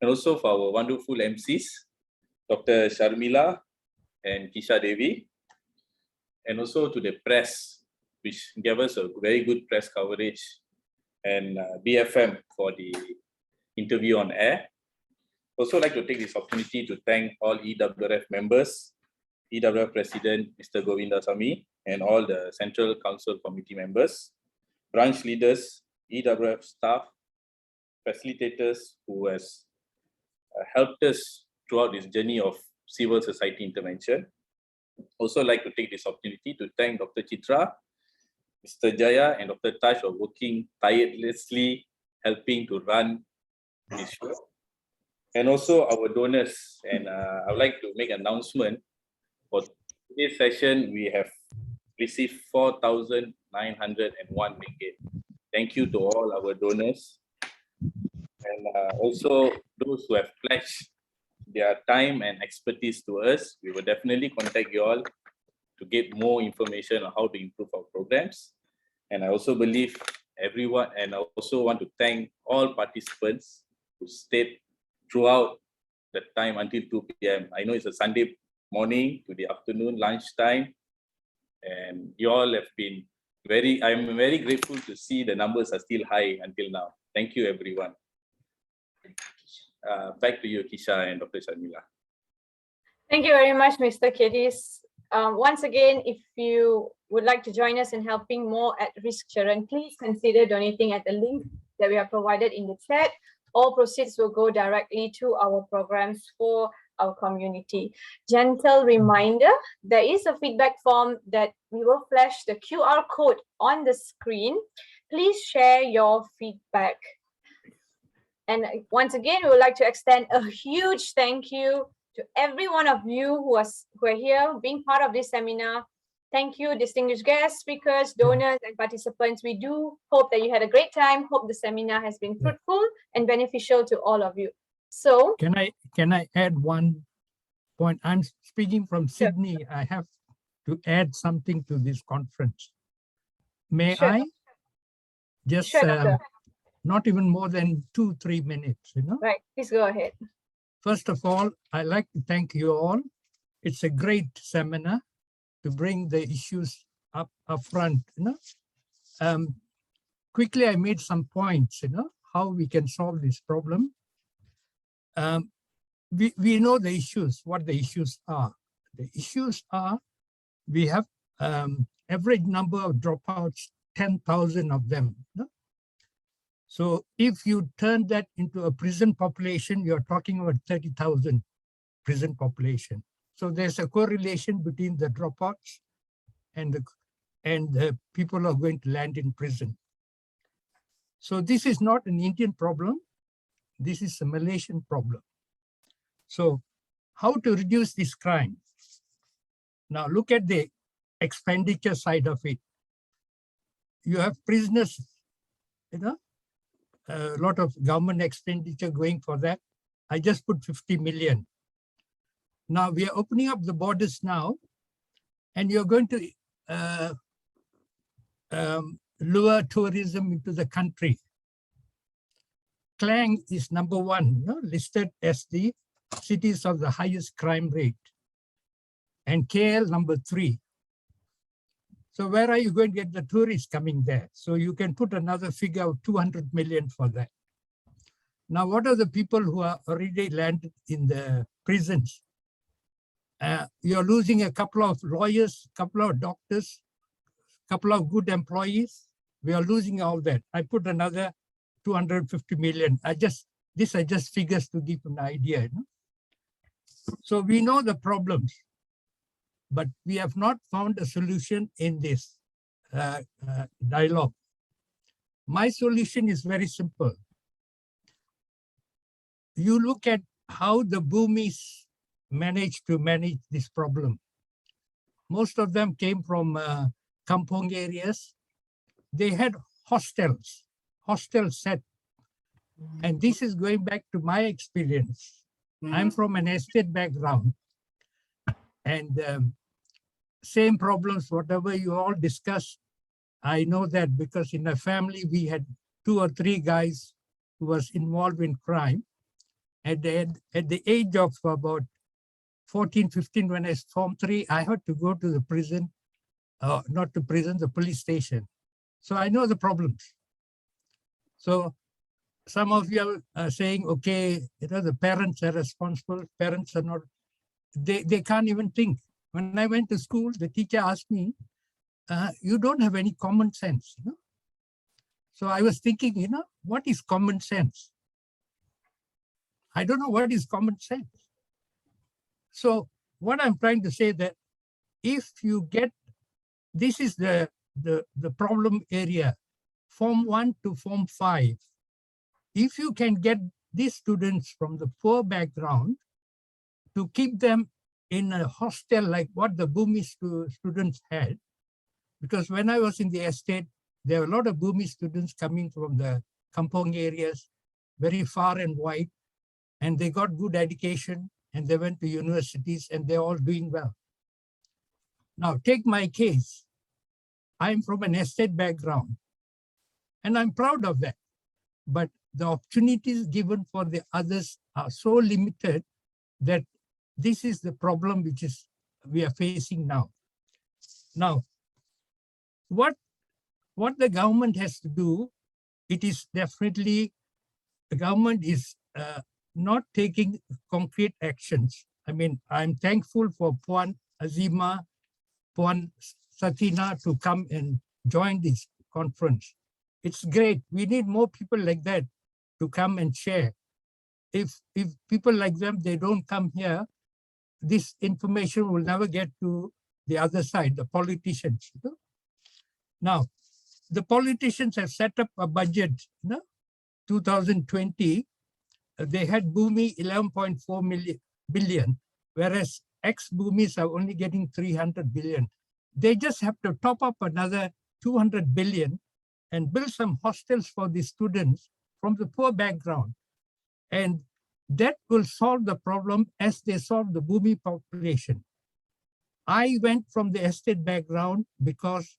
And also for our wonderful MCs, Dr. Sharmila and Kisha Devi, and also to the press, which gave us a very good press coverage, and BFM for the interview on air. Also like to take this opportunity to thank all EWRF members, EWRF President, Mr. Govindasamy, and all the Central Council Committee members, branch leaders, EWRF staff, facilitators who has helped us throughout this journey of civil society intervention. Also like to take this opportunity to thank Dr. Chitra, Mr. Jaya, and Dr. Taj for working tirelessly, helping to run this show. And also our donors. And I would like to make an announcement. For today's session, we have received 4,901 ringgit. Thank you to all our donors. And also those who have pledged their time and expertise to us. We will definitely contact you all to get more information on how to improve our programs. And I also believe everyone, and I also want to thank all participants who stayed throughout the time until 2 p.m. I know it's a Sunday morning to the afternoon, lunchtime, and you all have been I'm very grateful to see the numbers are still high until now. Thank you, everyone. Back to you, Kisha and Dr. Sharmila. Thank you very much, Mr. Kedis. Once again, if you would like to join us in helping more at-risk children, please consider donating at the link that we have provided in the chat. All proceeds will go directly to our programs for our community. Gentle reminder, there is a feedback form that we will flash the QR code on the screen. Please share your feedback. And once again, we would like to extend a huge thank you to every one of you who are here being part of this seminar. Thank you, distinguished guests, speakers, donors, and participants. We do hope that you had a great time. Hope the seminar has been fruitful and beneficial to all of you. So, can I add one point? I'm speaking from Sydney. I have to add something to this conference. May I? Just not even more than 2-3 minutes, you know? Right, please go ahead. First of all, I'd like to thank you all. It's a great seminar to bring the issues up front, you know. Quickly, I made some points, you know, how we can solve this problem. We know the issues, what the issues are. The issues are, we have average number of dropouts, 10,000 of them. You know? So if you turn that into a prison population, you're talking about 30,000 prison population. So there's a correlation between the dropouts and the people who are going to land in prison. So this is not an Indian problem. This is a Malaysian problem. So how to reduce this crime? Now look at the expenditure side of it. You have prisoners, you know, a lot of government expenditure going for that. I just put 50 million. Now we are opening up the borders now, and you're going to lure tourism into the country. Klang is #1, you know, listed as the cities of the highest crime rate, and KL #3. So where are you going to get the tourists coming there? So you can put another figure of 200 million for that. Now, what are the people who are already landed in the prisons? You're losing a couple of lawyers, couple of doctors, couple of good employees. We are losing all that. I put another 250 million. These are just figures to give an idea. You know? So we know the problems, but we have not found a solution in this dialogue. My solution is very simple. You look at how the Bhumis managed to manage this problem. Most of them came from kampong areas. They had hostels set. And this is going back to my experience. I'm from an estate background. And same problems, whatever you all discuss. I know that because in a family, we had 2 or 3 guys who was involved in crime. At the age of about 14, 15, when I was Form 3, I had to go to the prison, not to prison, the police station. So I know the problems. So some of you are saying, okay, the parents are responsible, parents are not, they can't even think. When I went to school, the teacher asked me, you don't have any common sense. So I was thinking, what is common sense? I don't know what is common sense. So what I'm trying to say that if you get, this is the problem area, Form 1 to Form 5. If you can get these students from the poor background to keep them in a hostel like what the Burmese students had, because when I was in the estate, there were a lot of Burmese students coming from the kampong areas, very far and wide, and they got good education and they went to universities and they're all doing well. Now take my case. I'm from an estate background and I'm proud of that. But the opportunities given for the others are so limited that this is the problem which is we are facing now. Now, what the government has to do, it is definitely, the government is not taking concrete actions. I mean, I'm thankful for Puan Azimah, Puan Satinah to come and join this conference. It's great. We need more people like that to come and share. If people like them, they don't come here, this information will never get to the other side, the politicians. Now, the politicians have set up a budget, 2020, they had Bhumi 11.4 billion, whereas ex-Bhumis are only getting 300 billion. They just have to top up another 200 billion and build some hostels for the students from the poor background. And that will solve the problem as they solve the Bhumi population. I went from the estate background because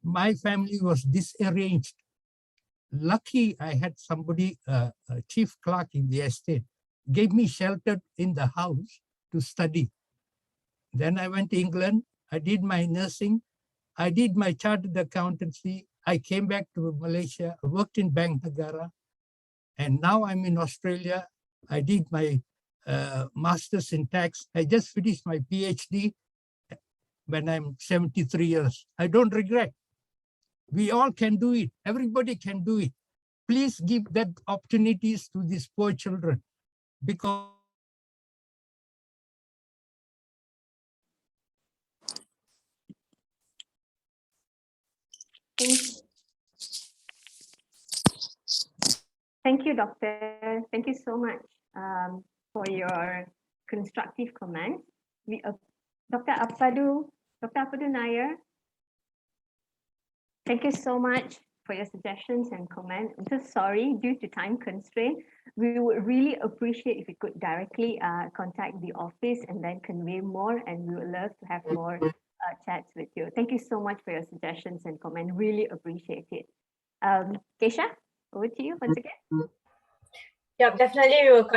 my family was disarranged. Lucky I had somebody, a chief clerk in the estate, gave me shelter in the house to study. Then I went to England, I did my nursing, I did my chartered accountancy, I came back to Malaysia, I worked in Bank Negara, and now I'm in Australia. I did my master's in tax. I just finished my PhD when I'm 73 years. I don't regret. We all can do it. Everybody can do it. Please give that opportunities to these poor children, because Thank you, Doctor. Thank you so much for your constructive comment. Dr. Apadu Nair, thank you so much for your suggestions and comments. I'm just sorry, due to time constraint, we would really appreciate if you could directly contact the office and then convey more, and we would love to have more chats with you. Thank you so much for your suggestions and comments. Really appreciate it. Kesha, over to you once again. Yeah, definitely we will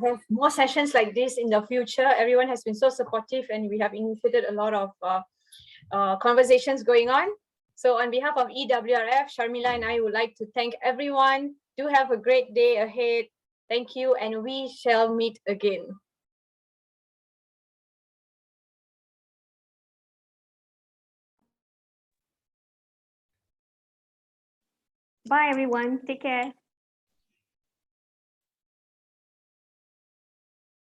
have more sessions like this in the future. Everyone has been so supportive and we have initiated a lot of conversations going on. So on behalf of EWRF, Sharmila and I would like to thank everyone. Do have a great day ahead. Thank you, and we shall meet again. Bye everyone, take care.